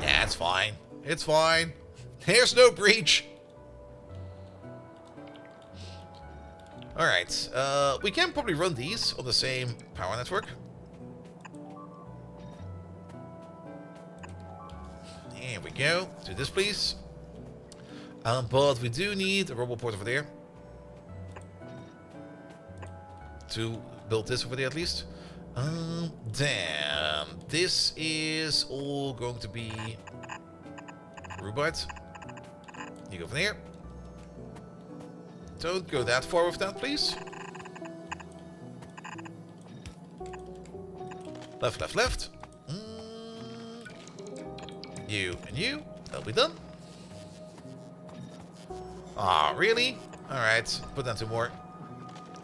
Yeah, it's fine. It's fine. There's no breach. Alright. We can probably run these on the same power network. Here we go. Do this, please. But we do need a roboport over there. To build this over there at least. Damn. This is all going to be rhubarb. You go from there. Don't go that far with that, please. Left, left, left. You and you. That'll be done. Ah, really? Alright, put down 2 more.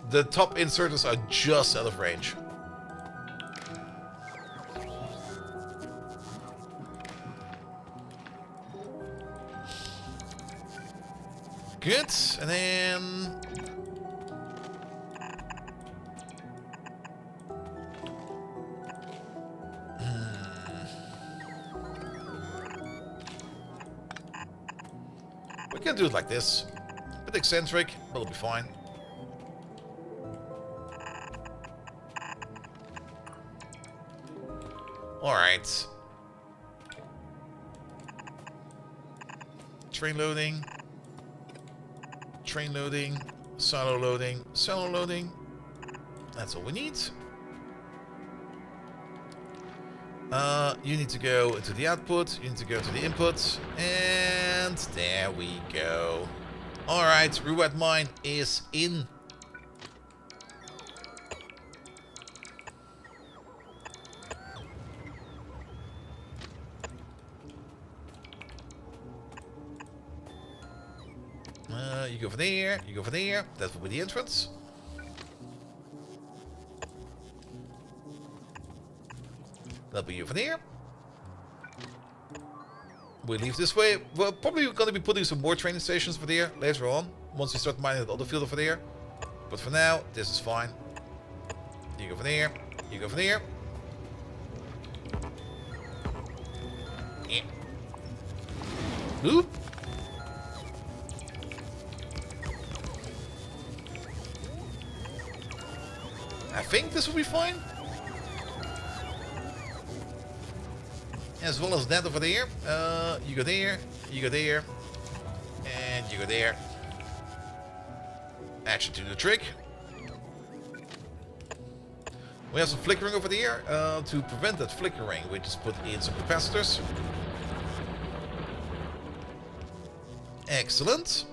The top inserters are just out of range. Good, and then... We can do it like this. A bit eccentric, but it'll be fine. Alright. Train loading. Train loading. Silo loading. Silo loading. That's all we need. You need to go to the output. You need to go to the input. And there we go. Alright, rhubarb mine is in. You go for there. You go for there. That will be the entrance. That'll be over there. We leave this way. We're probably going to be putting some more training stations over there later on. Once we start mining the other field over there. But for now, this is fine. You go for there. You go for there. Yeah. Oop. I think this will be fine. As well as that over there. You go there. You go there. And you go there. That should do the trick. We have some flickering over there. To prevent that flickering, we just put in some capacitors. Excellent.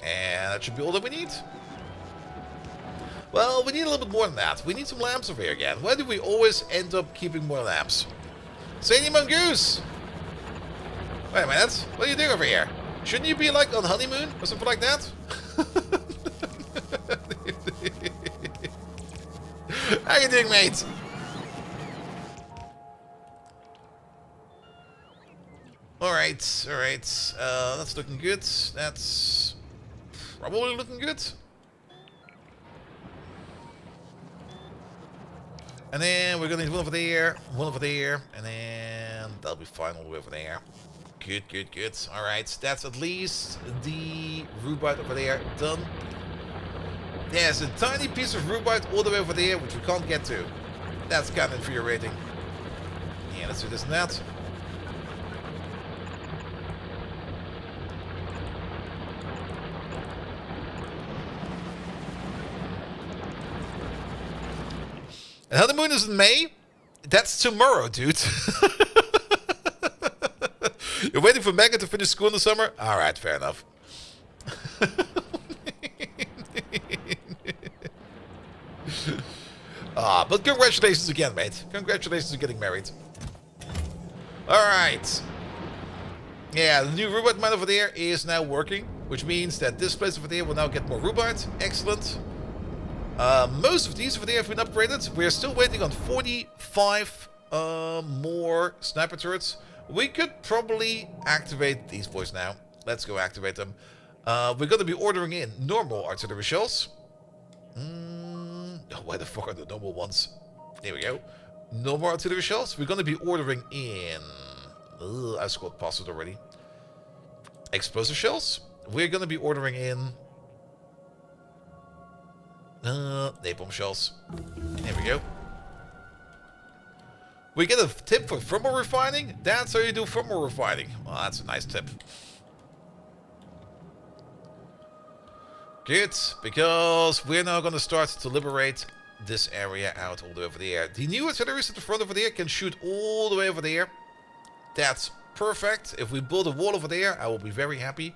And that should be all that we need. Well, we need a little bit more than that. We need some lamps over here again. Why do we always end up keeping more lamps? Sadie Mongoose! Wait a minute. What are you doing over here? Shouldn't you be like on honeymoon or something like that? How you doing, mate? Alright, alright. That's looking good. That's probably looking good. And then we're gonna need one over there, and then that'll be fine all the way over there. Good, good, good. Alright, that's at least the rubite over there done. There's a tiny piece of rubite all the way over there, which we can't get to. That's kind of infuriating. Yeah, let's do this and that. And how the moon is in May? That's tomorrow, dude. You're waiting for Megan to finish school in the summer? Alright, fair enough. But congratulations again, mate. Congratulations on getting married. Alright. Yeah, the new rubite mine over there is now working, which means that this place over there will now get more rubite. Excellent. Most of these over there have been upgraded. We're still waiting on 45 more sniper turrets. We could probably activate these boys now. Let's go activate them. We're going to be ordering in normal artillery shells. Oh, where the fuck are the normal ones? There we go. No more artillery shells. We're going to be ordering in... I scrolled past it already. Explosive shells. We're going to be ordering in... napalm shells. There we go. We get a tip for thermal refining. That's how you do thermal refining. Well, that's a nice tip. Good, because we're now going to start to liberate this area out all the way over there. The new artillery at the front over there can shoot all the way over there. That's perfect. If we build a wall over there, I will be very happy.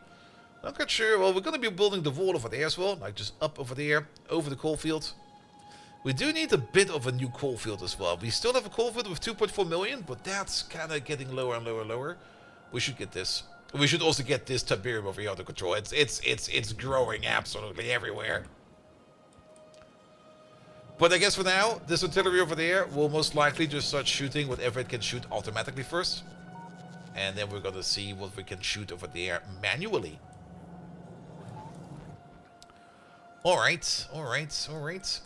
I'm not sure. Well, we're going to be building the wall over there as well. Like just up over there, over the coal field. We do need a bit of a new coal field as well. We still have a coal field with 2.4 million, but that's kind of getting lower and lower and lower. We should get this. We should also get this Tiberium over here under control. It's growing absolutely everywhere. But I guess for now, this artillery over there will most likely just start shooting whatever it can shoot automatically first. And then we're going to see what we can shoot over there manually. Alright, alright, alright.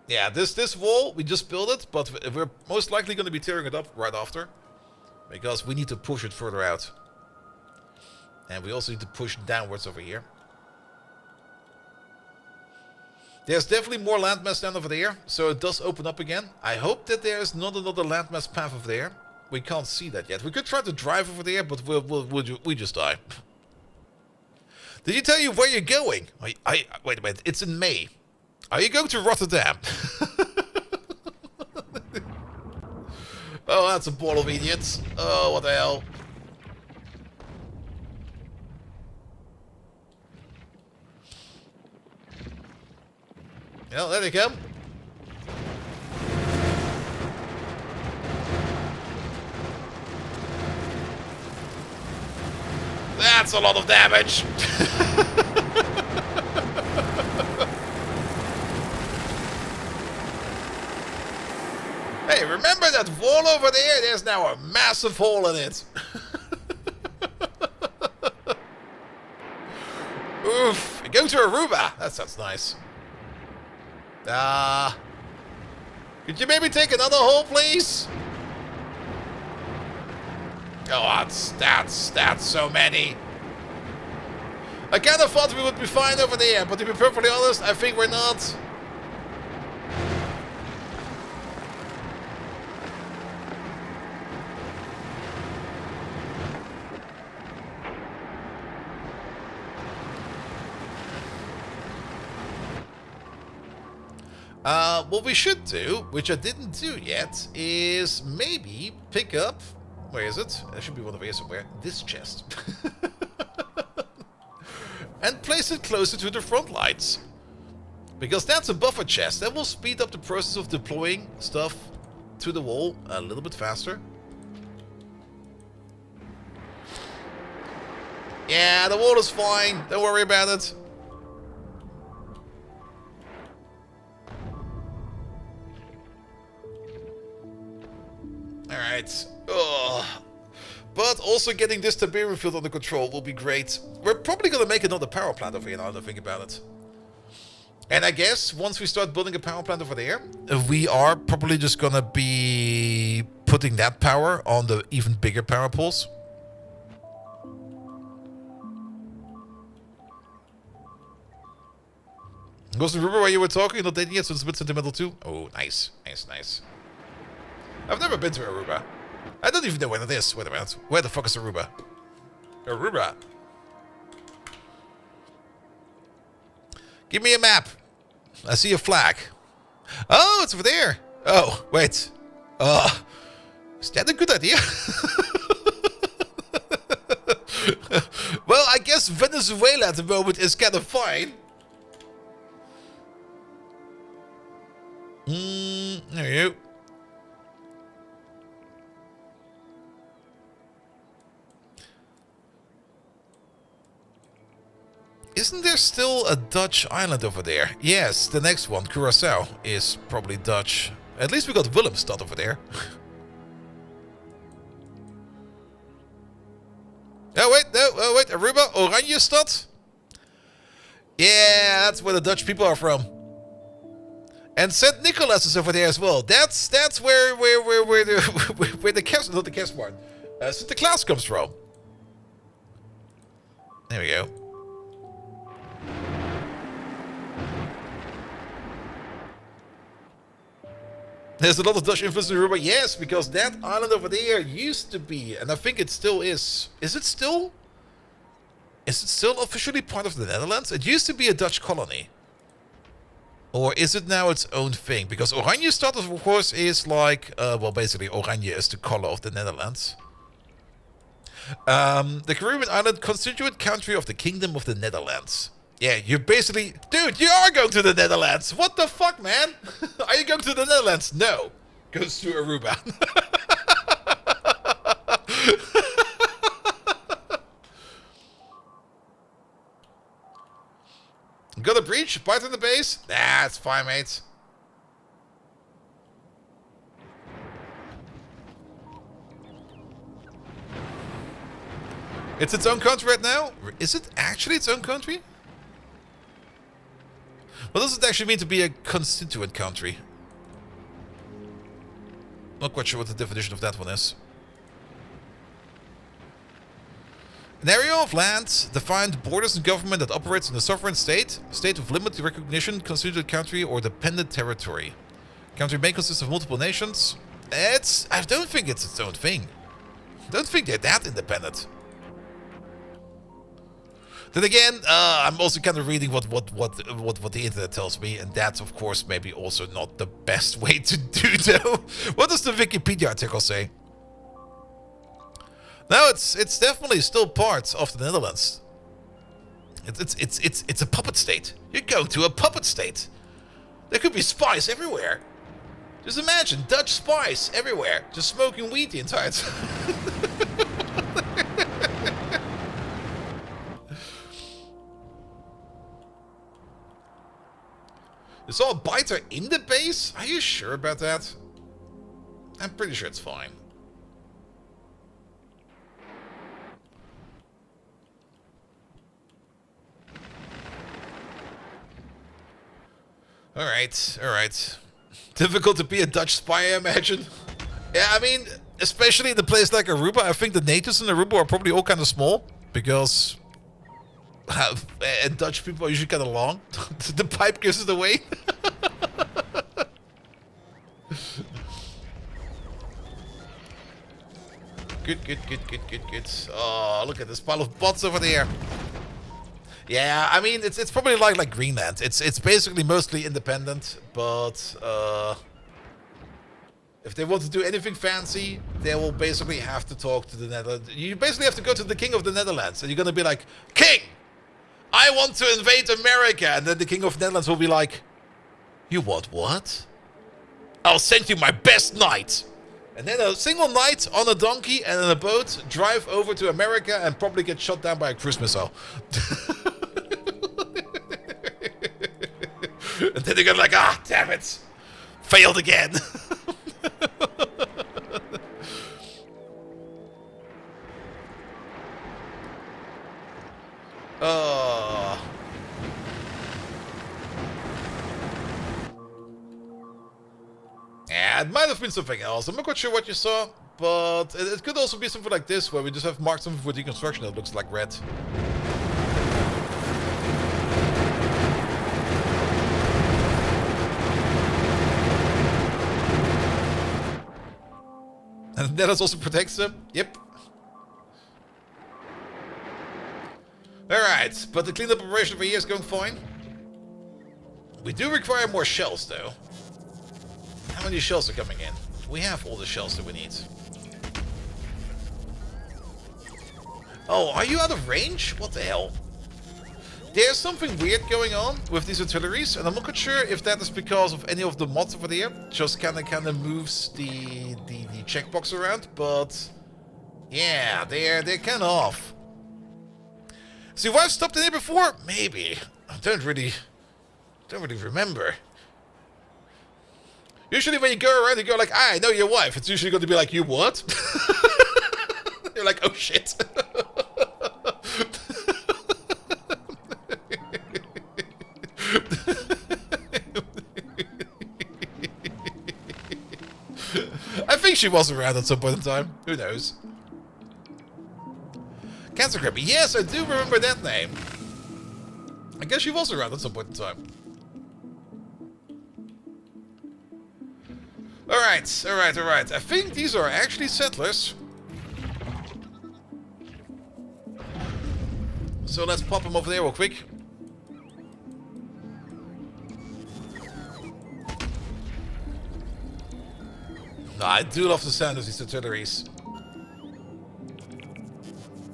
Yeah, this wall, we just built it, but we're most likely going to be tearing it up right after. Because we need to push it further out. And we also need to push downwards over here. There's definitely more landmass down over there, so it does open up again. I hope that there's not another landmass path over there. We can't see that yet. We could try to drive over there, but we just die. Did you tell you where you're going? Wait a minute, it's in May. Are you going to Rotterdam? Oh, that's a ball of idiots. Oh, what the hell. Well, there they come. That's a lot of damage. Hey, remember that wall over there? There's now a massive hole in it. Oof. Go to Aruba. That sounds nice. Could you maybe take another hole, please? Oh, that's so many. I kind of thought we would be fine over there, but to be perfectly honest, I think we're not. What we should do, which I didn't do yet, is maybe pick up... Where is it? There should be one over here somewhere. This chest. And place it closer to the front lights. Because that's a buffer chest. That will speed up the process of deploying stuff to the wall a little bit faster. Yeah, the wall is fine. Don't worry about it. Alright. But also getting this Tiberium field under control will be great. We're probably going to make another power plant over here now that I think about it. And I guess once we start building a power plant over there, we are probably just going to be putting that power on the even bigger power poles. Ghost and River, while you were talking, you're not dating yet, so it's a bit sentimental too. Oh, nice. Nice, nice. I've never been to Aruba. I don't even know where that is. Wait a minute. Where the fuck is Aruba? Aruba. Give me a map. I see a flag. Oh, it's over there. Oh, wait. Is that a good idea? Well, I guess Venezuela at the moment is kind of fine. There you go. Isn't there still a Dutch island over there? Yes, the next one, Curaçao, is probably Dutch. At least we got Willemstad over there. Oh wait, no, oh wait, Aruba, Oranjestad? Yeah, that's where the Dutch people are from. And St. Nicholas is over there as well. That's where the where the Kes, not the Kesmarn, Sinterklaas comes from. There we go. There's a lot of Dutch influence in Aruba. Yes, because that island over there used to be, and I think it still is. Is it still? Is it still officially part of the Netherlands? It used to be a Dutch colony. Or is it now its own thing? Because Oranjestad, of course, is like... well, basically, Oranje is the color of the Netherlands. The Caribbean island, constituent country of the Kingdom of the Netherlands. Yeah, you're basically... Dude, you are going to the Netherlands! What the fuck, man? Are you going to the Netherlands? No. Goes to Aruba. Got a breach? Part in the base? Nah, it's fine, mate. It's its own country right now? Is it actually its own country? What does it actually mean to be a constituent country? Not quite sure what the definition of that one is. An area of land, defined borders and government that operates in a sovereign state, state with limited recognition, constituted country, or dependent territory. Country may consist of multiple nations. I don't think it's its own thing. I don't think they're that independent. Then again, I'm also kind of reading what the internet tells me, and that's of course maybe also not the best way to do though. What does the Wikipedia article say? No, it's definitely still part of the Netherlands. It's a puppet state. You're going to a puppet state. There could be spies everywhere. Just imagine Dutch spies everywhere, just smoking weed the entire time. You saw a biter in the base? Are you sure about that? I'm pretty sure it's fine. Alright, alright. Difficult to be a Dutch spy, I imagine. Yeah, I mean, especially in a place like Aruba, I think the natives in Aruba are probably all kind of small. Because... and Dutch people are usually kind of long. The pipe gives it away. Good, good, good, good, good, good. Oh, look at this pile of bots over there. Yeah, I mean, it's probably like Greenland. It's basically mostly independent, but if they want to do anything fancy, they will basically have to talk to the Netherlands. You basically have to go to the King of the Netherlands, and you're gonna be like, King, I want to invade America, and then the King of the Netherlands will be like, you want what? I'll send you my best knight. And then a single knight on a donkey and in a boat drive over to America and probably get shot down by a cruise missile. And then they're gonna like, ah, damn it, failed again. Oh. Yeah, it might have been something else. I'm not quite sure what you saw, but it could also be something like this, where we just have marked something for deconstruction that looks like red. And that also protects them. Yep. Alright, but the cleanup operation for here is going fine. We do require more shells, though. How many shells are coming in? We have all the shells that we need. Oh, are you out of range? What the hell? There's something weird going on with these artilleries, and I'm not quite sure if that is because of any of the mods over there. Just kind of moves the checkbox around, but yeah, they're kind of off. See, if I've stopped in here before? Maybe. I don't really remember. Usually when you go around, you go like, I know your wife. It's usually going to be like, you what? You're like, oh shit. I think she was around at some point in time. Who knows? Cancer Creepy. Yes, I do remember that name. I guess she was around at some point in time. Alright, alright, alright. I think these are actually settlers. So let's pop them over there real quick. No, I do love the sound of these artilleries.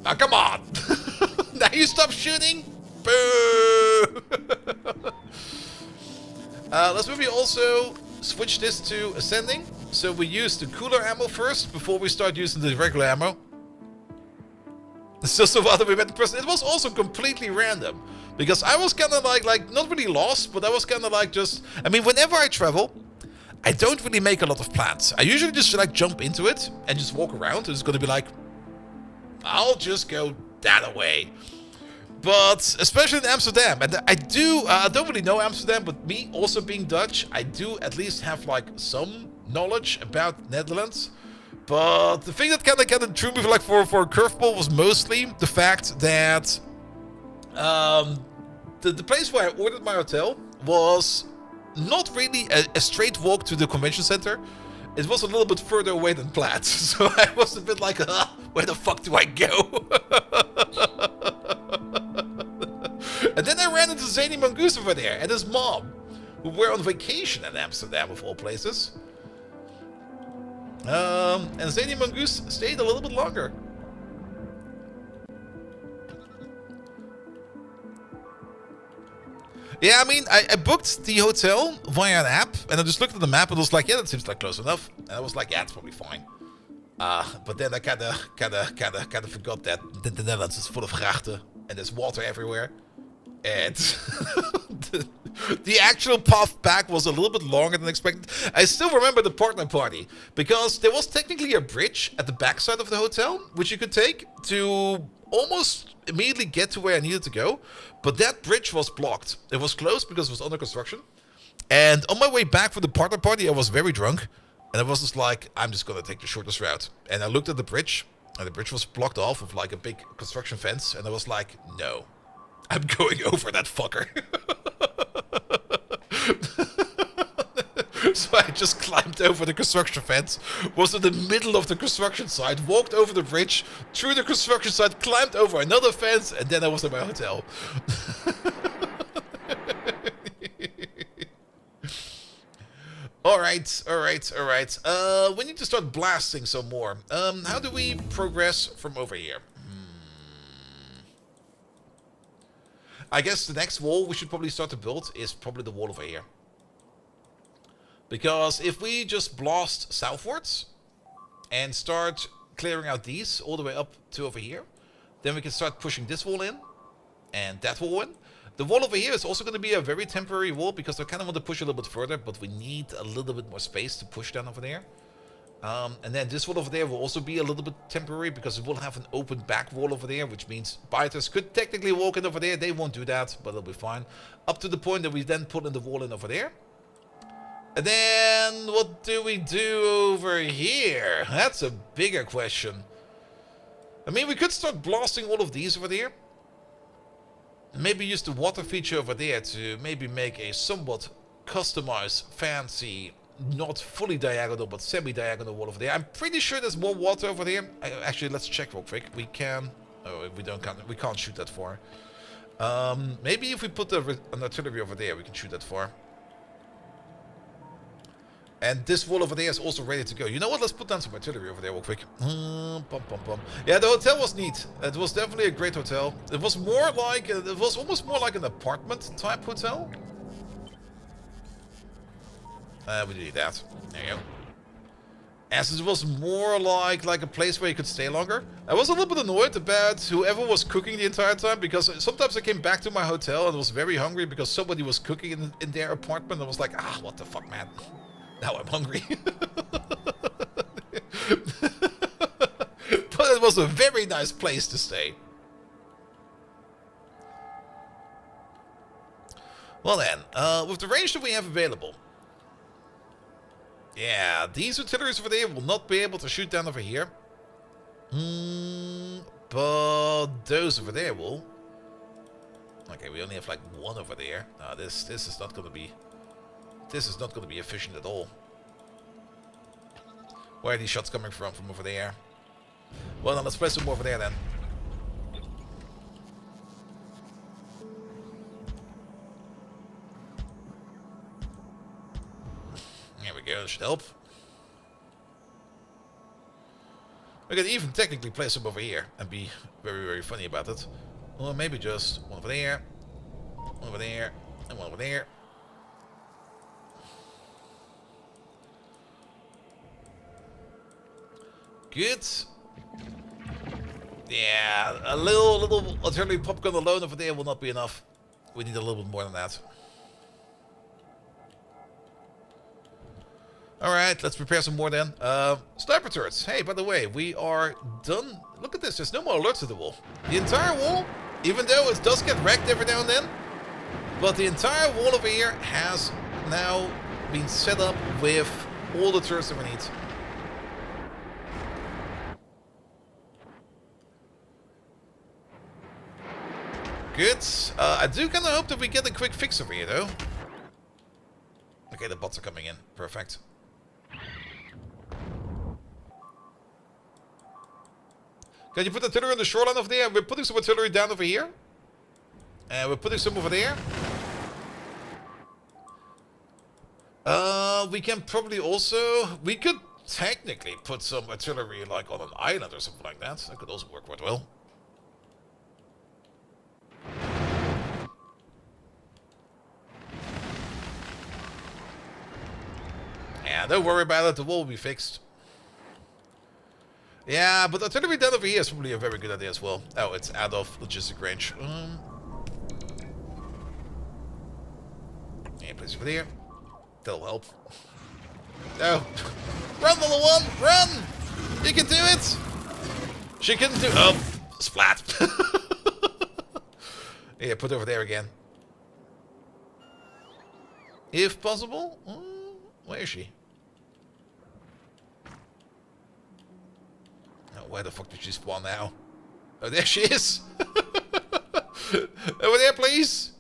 Ah, come on! Now you stop shooting? Boo! Let's maybe also switch this to ascending. So we use the cooler ammo first before we start using the regular ammo. So far that we met in person. It was also completely random. Because I was kind of like, not really lost, but I was kind of like just... I mean, whenever I travel, I don't really make a lot of plans. I usually just like jump into it and just walk around. It's going to be like, I'll just go that way. But especially in Amsterdam, and I don't really know Amsterdam, but me also being Dutch, I do at least have like some knowledge about Netherlands. But the thing that kind of threw me like for a curveball was mostly the fact that the place where I ordered my hotel was not really a straight walk to the convention center. It was a little bit further away than planned, so I was a bit like, where the fuck do I go? And then I ran into Zany Mongoose over there and his mom, who were on vacation in Amsterdam, of all places. And Zany Mongoose stayed a little bit longer. Yeah, I mean, I booked the hotel via an app, and I just looked at the map and was like, yeah, that seems like close enough. And I was like, yeah, it's probably fine. But then I kind of forgot that the Netherlands is full of grachten and there's water everywhere. And the actual path back was a little bit longer than expected. I still remember the partner party because there was technically a bridge at the backside of the hotel which you could take to almost immediately get to where I needed to go, but that bridge was blocked. It was closed because it was under construction. And on my way back from the partner party, I was very drunk, and I was just like, I'm just gonna take the shortest route. And I looked at the bridge, and the bridge was blocked off with like a big construction fence, and I was like, no, I'm going over that fucker. So I just climbed over the construction fence, was in the middle of the construction site, walked over the bridge, through the construction site, climbed over another fence, and then I was at my hotel. Alright. We need to start blasting some more. How do we progress from over here? I guess the next wall we should probably start to build is probably the wall over here. Because if we just blast southwards and start clearing out these all the way up to over here, then we can start pushing this wall in and that wall in. The wall over here is also going to be a very temporary wall because I kind of want to push a little bit further, but we need a little bit more space to push down over there. And then this wall over there will also be a little bit temporary because it will have an open back wall over there, which means biters could technically walk in over there. They won't do that, but it'll be fine. Up to the point that we then put in the wall in over there. And then what do we do over here? That's a bigger question. I mean, we could start blasting all of these over there. Maybe use the water feature over there to maybe make a somewhat customized, fancy, not fully diagonal, but semi-diagonal wall over there. I'm pretty sure there's more water over there. Actually, let's check real quick. We can... Oh, we can't shoot that far. Maybe if we put an artillery over there, we can shoot that far. And this wall over there is also ready to go. You know what? Let's put down some artillery over there real quick. Yeah, the hotel was neat. It was definitely a great hotel. It was more like... It was almost more like an apartment type hotel. We need that. There you go. As it was more like a place where you could stay longer. I was a little bit annoyed about whoever was cooking the entire time, because sometimes I came back to my hotel and was very hungry because somebody was cooking in their apartment. I was like, ah, what the fuck, man. Now I'm hungry. But it was a very nice place to stay. Well then, with the range that we have available. Yeah, these artilleries over there will not be able to shoot down over here. But those over there will. Okay, we only have like one over there. No, this is not going to be... This is not going to be efficient at all. Where are these shots coming from? From over there? Well, then let's place them over there then. There we go, that should help. We could even technically place them over here and be very, very funny about it. Or maybe just one over there, and one over there. Good. Yeah, a little artillery popgun alone over there will not be enough. We need a little bit more than that. Alright, let's prepare some more then. Sniper turrets. Hey, by the way, we are done. Look at this, there's no more alerts to the wall. The entire wall, even though it does get wrecked every now and then, but the entire wall over here has now been set up with all the turrets that we need. Good. I do kind of hope that we get a quick fix over here, though. Okay, the bots are coming in. Perfect. Can you put artillery on the shoreline over there? We're putting some artillery down over here. And we're putting some over there. We can probably also... We could technically put some artillery like on an island or something like that. That could also work quite well. Yeah, don't worry about it. The wall will be fixed. Yeah, but artillery down over here is probably a very good idea as well. Oh, it's out of logistic range. fancy over there. That'll help. No. Run, little one! Run! You can do it! She can do... Oh, splat. Yeah, put over there again. If possible. Where is she? Oh, where the fuck did she spawn now? Oh, there she is! Over there, please!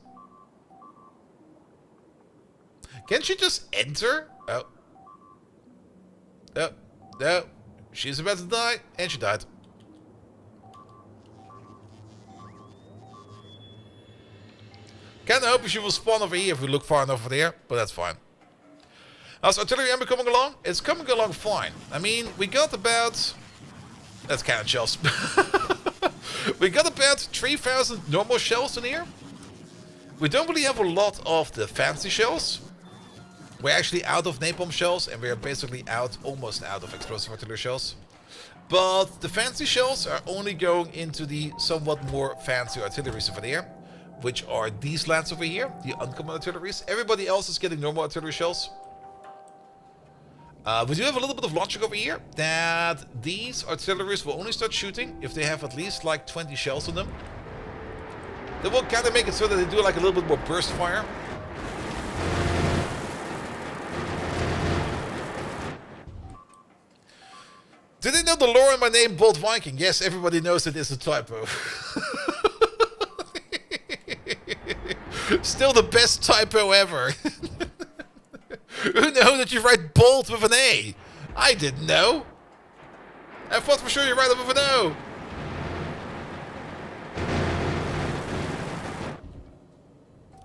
Can she just enter? Oh. Oh. No. She's about to die, and she died. Kinda hope she will spawn over here if we look far enough over there, but that's fine. How's artillery ammo coming along? It's coming along fine. I mean, we got about... That's cannon shells. We got about 3,000 normal shells in here. We don't really have a lot of the fancy shells. We're actually out of napalm shells, and we're basically almost out of explosive artillery shells. But the fancy shells are only going into the somewhat more fancy artilleries over there, which are these lands over here, the uncommon artilleries. Everybody else is getting normal artillery shells. We do have a little bit of logic over here, that these artilleries will only start shooting if they have at least like 20 shells on them. That will kind of make it so that they do like a little bit more burst fire. Do they know the lore in my name, Bold Viking? Yes, everybody knows it is a typo. Still the best typo ever. Who knew that you write bold with an A? I didn't know. I thought for sure you write it with an O.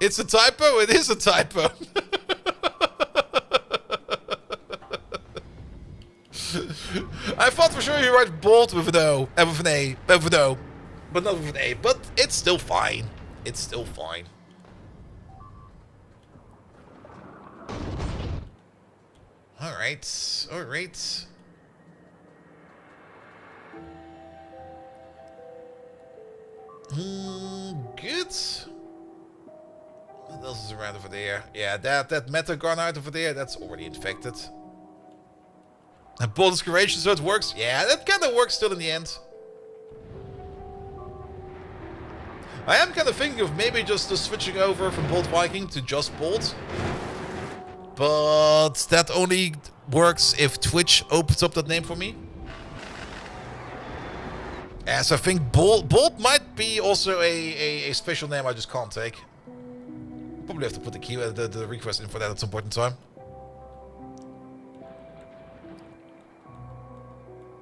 It's a typo? It is a typo. I thought for sure you write bold with an O, and with an A, with an O, but not with an A. But it's still fine. It's still fine. All right, all right. Good. What else is around over there? Yeah, that meta Garnite over there, that's already infected. And bold inspiration, so it works. Yeah, that kind of works still in the end. I am kind of thinking of maybe just switching over from Bold Viking to just Bold. But that only works if Twitch opens up that name for me. As I think Bold might be also a special name I just can't take. Probably have to put the request in for that at some point in time.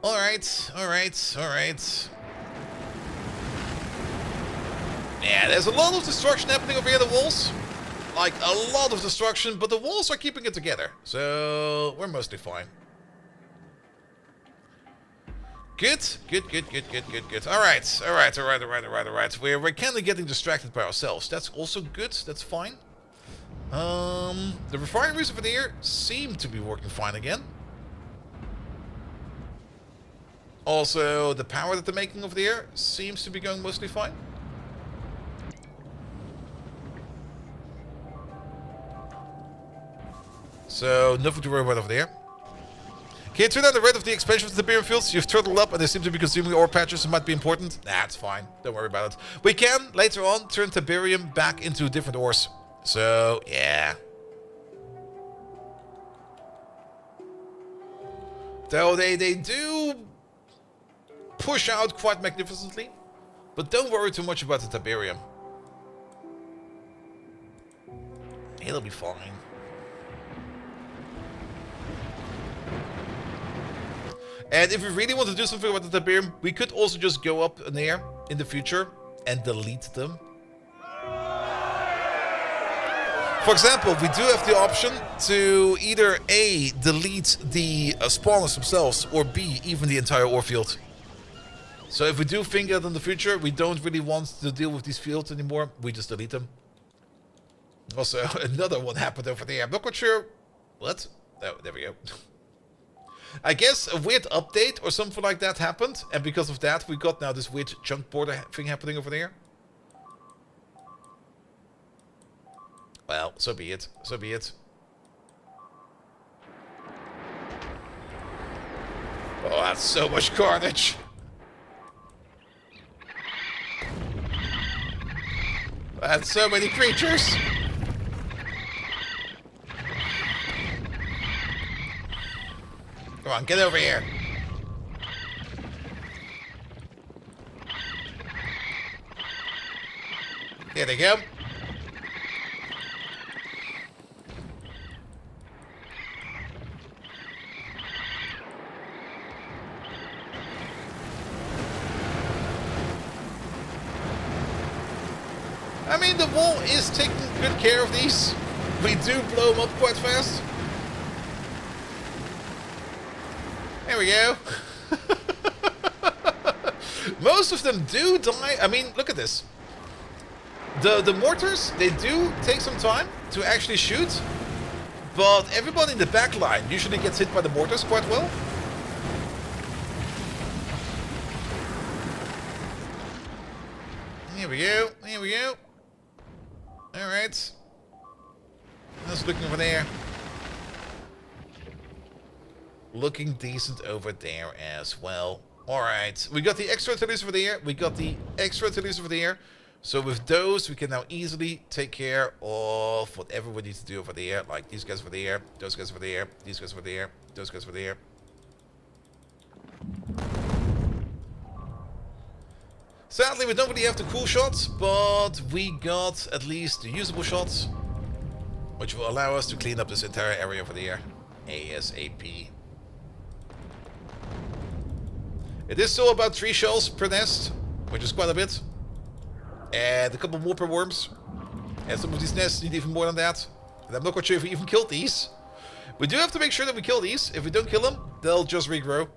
Alright, alright, alright. Yeah, there's a lot of destruction happening over here, the walls. Like, a lot of destruction, but the walls are keeping it together. So, we're mostly fine. Good, good, good, good, good, good, good. Alright, alright, alright, alright, alright, alright. We're kind of getting distracted by ourselves. That's also good, that's fine. The refineries over there seem to be working fine again. Also, the power that they're making over there seems to be going mostly fine. So, nothing to worry about over there. Can you turn down the rate of the expansion of the Tiberium fields? You've turtled up and they seem to be consuming ore patches that might be important. Nah, it's fine. Don't worry about it. We can, later on, turn Tiberium back into different ores. So, yeah. Though they do push out quite magnificently. But don't worry too much about the Tiberium. It'll be fine. And if we really want to do something about the Tiberium, we could also just go up in there in the future and delete them. For example, we do have the option to either A, delete the spawners themselves, or B, even the entire ore field. So if we do think that in the future we don't really want to deal with these fields anymore, we just delete them. Also, another one happened over there. I'm not quite sure. What? Oh, there we go. I guess a weird update or something like that happened, and because of that we got now this weird chunk border thing happening over there. Well, so be it. So be it. Oh, that's so much carnage. That's so many creatures. Come on, get over here. There they go. I mean, the wall is taking good care of these. We do blow them up quite fast. There we go. Most of them do die. I mean, look at this. The mortars, they do take some time to actually shoot. But everybody in the back line usually gets hit by the mortars quite well. Here we go. Here we go. Alright. Let's look over there. Looking decent over there as well. Alright. We got the extra artilleries over there. We got the extra artilleries over there. So with those, we can now easily take care of whatever we need to do over there. Like these guys over there, those guys over there, these guys over there, those guys over there. Sadly, we don't really have the cool shots, but we got at least the usable shots, which will allow us to clean up this entire area over there ASAP. It is still about 3 shells per nest, which is quite a bit. And a couple more per worms. And some of these nests need even more than that. And I'm not quite sure if we even killed these. We do have to make sure that we kill these. If we don't kill them, they'll just regrow.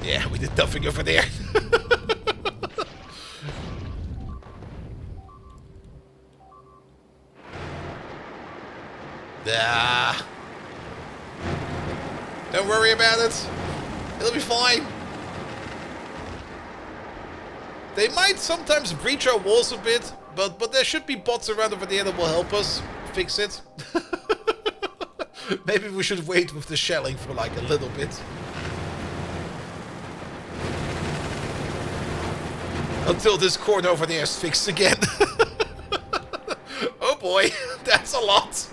Yeah, we did nothing over there. Ah. Don't worry about it. It'll be fine. They might sometimes breach our walls a bit, but there should be bots around over there that will help us fix it. Maybe we should wait with the shelling for like a little bit. Until this corner over there is fixed again. Oh boy, that's a lot.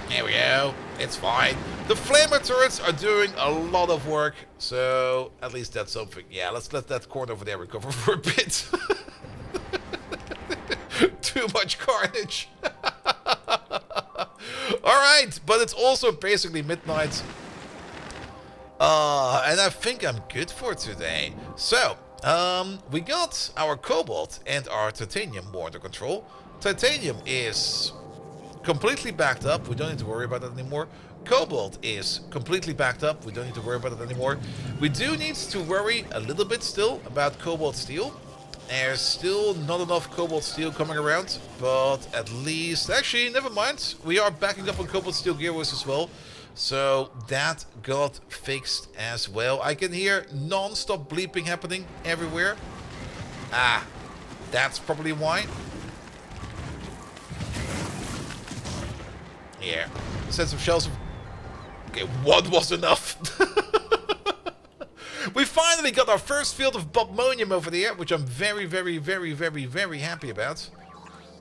There we go. It's fine. The flamer turrets are doing a lot of work, so at least that's something. Yeah, let's let that corner over there recover for a bit. Too much carnage. Alright, but it's also basically midnight. And I think I'm good for today. So, we got our cobalt and our titanium more under control. Titanium is completely backed up. We don't need to worry about that anymore. Cobalt is completely backed up. We don't need to worry about it anymore. We do need to worry a little bit still about cobalt steel. There's still not enough cobalt steel coming around, but at least... Actually, never mind. We are backing up on cobalt steel gearways as well. So that got fixed as well. I can hear non-stop bleeping happening everywhere. Ah, that's probably why. Yeah. Send some shells. Okay, 1 was enough. We finally got our first field of bobmonium over there, which I'm very, very, very, very, very happy about.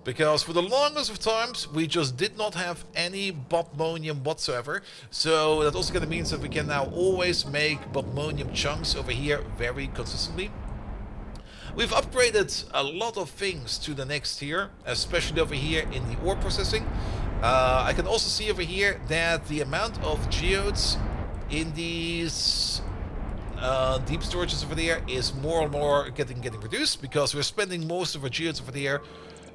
Because for the longest of times, we just did not have any bobmonium whatsoever. So that also kind of means that we can now always make bobmonium chunks over here very consistently. We've upgraded a lot of things to the next tier, especially over here in the ore processing. I can also see over here that the amount of geodes in these deep storages over there is more and more getting reduced, because we're spending most of our geodes over there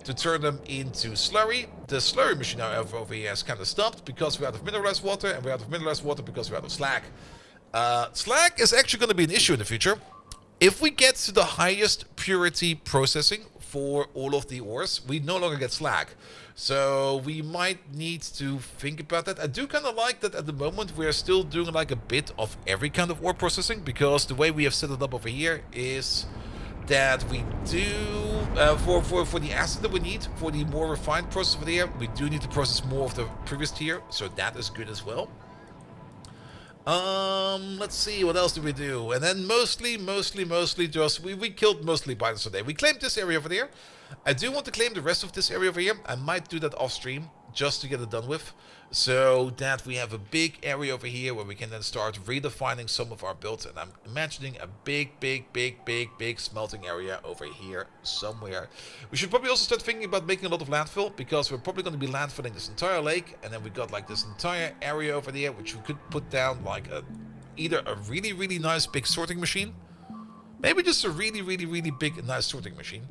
to turn them into slurry. The slurry machine, however, over here has kind of stopped because we're out of mineralized water, and we're out of mineralized water because we're out of slag. Slag is actually going to be an issue in the future. If we get to the highest purity processing for all of the ores, we no longer get slag. So we might need to think about that. I do kind of like that at the moment we're still doing like a bit of every kind of ore processing, because the way we have set it up over here is that we do, for the acid that we need, for the more refined process over there, we do need to process more of the previous tier, so that is good as well. Let's see, what else do we do? And then mostly just, we killed mostly biters today. We claimed this area over there. I do want to claim the rest of this area over here. I might do that off stream, just to get it done with, so that we have a big area over here where we can then start redefining some of our builds. And I'm imagining a big smelting area over here somewhere. We should probably also start thinking about making a lot of landfill, because we're probably going to be landfilling this entire lake, and then we got like this entire area over there which we could put down like either a really nice big sorting machine, maybe just a really big and nice sorting machine.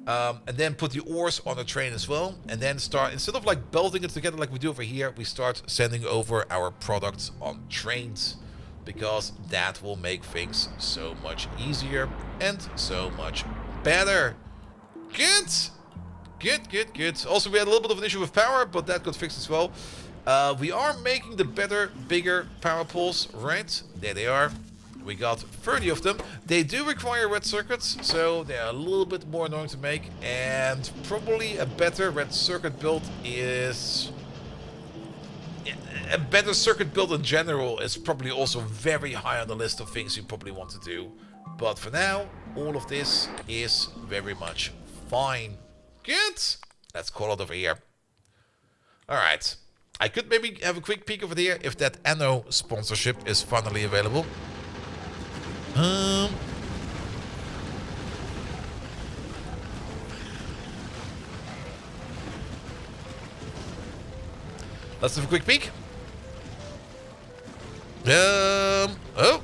And then put the ores on a train as well, and then start, instead of like belting it together like we do over here, we start sending over our products on trains, because that will make things so much easier and so much better. Good. Also, we had a little bit of an issue with power, but that got fixed as well. We are making the better, bigger power poles, right? There they are. We got 30 of them. They do require red circuits, so they're a little bit more annoying to make. And probably a better red circuit build is... a better circuit build in general is probably also very high on the list of things you probably want to do. But for now, all of this is very much fine. Good. Let's call it over here. Alright. I could maybe have a quick peek over there if that Anno sponsorship is finally available. Let's have a quick peek. Oh.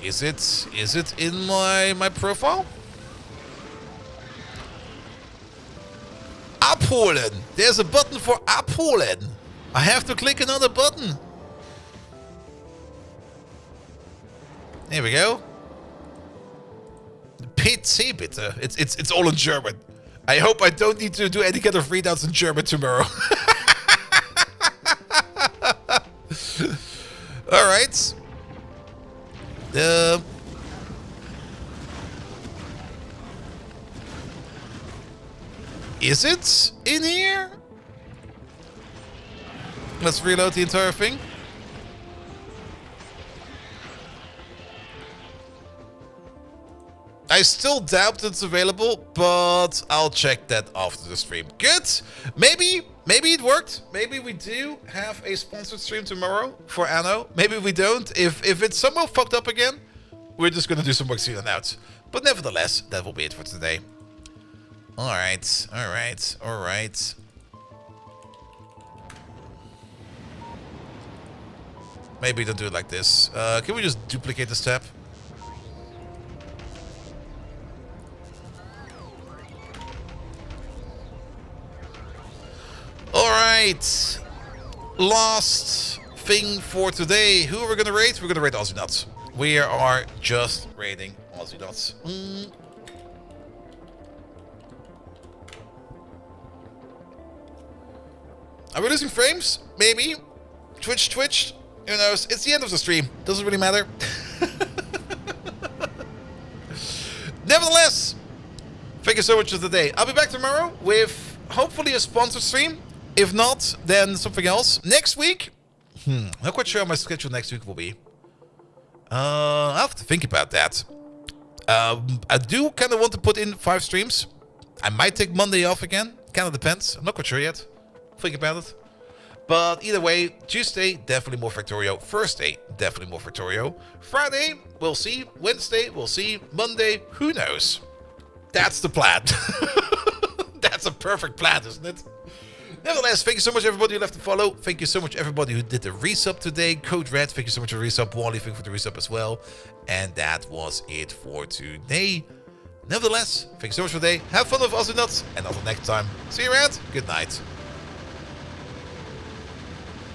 Is it in my profile? Abholen. There's a button for abholen. I have to click another button. There we go. PC bitte. It's all in German. I hope I don't need to do any kind of readouts in German tomorrow. All right. Is it in here? Let's reload the entire thing. I still doubt it's available, but I'll check that after the stream. Good. Maybe it worked. Maybe we do have a sponsored stream tomorrow for Anno. Maybe we don't. If it's somehow fucked up again, we're just gonna do some work in and out. But nevertheless, that will be it for today. Alright. Maybe don't do it like this. Can we just duplicate this tab? Alright. Last thing for today. Who are we gonna raid? We're gonna raid Aussie Nuts. We are just raiding Aussie Nuts. Are we losing frames? Maybe. Twitch. Who knows? It's the end of the stream. Doesn't really matter. Nevertheless, thank you so much for today. I'll be back tomorrow with hopefully a sponsored stream. If not, then something else. Next week, not quite sure how my schedule next week will be. I'll have to think about that. I do kind of want to put in 5 streams. I might take Monday off again. Kind of depends. I'm not quite sure yet. Think about it. But either way, Tuesday, definitely more Factorio. Thursday, definitely more Factorio. Friday, we'll see. Wednesday, we'll see. Monday, who knows? That's the plan. That's a perfect plan, isn't it? Nevertheless, thank you so much everybody who left a follow. Thank you so much everybody who did the resub today. Code Red, thank you so much for the resub. Wally, thank you for the resub as well. And that was it for today. Nevertheless, thank you so much for today. Have fun with Aussie Nuts. And until next time, see you around. Good night.